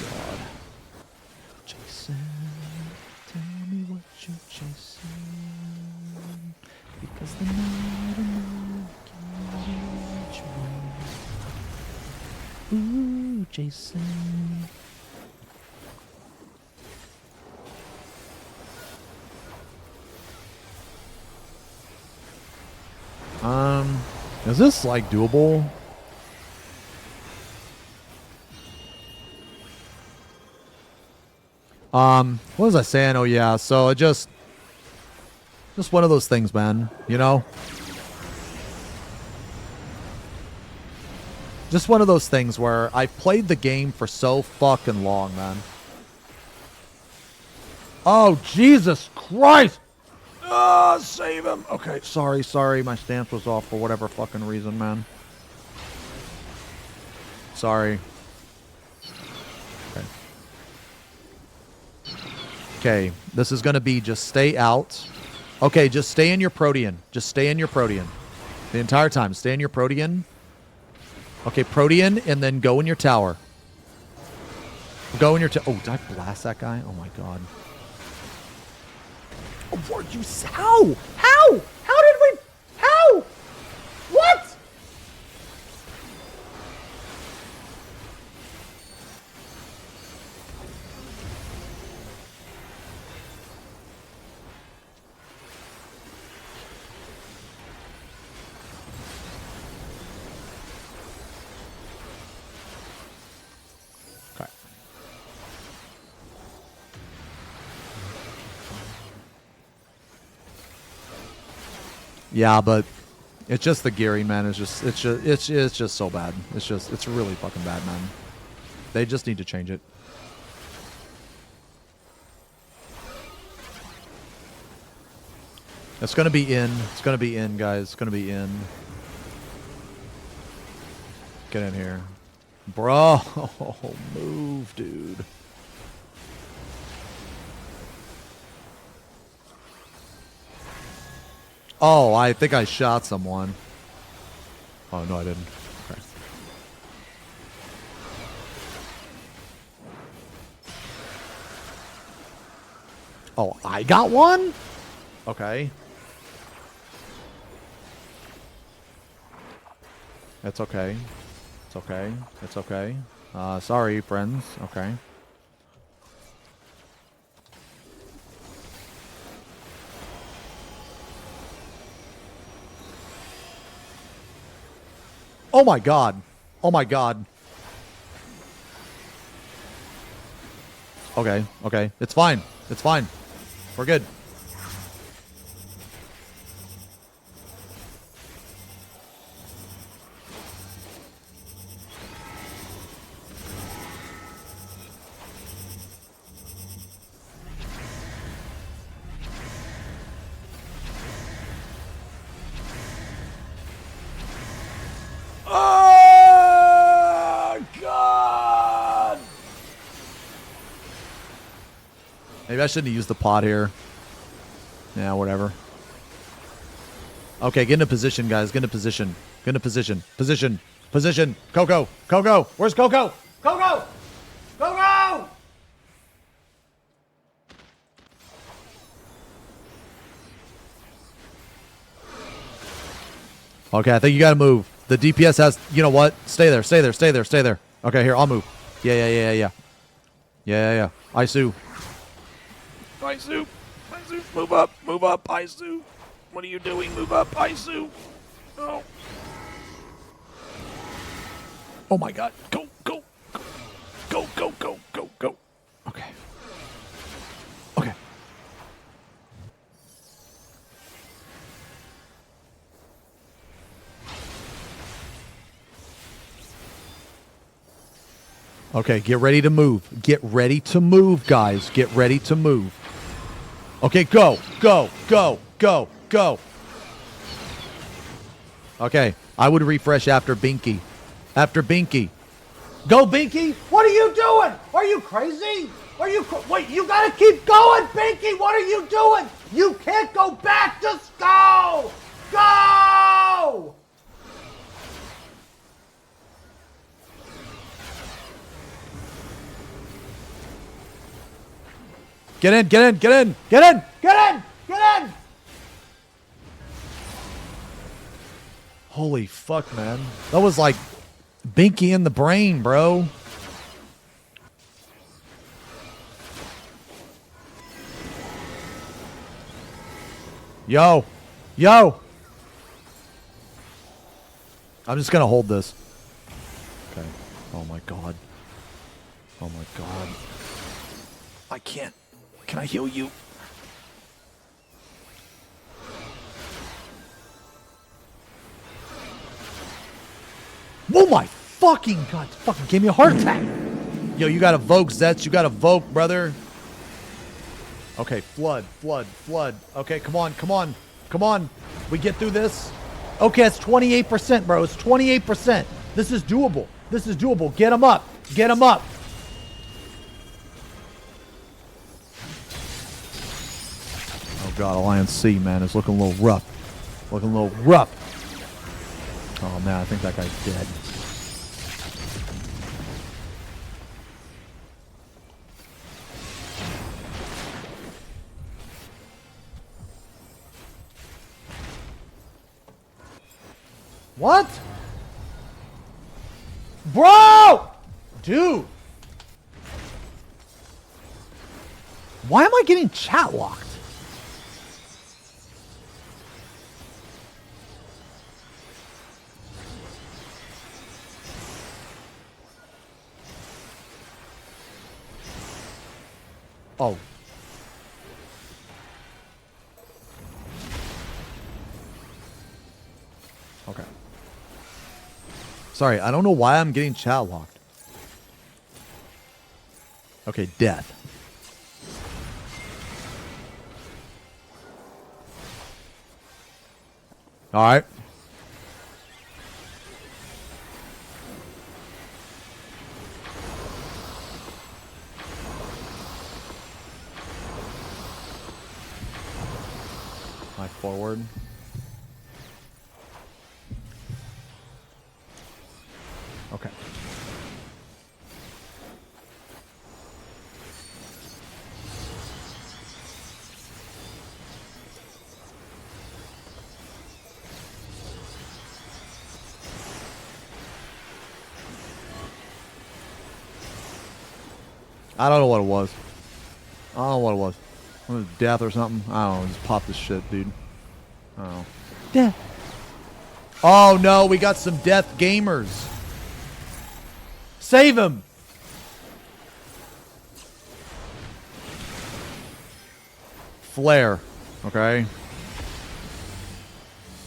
God. Jason, tell me what you're chasing. Because the night ooh, Jason. Is this like doable? What was I saying? Oh yeah, so it just one of those things, man, you know? Just one of those things where I played the game for so fucking long, man. Oh, Jesus Christ! Save him! Okay, sorry, my stance was off for whatever fucking reason, man. Sorry. Okay, this is gonna be just stay out. Okay, just stay in your Protean. Just stay in your Protean. The entire time, stay in your Protean. Okay, Protean, and then go in your tower. Go in your tower. Oh, did I blast that guy? Oh my God. Oh, are you? How? How? How did we? How? What? Yeah, but it's just the gearing, man. It's just so bad. It's really fucking bad, man. They just need to change it. It's gonna be in. It's gonna be in, guys. It's gonna be in. Get in here, bro. Move, dude. Oh, I think I shot someone. Oh, no, I didn't. Okay. Oh, I got one? Okay. It's okay. It's okay. It's okay. Sorry, friends. Okay. Oh my god. Oh my god. Okay, okay. It's fine. It's fine. We're good. Oh, God! Maybe I shouldn't have used the pot here. Yeah, whatever. Okay, get into position, guys. Get into position. Get into position. Position. Position. Coco. Coco. Where's Coco? Coco! Coco! Okay, I think you gotta move. The DPS has, you know what? Stay there, stay there, stay there, stay there. Okay, here, I'll move. Yeah, yeah, yeah, yeah. Yeah, yeah, yeah. Isu. Isu! Isu, move up, Isu! What are you doing? Move up, Isu! Oh. Oh my god. Go, go, go. Go, go, go, go, go. Okay. Okay. Okay, get ready to move. Get ready to move, guys. Get ready to move. Okay, go, go, go, go, go. Okay, I would refresh after Binky. After Binky. Go, Binky! What are you doing? Are you crazy? Are you wait, you gotta keep going, Binky! What are you doing? You can't go back! Just go! Go! Get in, get in, get in, get in, get in, get in! Holy fuck, man. That was like Binky in the brain, bro. Yo. Yo. I'm just gonna hold this. Okay. Oh my god. Oh my god. I can't. Can I heal you? Oh my fucking god. Fucking gave me a heart attack. Yo, you gotta Vogue, Zets. You gotta Vogue, brother. Okay, flood, flood, flood. Okay, come on, come on, come on. We get through this. Okay, it's 28%, bro. It's 28%. This is doable. This is doable. Get him up. Get him up. Oh god, Alliance C, man, is looking a little rough. Looking a little rough. Oh man, I think that guy's dead. What? Bro! Dude. Why am I getting chat locked? Oh. Okay. Sorry, I don't know why I'm getting chat locked. Okay, death. All right. My forward. Okay. I don't know what it was. I don't know what it was. It was death or something. I don't know. Just pop this shit, dude. I don't know. Death. Oh no, we got some death gamers. Save him. Flare. Okay.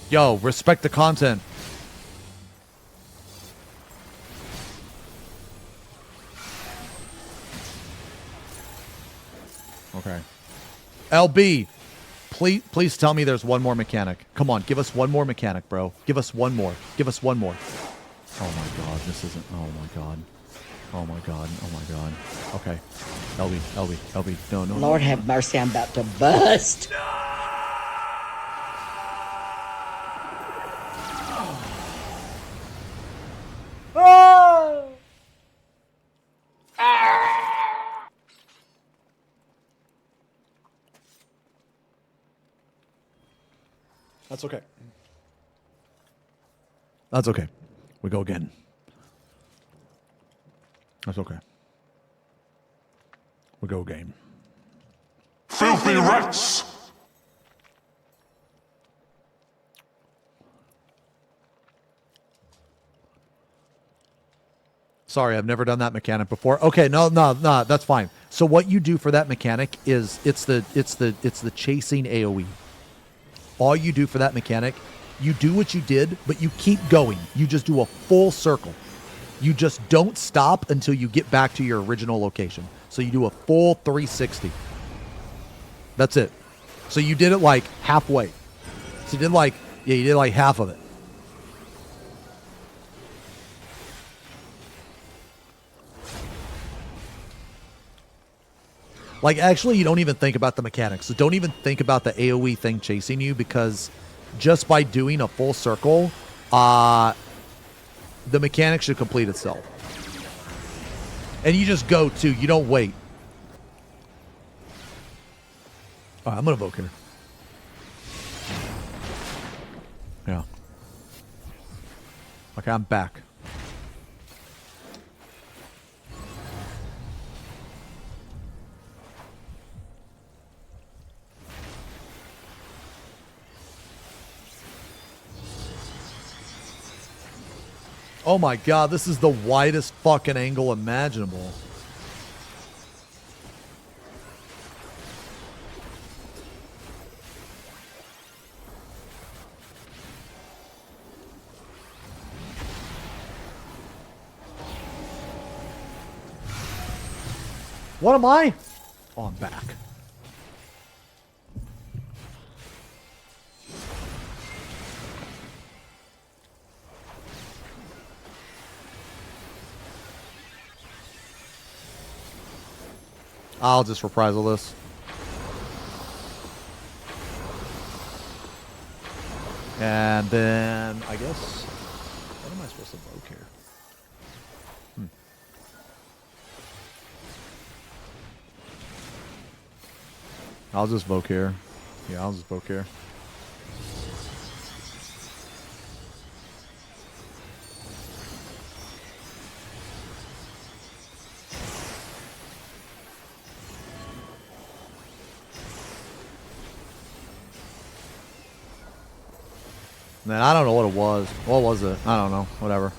Yo, respect the content. Okay. LB, please tell me there's one more mechanic. Come on, give us one more mechanic, bro. Give us one more. Give us one more. Oh my god, this isn't. Oh my god. Oh my god. Oh my god. Okay. LB. No. Lord have mercy, I'm about to bust. That's okay. That's okay. We go again. That's okay. We go again. Filthy rats! Sorry, I've never done that mechanic before. Okay, no, that's fine. So what you do for that mechanic is it's the chasing AoE. All you do for that mechanic, you do what you did, but you keep going. You just do a full circle. You just don't stop until you get back to your original location. So you do a full 360. That's it. So you did it like halfway. So you did like half of it. Like, actually, you don't even think about the mechanics. So don't even think about the AoE thing chasing you, because just by doing a full circle, the mechanic should complete itself. And you just go, too. You don't wait. All right, I'm going to evoke here. Yeah. Okay, I'm back. Oh my god, this is the widest fucking angle imaginable. What am I? Oh, I'm back. I'll just reprisal this. And then, I guess, what am I supposed to evoke here? I'll just evoke here. Yeah, I'll just evoke here. Man, I don't know what it was. What was it? I don't know. Whatever.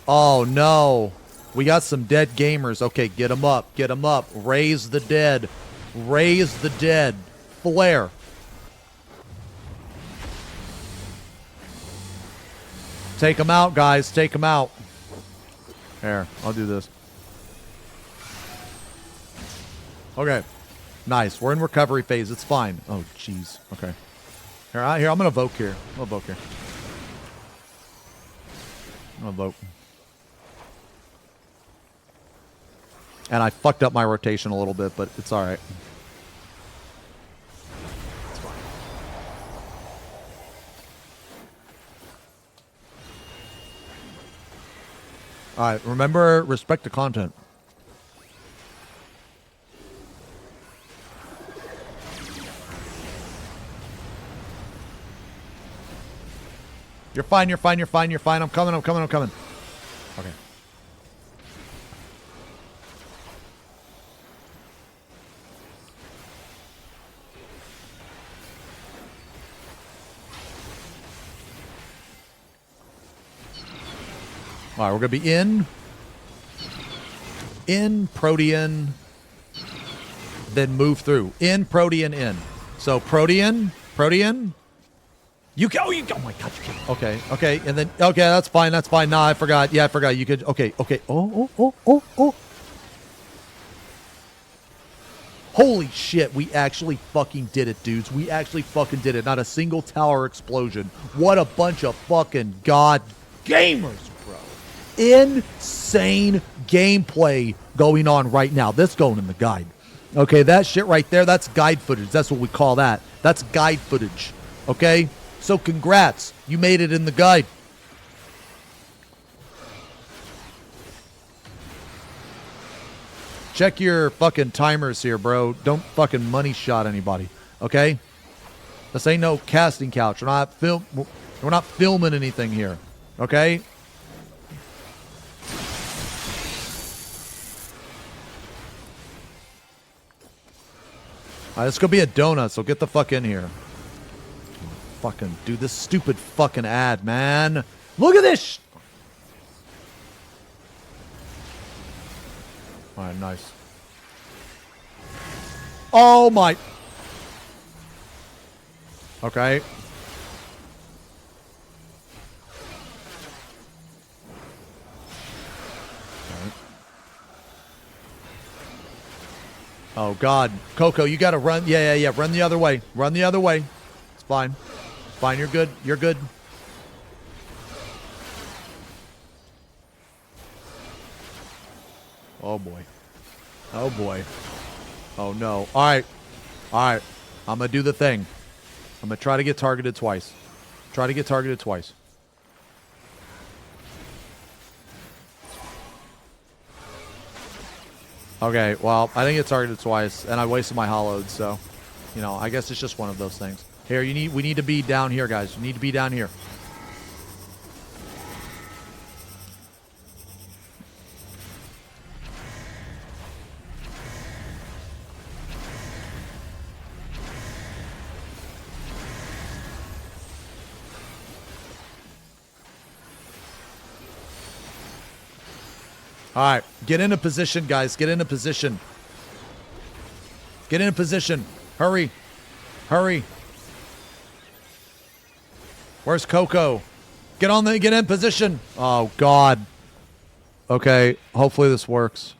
Oh, no. We got some dead gamers. Okay, get them up. Get them up. Raise the dead. Raise the dead. Flare. Take them out, guys. Take them out. Here, I'll do this. Okay. Nice. We're in recovery phase. It's fine. Oh, jeez. Okay. Here, I'm going to evoke here. I'm going to evoke here. I'm going to evoke. And I fucked up my rotation a little bit, but it's all right. It's fine. All right. Remember, respect the content. You're fine, you're fine, you're fine, you're fine. I'm coming, I'm coming, I'm coming. Okay. All right, we're going to be in, Protean, then move through. In, Protean, in. So Protean. You go, oh my God, you can't. Okay, and then, okay, that's fine. Nah, I forgot. Yeah, I forgot. You could, okay. Oh. Holy shit, we actually fucking did it, dudes. We actually fucking did it. Not a single tower explosion. What a bunch of fucking god gamers, bro. Insane gameplay going on right now. That's going in the guide. Okay, that shit right there, that's guide footage. That's what we call that. That's guide footage. Okay? So congrats. You made it in the guide. Check your fucking timers here, bro. Don't fucking money shot anybody. Okay? This ain't no casting couch. We're not filming anything here. Okay? Alright, this could be a donut, so get the fuck in here. Fucking do this stupid fucking ad, man. Look at this! Alright, nice. Oh my... Okay. Oh, God. Coco, you gotta run. Yeah. Run the other way. Run the other way. It's fine. It's fine. You're good. You're good. Oh, boy. Oh, boy. Oh, no. All right. All right. I'm gonna do the thing. I'm gonna try to get targeted twice. Try to get targeted twice. Okay, well, I didn't get targeted twice, and I wasted my hollowed, so, you know, I guess it's just one of those things. Here, we need to be down here, guys. You need to be down here. All right, get into position, guys. Get into position. Get into position. Hurry. Hurry. Where's Coco? Get in position. Oh, God. Okay, hopefully this works.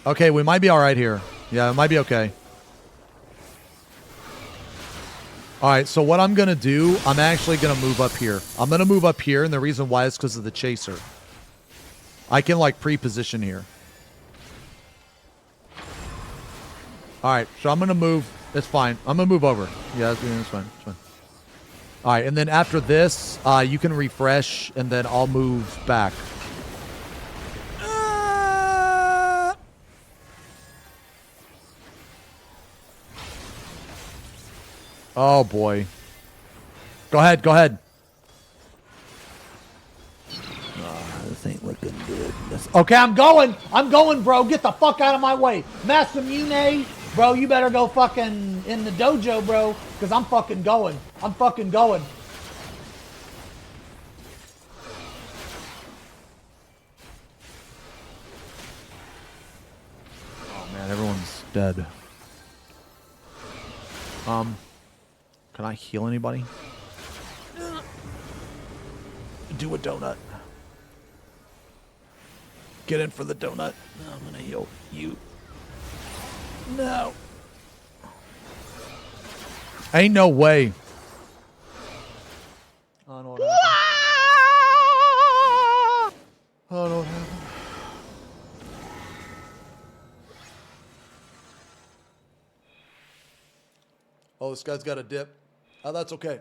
Okay, we might be all right here. Yeah, it might be okay. All right, so what I'm going to do, I'm actually going to move up here. I'm going to move up here, and the reason why is because of the chaser. I can, like, pre-position here. All right, so I'm going to move. It's fine. I'm going to move over. Yeah, it's fine. It's fine. All right, and then after this, you can refresh, and then I'll move back. Oh, boy. Go ahead. Go ahead. This ain't looking good. Okay, I'm going. I'm going, bro. Get the fuck out of my way. Masamune, bro, you better go fucking in the dojo, bro, because I'm fucking going. I'm fucking going. Oh, man, everyone's dead. Can I heal anybody? Do a donut. Get in for the donut. I'm gonna heal you. No. Ain't no way. I don't know what happened. I don't know what happened. Oh, this guy's got a dip. Oh, that's okay.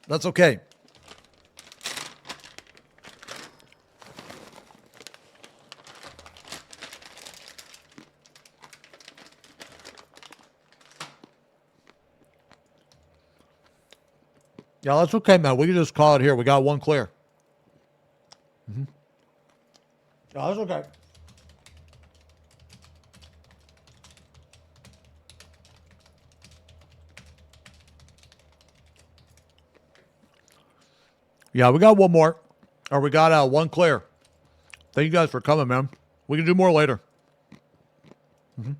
That's okay. Yeah, that's okay, man. We can just call it here. We got one clear. Yeah, that's okay. Yeah, we got one more. Or we got one clear. Thank you guys for coming, man. We can do more later. Mm-hmm.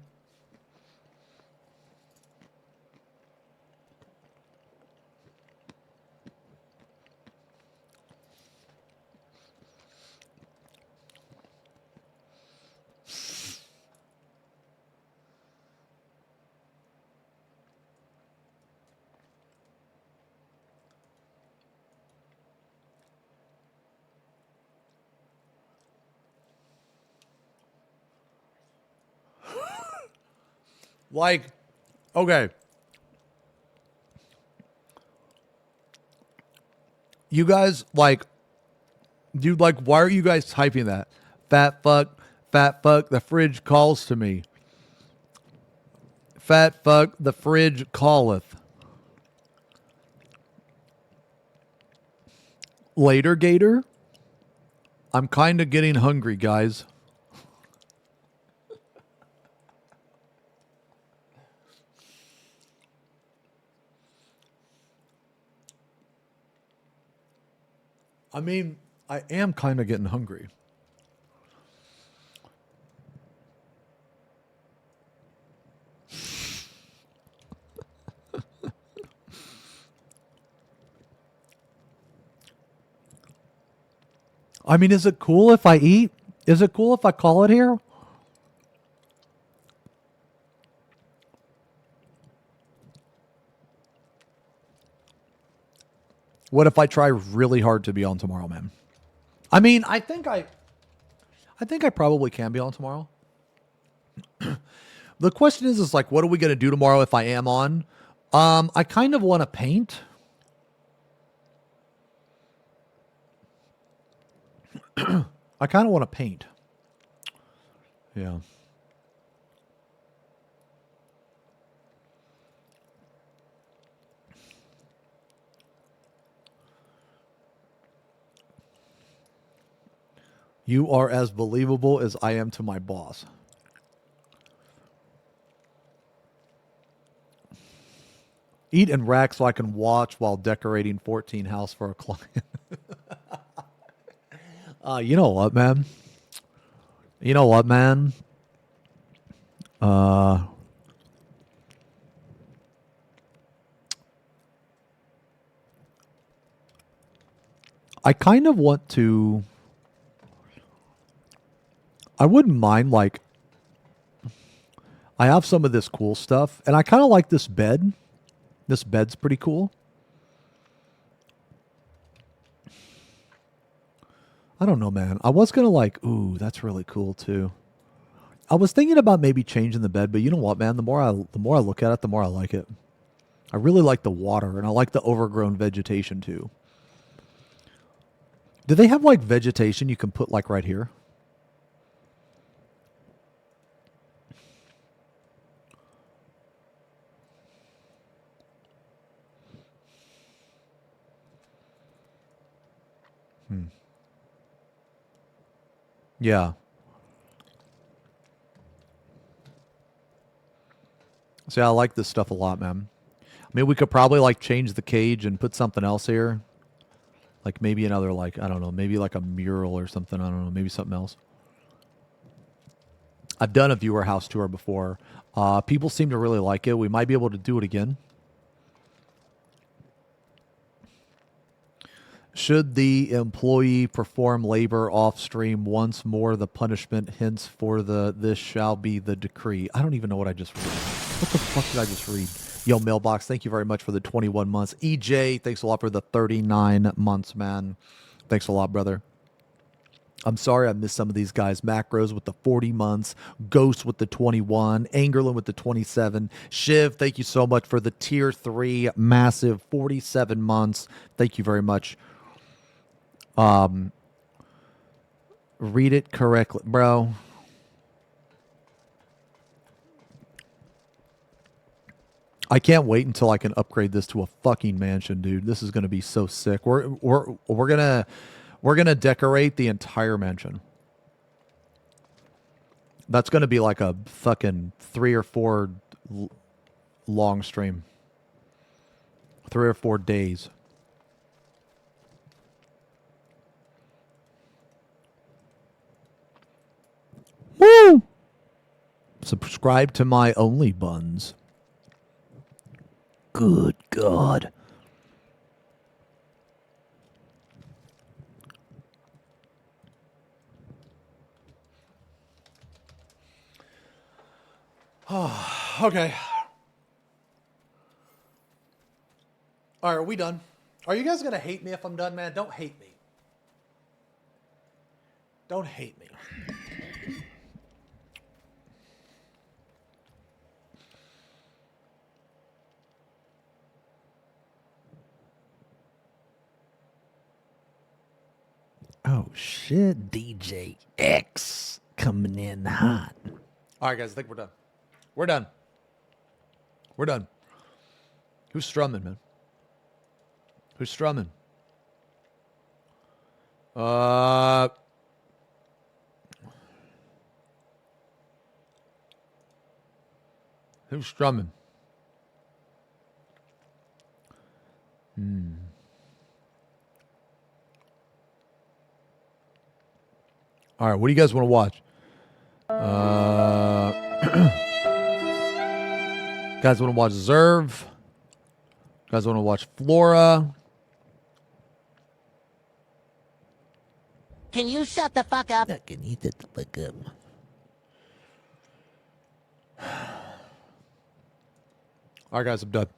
Like, okay. You guys, like, dude, like, why are you guys typing that? Fat fuck, the fridge calls to me. Fat fuck, the fridge calleth. Later, Gator. I'm kind of getting hungry, guys. I mean, I am kind of getting hungry. I mean, is it cool if I eat? Is it cool if I call it here? What if I try really hard to be on tomorrow, man? I mean, I think I probably can be on tomorrow. The question is like, what are we going to do tomorrow if I am on? I kind of want to paint. I kind of want to paint. Yeah. You are as believable as I am to my boss. Eat and rack so I can watch while decorating 14 house for a client. You know what, man? You know what, man? I kind of want to... I wouldn't mind, like... I have some of this cool stuff, and I kind of like this bed. This bed's pretty cool. I don't know, man. I was going to like, ooh, that's really cool too. I was thinking about maybe changing the bed, but you know what, man? The more I look at it, the more I like it. I really like the water, and I like the overgrown vegetation too. Do they have like vegetation you can put like right here? Yeah. See, I like this stuff a lot, man. I mean, we could probably like change the cage and put something else here. Like maybe another, like, I don't know, maybe like a mural or something. I don't know, maybe something else. I've done a viewer house tour before. People seem to really like it. We might be able to do it again. Should the employee perform labor off stream once more, the punishment henceforth this shall be the decree. I don't even know what I just read. What the fuck did I just read? Yo, Mailbox, thank you very much for the 21 months. EJ, thanks a lot for the 39 months, man. Thanks a lot, brother. I'm sorry I missed some of these guys. Macros with the 40 months. Ghost with the 21. Angerlin with the 27. Shiv, thank you so much for the tier 3 massive 47 months. Thank you very much. Read it correctly, bro. I can't wait until I can upgrade this to a fucking mansion, dude. This is gonna be so sick. We're gonna decorate the entire mansion. That's gonna be like a fucking 3 or 4 long stream. 3 or 4 days. Woo! Subscribe to my Only Buns. Good God. Okay. All right, are we done? Are you guys going to hate me if I'm done, man? Don't hate me. Don't hate me. Oh shit, DJ X coming in hot. All right, guys, I think we're done. We're done. We're done. Who's strumming, man? Who's strumming? Who's strumming? All right, what do you guys want to watch? Guys want to watch Zerv? Guys want to watch Flora? Can you shut the fuck up? Can you shut the fuck up? All right, guys, I'm done.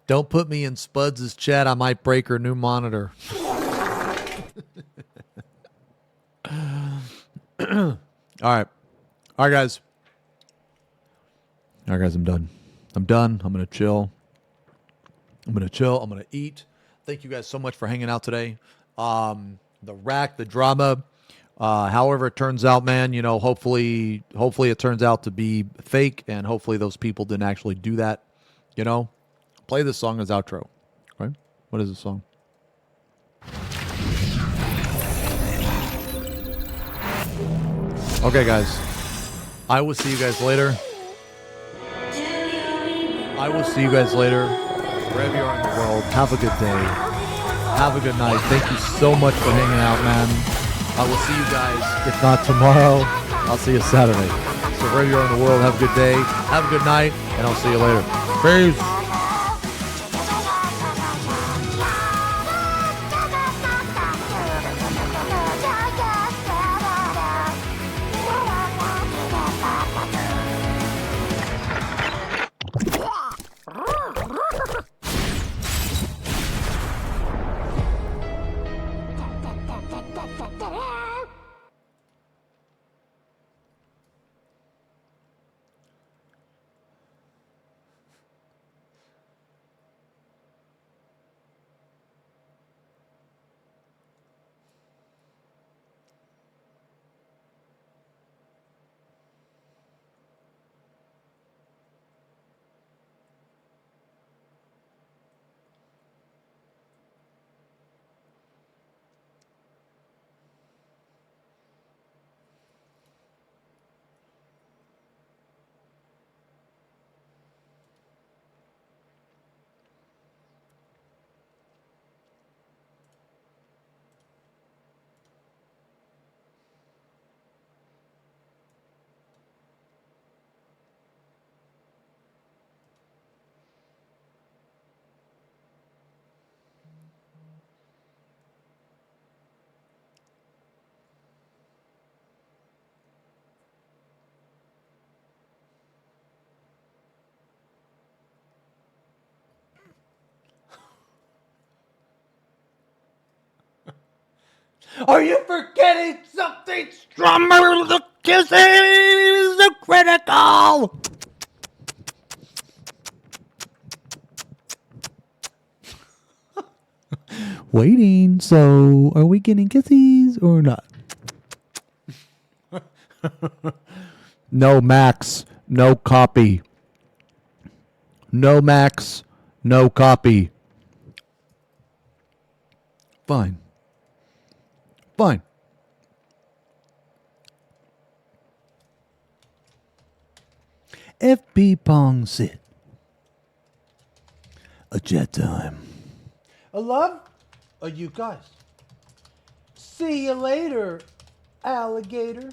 Don't put me in Spuds' chat. I might break her new monitor. All right. All right, guys. All right, guys, I'm done. I'm done. I'm going to chill. I'm going to eat. Thank you guys so much for hanging out today. The rack, the drama, however it turns out, man, you know, hopefully it turns out to be fake, and hopefully those people didn't actually do that, you know. Play this song as outro, right? What is this song? Okay, guys. I will see you guys later. I will see you guys later. Wherever you are in the world, have a good day. Have a good night. Thank you so much for hanging out, man. I will see you guys, if not tomorrow, I'll see you Saturday. So wherever you are in the world, have a good day. Have a good night, and I'll see you later. Peace. Are you forgetting something stronger? The kissing is critical. Waiting. So, are we getting kisses or not? No Max, no copy. No Max, no copy. Fine. Fine. FP Pong sit. A jet time. I love you guys. See you later, alligator.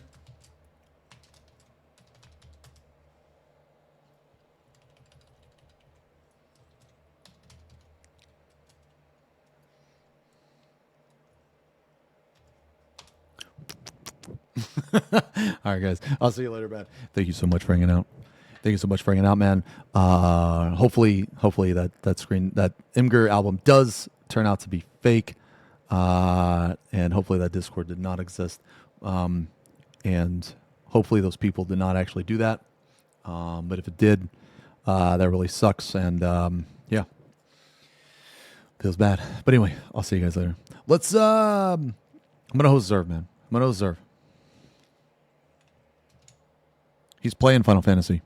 All right, guys. I'll see you later, man. Thank you so much for hanging out. Thank you so much for hanging out, man. Hopefully that Imgur album does turn out to be fake, and hopefully that Discord did not exist, and hopefully those people did not actually do that. But if it did, that really sucks, and yeah, feels bad. But anyway, I'll see you guys later. Let's. I'm gonna host Zerv, man. I'm gonna host Zerv. He's playing Final Fantasy.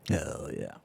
Hell yeah.